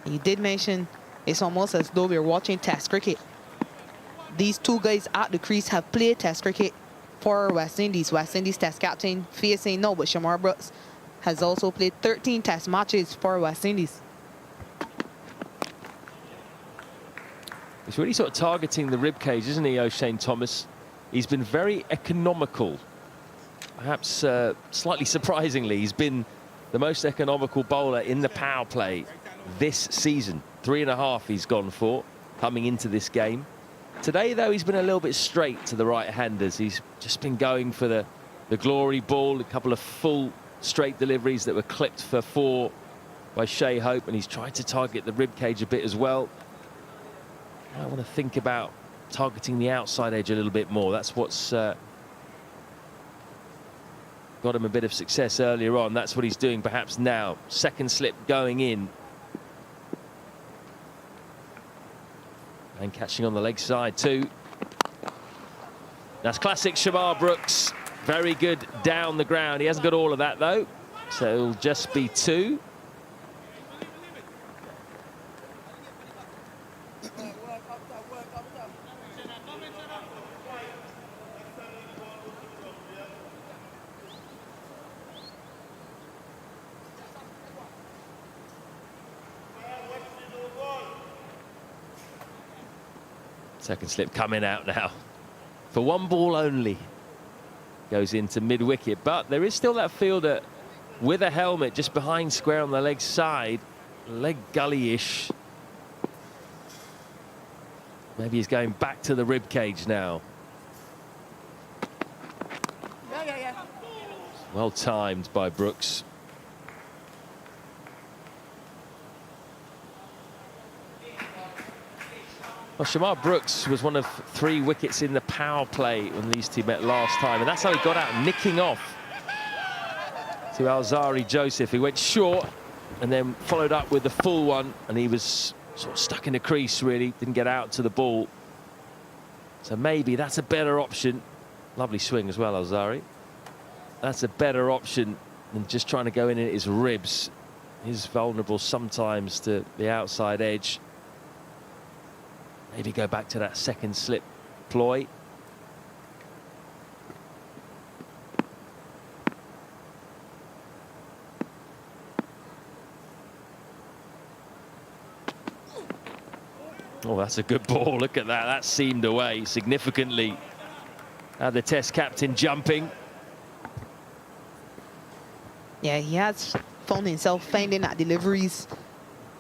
You did mention it's almost as though we're watching Test cricket. These two guys at the crease have played Test cricket for West Indies. West Indies Test captain facing no, but Shamar Brooks has also played 13 Test matches for West Indies. He's really sort of targeting the ribcage, isn't he, O'Shane Thomas? He's been very economical. Perhaps slightly surprisingly, he's been the most economical bowler in the power play this season. 3.5 he's gone for coming into this game. Today, though, he's been a little bit straight to the right-handers. He's just been going for the glory ball, a couple of full straight deliveries that were clipped for 4. by Shea Hope, and he's tried to target the rib cage a bit as well. I want to think about targeting the outside edge a little bit more. That's what's got him a bit of success earlier on. That's what he's doing perhaps now. Second slip going in. And catching on the leg side too. That's classic Shamar Brooks. Very good down the ground. He hasn't got all of that though, so it'll just be 2. Second slip coming out now for 1 ball only. Goes into mid-wicket, but there is still that fielder with a helmet just behind square on the leg side. Leg gully-ish. Maybe he's going back to the rib cage now. Well timed by Brooks. Well, Shamar Brooks was one of 3 wickets in the power play when these two met last time, and that's how he got out, nicking off to Alzari Joseph. He went short and then followed up with the full one, and he was sort of stuck in the crease, really. Didn't get out to the ball. So maybe that's a better option. Lovely swing as well, Alzari. That's a better option than just trying to go in at his ribs. He's vulnerable sometimes to the outside edge. Maybe go back to that second slip ploy. Oh, that's a good ball. Look at that. That seamed away significantly. The Test captain jumping. Yeah, he has found himself finding that deliveries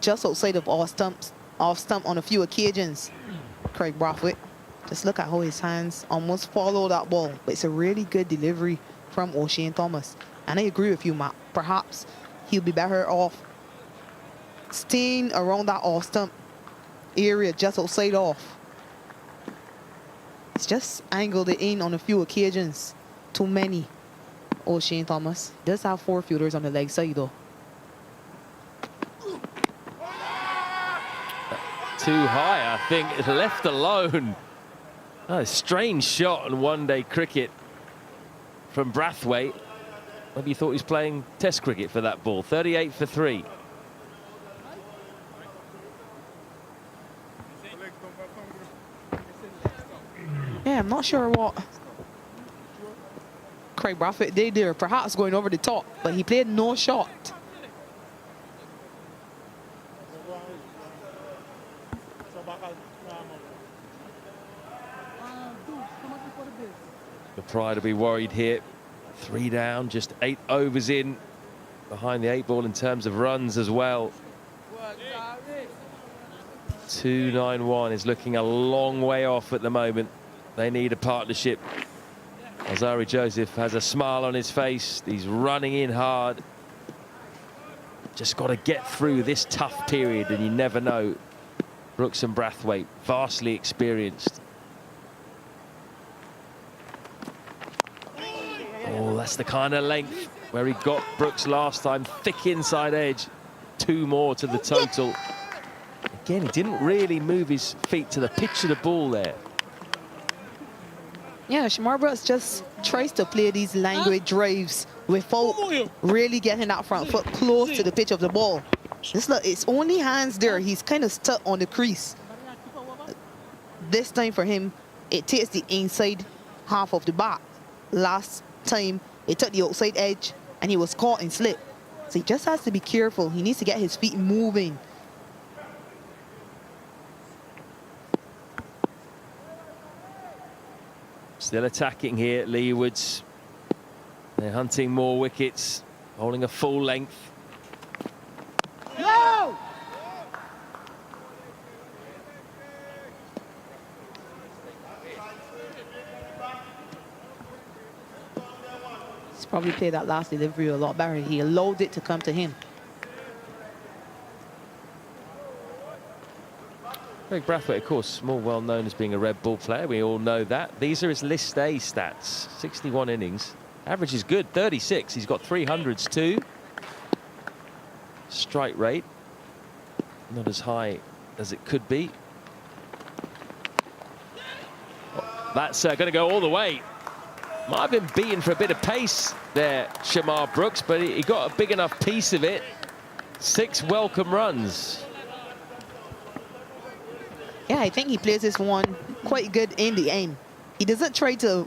just outside of off stump on a few occasions. Craig Brathwaite, just look at how his hands almost follow that ball, but it's a really good delivery from O'Shane Thomas. And I agree with you, Matt. Perhaps he'll be better off staying around that off stump area just outside off. It's just angled it in on a few occasions. Too many. O'Shane Thomas does have 4 fielders on the leg side though. Too high, I think. It's left alone. Oh, a strange shot on one-day cricket from Brathwaite. Maybe he thought he was playing Test cricket for that ball. 38 for 3. Yeah, I'm not sure what Craig Brathwaite did there. Perhaps going over the top, but he played no shot. The Pride will be worried here. 3 down, just 8 overs in behind the 8 ball in terms of runs as well. 291 is looking a long way off at the moment. They need a partnership. Alzari Joseph has a smile on his face. He's running in hard. Just got to get through this tough period, and you never know. Brooks and Brathwaite, vastly experienced. Oh, that's the kind of length where he got Brooks last time. Thick inside edge. 2 more to the total. Again, he didn't really move his feet to the pitch of the ball there. Yeah, Shamar Brooks just tries to play these languid drives without really getting that front foot close to the pitch of the ball. Just look, it's only hands there. He's kind of stuck on the crease. This time for him, it takes the inside half of the bat. Last time, it took the outside edge, and he was caught in slip. So he just has to be careful. He needs to get his feet moving. Still attacking here at Leeward's. They're hunting more wickets, holding a full length. No! He's probably played that last delivery a lot better. He allowed it to come to him. Craig Brathwaite, of course, more well known as being a red ball player. We all know that. These are his List A stats. 61 innings. Average is good, 36. He's got 300s too. Strike rate, not as high as it could be. That's going to go all the way. Might have been beaten for a bit of pace there, Shamar Brooks, but he got a big enough piece of it. 6 welcome runs. Yeah, I think he plays this one quite good in the end. He doesn't try to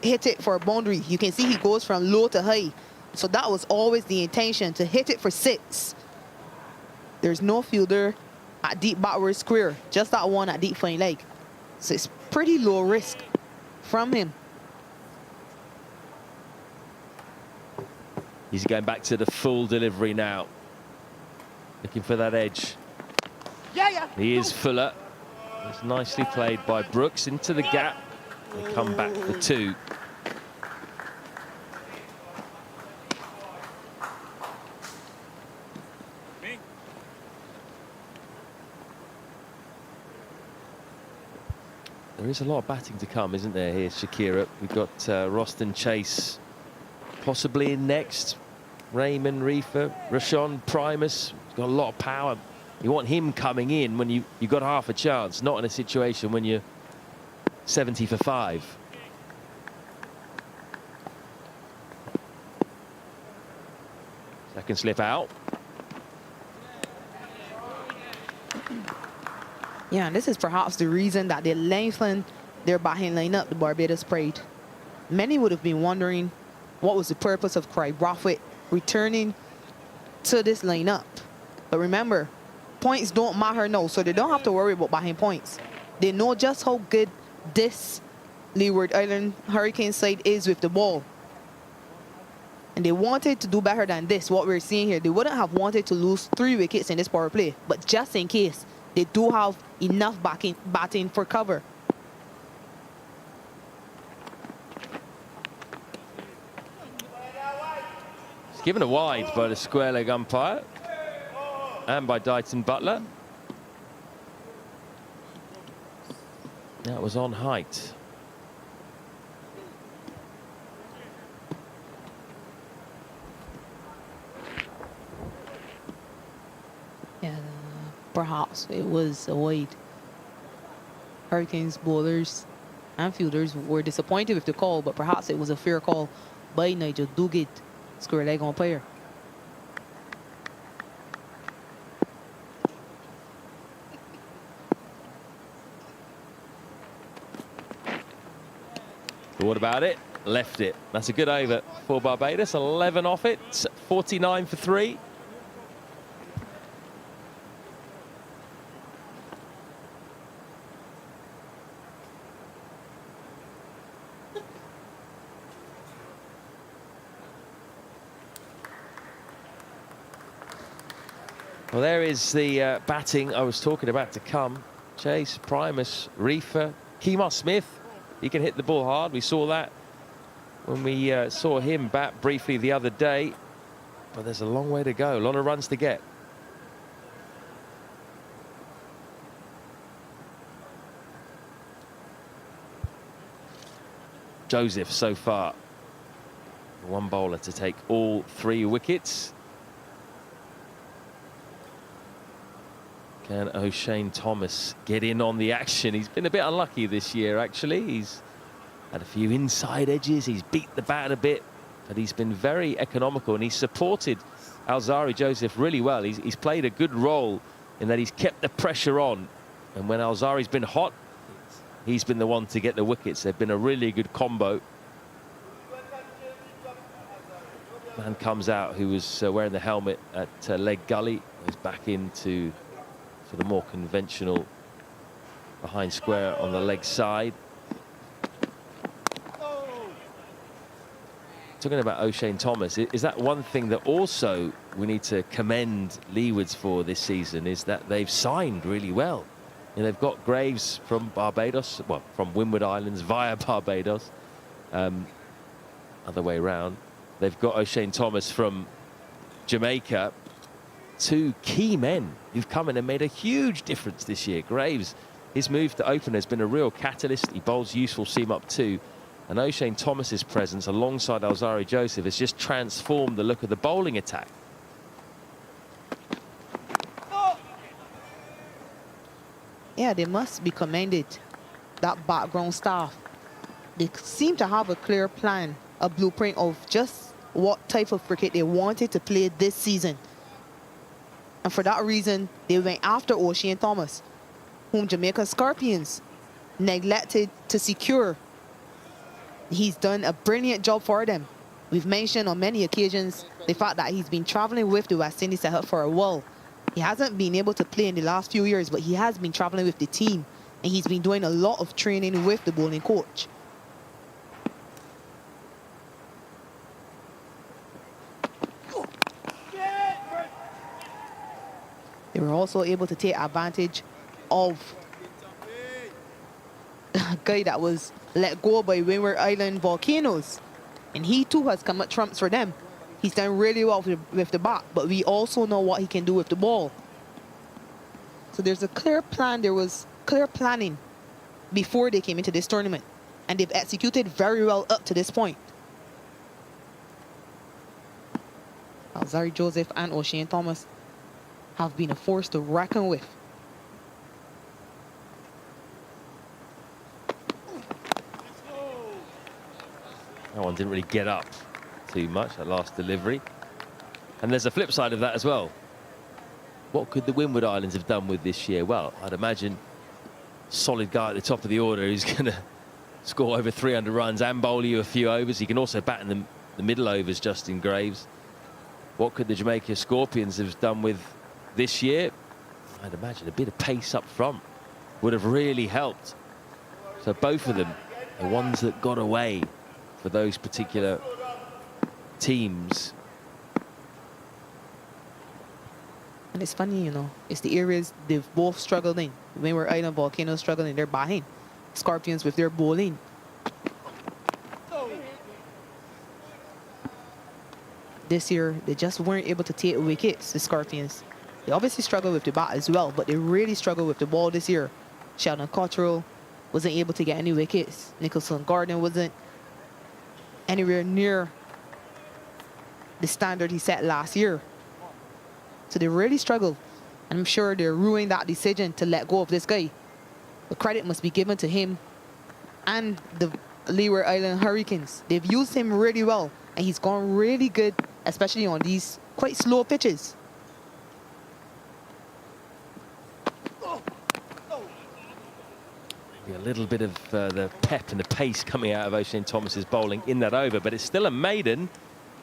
hit it for a boundary. You can see he goes from low to high. So that was always the intention, to hit it for 6. There's no fielder at deep backward square, just that one at deep fine leg. So it's pretty low risk from him. He's going back to the full delivery now. Looking for that edge. He is fuller. It's nicely played by Brooks into the gap. They come back for 2. There is a lot of batting to come, isn't there, here, Shakira? We've got Roston Chase possibly in next. Raymond Reefer, Rashawn Primus, got a lot of power. You want him coming in when you've got half a chance, not in a situation when you're 70 for 5. Second slip out. Yeah, and this is perhaps the reason that they lengthened their batting lineup, the Barbados Pride. Many would have been wondering what was the purpose of Craig Brathwaite returning to this lineup. But remember, points don't matter now, so they don't have to worry about batting points. They know just how good this Leeward Island Hurricane side is with the ball. And they wanted to do better than this, what we're seeing here. They wouldn't have wanted to lose 3 wickets in this power play, but just in case, they do have enough batting for cover. It's given a wide by the square leg umpire and by Dighton Butler. That was on height. Yeah, perhaps it was a wide. Hurricanes bowlers and fielders were disappointed with the call, but perhaps it was a fair call by Nigel Duguid, square leg umpire. What about it? Left it. That's a good over for Barbados. 11 off it. 49 for 3. Well, there is the batting I was talking about to come. Chase, Primus, Reefer, Kemar Smith. He can hit the ball hard. We saw that when we saw him bat briefly the other day. But there's a long way to go. A lot of runs to get. Joseph so far. One bowler to take all 3 wickets. Can O'Shane Thomas get in on the action? He's been a bit unlucky this year, actually. He's had a few inside edges. He's beat the bat a bit, but he's been very economical, and he's supported Alzari Joseph really well. He's played a good role in that he's kept the pressure on. And when Alzari's been hot, he's been the one to get the wickets. They've been a really good combo. Man comes out who was wearing the helmet at leg gully. He's back into sort of more conventional behind square on the leg side. Talking about O'Shane Thomas, is that one thing that also we need to commend Leewards for this season, is that they've signed really well. And they've got Graves from Barbados, well, from Windward Islands via Barbados, other way around. They've got O'Shane Thomas from Jamaica. two key men who've come in and made a huge difference this year. Graves, his move to open has been a real catalyst. He bowls useful seam up too. And O'Shane Thomas's presence alongside Alzari Joseph has just transformed the look of the bowling attack. Yeah, they must be commended, that background staff. They seem to have a clear plan, a blueprint of just what type of cricket they wanted to play this season. And for that reason, they went after O'Shane Thomas, whom Jamaica Scorpions neglected to secure. He's done a brilliant job for them. We've mentioned on many occasions the fact that he's been traveling with the West Indies setup for a while. He hasn't been able to play in the last few years, but he has been traveling with the team, and he's been doing a lot of training with the bowling coach. They were also able to take advantage of a guy that was let go by Leeward Island Volcanoes, and he too has come at trumps for them. He's done really well with the bat, but we also know what he can do with the ball. So there's a clear plan. There was clear planning before they came into this tournament, and they've executed very well up to this point. Alzari Joseph and O'Shane Thomas have been a force to reckon with. That one didn't really get up too much, that last delivery. And there's a flip side of that as well. What could the Leeward Islands have done with this year? Well, I'd imagine solid guy at the top of the order who's going to score over 300 runs and bowl you a few overs. He can also bat in the middle overs, Justin Graves. What could the Jamaica Scorpions have done with this year? I'd imagine a bit of pace up front would have really helped. So both of them, the ones that got away for those particular teams. And it's funny, you know, it's the areas they've both struggled in. Leeward Island Volcanoes struggling, they're behind. Scorpions with their bowling. This year, they just weren't able to take wickets, the Scorpions. They obviously struggled with the bat as well, but they really struggled with the ball this year. Sheldon Cottrell wasn't able to get any wickets. Nicholson Gordon wasn't anywhere near the standard he set last year. So they really struggled. And I'm sure they're ruining that decision to let go of this guy. The credit must be given to him and the Leeward Island Hurricanes. They've used him really well, and he's gone really good, especially on these quite slow pitches. A little bit of the pep and the pace coming out of O'Shane Thomas's bowling in that over, but it's still a maiden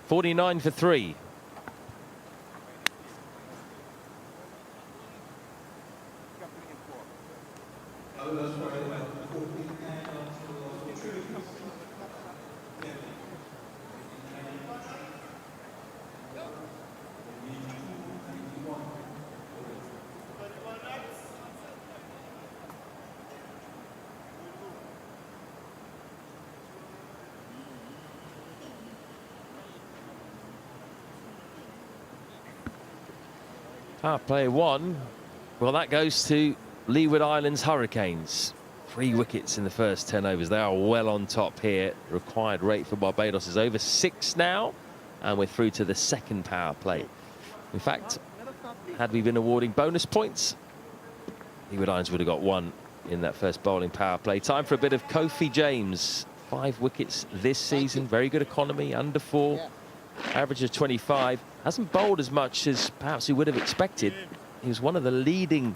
49 for 3. Play 1. Well, that goes to Leeward Islands Hurricanes. 3 wickets in the first 10 overs. They are well on top here. The required rate for Barbados is over 6 now, and we're through to the second power play. In fact, had we been awarding bonus points, Leeward Islands would have got 1 in that first bowling power play. Time for a bit of Kofi James. 5 wickets this season. Very good economy, under 4. Average of 25. Hasn't bowled as much as perhaps he would have expected. He was one of the leading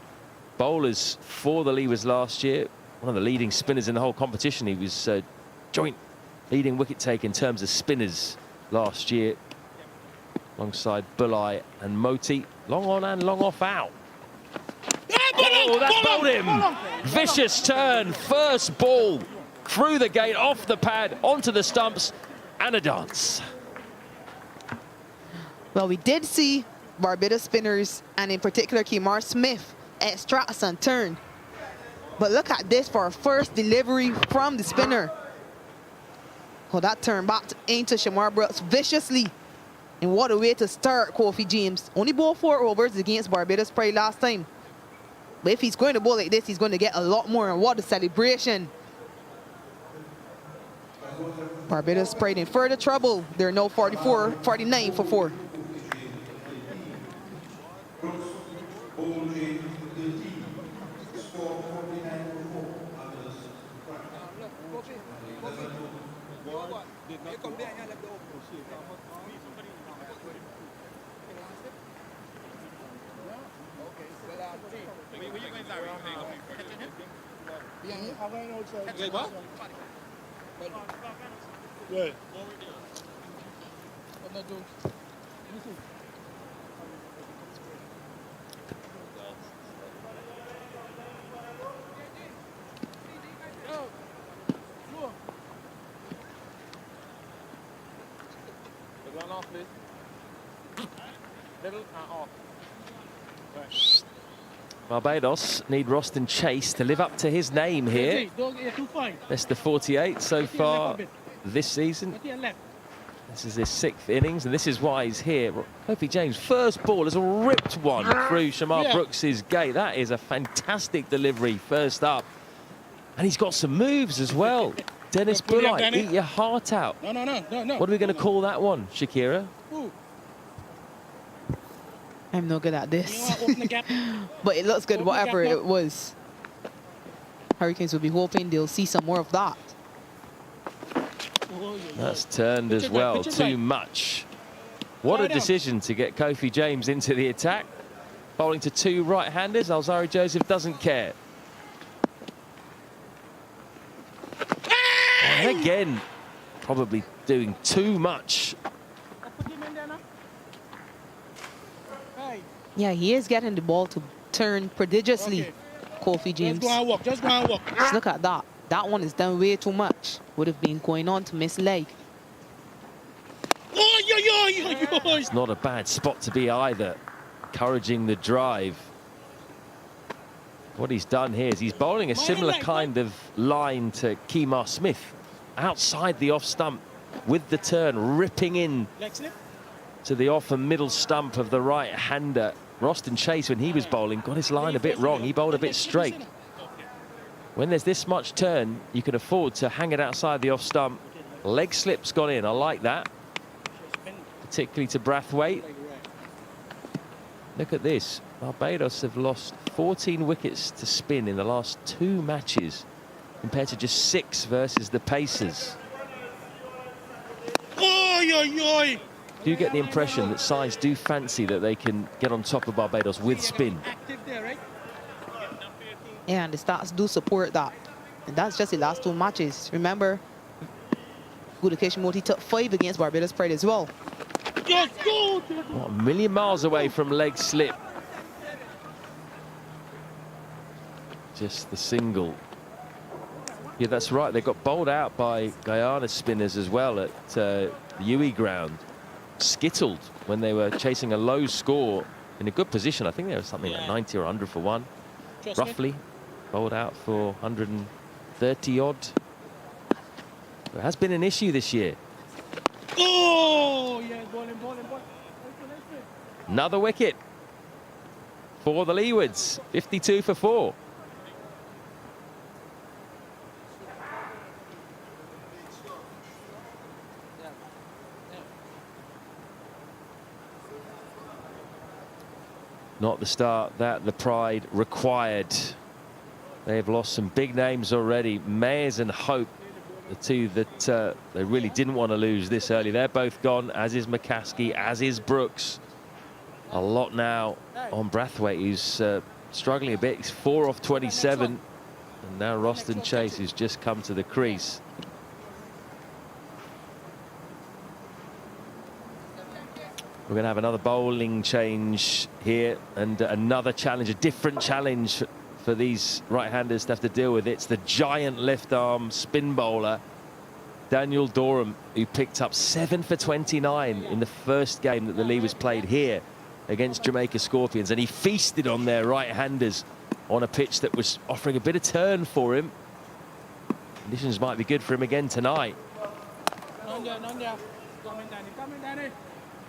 bowlers for the Leewards last year. One of the leading spinners in the whole competition. He was joint leading wicket take in terms of spinners last year, alongside Bulai and Moti. Long on and long off out. Oh, that's bowled him. Vicious turn. First ball through the gate, off the pad, onto the stumps, and a dance. Well, we did see Barbados spinners, and in particular Kemar Smith, extract some turn. But look at this for a first delivery from the spinner. Oh, that turn back into Shamar Brooks viciously. And what a way to start Kofi James. Only bowled 4 overs against Barbados Pride last time. But if he's going to bowl like this, he's going to get a lot more. And what a celebration. Barbados Pride in further trouble. They're now 49 for 4. Yeah. Barbados need Roston Chase to live up to his name here. Best of 48 so far this season. This is his 6th innings, and this is why he's here. Kofi James' first ball has ripped one through Shamar Brooks's gate. That is a fantastic delivery first up. And he's got some moves as well. Dennis Bullight, eat your heart out. No. What are we going to call that one, Shakira? I'm no good at this. But it looks good, whatever it was. Hurricanes will be hoping they'll see some more of that. That's turned as well, too much. What a decision to get Kofi James into the attack. Bowling to 2 right-handers, Alzari Joseph doesn't care. And again, probably doing too much. Yeah, he is getting the ball to turn prodigiously, Kofi James. Just go and walk. Just look at that. That one is done way too much. Would have been going on to miss leg. It's not a bad spot to be either. Encouraging the drive. What he's done here is he's bowling a similar kind of line to Kemar Smith. Outside the off stump with the turn, ripping in to the off and middle stump of the right-hander. Roston Chase, when he was bowling, got his line a bit wrong. He bowled a bit straight. When there's this much turn, you can afford to hang it outside the off stump. Leg slip's gone in. I like that. Particularly to Brathwaite. Look at this. Barbados have lost 14 wickets to spin in the last 2 matches, compared to just 6 versus the Pacers. Do you get the impression that sides do fancy that they can get on top of Barbados with spin? Yeah, and the stats do support that. And that's just the last 2 matches. Remember, Gudikesh Moti took 5 against Barbados Pride as well. What, a million miles away from leg slip. Just the single. Yeah, that's right. They got bowled out by Guyana spinners as well at the UE ground. Skittled when they were chasing a low score in a good position. I think there was something like 90 or 100 for 1, roughly. Bowled out for 130 odd. There has been an issue this year. Another wicket for the Leewards. 52 for 4. Not the start that the Pride required. They've lost some big names already. Mayers and Hope, the 2 that they really didn't want to lose this early. They're both gone, as is McCaskey, as is Brooks. A lot now on Brathwaite, who's struggling a bit. He's 4 off 27. And now Roston Chase, who's just come to the crease. We're going to have another bowling change here and another challenge, a different challenge for these right-handers to have to deal with. It's the giant left-arm spin bowler, Daniel Dorham, who picked up 7 for 29 in the first game that the Leewards played here against Jamaica Scorpions, and he feasted on their right-handers on a pitch that was offering a bit of turn for him. Conditions might be good for him again tonight.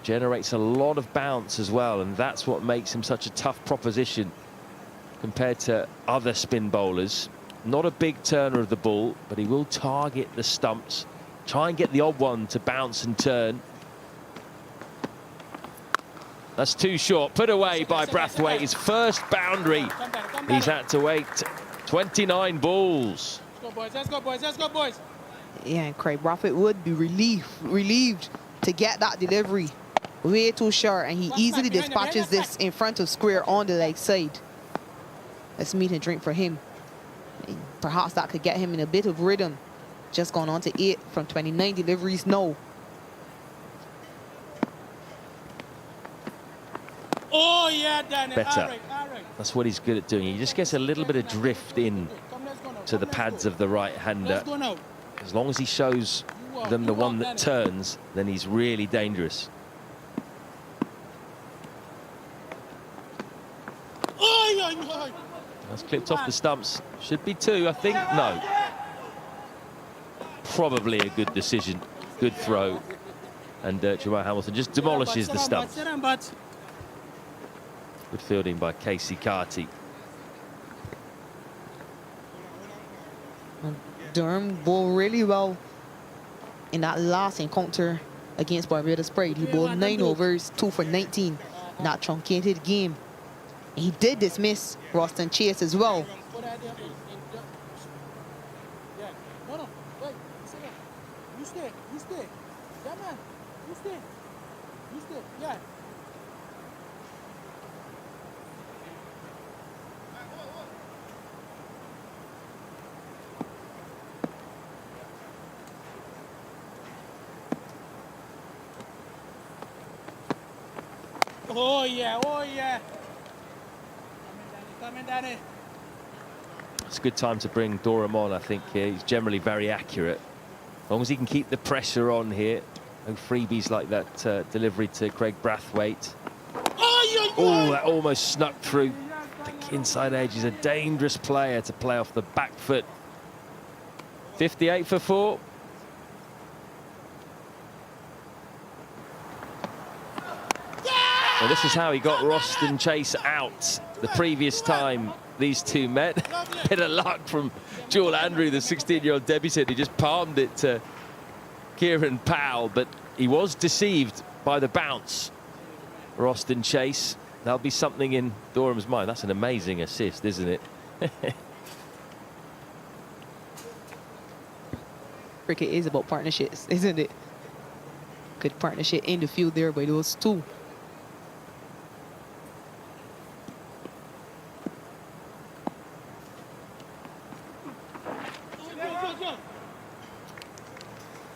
generates a lot of bounce as well, and that's what makes him such a tough proposition compared to other spin bowlers. Not a big turner of the ball, but he will target the stumps, try and get the odd one to bounce and turn. That's too short, put away by Brathwaite. His first boundary. He's had to wait 29 balls. Let's go, boys. Let's go, boys. Let's go, boys. Yeah, and Craig Brathwaite would be relieved to get that delivery way too short, and he easily dispatches this in front of square on the leg side. Let's meet and drink for him. And perhaps that could get him in a bit of rhythm. Just gone on to 8 from 29 deliveries now. Oh, yeah, Danny. Better. All right. That's what he's good at doing. He just gets a little bit of drift in to the pads of the right-hander. Let's go now. As long as he shows them the one that turns, then he's really dangerous. That's clipped off the stumps. Should be 2, I think. No. Probably a good decision. Good throw. And Jamal Hamilton just demolishes the stumps. Good fielding by Casey Carty. Durham bowled really well in that last encounter against Barbados Pride. He bowled 9 overs, 2 for 19 in that truncated game. And he did dismiss Roston Chase as well. You stay. Yeah, man. You stay. Yeah. Oh, yeah. Come in, Danny. It's a good time to bring Durham on, I think, here. He's generally very accurate. As long as he can keep the pressure on here. No freebies like that delivery to Craig Brathwaite. Oh, that almost snuck through. I think inside edge. He's a dangerous player to play off the back foot. 58 for 4. Well, this is how he got Roston Chase out the previous time these two met. Bit of luck from Joel Andrew, the 16-year-old debutant. He just palmed it to Kieran Powell, but he was deceived by the bounce. Roston Chase. That'll be something in Durham's mind. That's an amazing assist, isn't it? Cricket is about partnerships, isn't it? Good partnership in the field there by those two.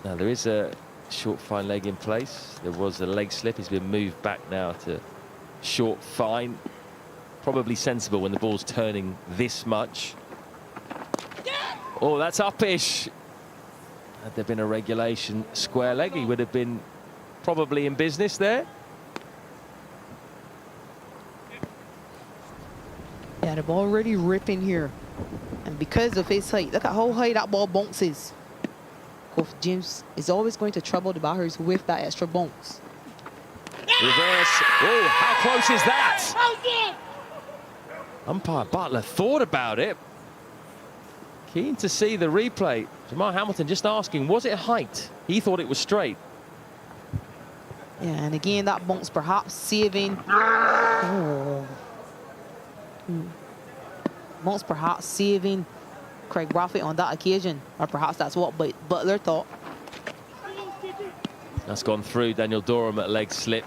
Now there is a short fine leg in place. There was a leg slip. He's been moved back now to short fine. Probably sensible when the ball's turning this much. Oh, that's uppish. Had there been a regulation square leg, he would have been probably in business there. Yeah, the ball really ripping here. And because of his height, look at how high that ball bounces. Coach James is always going to trouble the batters with that extra bounce. Reverse. Oh, how close is that? Umpire Butler thought about it. Keen to see the replay. Jamal Hamilton just asking, was it height? He thought it was straight. Yeah, and again, that bounce perhaps saving. Oh. Bounce perhaps saving Craig Brathwaite on that occasion, or perhaps that's what Butler thought. That's gone through. Daniel Durham at leg slip.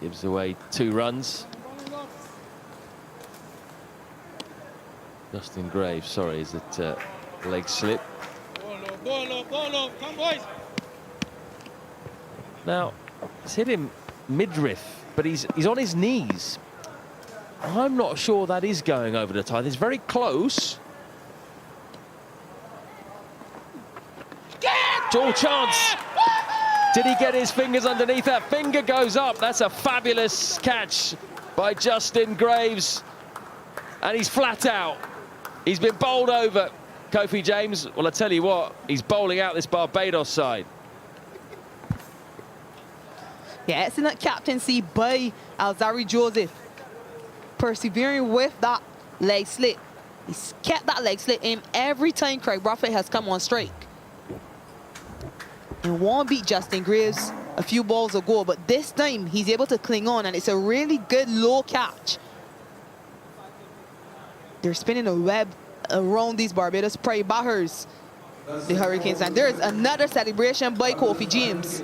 Gives away 2 runs. Justin Graves, sorry, is it leg slip? Bolo, come boys. Now, it's hit him midriff, but he's on his knees. I'm not sure that is going over the tie. It's very close. All chance. Did he get his fingers underneath? That finger goes up. That's a fabulous catch by Justin Graves. And he's flat out. He's been bowled over. Kofi James, well, I tell you what, he's bowling out this Barbados side. Yeah, excellent captaincy by Alzari Joseph. Persevering with that leg slip. He's kept that leg slip in every time Craig Ruffett has come on strike. And Juan beat Justin Graves a few balls ago, but this time he's able to cling on, and it's a really good low catch. They're spinning a web around these Barbados Pride batters, the Hurricanes. And there's another celebration by Kofi James,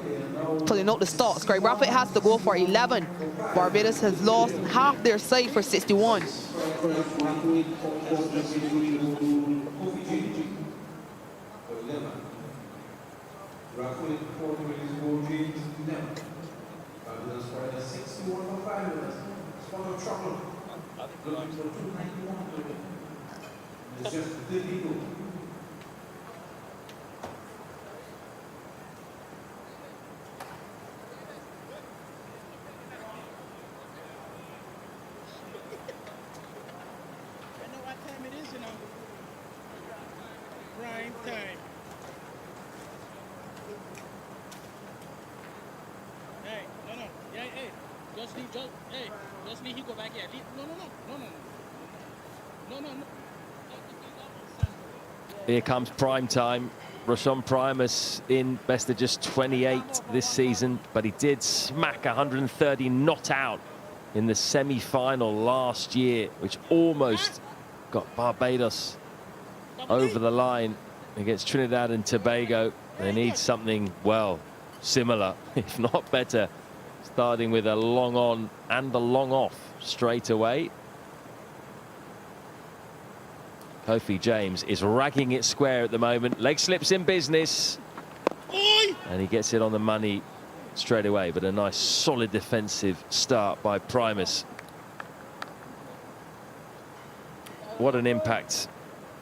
pulling out the stalks. Craig Ruffett has to go for 11. Barbados has lost half their side for 61. It's just illegal. I know what time it is, you know. Prime time. Hey, no. Yeah, hey. Just leave, he go back here. No. Here comes prime time. Rashawn Primus in best of just 28 this season, but he did smack 130 not out in the semi-final last year, which almost got Barbados over the line against Trinidad and Tobago. They need something, well, similar, if not better, starting with a long on and a long off straight away. Kofi James is ragging it square at the moment. Leg slips in business. And he gets it on the money straight away, but a nice solid defensive start by Primus. What an impact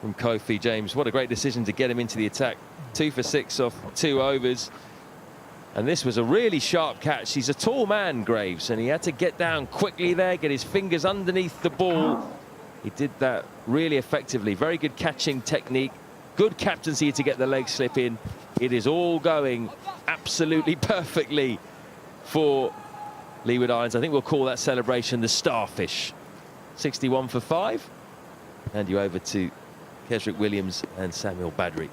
from Kofi James. What a great decision to get him into the attack. 2 for 6 off 2 overs. And this was a really sharp catch. He's a tall man, Graves, and he had to get down quickly there, get his fingers underneath the ball. He did that really effectively. Very good catching technique. Good captaincy to get the leg slip in. It is all going absolutely perfectly for Leeward Islands. I think we'll call that celebration the Starfish. 61 for 5. Hand you over to Kesrick Williams and Samuel Badri.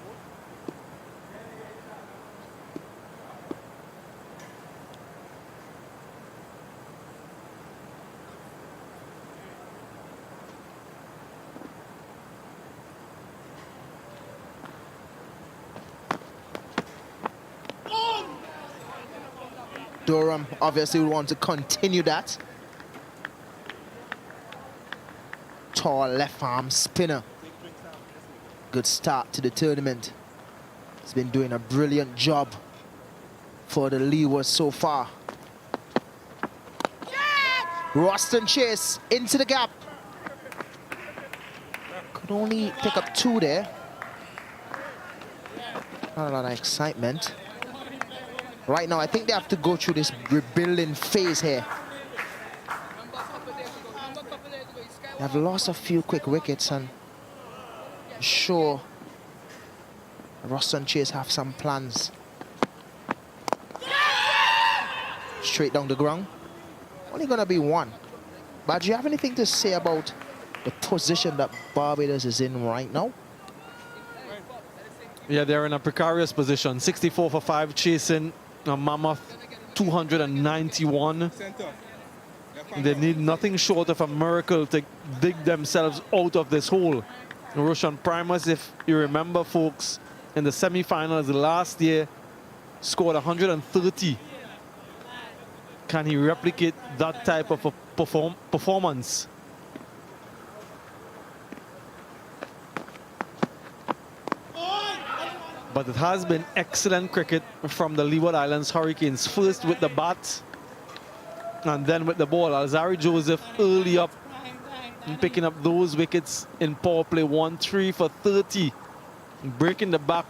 Durham obviously would want to continue that. Tall left arm spinner. Good start to the tournament. He's been doing a brilliant job for the Leeward so far. Roston Chase into the gap. Could only pick up 2 there. Not a lot of excitement. Right now, I think they have to go through this rebuilding phase here. They have lost a few quick wickets, and I'm sure Roston Chase have some plans. Straight down the ground. Only gonna be 1. But do you have anything to say about the position that Barbados is in right now? Yeah, they're in a precarious position. 64 for 5 chasing a mammoth 291. They need nothing short of a miracle to dig themselves out of this hole. Roshan Primus, if you remember, folks, in the semi-finals last year, scored 130. Can he replicate that type of a performance? But it has been excellent cricket from the Leeward Islands Hurricanes. First with the bat, and then with the ball. Alzari Joseph early up and picking up those wickets in power play. 1-3 for 30. Breaking the back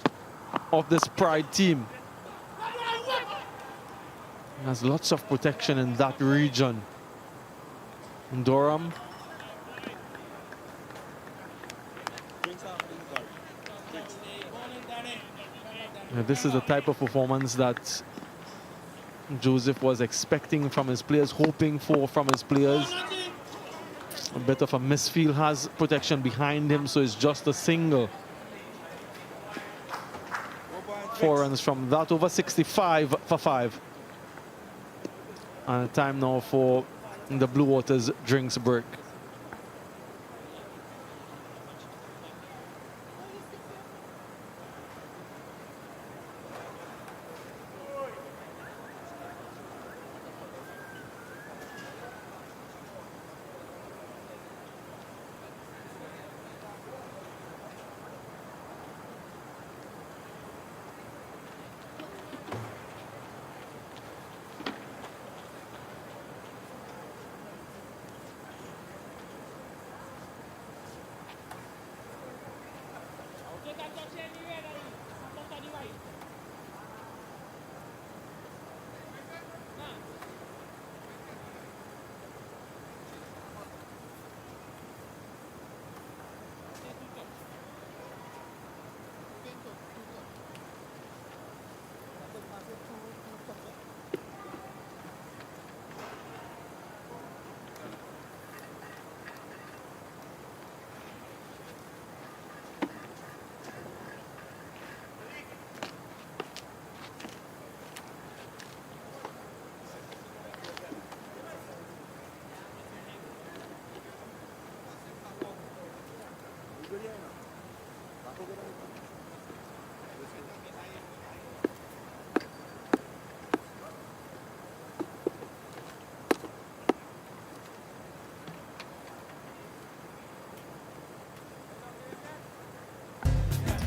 of this Pride team. There's lots of protection in that region. Durham. This is the type of performance that Joseph was expecting from his players, hoping for from his players. A bit of a misfield, has protection behind him, so it's just a single. 4 runs from that over, 65 for 5. And time now for the Blue Waters drinks break.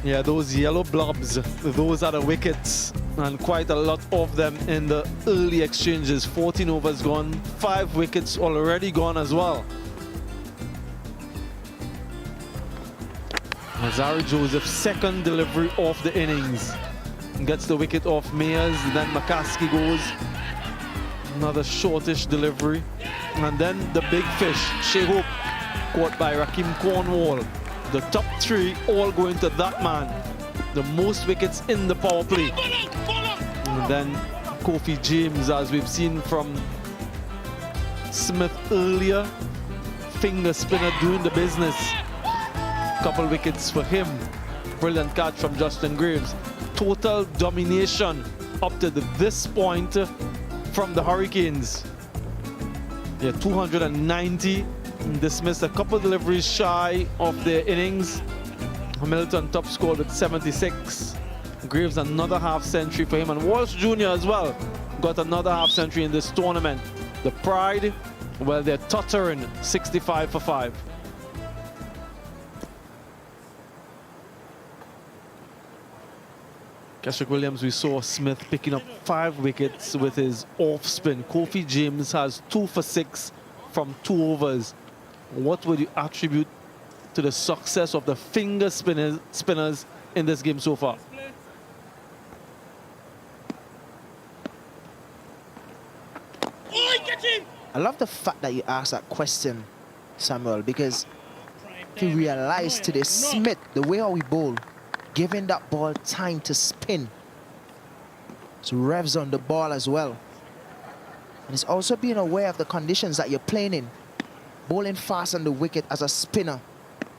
Yeah, those yellow blobs, those are the wickets, and quite a lot of them in the early exchanges. 14 overs gone, 5 wickets already gone as well. Azari Joseph, second delivery of the innings. Gets the wicket off Mayers, then McCaskey goes. Another shortish delivery. And then the big fish, Shea Hope, caught by Rakim Cornwall. The top 3 all going to that man. The most wickets in the power play. And then Kofi James, as we've seen from Smith earlier. Finger spinner doing the business. Couple wickets for him. Brilliant catch from Justin Graves. Total domination up to this point from the Hurricanes. Yeah, 290. Dismissed a couple deliveries shy of their innings. Hamilton top scored with 76. Graves another half century for him, and Walsh Jr. as well got another half century in this tournament. The Pride, well, they're tottering 65 for 5. Keswick Williams, we saw Smith picking up 5 wickets with his off spin. Kofi James has 2 for 6 from 2 overs. What would you attribute to the success of the finger spinners in this game so far? I love the fact that you asked that question, Samuel, because if you realize today, Smith, the way how we bowl, giving that ball time to spin. So revs on the ball as well. And it's also being aware of the conditions that you're playing in. Bowling fast on the wicket as a spinner,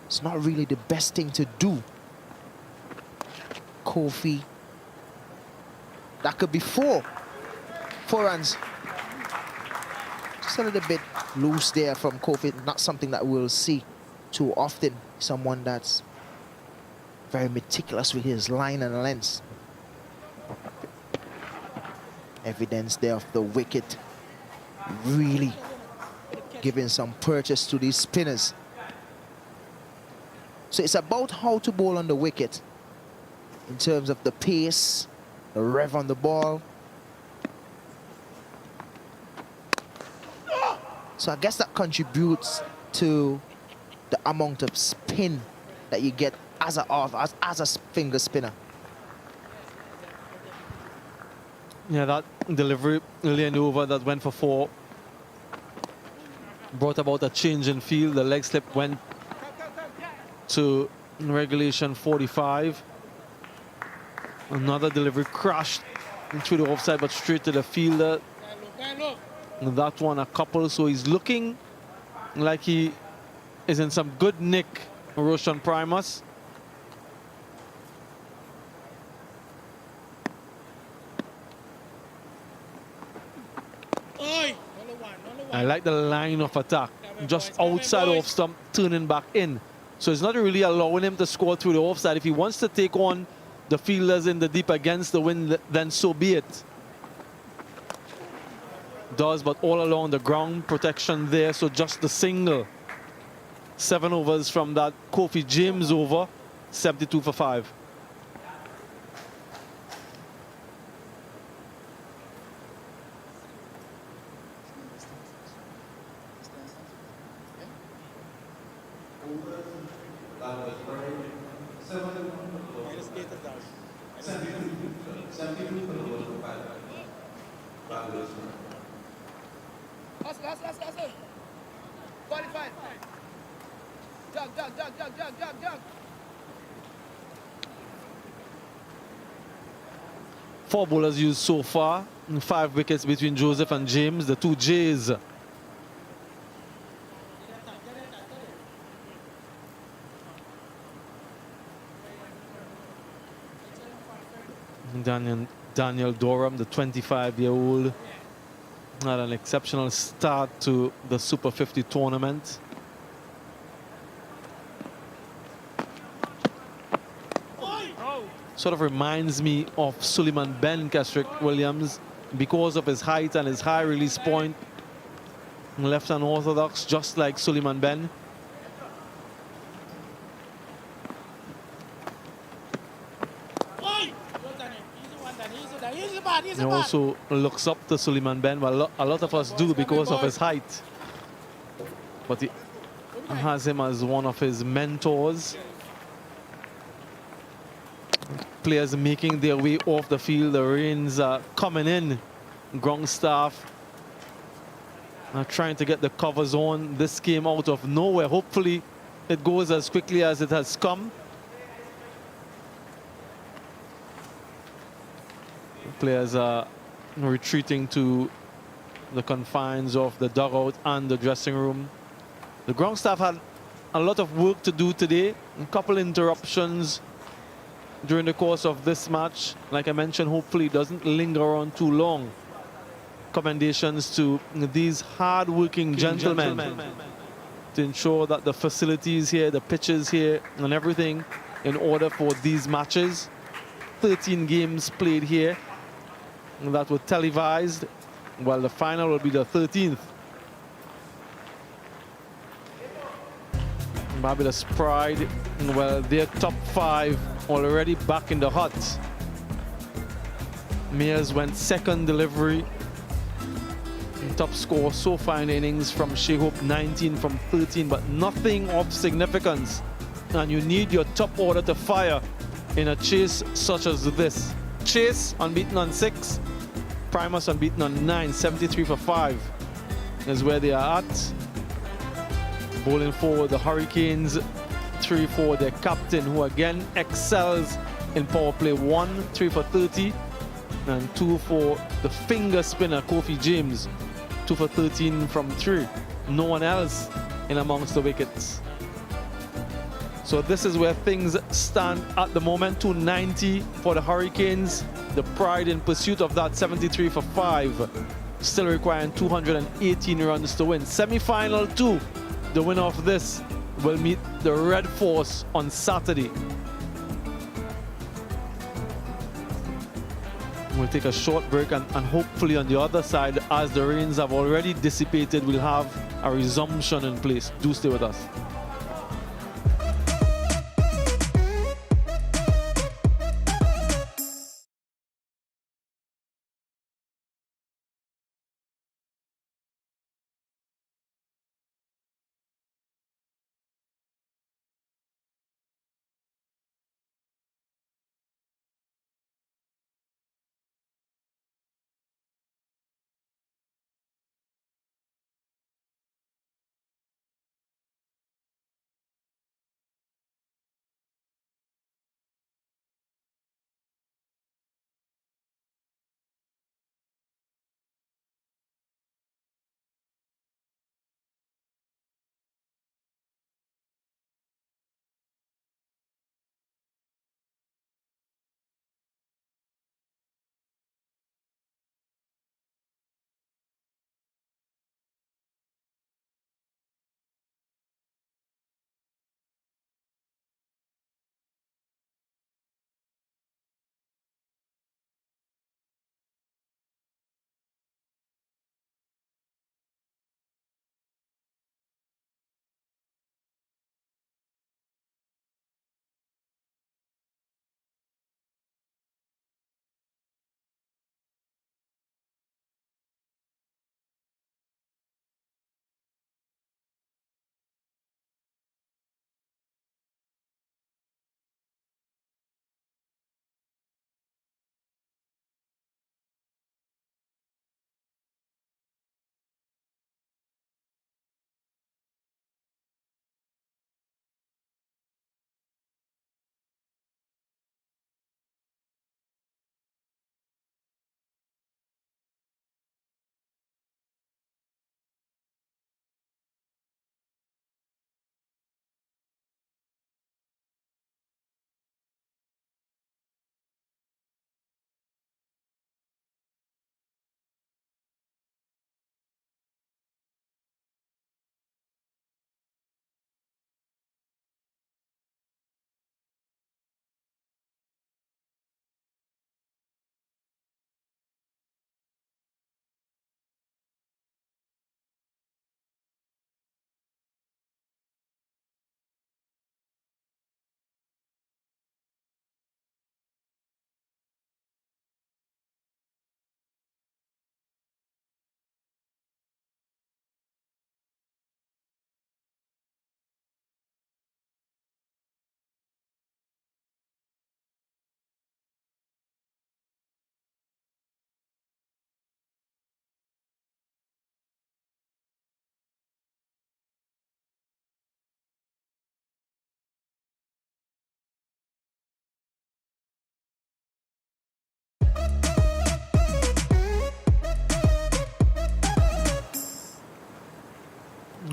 it's not really the best thing to do. Kofi. That could be 4 runs. Just a little bit loose there from Kofi. Not something that we'll see too often. Someone that's very meticulous with his line and length. Evidence there of the wicket really giving some purchase to these spinners. So it's about how to bowl on the wicket in terms of the pace, the rev on the ball. So I guess that contributes to the amount of spin that you get as a finger spinner. Yeah, that delivery early in the over that went for 4 brought about a change in field. The leg slip went to regulation 45. Another delivery crashed through the offside, but straight to the fielder. That one a couple, so he's looking like he is in some good nick, Roshan Primus. I like the line of attack, just outside off stump, turning back in. So it's not really allowing him to score through the offside. If he wants to take on the fielders in the deep against the wind, then so be it. Does, but all along the ground protection there, so just the single. 7 overs from that Kofi James over, 72 for 5. Hustle. 45. Jog. 4 bowlers used so far, 5 wickets between Joseph and James, the 2 J's. Daniel Dorham, the 25-year-old, had an exceptional start to the Super 50 tournament. Sort of reminds me of Suleiman Ben Kesrick Williams because of his height and his high release point. Left-hand orthodox, just like Suleiman Ben. He also looks up to Suleiman Ben, but a lot of us do because of his height. But he has him as one of his mentors. Players making their way off the field, the rains are coming in. Ground staff are trying to get the covers on. This came out of nowhere. Hopefully it goes as quickly as it has come. Players are retreating to the confines of the dugout and the dressing room. The ground staff had a lot of work to do today. A couple interruptions during the course of this match. Like I mentioned, hopefully it doesn't linger on too long. Commendations to these hard-working gentlemen to ensure that the facilities here, the pitches here, and everything in order for these matches. 13 games played here that were televised. Well, the final will be the 13th. Barbados Pride, well, their top 5 already back in the hut. Mears went second delivery. Top score so far in innings from Shea Hope, 19 from 13, but nothing of significance. And you need your top order to fire in a chase such as this. Chase unbeaten on 6, Primus unbeaten on 9, 73 for 5 is where they are at. Bowling forward, the Hurricanes, 3 for their captain, who again excels in power play. 1, 3 for 30, and 2 for the finger spinner, Kofi James, 2 for 13 from 3. No one else in amongst the wickets. So this is where things stand at the moment. 290 for the Hurricanes. The Pride in pursuit of that, 73 for 5. Still requiring 218 runs to win. Semi-final 2. The winner of this will meet the Red Force on Saturday. We'll take a short break and hopefully on the other side, as the rains have already dissipated, we'll have a resumption in place. Do stay with us.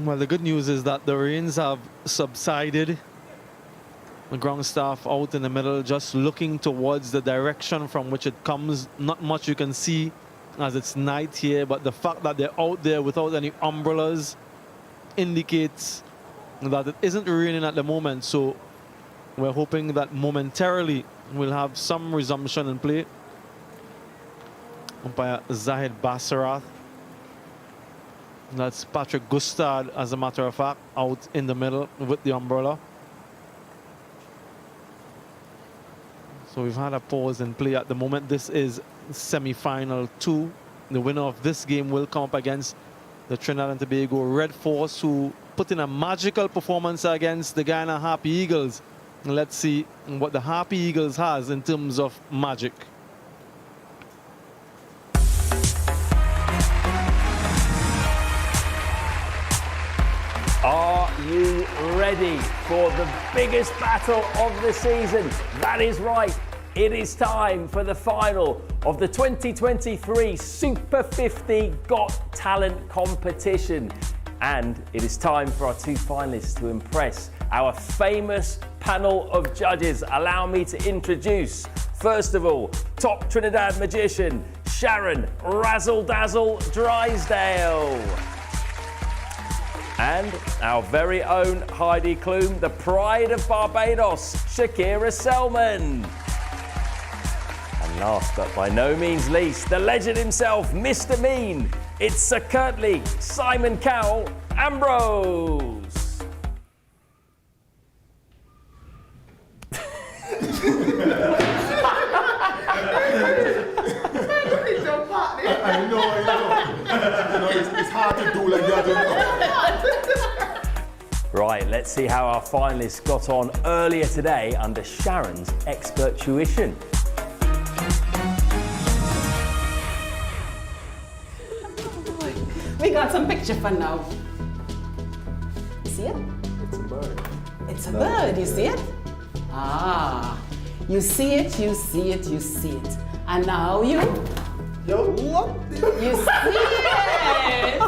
Well, the good news is that the rains have subsided. The ground staff out in the middle just looking towards the direction from which it comes. Not much you can see as it's night here, but the fact that they're out there without any umbrellas indicates that it isn't raining at the moment. So we're hoping that momentarily we'll have some resumption in play. Umpire Zahid Basarath. That's Patrick Gustard, as a matter of fact, out in the middle with the umbrella. So we've had a pause in play at the moment. This is semi-final 2. The winner of this game will come up against the Trinidad and Tobago Red Force, who put in a magical performance against the Guyana Harpy Eagles. Let's see what the Harpy Eagles has in terms of magic. Are you ready for the biggest battle of the season? That is right. It is time for the final of the 2023 Super 50 Got Talent competition. And it is time for our 2 finalists to impress our famous panel of judges. Allow me to introduce, first of all, top Trinidad magician, Sharon Razzle Dazzle Drysdale. And our very own Heidi Klum, the pride of Barbados, Shakira Selman. And last but by no means least, the legend himself, Mr. Mean. It's Sir Curtly, Simon Cowell, Ambrose. I know. It's hard to do like that. Right, let's see how our finalists got on earlier today under Sharon's expert tuition. We got some picture for now. See it? It's a bird. It's a bird, you see it? Ah, you see it, you see it, you see it. And now you? Yo, what? You see it!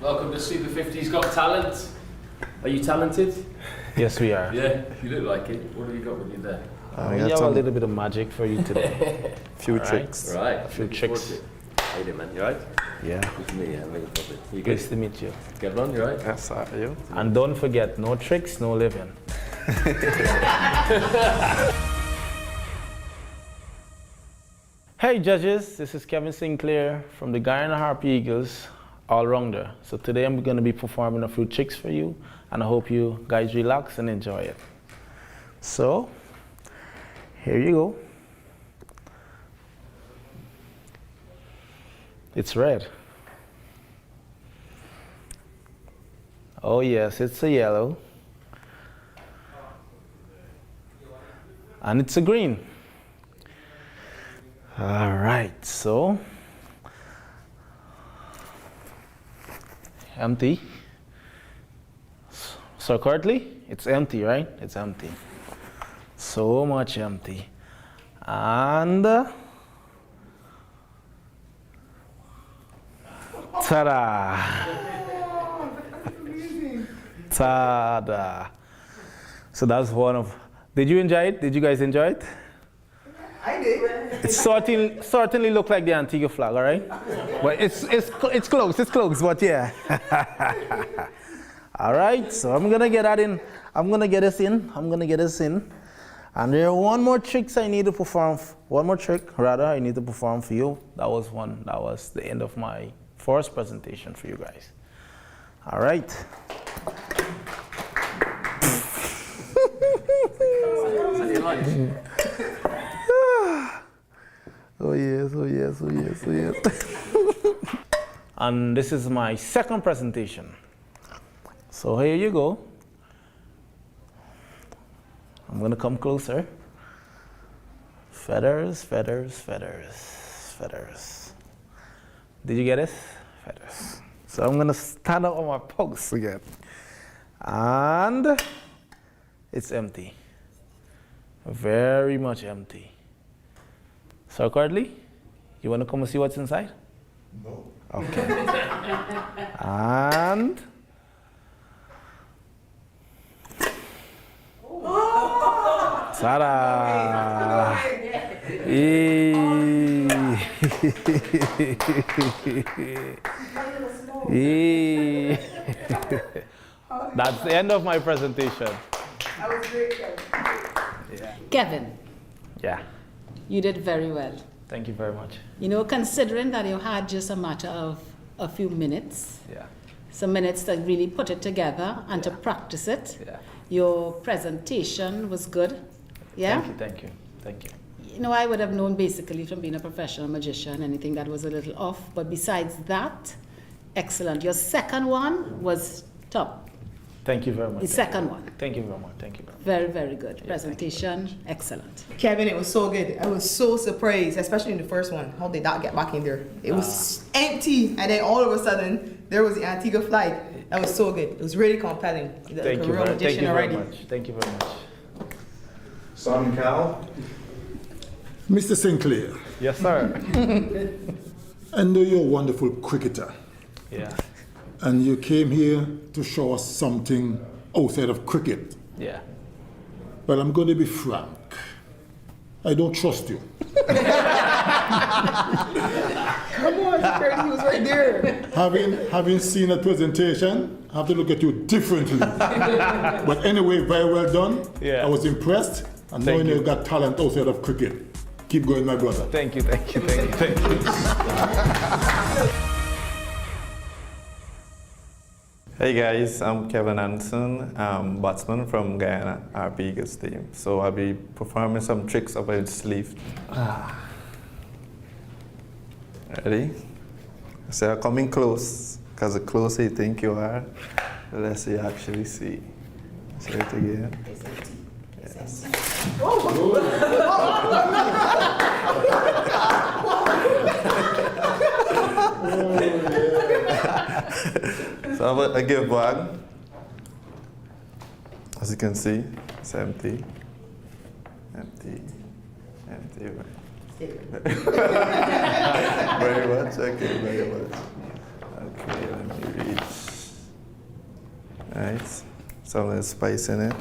Welcome to Super 50's Got Talent. Are you talented? Yes, we are. Yeah, you look like it. What have you got with you there? We have a little bit of magic for you today. Few tricks. Right. A few tricks. How you doing, man? You right? Yeah. Good to meet you. Make a profit. You good? Nice to meet you. Get on, you right? Yes, sir. You? And don't forget, no tricks, no living. Hey judges, this is Kevin Sinclair from the Guyana Harpy Eagles, all-rounder. So today I'm going to be performing a few tricks for you, and I hope you guys relax and enjoy it. So, here you go. It's red. Oh yes, it's a yellow. And it's a green. All right, so empty. So currently, it's empty, right? It's empty. So much empty. And ta-da! Ta-da! So that's one of. Did you enjoy it? Did you guys enjoy it? I did. It certainly looked like the Antigua flag, all right? But it's close, but yeah. All right, so I'm gonna get that in. I'm gonna get this in. And there are one more trick I need to perform for you. That was the end of my first presentation for you guys. All right. Oh yes, oh yes, oh yes, oh yes. And this is my second presentation. So here you go. I'm gonna come closer. Feathers, feathers, feathers, feathers. Did you get it? Feathers. So I'm gonna stand up on my post again. And it's empty. Very much empty. Sir Cordley, you wanna come and see what's inside? No. Okay. And ta-da! That's the end of my presentation. That was great, Kevin. Yeah. Kevin, Yeah. you did very well. Thank you very much. You know, considering that you had just a matter of a few minutes, Yeah. some minutes to really put it together and to practice it, your presentation was good. Yeah? Thank you, thank you, thank you. You know, I would have known basically from being a professional magician, anything that was a little off. But besides that, excellent. Your second one was top. Thank you very much. The second one. Thank you very much. Thank you very much. Very, very good. Presentation, excellent. Kevin, it was so good. I was so surprised, especially in the first one. How did that get back in there? It was empty, and then all of a sudden, there was the Antigua flag. That was so good. It was really compelling. Thank you very much. Thank you very much. Simon Cowell. Mr. Sinclair. Yes, sir. I know you're a wonderful cricketer. Yeah. And you came here to show us something outside of cricket. Yeah. Well, I'm going to be frank. I don't trust you. Come on, Kurt, he was right there. Having seen that presentation, I have to look at you differently. But anyway, very well done. Yeah. I was impressed. And knowing you got talent outside of cricket. Keep going, my brother. Thank you, thank you, thank you, thank you. Hey guys, I'm Kevin Anderson. I'm batsman from Guyana, RP Eagles team. So I'll be performing some tricks up my sleeve. Ready? So you're coming close, because the closer you think you are, the less you actually see. Say it again. Yes. So I have a give bag. As you can see, it's empty. Empty. Empty. Very much, okay, very much. Okay, let me reach. Alright, some little spice in it.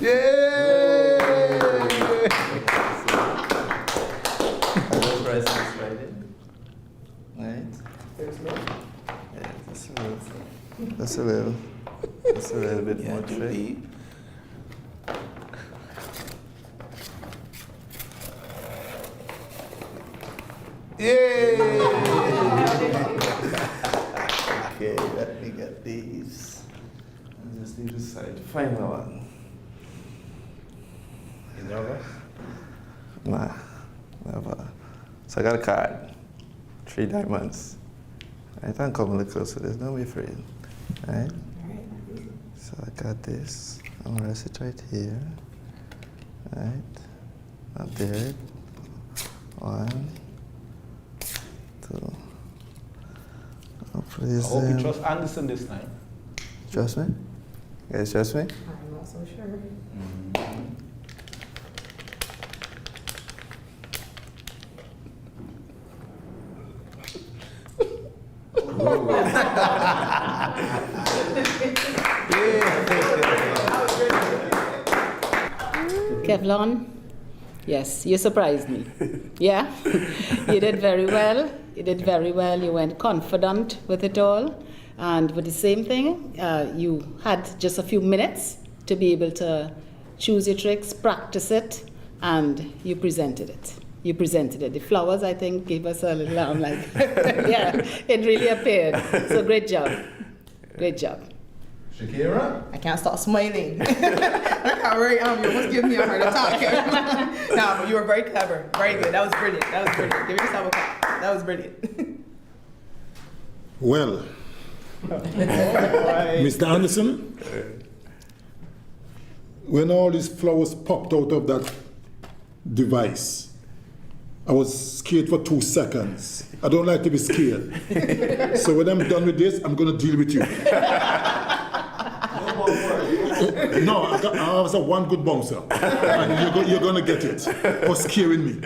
Yay! I just press this right in. Right? Yeah, just a little bit more trick. Yay! Okay, let me get these. I just need to decide to find the one. You nervous? Nah, never. So I got a card, 3 diamonds. Right, I'm coming a little closer, there's no way for it. Right? So I got this. I'm gonna rest it right here. Right? Up there. 1, 2. Hopefully I hope you trust Anderson this time. Trust me? You guys trust me? I'm not so sure. Kevlon, yes, you surprised me. Yeah, you did very well. You did very well. You went confident with it all. And with the same thing, you had just a few minutes to be able to choose your tricks, practice it, and you presented it. You presented it. The flowers, I think, gave us a little, yeah, it really appeared. So great job. Great job. Shakira? I can't stop smiling. You almost give me a heart attack. No, but you were very clever. Very good. That was brilliant. That was brilliant. Give yourself a clap. That was brilliant. Well, Mr. Anderson, when all these flowers popped out of that device, I was scared for 2 seconds. I don't like to be scared. So when I'm done with this, I'm going to deal with you. No, I was a one good bouncer. And you're going to get it for scaring me.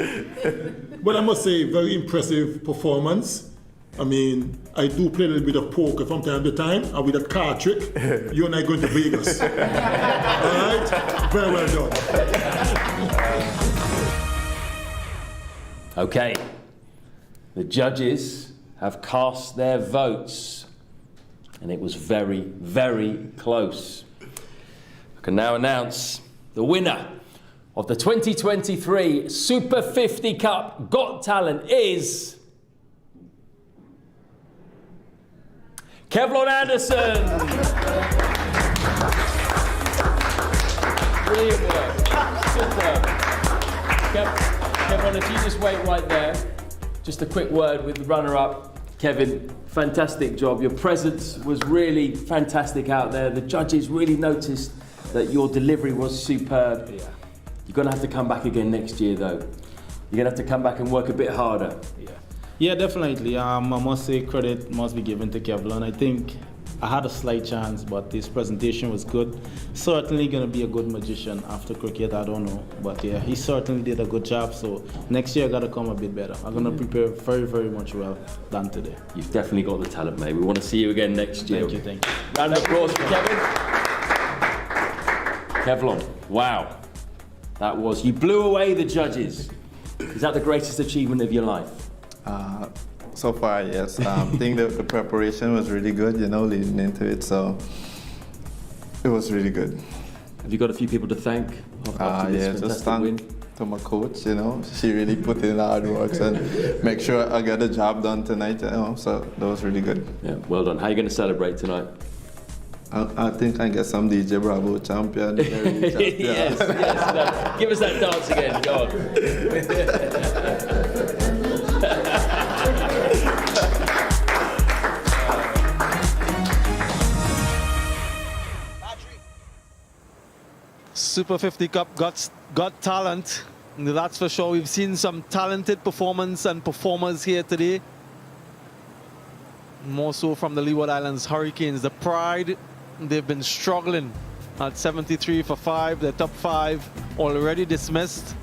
But I must say, very impressive performance. I mean, I do play a little bit of poker from time to time, and with a card trick, you and I going to Vegas. All right? Very well done. Okay. The judges have cast their votes, and it was very, very close. I can now announce the winner of the 2023 Super 50 Cup Got Talent is Kevlon Anderson. Brilliant work. Superb. Kevlon, if you just wait right there, just a quick word with the runner-up. Kevin, fantastic job. Your presence was really fantastic out there. The judges really noticed that your delivery was superb. Yeah. You're going to have to come back again next year, though. You're going to have to come back and work a bit harder. Yeah, definitely. I must say credit must be given to Kevlon. I think I had a slight chance, but his presentation was good. Certainly going to be a good magician after cricket, I don't know. But yeah, he certainly did a good job. So next year I got to come a bit better. I'm going to prepare very, very much well than today. You've definitely got the talent, mate. We want to see you again next year. Thank you. Round of applause for Kevin. Kevlon, wow. That was, you blew away the judges. Is that the greatest achievement of your life? So far, yes. I think the preparation was really good, leading into it. So it was really good. Have you got a few people to thank after this just fantastic win? to my coach. She really put in hard work and make sure I got the job done tonight. So that was really good. Yeah, well done. How are you going to celebrate tonight? I think I get some DJ Bravo champion. Yes. No. Give us that dance again, go Super 50 Cup got talent. That's for sure. We've seen some talented performance and performers here today. More so from the Leeward Islands Hurricanes. The Pride, they've been struggling at 73 for 5. Their top 5 already dismissed.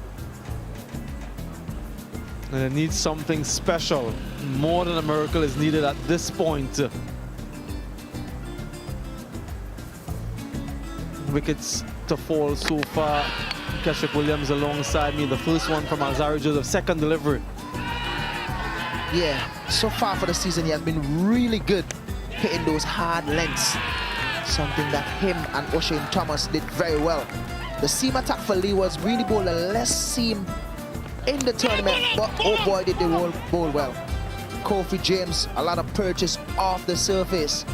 And they need something special. More than a miracle is needed at this point. Wickets to fall so far. Keswick Williams alongside me. The first one from Alzari Joseph, second delivery. Yeah, so far for the season he has been really good hitting those hard lengths. Something that him and O'Shane Thomas did very well. The seam attack for Lee was really bowled a less seam in the tournament, but oh boy did they bowl well. Kofi James, a lot of purchase off the surface.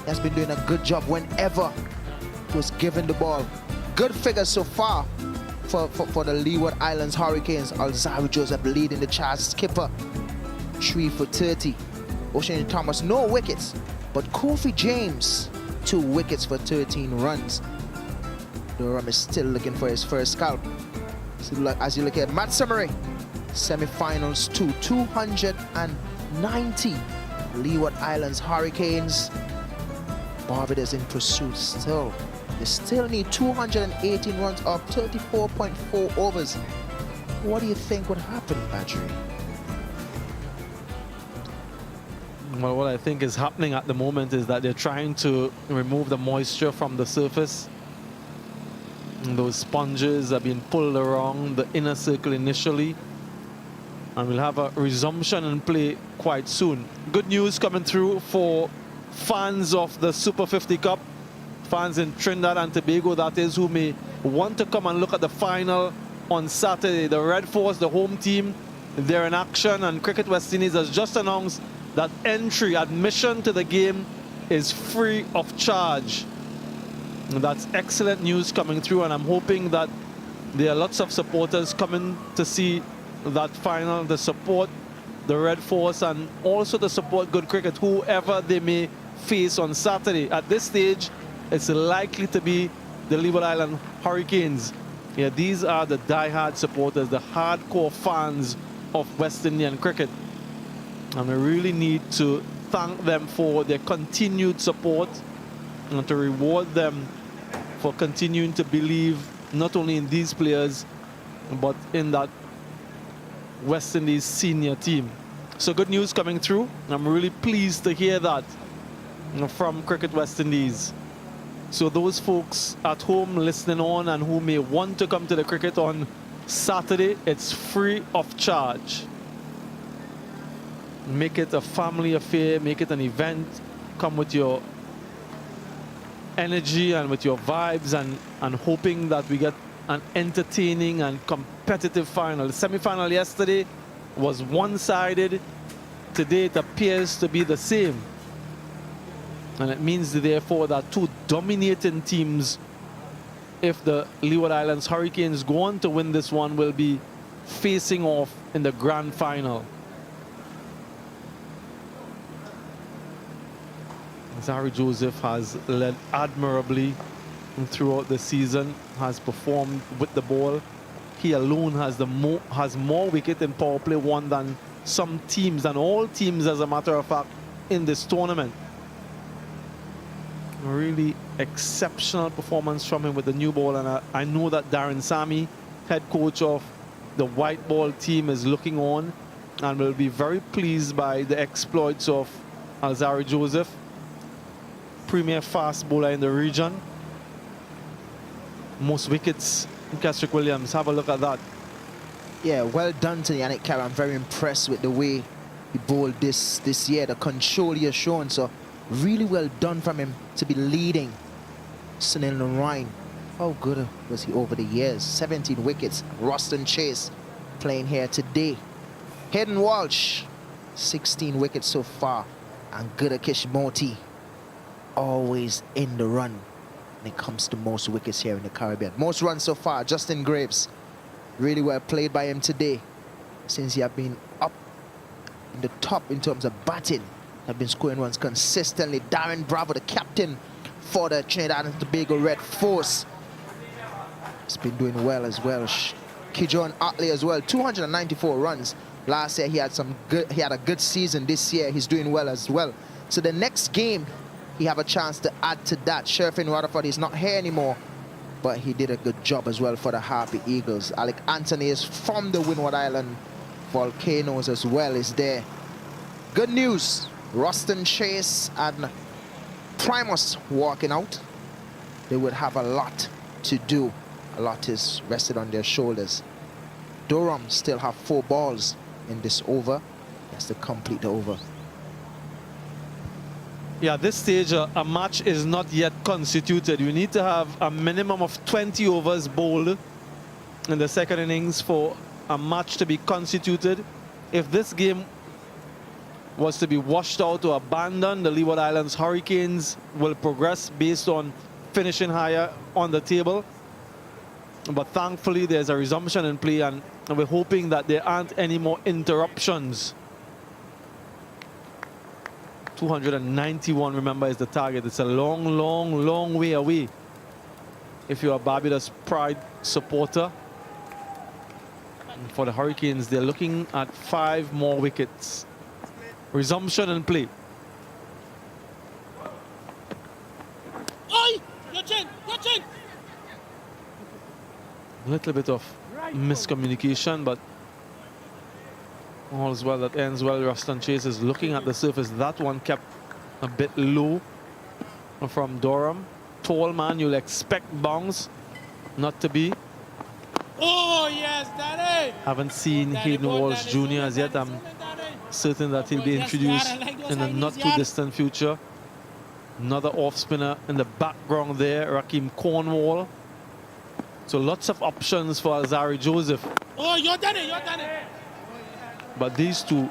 He has been doing a good job whenever he was given the ball. Good figures so far for the Leeward Islands Hurricanes. Alzari Joseph leading the charge, skipper 3 for 30. O'Shane Thomas no wickets, but Kofi James 2 wickets for 13 runs. Durham is still looking for his first scalp. So as you look at Matt Summary, semifinals to 290. Leeward Islands Hurricanes. Barbados in pursuit still. They still need 218 runs off 34.4 overs. What do you think would happen, Badgery? Well, what I think is happening at the moment is that they're trying to remove the moisture from the surface. And those sponges are being pulled around the inner circle initially. And we'll have a resumption in play quite soon. Good news coming through for fans of the Super 50 Cup. Fans in Trinidad and Tobago, that is, who may want to come and look at the final on Saturday. The Red Force, the home team, they're in action, and Cricket West Indies has just announced that admission to the game is free of charge. And that's excellent news coming through, and I'm hoping that there are lots of supporters coming to see that final, to support the Red Force and also to support good cricket, whoever they may face on Saturday. At this stage, it's likely to be the Leeward Island Hurricanes. Yeah, these are the die-hard supporters, the hardcore fans of West Indian cricket. And we really need to thank them for their continued support and to reward them for continuing to believe not only in these players, but in that West Indies senior team. So good news coming through. I'm really pleased to hear that from Cricket West Indies. So those folks at home listening on and who may want to come to the cricket on Saturday, it's free of charge. Make it a family affair, make it an event. Come with your energy and with your vibes and hoping that we get an entertaining and competitive final. The semi-final yesterday was one-sided. Today it appears to be the same. And it means, therefore, that two dominating teams, if the Leeward Islands Hurricanes go on to win this one, will be facing off in the grand final. Zari Joseph has led admirably throughout the season, has performed with the ball. He alone has more wicket in power play won than some teams, and all teams, as a matter of fact, in this tournament. A really exceptional performance from him with the new ball, and I know that Darren Sammy, head coach of the white ball team, is looking on and will be very pleased by the exploits of Alzari Joseph, premier fast bowler in the region. Most wickets in Kesrick Williams. Have a look at that. Yeah, well done to Yannick Carey. I'm very impressed with the way he bowled this year, the control he has shown. So really well done from him to be leading Sunil Narine. How good was he over the years? 17 wickets. Roston Chase playing here today. Hayden Walsh, 16 wickets so far. And Gudakish Moti, always in the run when it comes to most wickets here in the Caribbean. Most runs so far, Justin Graves. Really well played by him today. Since he have been up in the top in terms of batting, have been scoring runs consistently. Darren Bravo, the captain for the Trinidad and Tobago Red Force, has been doing well as well. Kijon Otley as well, 294 runs. Last year he had a good season. This year he's doing well as well. So the next game he have a chance to add to that. Sherfin Rutherford is not here anymore, but he did a good job as well for the Harpy Eagles. Alec Anthony is from the Windward Island Volcanoes as well, is there. Good news, Roston Chase and Primus walking out. They would have a lot to do. A lot is rested on their shoulders. Durham still have 4 balls in this over. He has to complete the over. Yeah, at this stage, a match is not yet constituted. You need to have a minimum of 20 overs bowled in the second innings for a match to be constituted. If this game was to be washed out or abandoned, the Leeward Islands Hurricanes will progress based on finishing higher on the table. But thankfully, there's a resumption in play, and we're hoping that there aren't any more interruptions. 291, remember, is the target. It's a long, long, long way away if you're a Barbados Pride supporter. And for the Hurricanes, they're looking at 5 more wickets. Resumption and play. Oi! Your chin! Your chin! A little bit of miscommunication, but all's well that ends well. Roston Chase is looking at the surface. That one kept a bit low from Durham. Tall man, you'll expect bounce, not to be. Oh, yes, Daddy! Haven't seen Hayden Walsh Jr. as yet. I'm certain that he'll be introduced in the not too distant future. Another off spinner in the background there, Rakeem Cornwall. So lots of options for Alzari Joseph. Oh, you're done it, you're done it. But these two,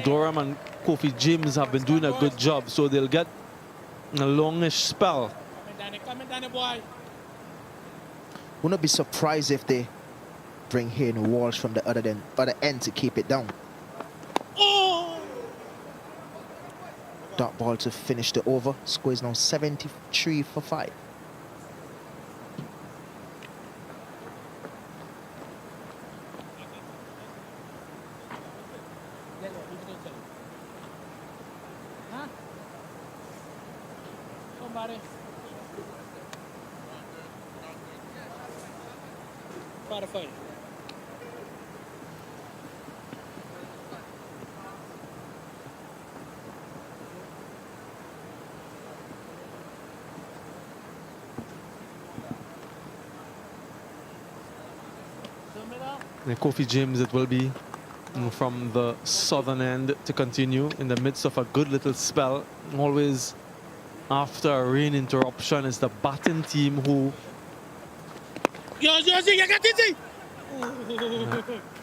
Durham and Kofi James, have been doing a good job. So they'll get a longish spell. Coming down, boy. Wouldn't be surprised if they bring Hayden Walsh from the other end to keep it down. Oh! Dot ball to finish the over. Score is now 73 for 5. Huh? Somebody. Spotify. And Kofi James, it will be from the southern end to continue in the midst of a good little spell. Always after a rain interruption, it's the batting team who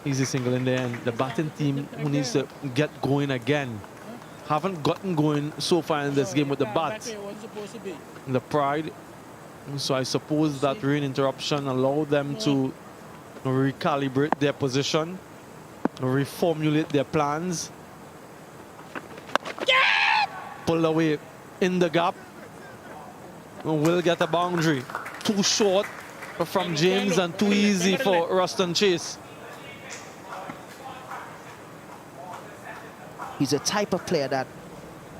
easy single in there, and the batting team who needs to get going again. Haven't gotten going so far in this game with the bat. The Pride. So I suppose that rain interruption allowed them to recalibrate their position, reformulate their plans. Pull away in the gap. Will get a boundary. Too short from James and too easy for Ruston Chase. He's a type of player that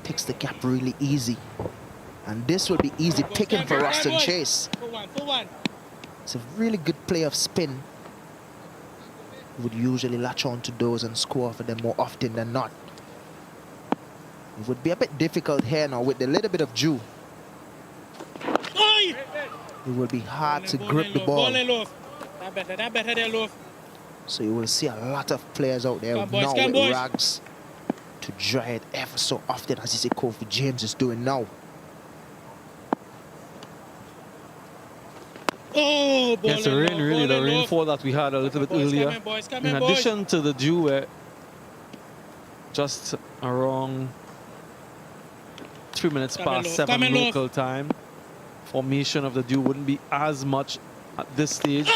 picks the gap really easy. And this will be easy picking for Ruston Chase. It's a really good play of spin. Would usually latch on to those and score for them more often than not. It would be a bit difficult here now with a little bit of dew. It will be hard to grip the ball. So you will see a lot of players out there now with rags to dry it ever so often, as you see Kofi James is doing now. Oh, yes, the rain, really, the rainfall that we had a little bit earlier. In addition to the dew, where just around 3 minutes past 7 local time, formation of the dew wouldn't be as much at this stage.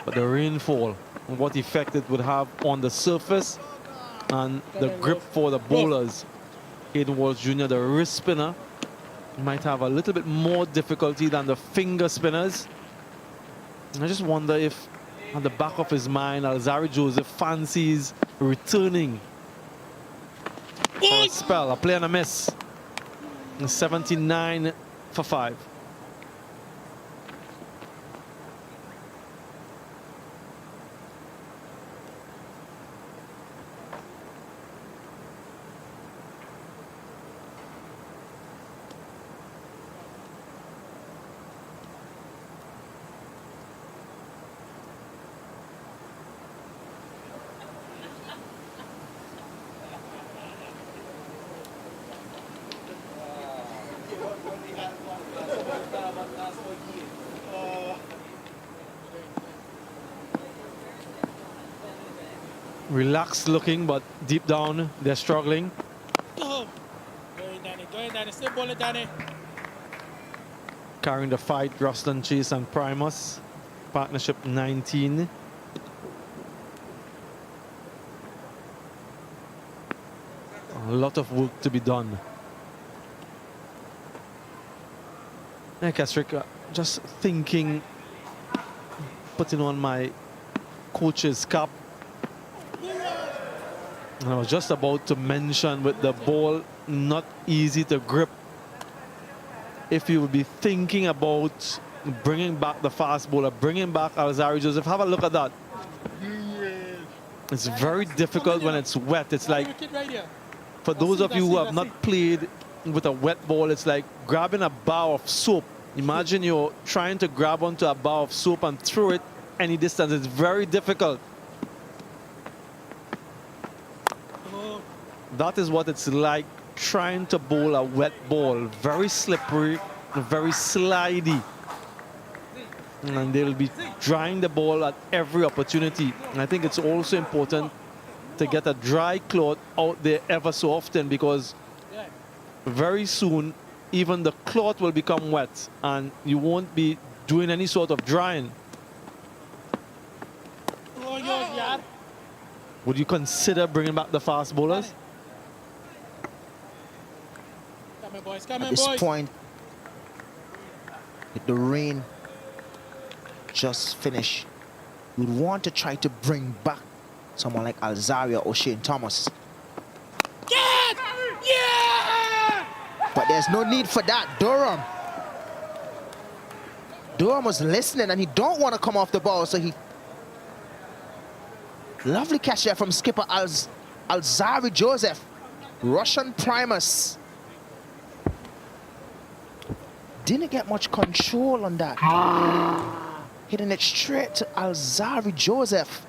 But the rainfall and what effect it would have on the surface and the grip for the bowlers. Hayden Walsh Jr., the wrist spinner, might have a little bit more difficulty than the finger spinners. And I just wonder if, on the back of his mind, Alzari Joseph fancies returning for a spell, a play and a miss. 79 for 5. Relaxed looking, but deep down they're struggling. Going, Danny, still bowling, Danny. Carrying the fight, Ruston Chase and Primus. Partnership 19. A lot of work to be done. Yeah, Kesrick, just thinking, putting on my coach's cap. I was just about to mention, with the ball not easy to grip, if you would be thinking about bringing back the fast bowler, bringing back Alzari Joseph, have a look at that. It's very difficult when it's wet. It's like, for those of you who have not played with a wet ball, it's like grabbing a bar of soap. Imagine you're trying to grab onto a bar of soap and throw it any distance. It's very difficult. That is what it's like trying to bowl a wet ball. Very slippery, very slidey. And they'll be drying the ball at every opportunity. And I think it's also important to get a dry cloth out there ever so often, because very soon, even the cloth will become wet and you won't be doing any sort of drying. Would you consider bringing back the fast bowlers? Come on, boys. At this point, with the rain just finished, you'd want to try to bring back someone like Alzaria or Shane Thomas. Yeah! But there's no need for that. Durham was listening and he don't want to come off the ball, so he... Lovely catch there from skipper Alzari Joseph. Russian Primus. Didn't get much control on that. Hitting it straight to Alzari Joseph.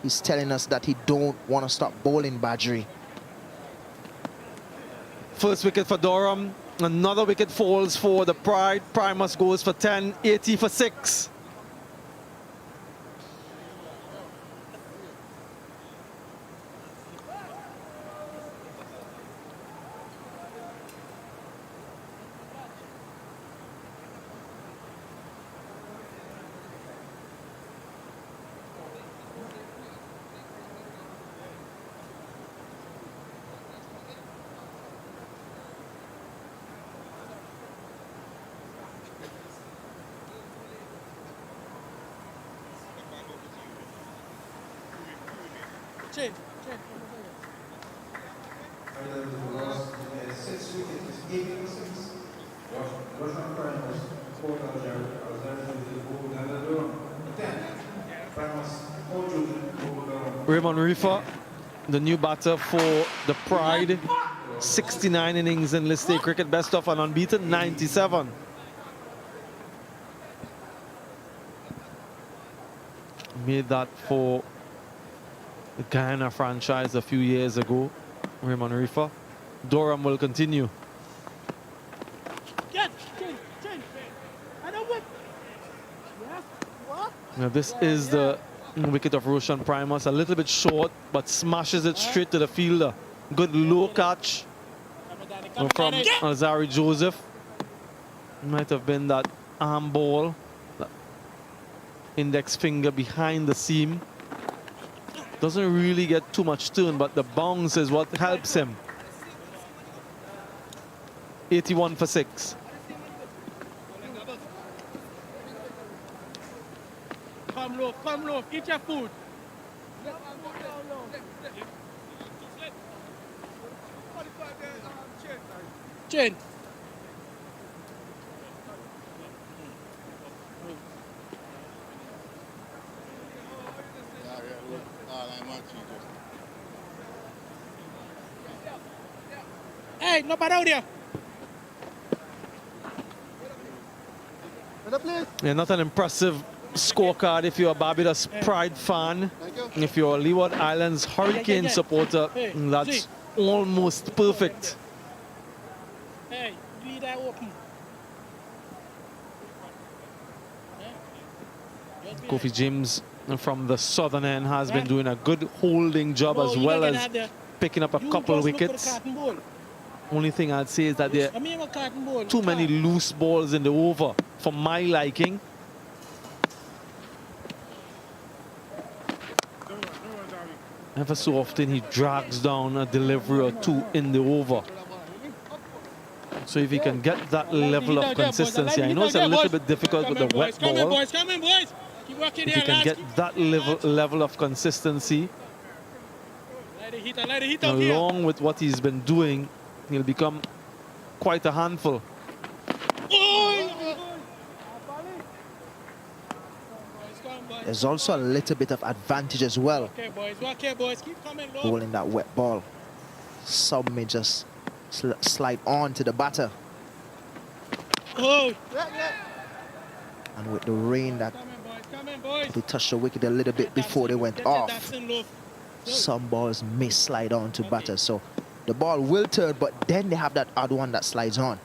He's telling us that he don't want to stop bowling Badri. First wicket for Durham. Another wicket falls for the Pride. Primus goes for 10, 80 for 6. Change. Raymond Rifa, the new batter for the Pride. 69 innings in List A cricket, best of an unbeaten 97. Made that for the Guyana franchise a few years ago. Raymond Rifa. Durham will continue. Now this is the wicket of Roshan Primus, a little bit short, but smashes it straight to the fielder. Good low catch from Alzari Joseph. Might have been that arm ball, that index finger behind the seam. Doesn't really get too much turn, but the bounce is what helps him. 81 for 6. Come low, eat your food. Chin. Hey, nobody out there. Yeah, not an impressive scorecard if you're a Barbados Pride fan. If you're a Leeward Islands Hurricane supporter, that's almost perfect. Hey, leave that open. Kofi James from the southern end has been doing a good holding job as well as picking up a couple of wickets. Only thing I'd say is that there are too many loose balls in the over for my liking. Ever so often he drags down a delivery or two in the over. So if he can get that level of consistency, I know it's a little bit difficult with the wet ball. If he can get that level of consistency, along with what he's been doing, he'll become quite a handful. There's also a little bit of advantage as well. Okay, boys, keep coming low. Bowling that wet ball. Some may just slide on to the batter. Oh. And with the rain that they touched the wicket a little bit before they went off, some balls may slide on to batter. So the ball will turn, but then they have that odd one that slides on.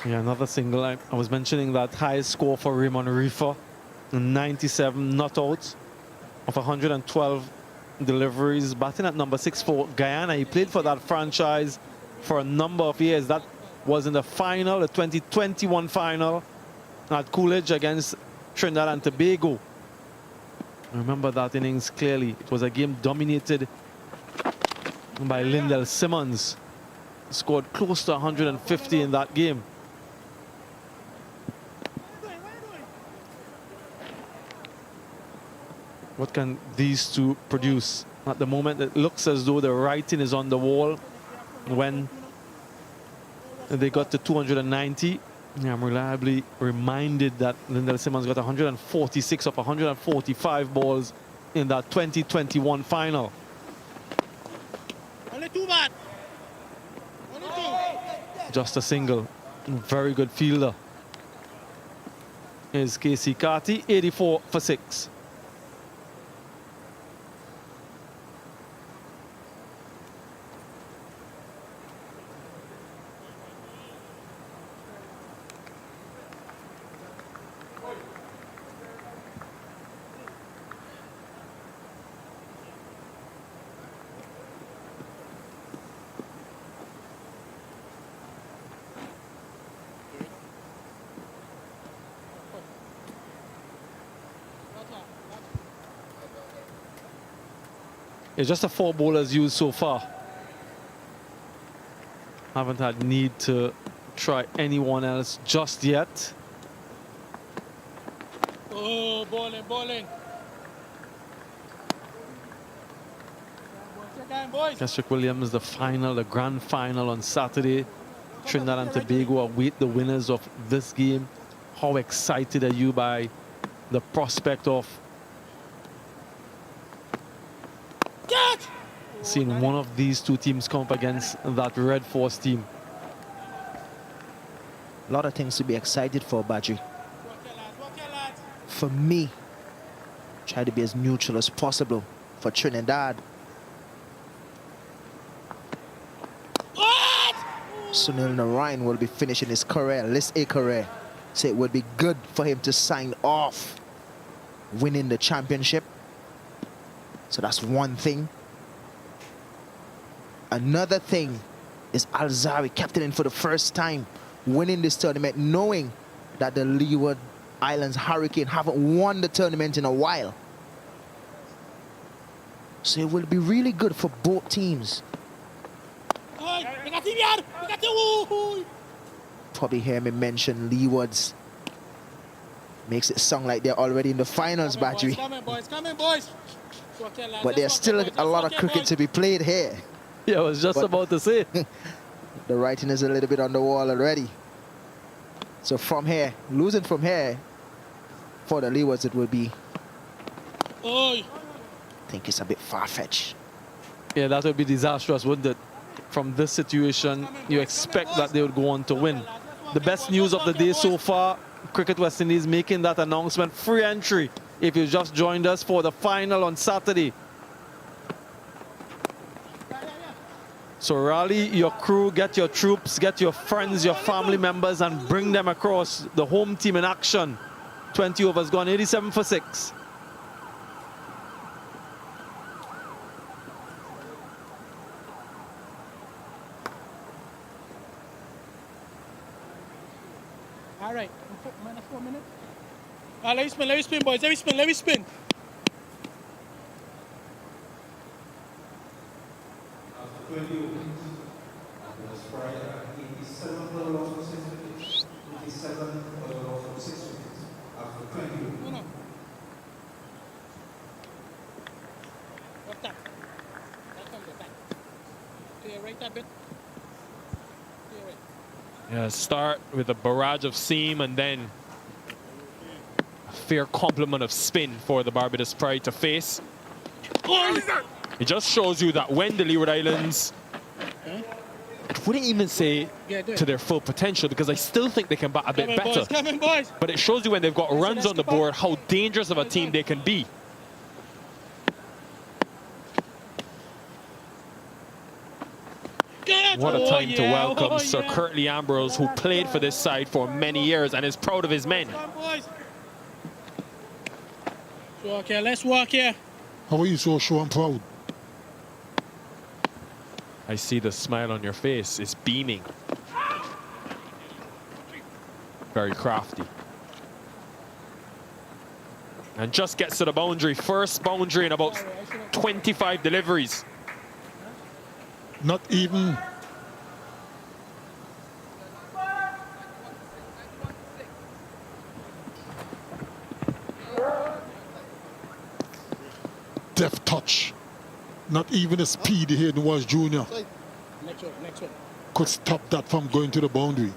Yeah, another single. I was mentioning that highest score for Raymond Rifa, 97 not outs of 112 deliveries, batting at number 6 for Guyana. He played for that franchise for a number of years. That was in the final, the 2021 final at Coolidge against Trinidad and Tobago. I remember that innings clearly. It was a game dominated by Lindell Simmons. Scored close to 150 in that game. What can these two produce? At the moment, it looks as though the writing is on the wall. When they got to 290, I'm reliably reminded that Lindell Simmons got 146 of 145 balls in that 2021 final. Only 2 bad. Only 2. Just a single. Very good fielder. Here's Casey Carty, 84 for 6. It's just the 4 bowlers used so far. Haven't had need to try anyone else just yet. Oh, bowling, bowling. Keswick Williams, the final, the grand final on Saturday. Trinidad and Tobago await the winners of this game. How excited are you by the prospect of seeing one of these two teams come up against that Red Force team? A lot of things to be excited for, Badri. For me, try to be as neutral as possible. For Trinidad, Sunil Narayan will be finishing his career, List A career. So it would be good for him to sign off winning the championship. So that's one thing. Another thing is Alzari captaining for the first time, winning this tournament, knowing that the Leeward Islands Hurricane haven't won the tournament in a while. So it will be really good for both teams. Probably hear me mention Leewards. Makes it sound like they're already in the finals, Badri. Coming, boys. But there's still a lot of cricket to be played here. Yeah, I was just about to say. The writing is a little bit on the wall already. So from here, losing from here, for the Leewards, it will be, I think it's a bit far-fetched. Yeah, that would be disastrous, wouldn't it? From this situation, you expect that they would go on to win. The best news of the day so far, Cricket West Indies making that announcement, free entry if you just joined us for the final on Saturday. So rally your crew, get your troops, get your friends, your family members, and bring them across. The home team in action. 20 overs gone, 87 for 6. All right, minus 4 minutes. Let me spin, boys. Let me spin. After 20 overs, Barbados Pride at 87 for the loss of 6 wickets. 87 for the loss of 6 wickets. After 20 overs. No. What's that? That's on the back. To your right a bit. To your right. Yeah, start with a barrage of seam and then a fair complement of spin for the Barbados Pride to face. It just shows you that when the Leeward Islands, I wouldn't even say to their full potential, because I still think they can bat a bit better. Boys. But it shows you when they've got runs on the board how dangerous of a team they can be. What a time to welcome Sir Curtly Ambrose, who played for this side for many years and is proud of his men. Okay, let's walk here. How are you so sure and proud? I see the smile on your face. It's beaming. Very crafty. And just gets to the boundary. First boundary in about 25 deliveries. Not even deft touch. Not even the speed Hayden was junior Next one. could stop that from going to the boundary.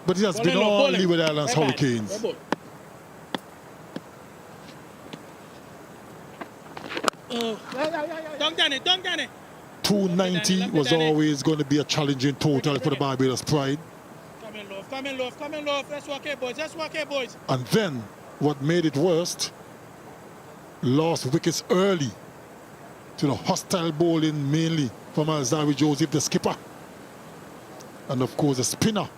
But it has been Bowling low, all bowling. Leeward Islands Right back. Hurricanes. Right ball. don't Danny. 290 was always going to be a challenging total for the Barbados Pride. Come in, love. Let's walk here, boys. And then, what made it worst, lost wickets early to the hostile bowling, mainly from Alzari Joseph, the skipper. And of course, the spinner.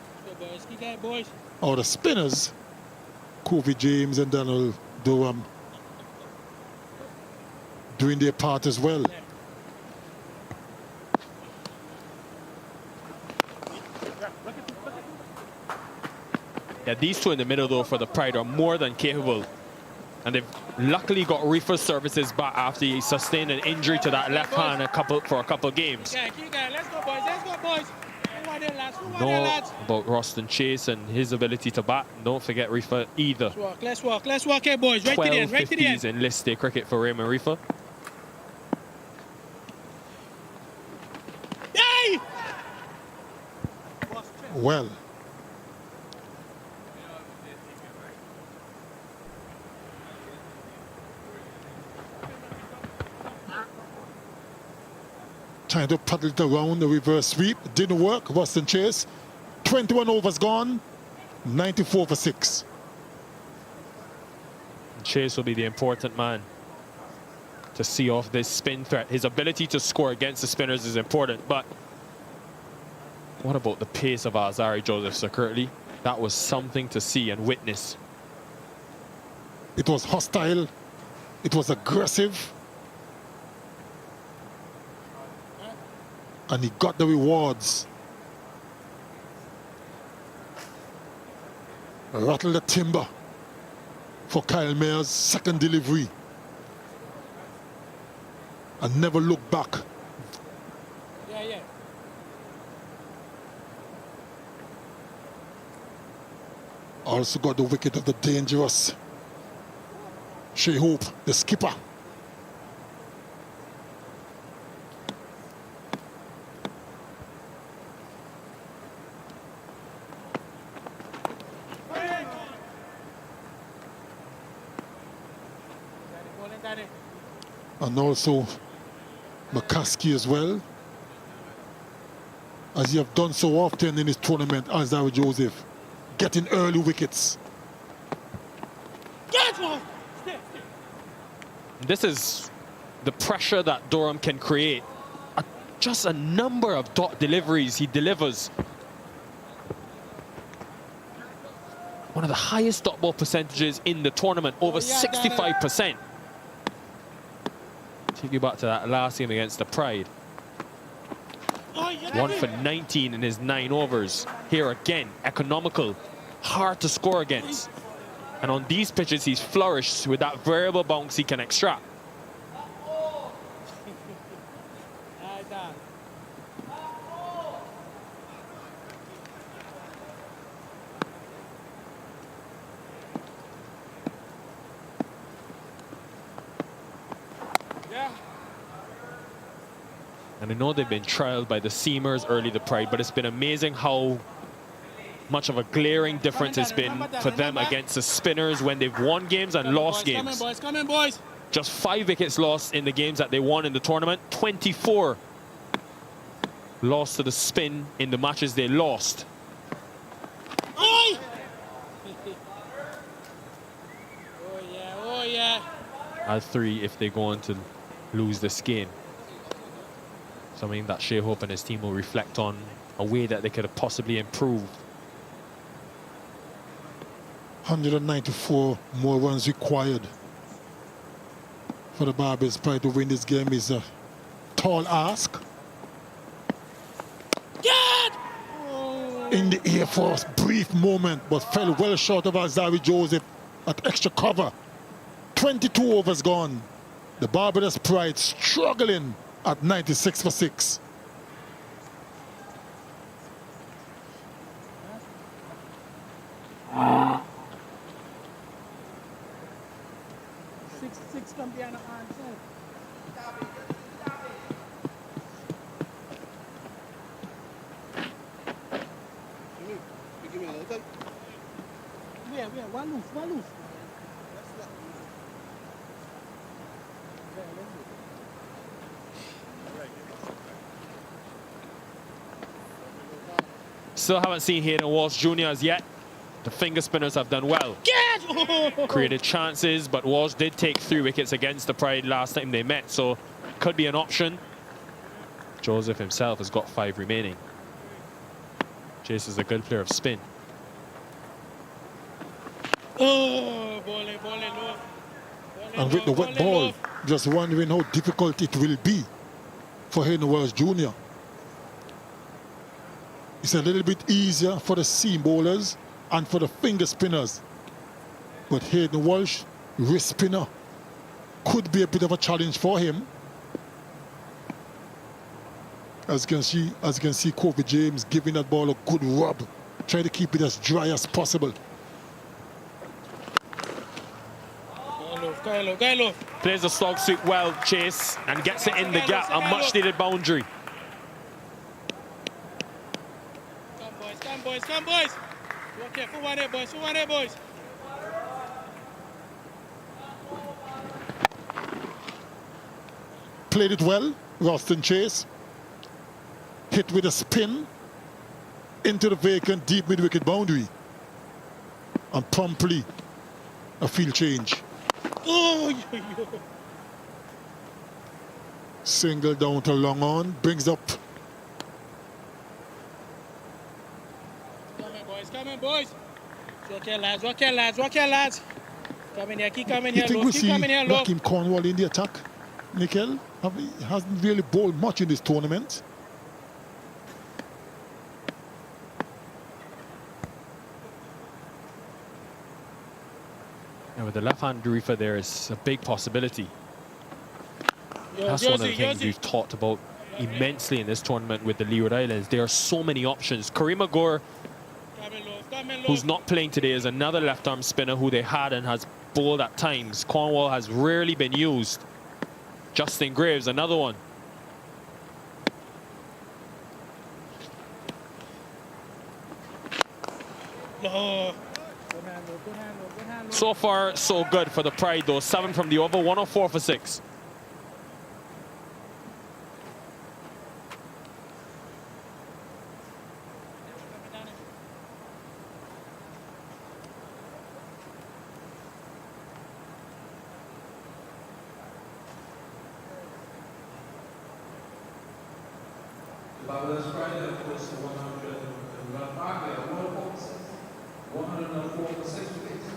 Boys. Or the spinners, Kofi James and Daniel Durham, doing their part as well. Yeah, these two in the middle, though, for the Pride are more than capable. And they've luckily got Reefer services back after he sustained an injury to that left hand for a couple games. Let's go, boys. Know about Roston Chase and his ability to bat. Don't forget Reefer either. Let's walk here, boys. Right to the end, 50s in list day cricket for Raymond Reefer. Yay! Well, trying to paddle it around the reverse sweep. It didn't work. Roston Chase, 21 overs gone, 94 for 6. Chase will be the important man to see off this spin threat. His ability to score against the spinners is important, but what about the pace of Alzari Joseph, Sir Curtly? That was something to see and witness. It was hostile. It was aggressive. And he got the rewards. Rattle the timber for Kyle Mayer's second delivery. And never look back. Yeah. Also got the wicket of the dangerous Shea Hope, the skipper. And also McCaskey as well, as he have done so often in his tournament, Alzari Joseph, getting early wickets. This is the pressure that Durham can create. Just a number of dot deliveries he delivers. One of the highest dot ball percentages in the tournament, over 65%. Take you back to that last game against the Pride. 1 for 19 in his 9 overs. Here again, economical, hard to score against. And on these pitches, he's flourished with that variable bounce he can extract. And I know they've been trialed by the seamers early, the Pride, but it's been amazing how much of a glaring difference it's been for them against the spinners when they've won games and lost games. Come in, boys. Just 5 wickets lost in the games that they won in the tournament. 24 lost to the spin in the matches they lost. Oh yeah. At 3 if they're going to lose this game. Something that Shea Hope and his team will reflect on, a way that they could have possibly improved. 194 more runs required for the Barbados Pride to win this game is a tall ask. In the air for a brief moment, but fell well short of Alzari Joseph at extra cover. 22 overs gone. The Barbados Pride struggling at 96 for 6. Six come behind the answer. Give me a little. Yeah, one loose. Still haven't seen Hayden Walsh Jr. as yet. The finger spinners have done well. Created chances, but Walsh did take 3 wickets against the Pride last time they met, so could be an option. Joseph himself has got 5 remaining. Chase is a good player of spin. Oh, ball low. And with the wet ball, just wondering how difficult it will be for Hayden Walsh Jr. It's a little bit easier for the seam bowlers and for the finger spinners. But Hayden Walsh, wrist spinner, could be a bit of a challenge for him. As you can see, Kofi James giving that ball a good rub, trying to keep it as dry as possible. Go low. Plays the slog sweep well, Chase, and gets it in the gap, a much needed boundary. Come boys. Okay, for one there, boys. Played it well, Ralston Chase. Hit with a spin into the vacant deep mid-wicket boundary. And promptly a field change. Oh, Single down to long on, brings up. Come in, boys. Okay, lads. Come in here, keep coming here, You think low. we Keep see coming here, low. Raheem Cornwall in the attack, Nickel? He hasn't really bowled much in this tournament. And with the left-hand reefer there is a big possibility. That's Yosi, one of the things we've talked about immensely in this tournament with the Leeward Islands. There are so many options. Kareem Agor, who's not playing today, is another left-arm spinner who they had and has bowled at times. Cornwall has rarely been used. Justin Graves, another one. No. So far, so good for the Pride, though. 7 from the over, 104 for 6. Barbados Pride have close to 100 run back. They have 104 for 6 wickets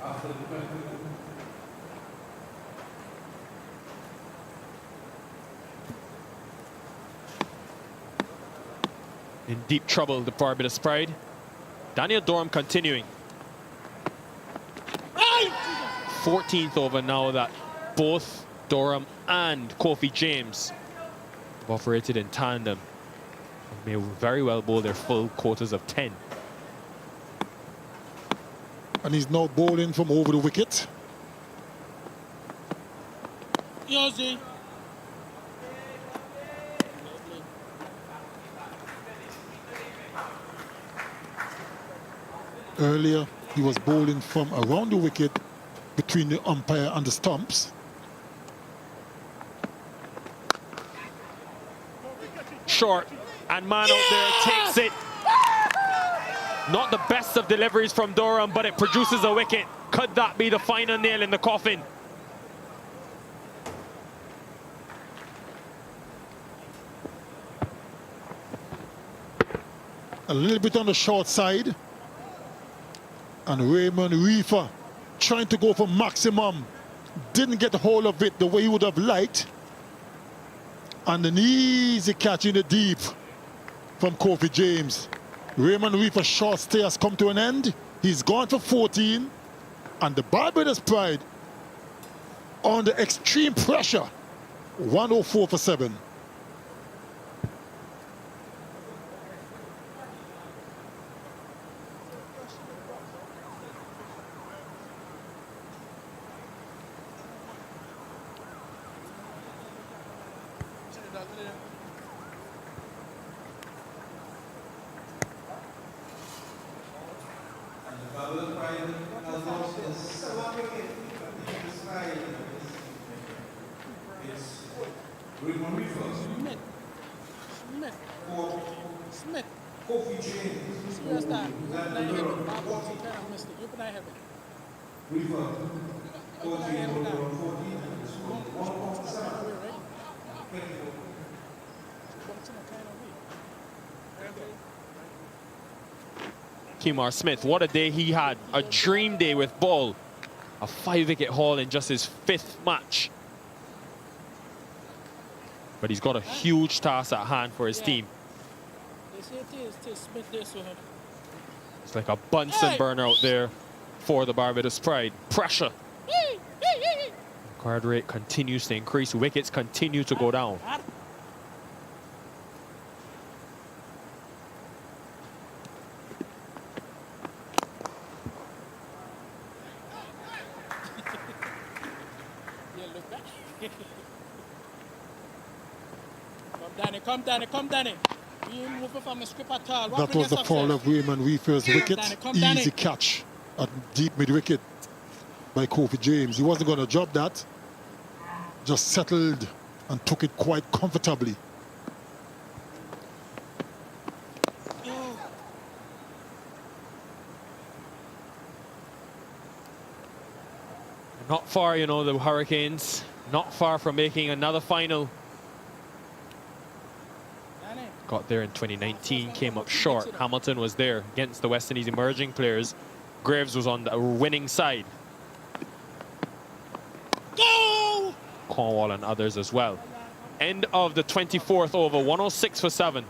after the 20. In deep trouble, the Barbados Pride. Daniel Dorham continuing. 14th over now that both Dorham and Kofi James have operated in tandem. May very well bowl their full quotas of 10. And he's now bowling from over the wicket. Yosi. Earlier, he was bowling from around the wicket between the umpire and the stumps. Short, and man out there takes it. Not the best of deliveries from Dorham, but it produces a wicket. Could that be the final nail in the coffin? A little bit on the short side. And Raymond Reefer trying to go for maximum didn't get hold of it the way he would have liked. And an easy catch in the deep from Kofi James. Raymond Reefer's short stay has come to an end. He's gone for 14. And the Barbados Pride, under extreme pressure, 104 for 7. Smith. Kofi James. Serious time. You put I have it. Kemar Smith, what a day he had. A dream day with ball. A 5-wicket haul in just his 5th match. But he's got a huge task at hand for his team. It's like a Bunsen burner out there for the Barbados Pride. Pressure. Card rate continues to increase. Wickets continue to go down. Come Danny. You ain't moving from the script at all. That was the fall of Raymond Reefer's wicket. Easy catch at deep mid-wicket by Kofi James. He wasn't going to drop that. Just settled and took it quite comfortably. Not far, you know, the Hurricanes. Not far from making another final. Got there in 2019, came up short. Hamilton was there against the West Indies emerging players. Graves was on the winning side. Go! Cornwall and others as well. End of the 24th over, 106 for 7.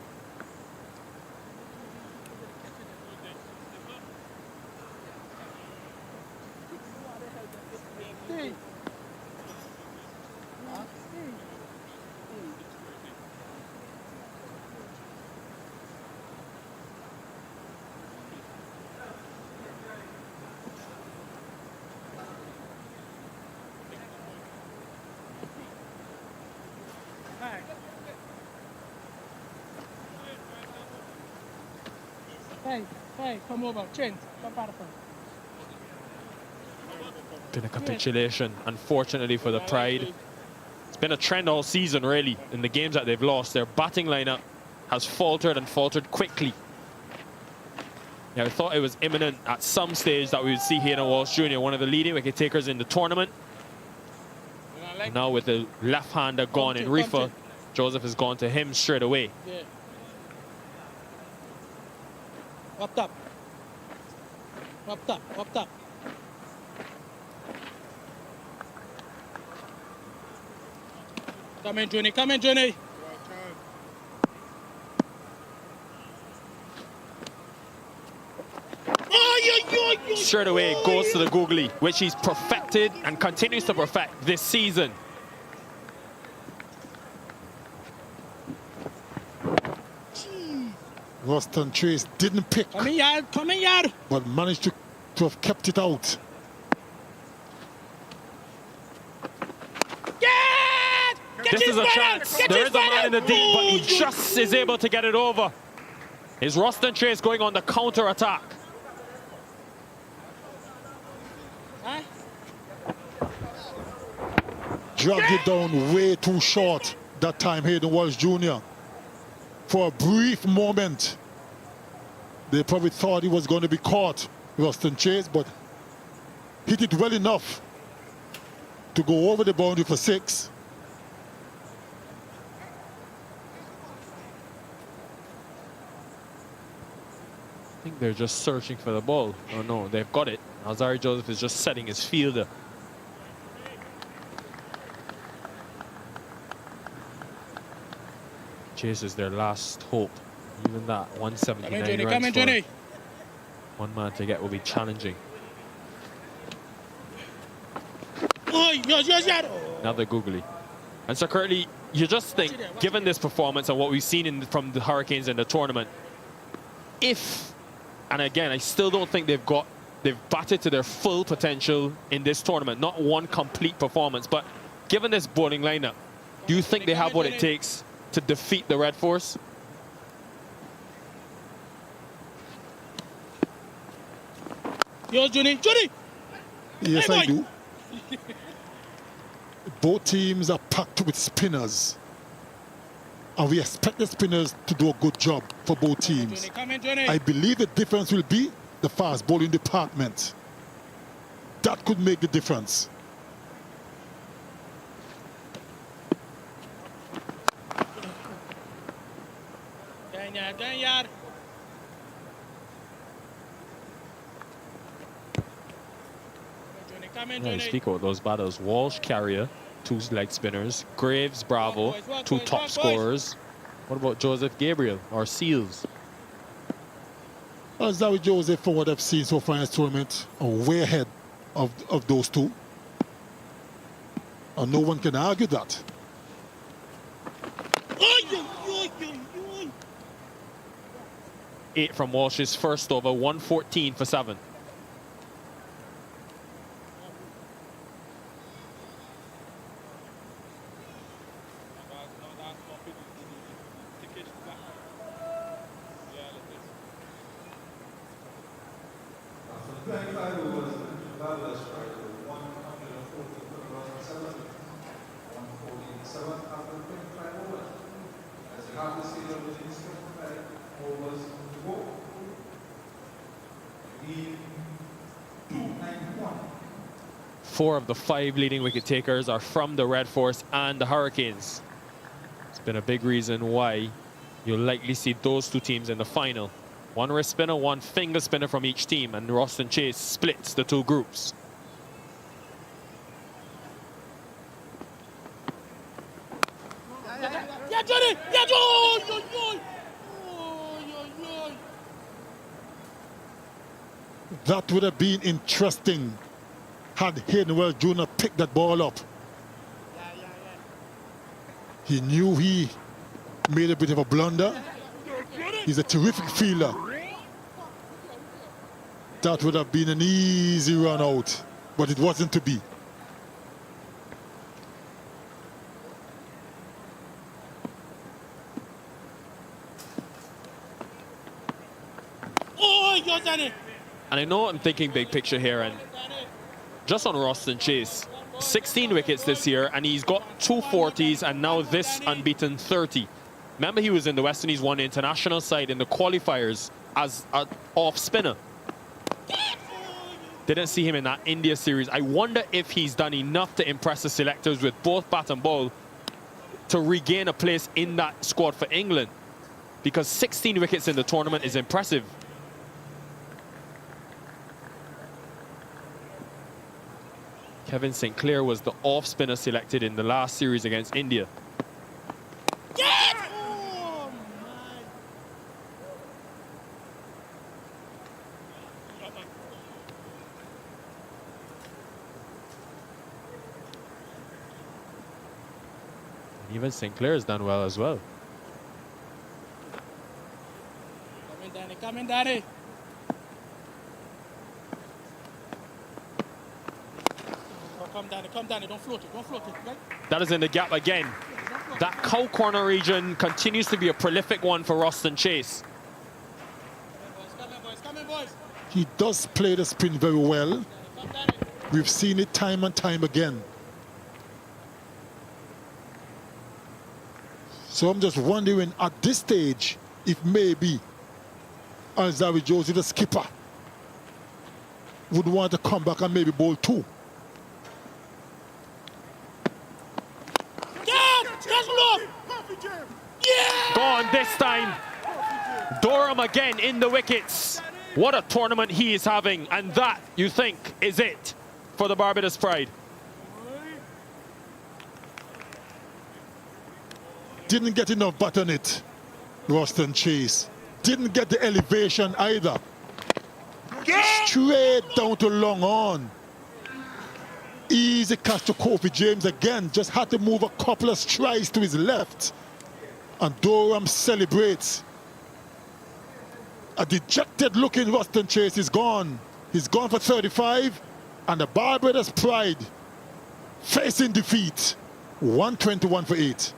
Hey, come over, change. Come out of front. Been a capitulation, unfortunately, for the Pride. It's been a trend all season, really, in the games that they've lost. Their batting lineup has faltered and faltered quickly. Yeah, I thought it was imminent at some stage that we would see Hayden Walsh Jr., one of the leading wicket takers in the tournament. And now with the left-hander gone in Reefer, Joseph has gone to him straight away. Yeah. Up top. Come in, Johnny. Straight away goes to the googly, which he's perfected and continues to perfect this season. Ruston Trace didn't pick. Come in, yard. But managed to have kept it out. This is a chance. There is a man in the deep, but he just is able to get it over. Is Ruston Trace going on the counter attack? Dragged it down way too short that time, Hayden Walsh Jr. For a brief moment, they probably thought he was going to be caught, Ruston Chase, but hit it well enough to go over the boundary for 6. I think they're just searching for the ball. Oh no, they've got it. Alzari Joseph is just setting his fielder. Chase is their last hope. Even that 179 Johnny, runs come in, for Johnny. one man to get will be challenging. Another googly. And so currently, you just think, given this performance and what we've seen from the Hurricanes in the tournament, if, and again, I still don't think they've batted to their full potential in this tournament. Not one complete performance, but given this bowling lineup, do you think they have what it takes to defeat the Red Force? Yo, Johnny. Yes, Hey, I do. Both teams are packed with spinners. And we expect the spinners to do a good job for both teams. Come in, Johnny. I believe the difference will be the fast bowling department. That could make the difference. Danyard. Yeah, you speak about those battles. Walsh, Carrier, 2 leg spinners. Graves, Bravo, 2 top scorers. What about Joseph Gabriel or Seals? Zawi Joseph, from what I've seen so far in this tournament, are way ahead of those two. And no one can argue that. 8 from Walsh's first over, 114 for 7. Four of the 5 leading wicket takers are from the Red Force and the Hurricanes. It's been a big reason why you'll likely see those 2 teams in the final. 1 wrist spinner, 1 finger spinner from each team, and Roston Chase splits the 2 groups. Yeah, Johnny! Yeah, Johnny! That would have been interesting had Haydenwell Jr. picked that ball up. He knew he made a bit of a blunder. He's a terrific fielder. That would have been an easy run out, but it wasn't to be. And I know I'm thinking big picture here, and just on Roston Chase, 16 wickets this year, and he's got 2 40s and now this unbeaten 30. Remember, he was in the West Indies 1 international side in the qualifiers as an off spinner. Didn't see him in that India series. I wonder if he's done enough to impress the selectors with both bat and ball to regain a place in that squad for England, because 16 wickets in the tournament is impressive. Kevin St. Clair was the off spinner selected in the last series against India. Even St. Clair has done well as well. Come in, Danny. Come in, Danny. Come, Danny. Don't float it. Right? That is in the gap again. That cow corner region continues to be a prolific one for Roston Chase. Come in, boys. He does play the spin very well. We've seen it time and time again. So I'm just wondering at this stage if maybe Alzawi Josie, the skipper, would want to come back and maybe bowl 2. Gone this time. Durham again in the wickets. What a tournament he is having, and that, you think, is it for the Barbados Pride. didn't get enough bat on it. Ruston Chase didn't get the elevation either. Straight down to long on. Easy catch to Kofi James again. Just had to move a couple of strides to his left. And Durham celebrates. A dejected looking Ruston Chase is gone. He's gone for 35. And the Barbados Pride facing defeat. 121 for 8.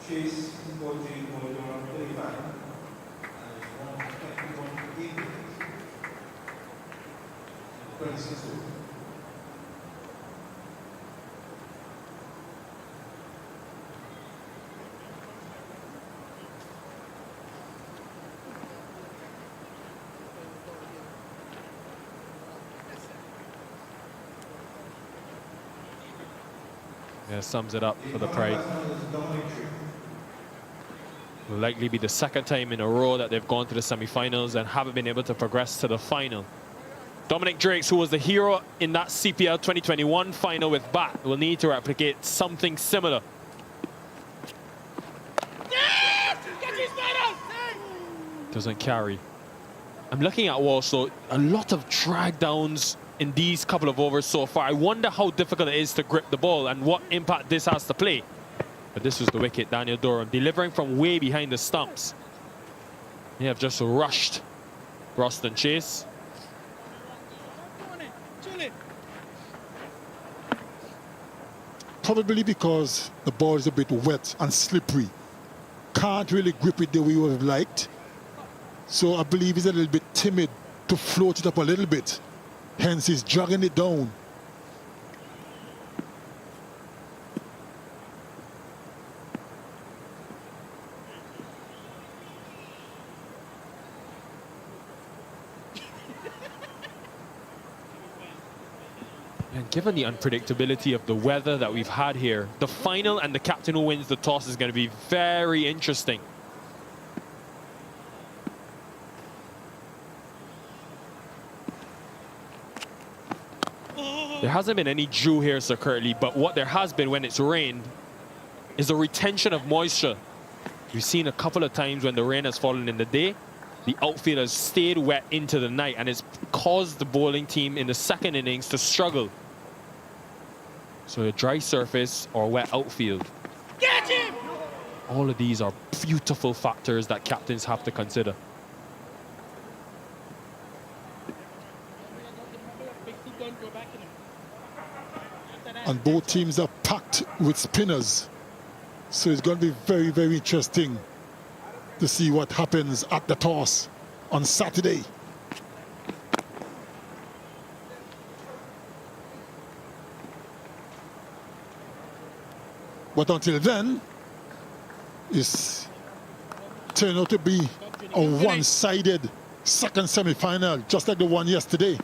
Chase, 14, 35. And 121 26. Yeah, sums it up for the Pride. Will likely be the second time in a row that they've gone to the semi-finals and haven't been able to progress to the final. Dominic Drakes, who was the hero in that CPL 2021 final with bat, will need to replicate something similar. Doesn't carry. I'm looking at Walsall, a lot of drag downs in these couple of overs so far. I wonder how difficult it is to grip the ball and what impact this has to play. But this was the wicket, Daniel Durham, delivering from way behind the stumps. They have just rushed Ruston Chase. Probably because the ball is a bit wet and slippery. Can't really grip it the way we would have liked. So I believe he's a little bit timid to float it up a little bit. Hence he's dragging it down. And given the unpredictability of the weather that we've had here, the final and the captain who wins the toss is going to be very interesting. There hasn't been any dew here, Sir Curtly, but what there has been when it's rained is a retention of moisture. We've seen a couple of times when the rain has fallen in the day, the outfield has stayed wet into the night, and it's caused the bowling team in the second innings to struggle. So a dry surface or wet outfield. Get him! All of these are beautiful factors that captains have to consider. And both teams are packed with spinners. So it's going to be very, very interesting to see what happens at the toss on Saturday. But until then, it's turned out to be a one-sided second semi-final, just like the one yesterday.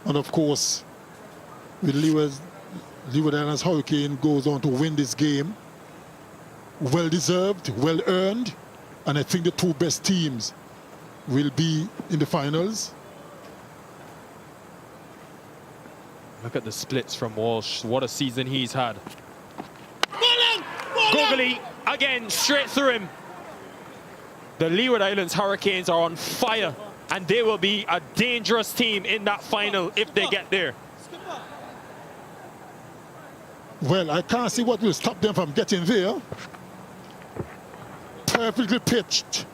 And of course, with Leeward Islands Hurricane goes on to win this game. Well deserved, well earned, and I think the two best teams will be in the finals. Look at the splits from Walsh. What a season he's had. Googly again, straight through him. The Leeward Islands Hurricanes are on fire, and they will be a dangerous team in that final if they get there. Well, I can't see what will stop them from getting there. Perfectly pitched.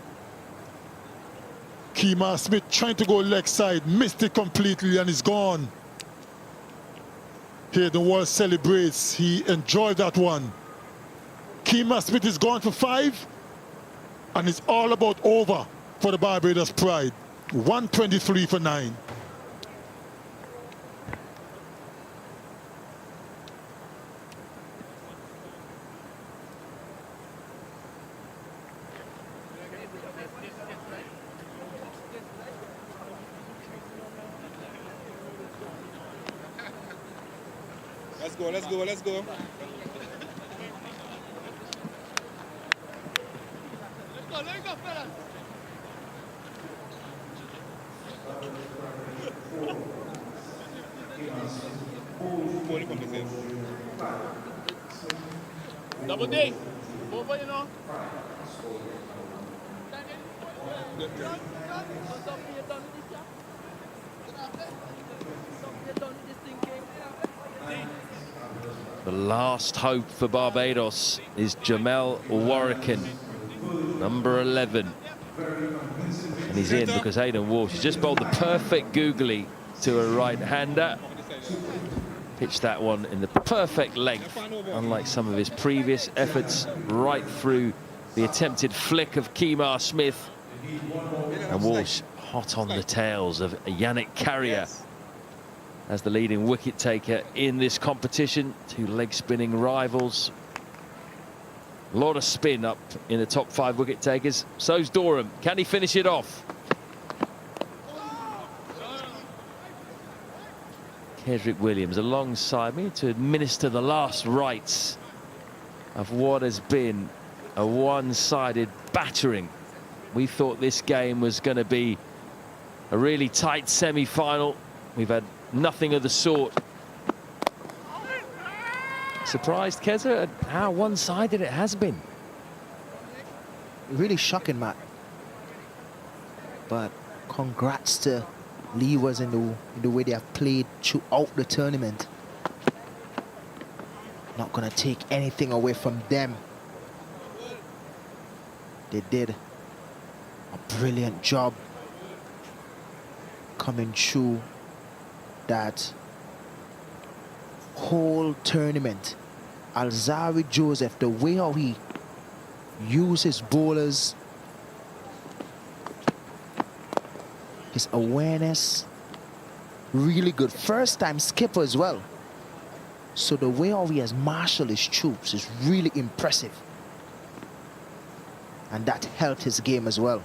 Kemar Smith trying to go leg side, missed it completely and is gone. Here the world celebrates. He enjoyed that one. Kemar Smith is gone for 5, and it's all about over for the Barbados Pride. 123 for 9. Let's go, let's go, let's go. Let's go, fellas. Double D. Over, you know. The last hope for Barbados is Jamel Warrican, number 11. And he's in because Hayden Walsh has just bowled the perfect googly to a right-hander. Pitched that one in the perfect length, unlike some of his previous efforts, right through the attempted flick of Kemar Smith. And Walsh hot on the tails of Yannick Carrier as the leading wicket taker in this competition. Two leg spinning rivals. A lot of spin up in the top 5 wicket takers. So's Durham. Can he finish it off? Kedrick Williams alongside me to administer the last rites of what has been a one-sided battering. We thought this game was going to be a really tight semi-final. We've had nothing of the sort. Surprised, Keza, at how one-sided it has been? Really shocking, Matt. But congrats to Leewards in the way they have played throughout the tournament. Not going to take anything away from them. They did a brilliant job coming through that whole tournament. Alzari Joseph, the way how he uses bowlers, his awareness, really good. First time skipper as well. So the way how he has marshaled his troops is really impressive. And that helped his game as well.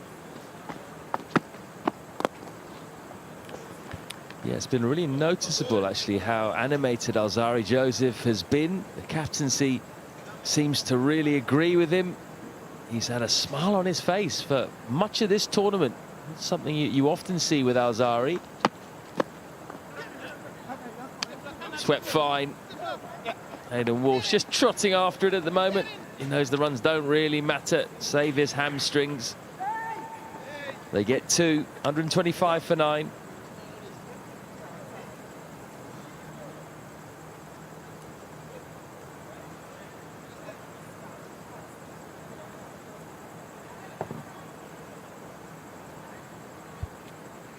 Yeah, it's been really noticeable, actually, how animated Alzari Joseph has been. The captaincy seems to really agree with him. He's had a smile on his face for much of this tournament. It's something you often see with Alzari. Swept fine. Hayden Walsh just trotting after it at the moment. He knows the runs don't really matter. Save his hamstrings. They get 2, 125 for 9.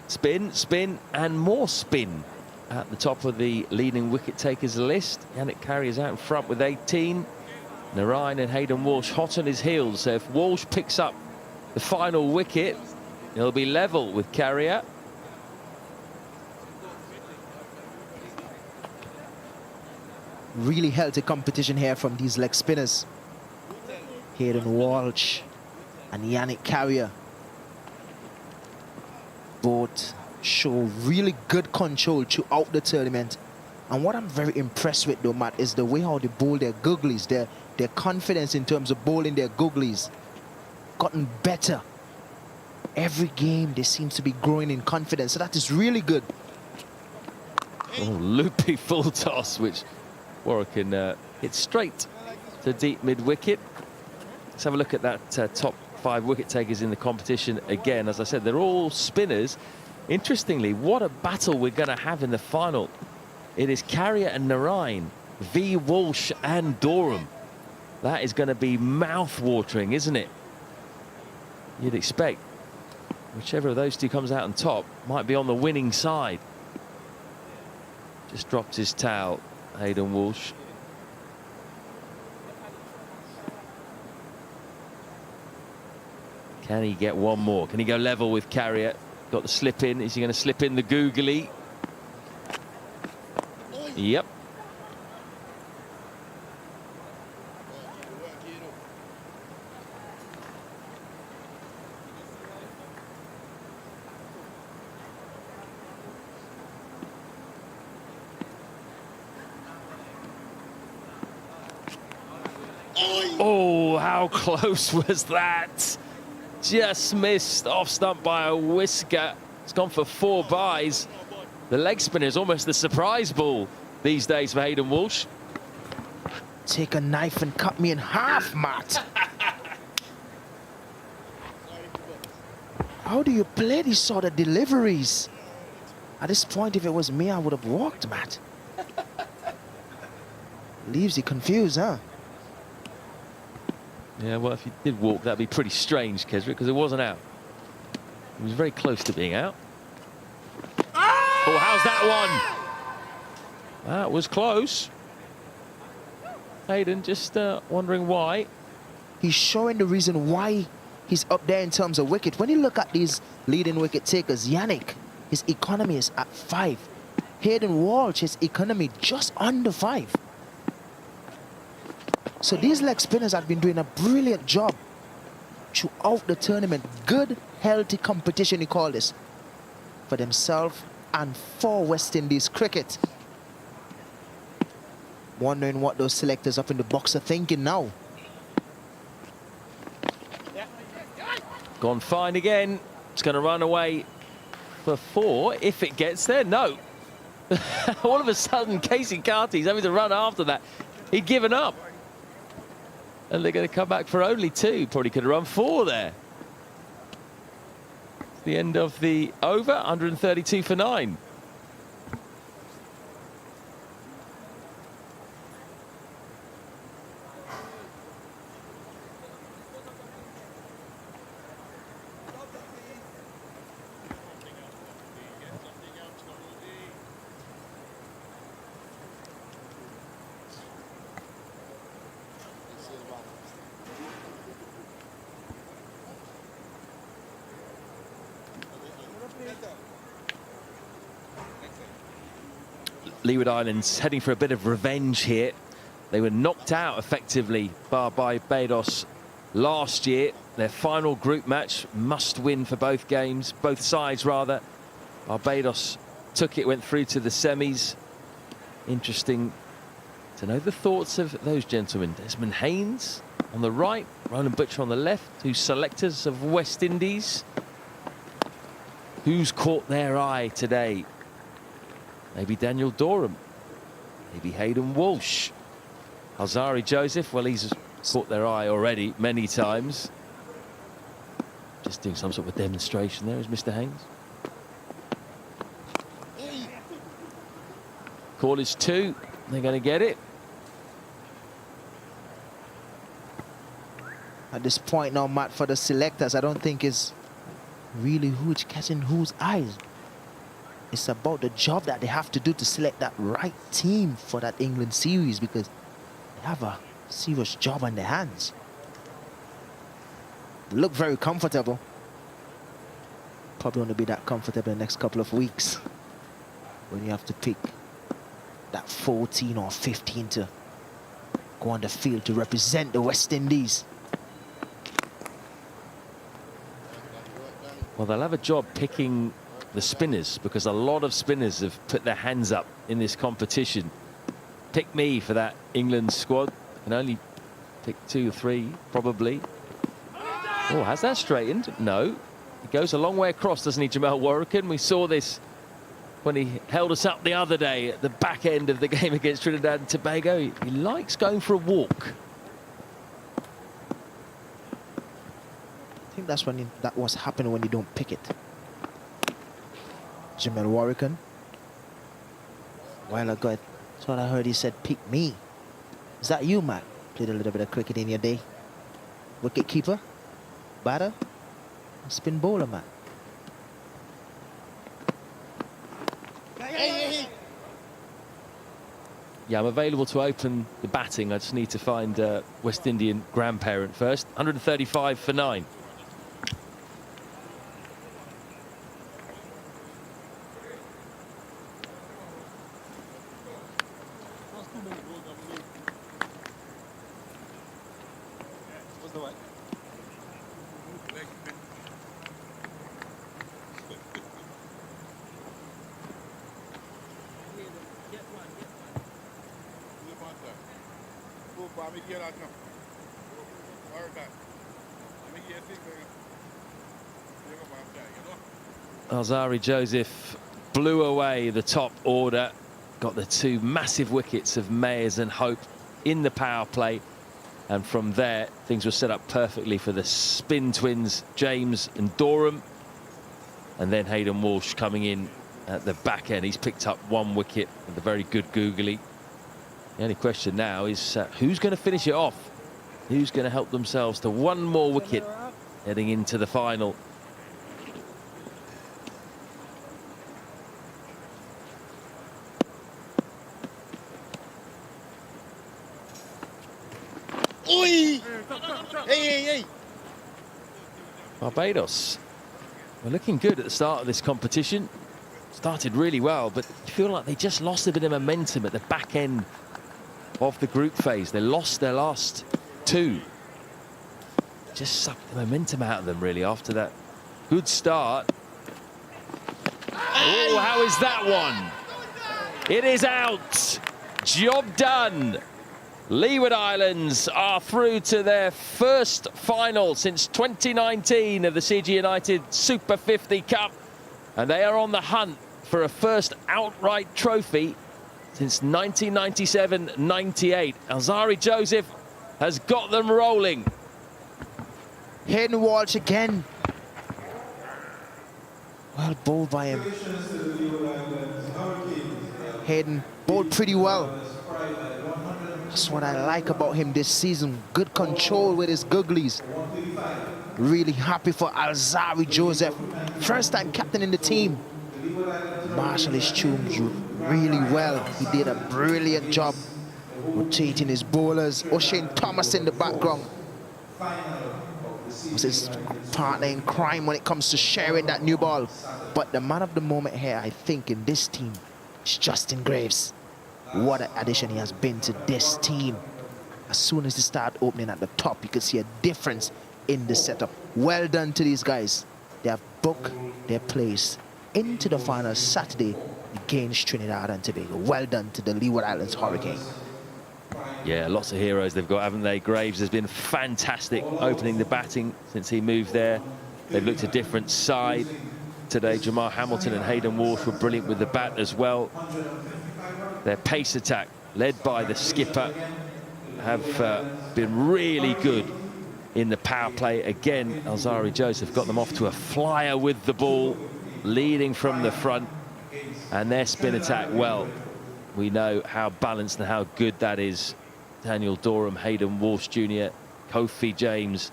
Spin, spin, and more spin at the top of the leading wicket takers list. Yannick Carrier's out in front with 18. Narayan and Hayden Walsh hot on his heels. So if Walsh picks up the final wicket, he'll be level with Carrier. Really healthy competition here from these leg spinners. Hayden Walsh and Yannick Carrier. Both show really good control throughout the tournament. And what I'm very impressed with, though, Matt, is the way how they bowl their googlies, their confidence in terms of bowling their googlies. Gotten better. Every game they seem to be growing in confidence, so that is really good. Oh, loopy full toss, which Warrican hit straight to deep mid-wicket. Let's have a look at that top 5 wicket takers in the competition again. As I said, they're all spinners. Interestingly, what a battle we're going to have in the final. It is Carrier and Narayan, v Walsh and Durham. That is going to be mouth-watering, isn't it? You'd expect whichever of those two comes out on top might be on the winning side. Just dropped his towel, Hayden Walsh. Can he get one more? Can he go level with Carrier? Got the slip in. Is he going to slip in the googly? Yep. Oh, how close was that? Just missed off stump by a whisker. It's gone for 4 byes. The leg spinner is almost the surprise ball these days for Hayden Walsh. Take a knife and cut me in half, Matt. How do you play these sort of deliveries? At this point, if it was me, I would have walked, Matt. Leaves you confused, huh? Yeah, well, if you did walk, that'd be pretty strange, Keswick, because it wasn't out. It was very close to being out. Oh, how's that one? That was close. Hayden just wondering why. He's showing the reason why he's up there in terms of wicket. When you look at these leading wicket takers, Yannick, his economy is at 5. Hayden Walsh, his economy just under 5. So these leg spinners have been doing a brilliant job throughout the tournament. Good, healthy competition, you call this, for themselves and for West Indies cricket. Wondering what those selectors up in the box are thinking now. Gone fine again. It's going to run away for 4 if it gets there. No. All of a sudden, Casey Carty's having to run after that. He'd given up. And they're going to come back for only 2. Probably could have run 4 there. The end of the over, 132 for 9. Leeward Islands heading for a bit of revenge here. They were knocked out effectively by Barbados last year. Their final group match, must win for both games, both sides rather. Barbados took it, went through to the semis. Interesting to know the thoughts of those gentlemen. Desmond Haynes on the right, Roland Butcher on the left, 2 selectors of West Indies. Who's caught their eye today? Maybe Daniel Dorham, maybe Hayden Walsh. Alzari Joseph, well, he's caught their eye already many times. Just doing some sort of demonstration there is Mr. Haynes. Call is 2, they're going to get it. At this point now, Matt, for the selectors, I don't think it's really who's catching whose eyes. It's about the job that they have to do to select that right team for that England series, because they have a serious job on their hands. They look very comfortable. Probably won't be that comfortable in the next couple of weeks when you have to pick that 14 or 15 to go on the field to represent the West Indies. Well, they'll have a job picking the spinners, because a lot of spinners have put their hands up in this competition. Pick me for that England squad. Can only pick 2 or 3, probably. Oh, has that straightened? No. He goes a long way across, doesn't he, Jamal Warrican? We saw this when he held us up the other day at the back end of the game against Trinidad and Tobago. He likes going for a walk. I think that's when that was happening when you don't pick it. Jamal Warrican. A while ago, I thought I heard he said, pick me. Is that you, Matt? Played a little bit of cricket in your day. Wicket keeper, batter, spin bowler, Matt. Yeah, I'm available to open the batting. I just need to find West Indian grandparent first. 135 for 9. Alzari Joseph blew away the top order, got the two massive wickets of Mayers and Hope in the power play, and from there things were set up perfectly for the spin twins James and Dorham, and then Hayden Walsh coming in at the back end. He's picked up one wicket with a very good googly. The only question now is who's going to finish it off? Who's going to help themselves to one more wicket heading into the final? Oi! Hey! Barbados were looking good at the start of this competition. Started really well, but I feel like they just lost a bit of momentum at the back end of the group phase. They lost their last two. Just sucked the momentum out of them, really, after that good start. Oh, how is that one? It is out. Job done. Leeward Islands are through to their first final since 2019 of the CG United Super 50 Cup, and they are on the hunt for a first outright trophy since 1997-98. Alzari Joseph has got them rolling. Hayden Walsh again. Well bowled by him. Hayden bowled pretty well. That's what I like about him this season. Good control with his googlies. Really happy for Alzari Joseph. First time captain in the team. Marshall his tunes really well. He did a brilliant job rotating his bowlers. O'Shane Thomas in the background was his partner in crime when it comes to sharing that new ball. But the man of the moment here, I think, in this team is Justin Graves. What an addition he has been to this team. As soon as they start opening at the top, you can see a difference in the setup. Well done to these guys. They have booked their place into the final Saturday against Trinidad and Tobago. Well done to the Leeward Islands Hurricane. Yeah, lots of heroes they've got, haven't they? Graves has been fantastic opening the batting since he moved there. They've looked a different side today. Jamal Hamilton and Hayden Walsh were brilliant with the bat as well. Their pace attack, led by the skipper, have been really good in the power play. Again, Alzari Joseph got them off to a flyer with the ball, leading from the front. And their spin attack, well, we know how balanced and how good that is. Daniel Dorham, Hayden Walsh Jr., Kofi James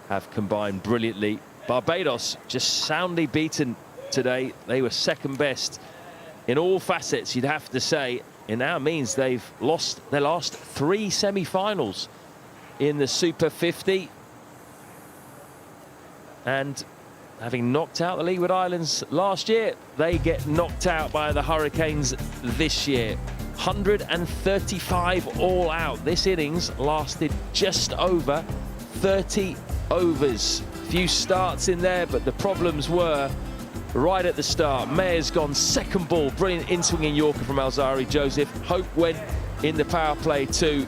have combined brilliantly. Barbados just soundly beaten today. They were second best in all facets, you'd have to say. It now means they've lost their last three semi-finals in the Super 50. And having knocked out the Leeward Islands last year, they get knocked out by the Hurricanes this year. 135 all out. This innings lasted just over 30 overs. Few starts in there, but the problems were right at the start. Mayer's gone second ball, brilliant in-swinging Yorker from Alzari Joseph. Hope went in the power play too,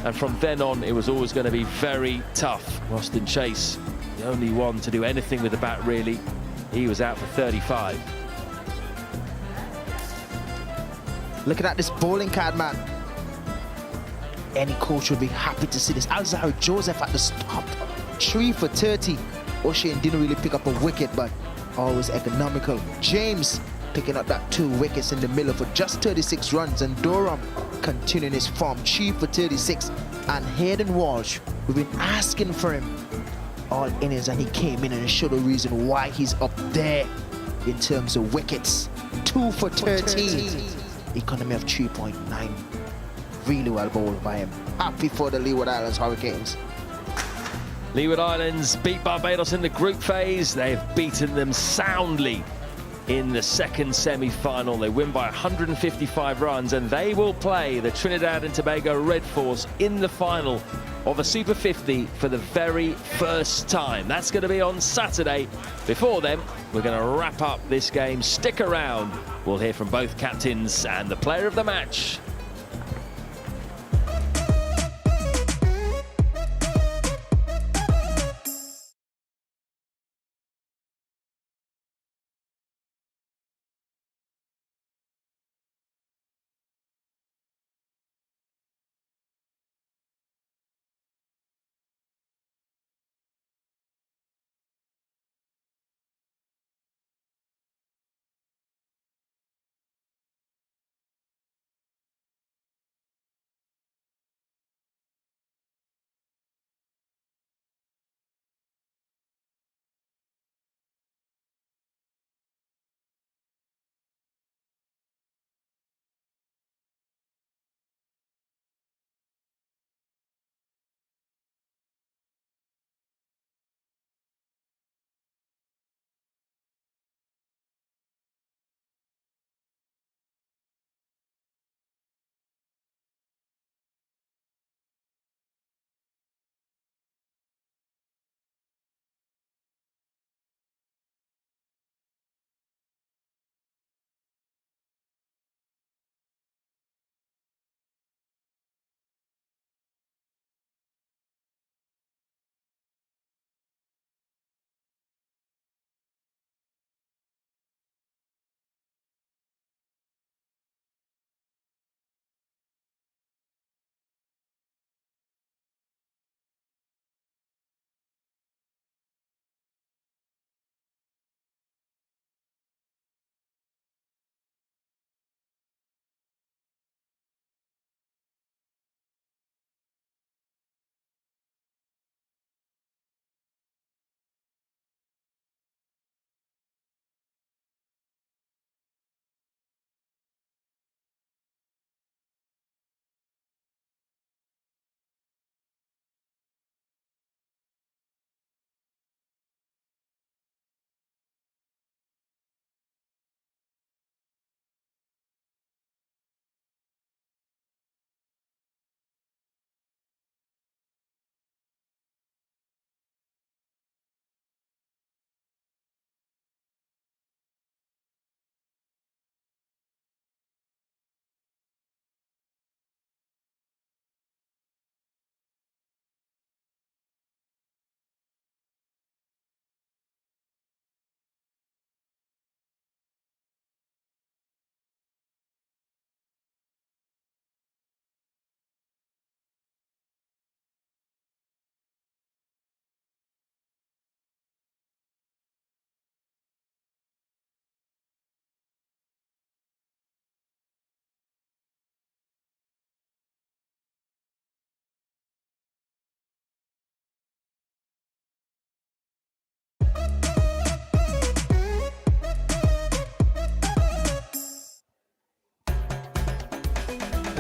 and from then on it was always going to be very tough. Roston Chase, the only one to do anything with the bat really. He was out for 35. Looking at this bowling card, man. Any coach would be happy to see this. Alzari Joseph at the stop, 3 for 30. O'Shane didn't really pick up a wicket, but always economical. James picking up that 2 wickets in the middle for just 36 runs, and Dorham continuing his form, 3 for 36. And Hayden Walsh, we've been asking for him all innings, and he came in and showed a reason why he's up there in terms of wickets. 2 for 13. Economy of 3.9. Really well bowled by him. Happy for the Leeward Islands Hurricanes. Leeward Islands beat Barbados in the group phase. They've beaten them soundly in the second semi-final. They win by 155 runs, and they will play the Trinidad and Tobago Red Force in the final of a Super 50 for the very first time. That's going to be on Saturday. Before then, we're going to wrap up this game. Stick around. We'll hear from both captains and the player of the match.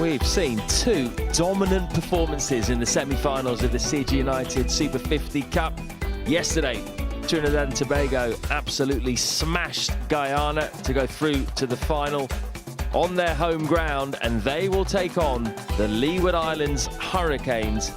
We've seen two dominant performances in the semi-finals of the CG United Super 50 Cup. Yesterday, Trinidad and Tobago absolutely smashed Guyana to go through to the final on their home ground, and they will take on the Leeward Islands Hurricanes,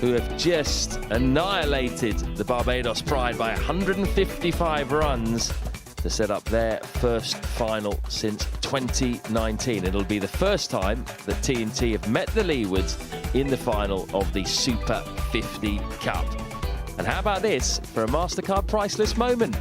who have just annihilated the Barbados Pride by 155 runs to set up their first final since 2019. It'll be the first time that TNT have met the Leewards in the final of the Super 50 Cup. And how about this for a MasterCard priceless moment?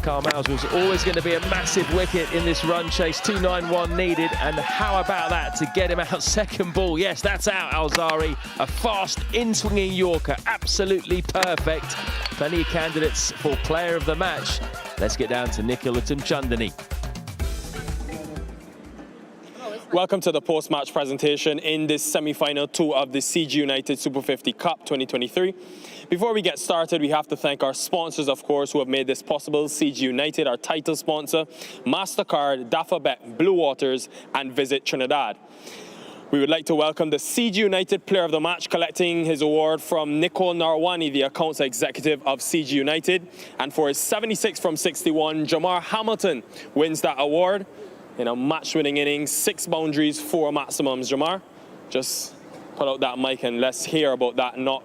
Carmel's was always going to be a massive wicket in this run chase. 291 needed, and how about that to get him out second ball? Yes, that's out, Alzari. A fast in-swinging Yorker, absolutely perfect. Plenty of candidates for player of the match. Let's get down to Nikhil Chandani. Welcome to the post-match presentation in this semi-final 2 of the CG United Super 50 Cup 2023. Before we get started, we have to thank our sponsors, of course, who have made this possible. CG United, our title sponsor, MasterCard, Dafabet, Blue Waters, and Visit Trinidad. We would like to welcome the CG United Player of the Match, collecting his award from Nicole Narwani, the accounts executive of CG United. And for his 76 from 61, Jamar Hamilton wins that award in a match-winning innings, 6 boundaries, 4 maximums. Jamar, just put out that mic and let's hear about that knock.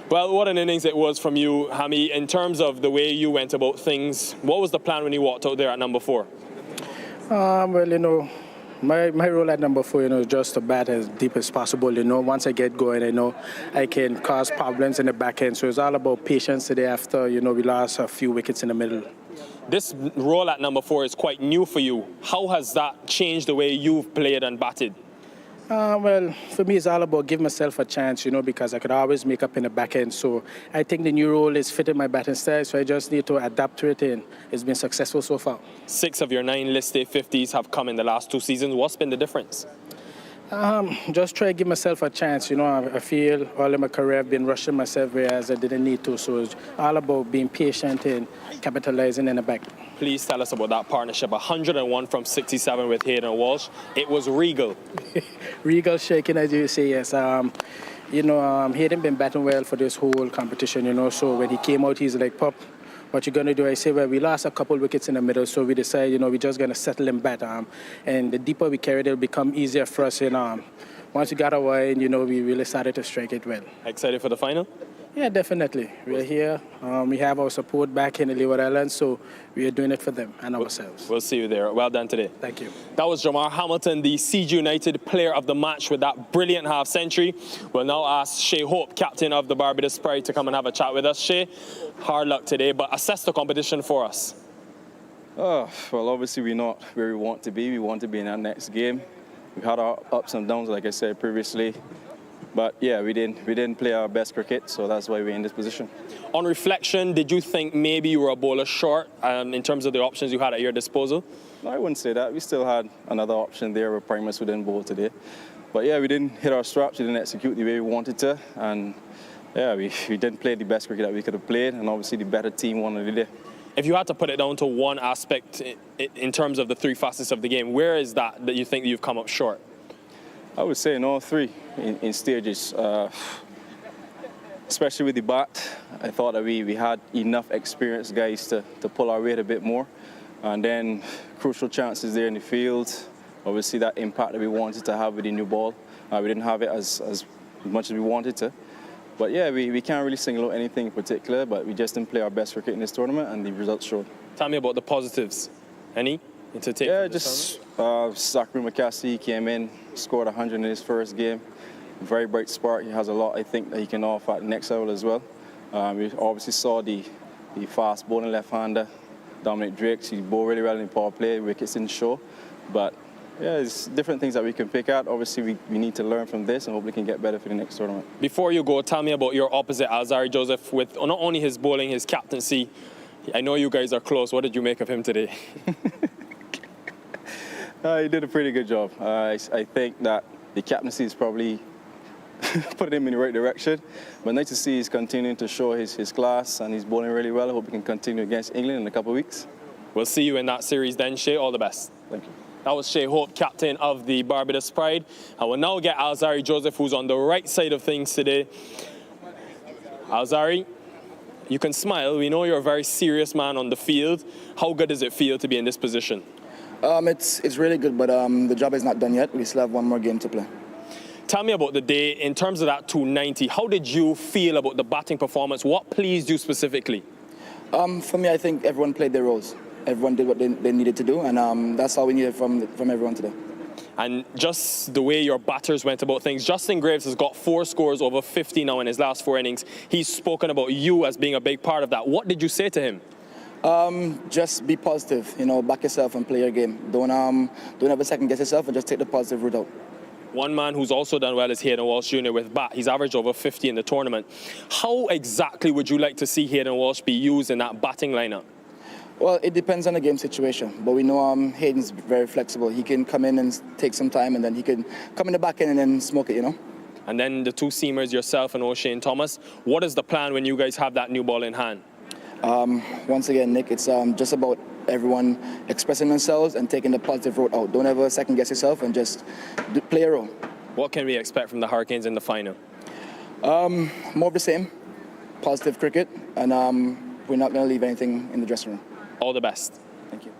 Well, what an innings it was from you, Hami. In terms of the way you went about things, what was the plan when you walked out there at number 4? Well, you know, my role at number 4, you know, is just to bat as deep as possible. You know, once I get going, I know I can cause problems in the back end. So it's all about patience today after, you know, we lost a few wickets in the middle. This role at number 4 is quite new for you. How has that changed the way you've played and batted? Well, for me, it's all about giving myself a chance, you know, because I could always make up in the back end. So I think the new role is fitting my batting style, so I just need to adapt to it, and it's been successful so far. 6 of your 9 listed 50s have come in the last 2 seasons. What's been the difference? Just try to give myself a chance. You know, I feel all in my career I've been rushing myself, whereas I didn't need to. So it's all about being patient and capitalizing in the back. Please tell us about that partnership. 101 from 67 with Hayden Walsh. It was regal. Regal shaking, as you say, yes. You know, Hayden been batting well for this whole competition, you know. So when he came out, he's like, "Pop, what you gonna do?" I say, well, we lost a couple wickets in the middle, so we decided, you know, we're just gonna settle in bat. And the deeper we carry it, it'll become easier for us. And once we got away, you know, we really started to strike it well. Excited for the final? Yeah, definitely. We're here. We have our support back in the Leeward Islands, so we are doing it for them and ourselves. We'll see you there. Well done today. Thank you. That was Jamar Hamilton, the CG United Player of the Match, with that brilliant half-century. We'll now ask Shea Hope, captain of the Barbados Pride, to come and have a chat with us. Shea, hard luck today, but assess the competition for us. Oh, well, obviously we're not where we want to be. We want to be in our next game. We've had our ups and downs, like I said previously. But yeah, we didn't play our best cricket, so that's why we're in this position. On reflection, did you think maybe you were a bowler short in terms of the options you had at your disposal? No, I wouldn't say that. We still had another option there with Primus who didn't bowl today. But yeah, we didn't hit our straps, we didn't execute the way we wanted to. And yeah, we didn't play the best cricket that we could have played, and obviously the better team won the day. If you had to put it down to one aspect in terms of the 3 facets of the game, where is that you think you've come up short? I would say in all 3 in stages. Especially with the bat, I thought that we had enough experienced guys to pull our weight a bit more. And then crucial chances there in the field. Obviously that impact that we wanted to have with the new ball. We didn't have it as much as we wanted to. But yeah, we can't really single out anything in particular, but we just didn't play our best cricket in this tournament, and the results showed. Tell me about the positives. Any? Yeah, just Zachary McCassie came in, scored 100 in his first game. Very bright spark. He has a lot, I think, that he can offer at the next level as well. We obviously saw the fast bowling left-hander, Dominic Drakes. He bowled really well in the power play. Wickets didn't show. But yeah, there's different things that we can pick out. Obviously, we need to learn from this and hopefully can get better for the next tournament. Before you go, tell me about your opposite, Alzari Joseph, with not only his bowling, his captaincy. I know you guys are close. What did you make of him today? He did a pretty good job. I think that the captaincy is probably put him in the right direction. But nice to see he's continuing to show his class, and he's bowling really well. I hope he can continue against England in a couple of weeks. We'll see you in that series then, Shea. All the best. Thank you. That was Shea Hope, captain of the Barbados Pride. I will now get Alzari Joseph, who's on the right side of things today. Alzari, you can smile. We know you're a very serious man on the field. How good does it feel to be in this position? It's really good, but the job is not done yet. We still have one more game to play. Tell me about the day in terms of that 290. How did you feel about the batting performance? What pleased you specifically? For me, I think everyone played their roles. Everyone did what they needed to do, and that's all we needed from everyone today. And just the way your batters went about things, Justin Graves has got 4 scores over 50 now in his last 4 innings. He's spoken about you as being a big part of that. What did you say to him? Just be positive, back yourself and play your game. Don't ever second guess yourself and just take the positive route out. One man who's also done well is Hayden Walsh Jr. with bat. He's averaged over 50 in the tournament. How exactly would you like to see Hayden Walsh be used in that batting lineup? Well, it depends on the game situation, but we know Hayden's very flexible. He can come in and take some time, and then he can come in the back end and then smoke it, And then the 2 seamers, yourself and O'Shane Thomas. What is the plan when you guys have that new ball in hand? Once again, Nick, it's just about everyone expressing themselves and taking the positive road out. Don't ever second guess yourself and just play a role. What can we expect from the Hurricanes in the final? More of the same, positive cricket, and we're not going to leave anything in the dressing room. All the best. Thank you.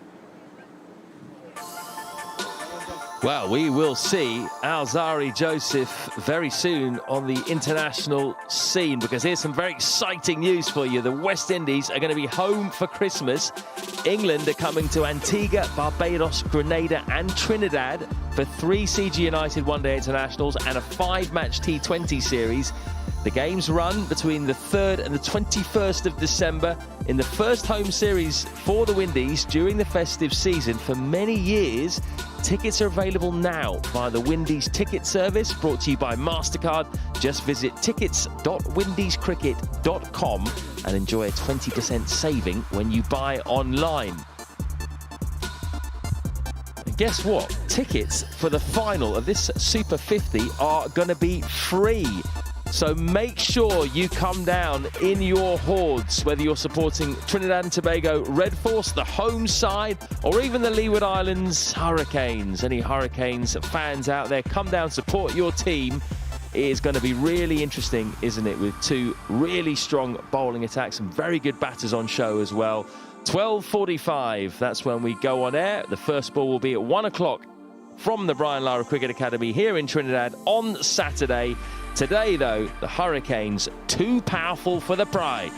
Well, we will see Alzari Joseph very soon on the international scene, because here's some very exciting news for you. The West Indies are going to be home for Christmas. England are coming to Antigua, Barbados, Grenada and Trinidad for 3 CG United one-day internationals and a 5-match T20 series. The games run between the 3rd and the 21st of December in the first home series for the Windies during the festive season for many years. Tickets are available now via the Windies ticket service, brought to you by MasterCard. Just visit tickets.windiescricket.com and enjoy a 20% saving when you buy online. And guess what? Tickets for the final of this Super 50 are going to be free. So make sure you come down in your hordes, whether you're supporting Trinidad and Tobago Red Force, the home side, or even the Leeward Islands Hurricanes. Any Hurricanes fans out there, come down, support your team. It is going to be really interesting, isn't it, with 2 really strong bowling attacks, some very good batters on show as well. 12:45, that's when we go on air. The first ball will be at 1 o'clock from the Brian Lara Cricket Academy here in Trinidad on Saturday. Today, though, the Hurricanes too powerful for the Pride.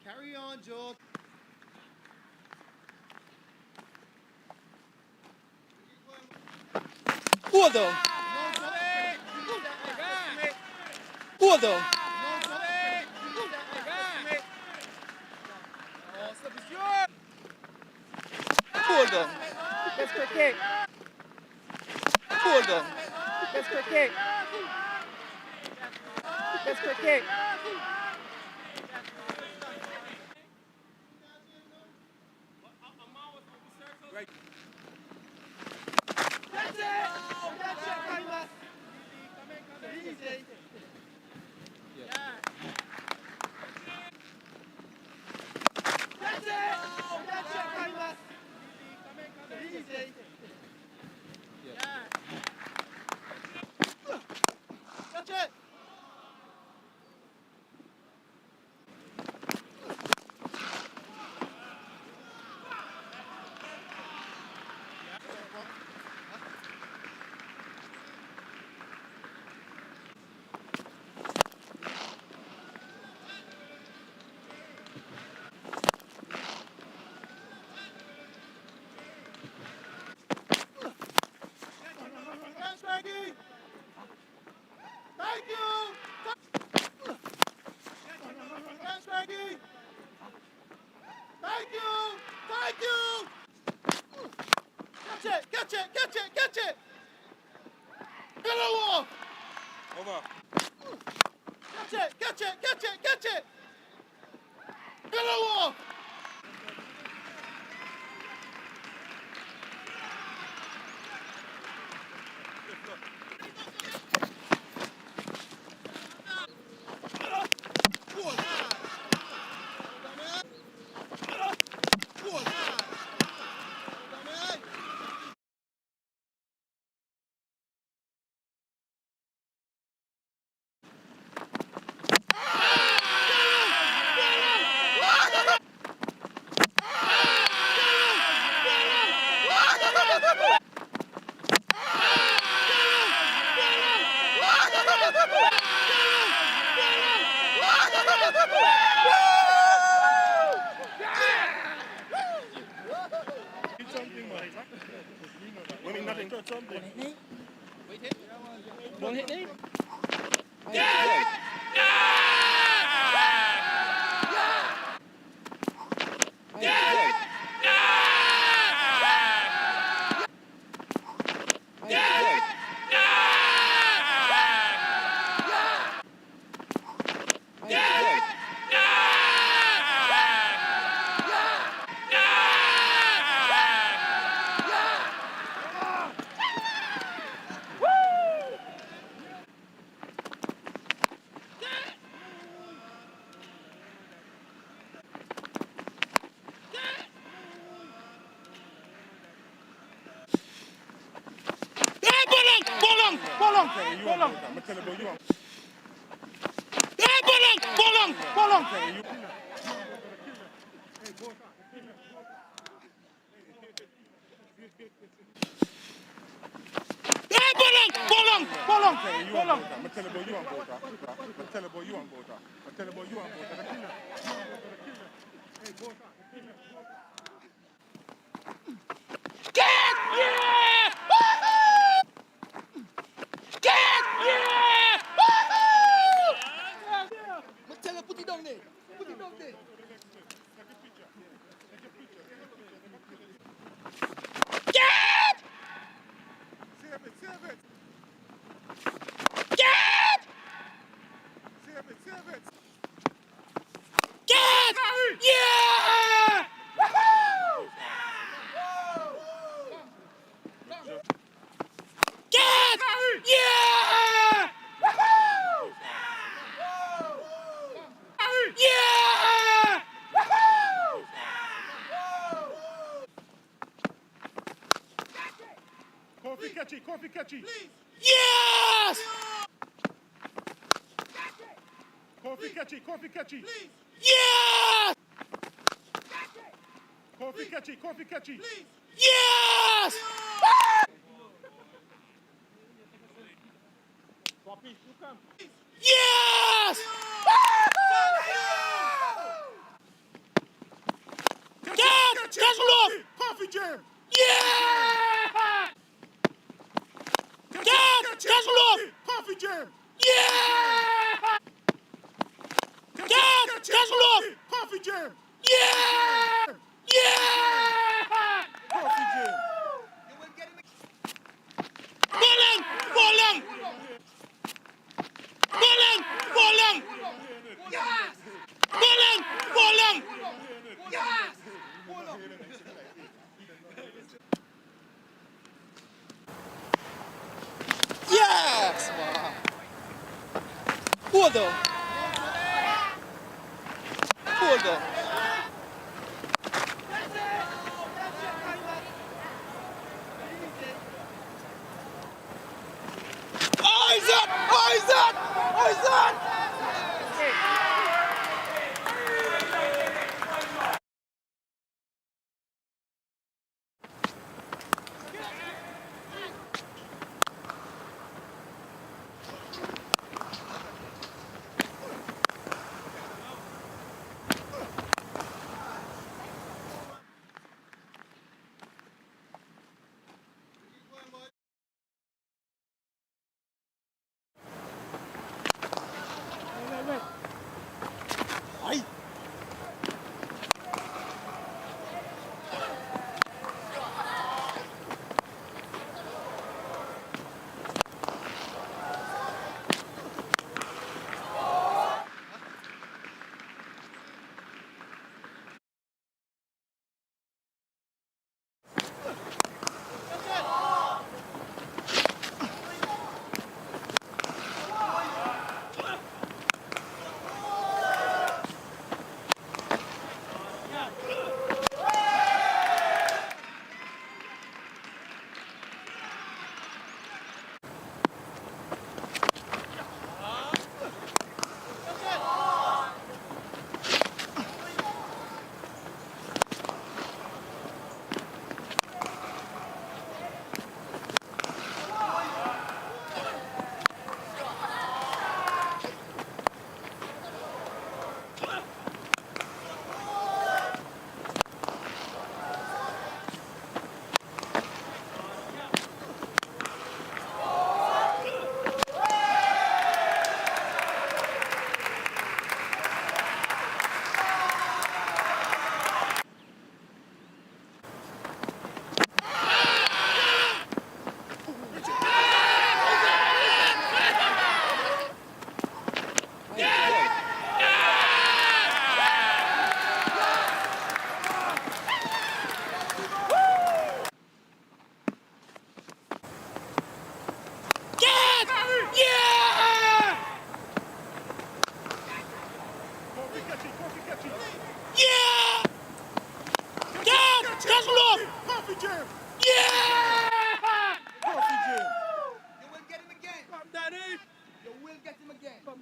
Carry on, George. Hold on. Hold on. Hold on. That's cricket. Hold on. That's cricket. That's cricket. Thank you. Thanks, Maggie. Thank you. Thank you. Catch it. Catch it. Catch it. Catch it. Get it off. Over. Catch it. Catch it. Catch it. Catch it. Get it off. Don't hit me. Put it down there. Put it down there. Get! Save it, save it. Get! Save it, save it. Get! Yeah! Woohoo! Get! Yeah! Woohoo! Yeah! Woohoo! Coffee catchy, coffee catchy. Please. Yes! Coffee catchy, coffee catchy. Please. Yes! Coffee catchy, coffee catchy. Please. Yes! Coffee, you come. Yes! jam! Yeah! Catch love! Puffy jam! Yeah! Catch love! Puffy jam! Yeah! Yeah! Puffy jam! Ball him! Yes! Ball him! Yes! Yes! Hold on. Hold on. Isaac! Isaac! Isaac!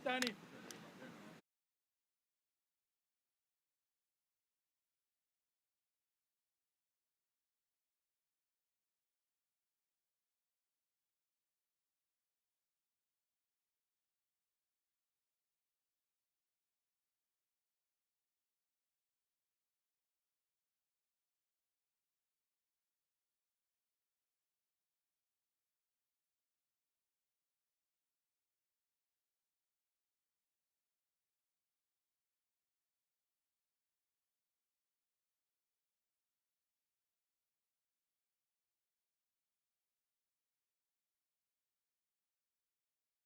Danny.